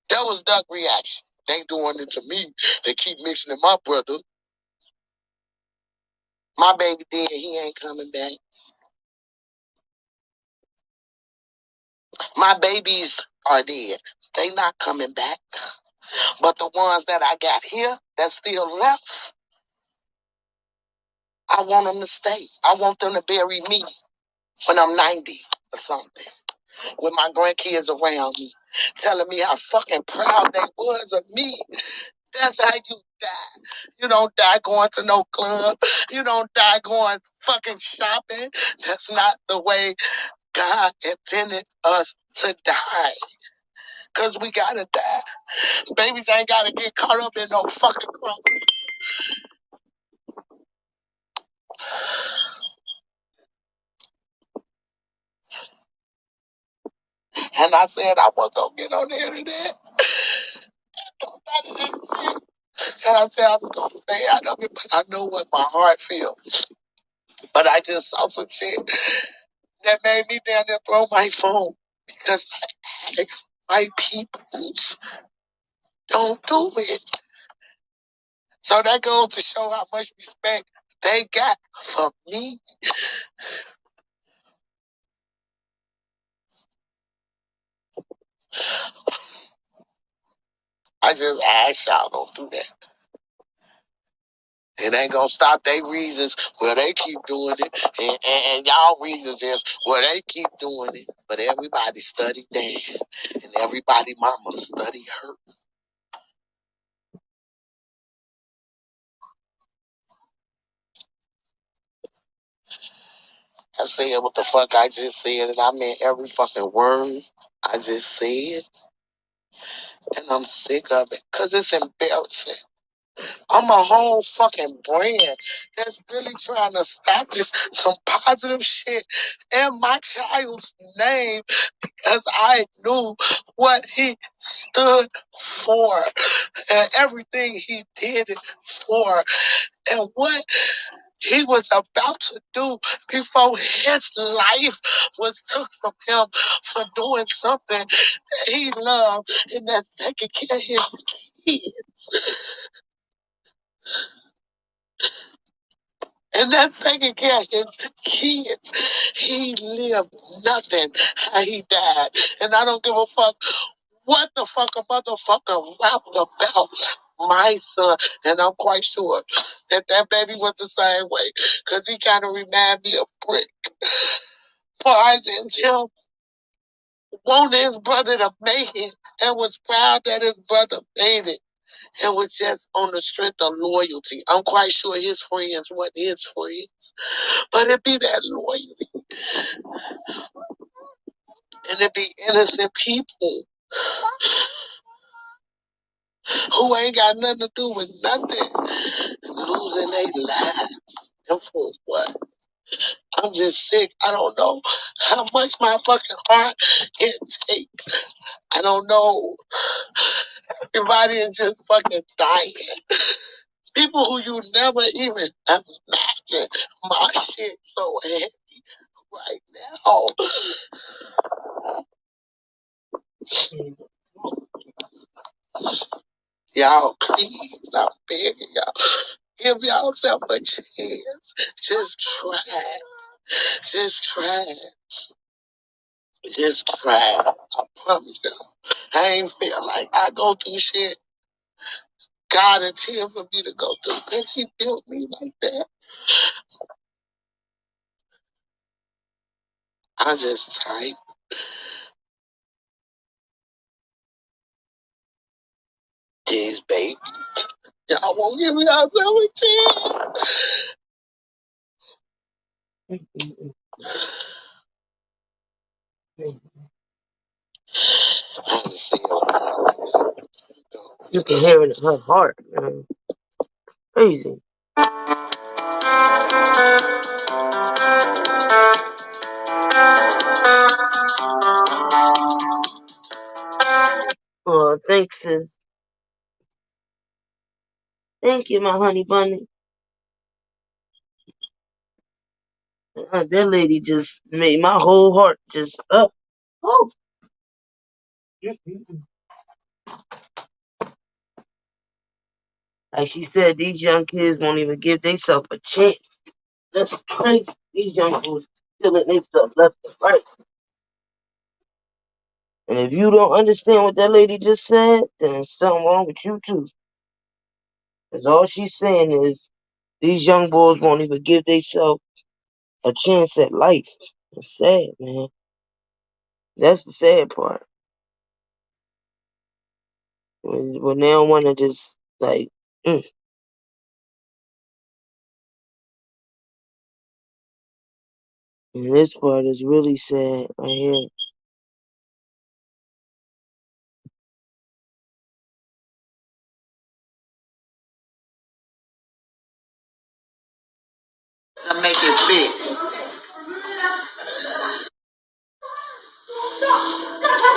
That was Doug's reaction. They doing it to me. They keep mixing my brother. My baby dead. He ain't coming back. My babies are dead. They not coming back. But the ones that I got here that still left, I want them to stay. I want them to bury me when I'm 90 or something, with my grandkids around me, telling me how fucking proud they was of me. That's how you die. You don't die going to no club. You don't die going fucking shopping. That's not the way God intended us to die. Cause we gotta die. Babies ain't gotta get caught up in no fucking crime. And I said I wasn't gonna get on the internet. None of this shit. And I said I was gonna stay out of it, but I know what my heart feels. But I just saw some shit that made me down there throw my phone because I asked my peoples don't do it. So that goes to show how much respect they got for me. I just ask y'all don't do that. It ain't gonna stop their reasons where they keep doing it. And y'all reasons is where they keep doing it. But everybody study dad. And everybody mama study her. I said what the fuck I just said, and I meant every fucking word I just said. And I'm sick of it. Cause it's embarrassing. I'm a whole fucking brand that's really trying to establish some positive shit in my child's name because I knew what he stood for and everything he did it for and what he was about to do before his life was took from him for doing something that he loved and that's taking care of his kids. And that's taking care of his kids. He lived nothing how he died. And I don't give a fuck what the fuck a motherfucker rapped about my son. And I'm quite sure that that baby was the same way. Because he kind of reminded me of Brick. Parsons, him wanted his brother to make it and was proud that his brother made it. And was just on the strength of loyalty. I'm quite sure his friends weren't his friends. But it be that loyalty. And it be innocent people who ain't got nothing to do with nothing losing their lives. And for what? I'm just sick. I don't know how much my fucking heart can take. I don't know. Everybody is just fucking dying. People who you never even imagine. My shit so heavy right now. Y'all, please, I'm begging y'all. Give yourself a chance. Just try. Just try. Just try. I promise you. I ain't feel like I go through shit God intended for me to go through because he built me like that. I just type these babies. Y'all won't give me out a chance. You can hear it in her heart, man. Crazy. Oh, thanks, sis. Thank you, my honey bunny. That lady just made my whole heart just up. Oh. Like she said, these young kids won't even give themselves a chance. That's crazy. These young boys stealing themselves left and right. And if you don't understand what that lady just said, then there's something wrong with you too. Because all she's saying is these young boys won't even give themselves a chance at life. It's sad, man. That's the sad part. When they don't want to just, like, And this part is really sad right here. To make it fit.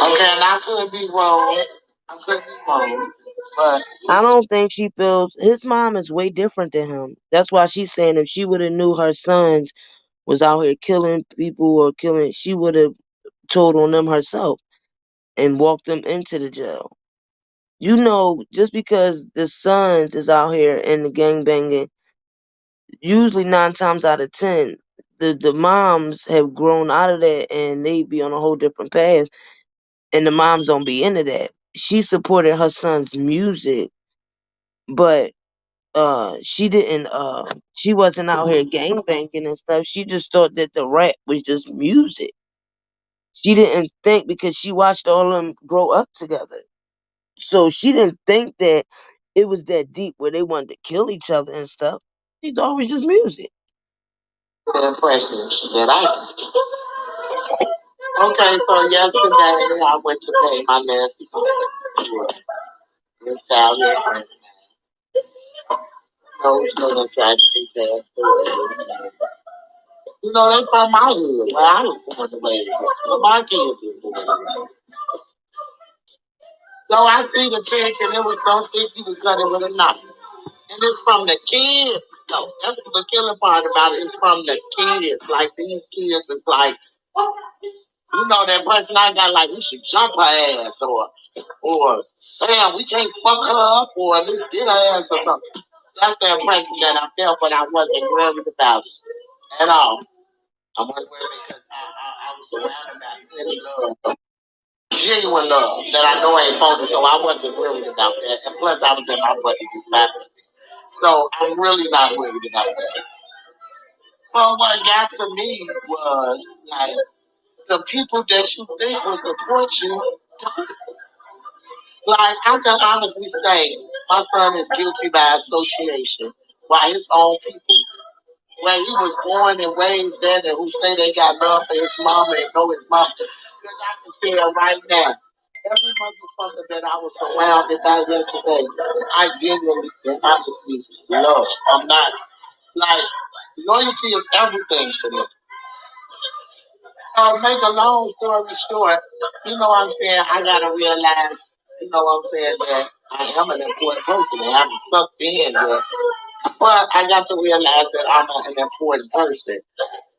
Okay, and I could be wrong. I could be wrong. But I don't think she feels his mom is way different than him. That's why she's saying if she would have knew her sons was out here killing people or killing, she would have told on them herself and walked them into the jail. You know, just because the sons is out here in the gangbanging, usually 9 times out of 10, the moms have grown out of that and they be on a whole different path, and the moms don't be into that. She supported her son's music, but she wasn't out here gangbanging and stuff. She just thought that the rap was just music. She didn't think, because she watched all of them grow up together. So she didn't think that it was that deep where they wanted to kill each other and stuff. She thought it was just music. the impression that I get. Okay, so yesterday I went to pay my nephew in childhood. No tragedy passed away. You know, they from my hood, where I was born and raised. Where my kids was born and raised. So I see the text and it was so thick you could cut it with a knife. And it's from the kids, though. That's the killing part about it. It's from the kids. Like, these kids is like, you know, that person I got, like, we should jump her ass, or damn, we can't fuck her up, or let's get her ass or something. That's the impression that I felt, but I wasn't worried about it at all. I wasn't worried because I was surrounded by plenty love, genuine love that I know ain't phony, so I wasn't worried about that. And plus, I was in my brother's establishment. So I'm really not worried about that. But what got to me was, like, the people that you think will support you don't. Like, I can honestly say my son is guilty by association by his own people. Where he was born and raised there, and who say they got love for his mama and know his mama. Because I can say it right now. Every motherfucker that I was surrounded by yesterday, I genuinely and honestly love. I'm not, like, loyalty is everything to me. So make a long story short, you know what I'm saying, I gotta realize, you know what I'm saying, that I am an important person and I'm sucked in there. But I got to realize that I'm an important person.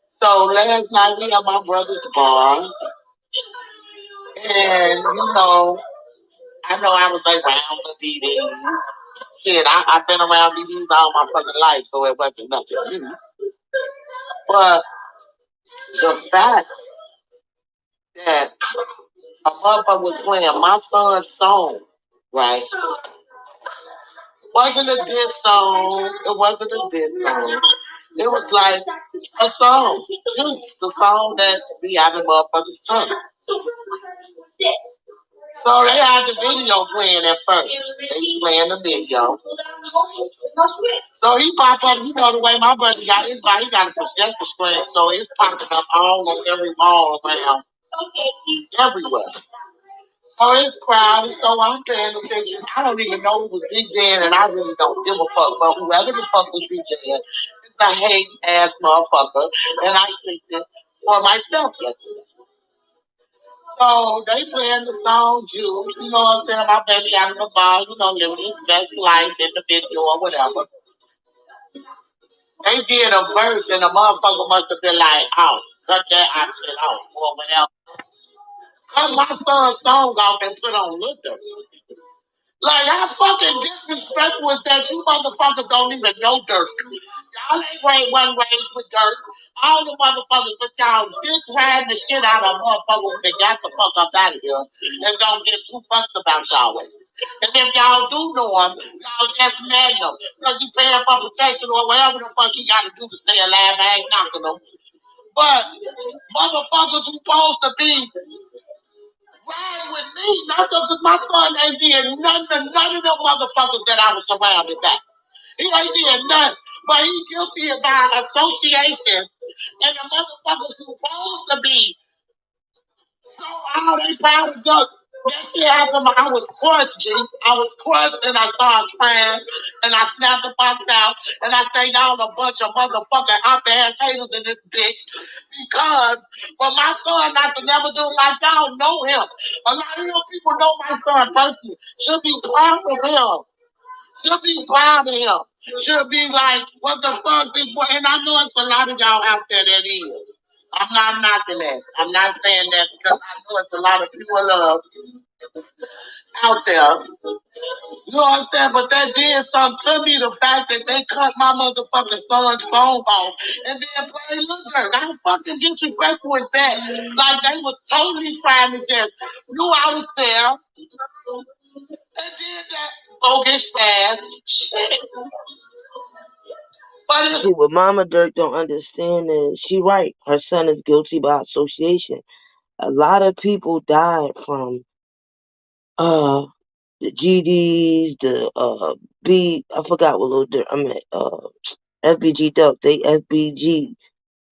So last night we had my brother's bar, and I know I was around the DDs. Shit, I've been around DDs all my fucking life, so it wasn't nothing new. But the fact that a motherfucker was playing my son's song, right? Wasn't a diss song. It wasn't a diss song. It was like a song, Juice, the song that be out of motherfuckers' tongue. So they had the video playing at first. They playing the video. So he popped up, you know the way my brother got his body, he got a projector screen, so it's popping up all on every wall around, everywhere. So it's crowded, so I'm paying attention. I don't even know who was DJing, and I really don't give a fuck. But whoever the fuck was DJing, it's a hate ass motherfucker, and I synced it for myself yesterday. So they playing the song Juice, you know what I'm saying? My baby out in the bar, living his best life in the video or whatever. They did a verse, and the motherfucker must have been like, oh, cut that option off or whatever. Cut my son's song off and put on Luther. Like, how fucking disrespectful is that? You motherfuckers don't even know Dirk. Y'all ain't raised with Dirk. All the motherfuckers, but y'all dick riding the shit out of motherfuckers when they got the fuck up out of here and don't give 2 fucks about y'all ways. And if y'all do know him, y'all just mad him. Because you paying for protection or whatever the fuck he got to do to stay alive. I ain't knocking him. But motherfuckers who supposed to be ride with me, not because my son ain't did none of them motherfuckers that I was surrounded by. He ain't did nothing. But he guilty by association. And the motherfuckers who supposed to be so all they proud of duck. That shit happened. I was crushed, G. I was crushed and I started crying and I snapped the fuck out and I say y'all a bunch of motherfucking up ass haters in this bitch because for my son not to never do like y'all know him. A lot of you people know my son personally. Should be proud of him. Should be proud of him. Should be like, what the fuck this boy? And I know it's a lot of y'all out there that is. I'm not knocking that. I'm not saying that because I know it's a lot of pure love out there. You know what I'm saying? But that did something to me, the fact that they cut my motherfucking son's phone off and then play Lil Durk. How fucking disrespectful is that? Like they was totally trying to just knew I was there. They did that bogus ass shit. See, what Mama Dirk don't understand is she right. Her son is guilty by association. A lot of people died from the GDs, the I forgot what little Dirk, FBG Duck, they FBG,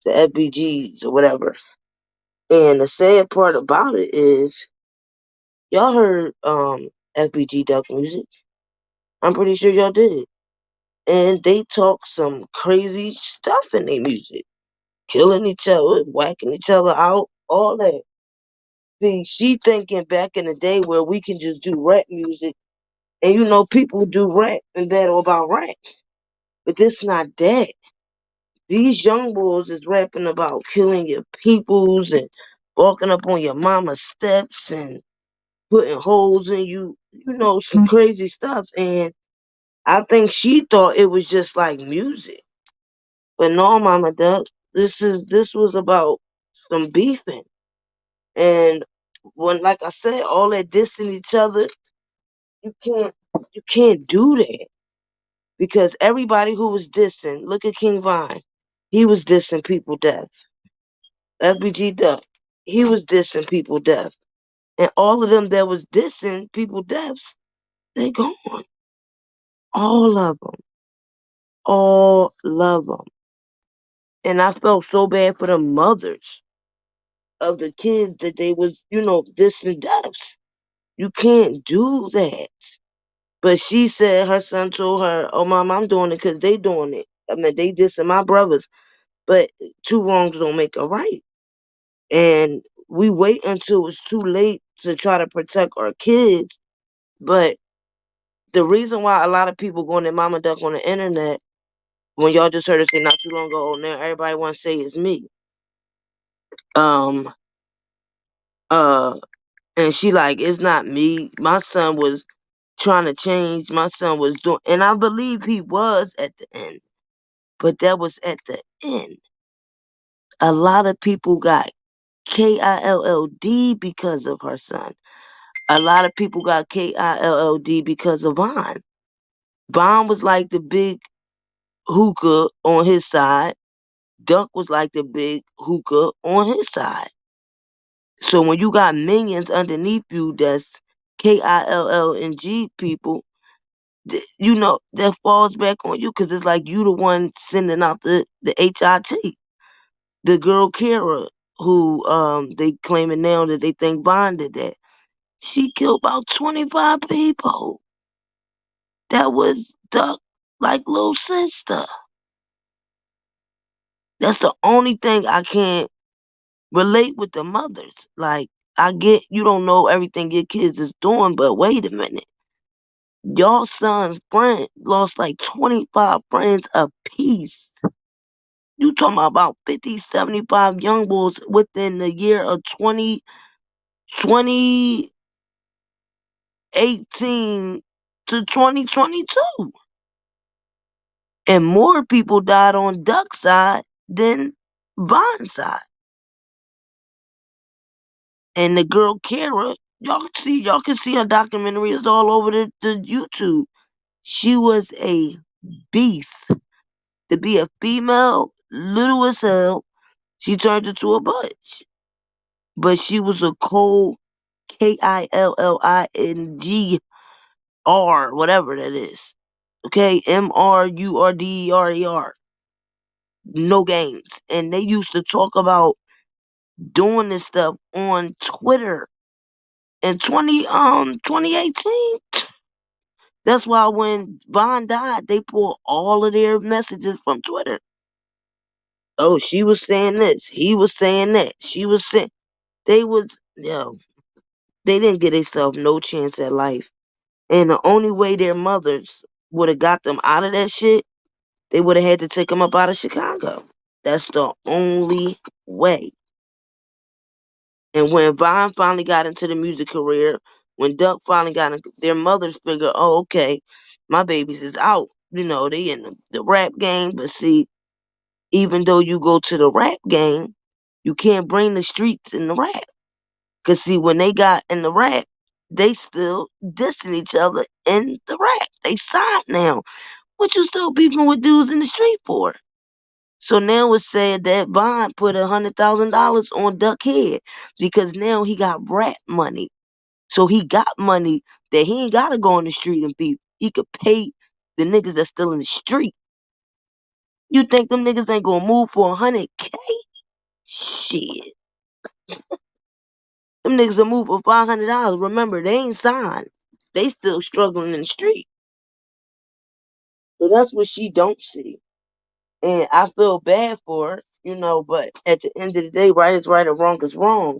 the FBGs or whatever. And the sad part about it is, y'all heard FBG Duck music. I'm pretty sure y'all did. And they talk some crazy stuff in their music. Killing each other, whacking each other out, all that. See, she thinking back in the day where we can just do rap music. And you know, people do rap and battle about rap. But this not that. These young boys is rapping about killing your peoples and walking up on your mama's steps and putting holes in you. You know, some crazy stuff. And I think she thought it was just like music. But no, Mama Duck, this was about some beefing. And when, like I said, all that dissing each other, you can't do that. Because everybody who was dissing, look at King Vine. He was dissing people death. FBG Duck, he was dissing people death. And all of them that was dissing people deaths, they gone. All of them. All of them. And I felt so bad for the mothers of the kids that they was, dissing deaths. You can't do that. But she said her son told her, "Oh, Mom, I'm doing it because they doing it. I mean, they dissing my brothers." But two wrongs don't make a right. And we wait until it's too late to try to protect our kids. But the reason why a lot of people going at Mama Duck on the internet, when y'all just heard her say not too long ago, "Oh, now everybody want to say it's me." Um, and she like, "It's not me. My son was trying to change. My son was doing," and I believe he was at the end. But that was at the end. A lot of people got KILLD because of her son. A lot of people got KILLD because of Vaughn. Vaughn was like the big hookah on his side. Duck was like the big hookah on his side. So when you got minions underneath you that's KILLNG people, that falls back on you because it's like you the one sending out the HIT. The girl Kara, who they claiming now that they think Vaughn did that, she killed about 25 people. That was Duck like little sister. That's the only thing I can't relate with the mothers. Like, I get you don't know everything your kids is doing, but wait a minute. Your son's friend lost like 25 friends apiece. You talking about 50, 75 young boys within the year of 2018 to 2022. And more people died on Duck's side than Von's side. And the girl Kara, y'all can see her documentary. It's all over the YouTube. She was a beast. To be a female, little as hell, she turned into a butch. But she was a cold KILLINGR, whatever that is. Okay, MRURDERER. No games. And they used to talk about doing this stuff on Twitter in 2018. That's why when Von died, they pulled all of their messages from Twitter. Oh, she was saying this. He was saying that. She was saying they didn't get themselves no chance at life. And the only way their mothers would have got them out of that shit, they would have had to take them up out of Chicago. That's the only way. And when Vaughn finally got into the music career, when Duck finally got in, their mothers figured, oh, okay, my babies is out. They in the rap game. But see, even though you go to the rap game, you can't bring the streets in the rap. Because see, when they got in the rap, they still dissing each other in the rap. They signed now. What you still beefing with dudes in the street for? So now it's said that Vaughn put $100,000 on Duck head because now he got rap money. So he got money that he ain't gotta go on the street and beef. He could pay the niggas that's still in the street. You think them niggas ain't gonna move for $100K? Shit. Them niggas will move for $500. Remember, they ain't signed. They still struggling in the street. So that's what she don't see. And I feel bad for her, but at the end of the day, right is right or wrong is wrong.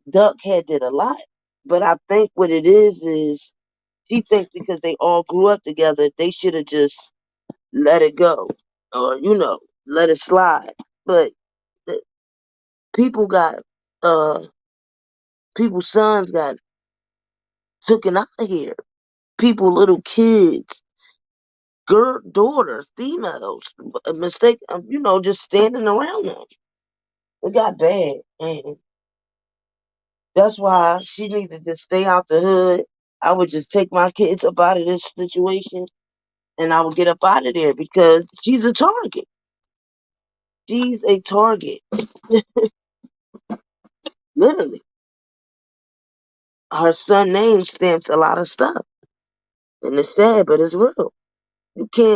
Duck had did a lot. But I think what it is she thinks because they all grew up together, they should have just let it go. Or, let it slide. But the, people got people's sons got taken out of here. People, little kids, daughters, females, mistake, just standing around them. It got bad, and that's why she needs to just stay out the hood. I would just take my kids up out of this situation, and I would get up out of there because she's a target. She's a target, literally. Her son name stamps a lot of stuff, and it's sad, but it's real.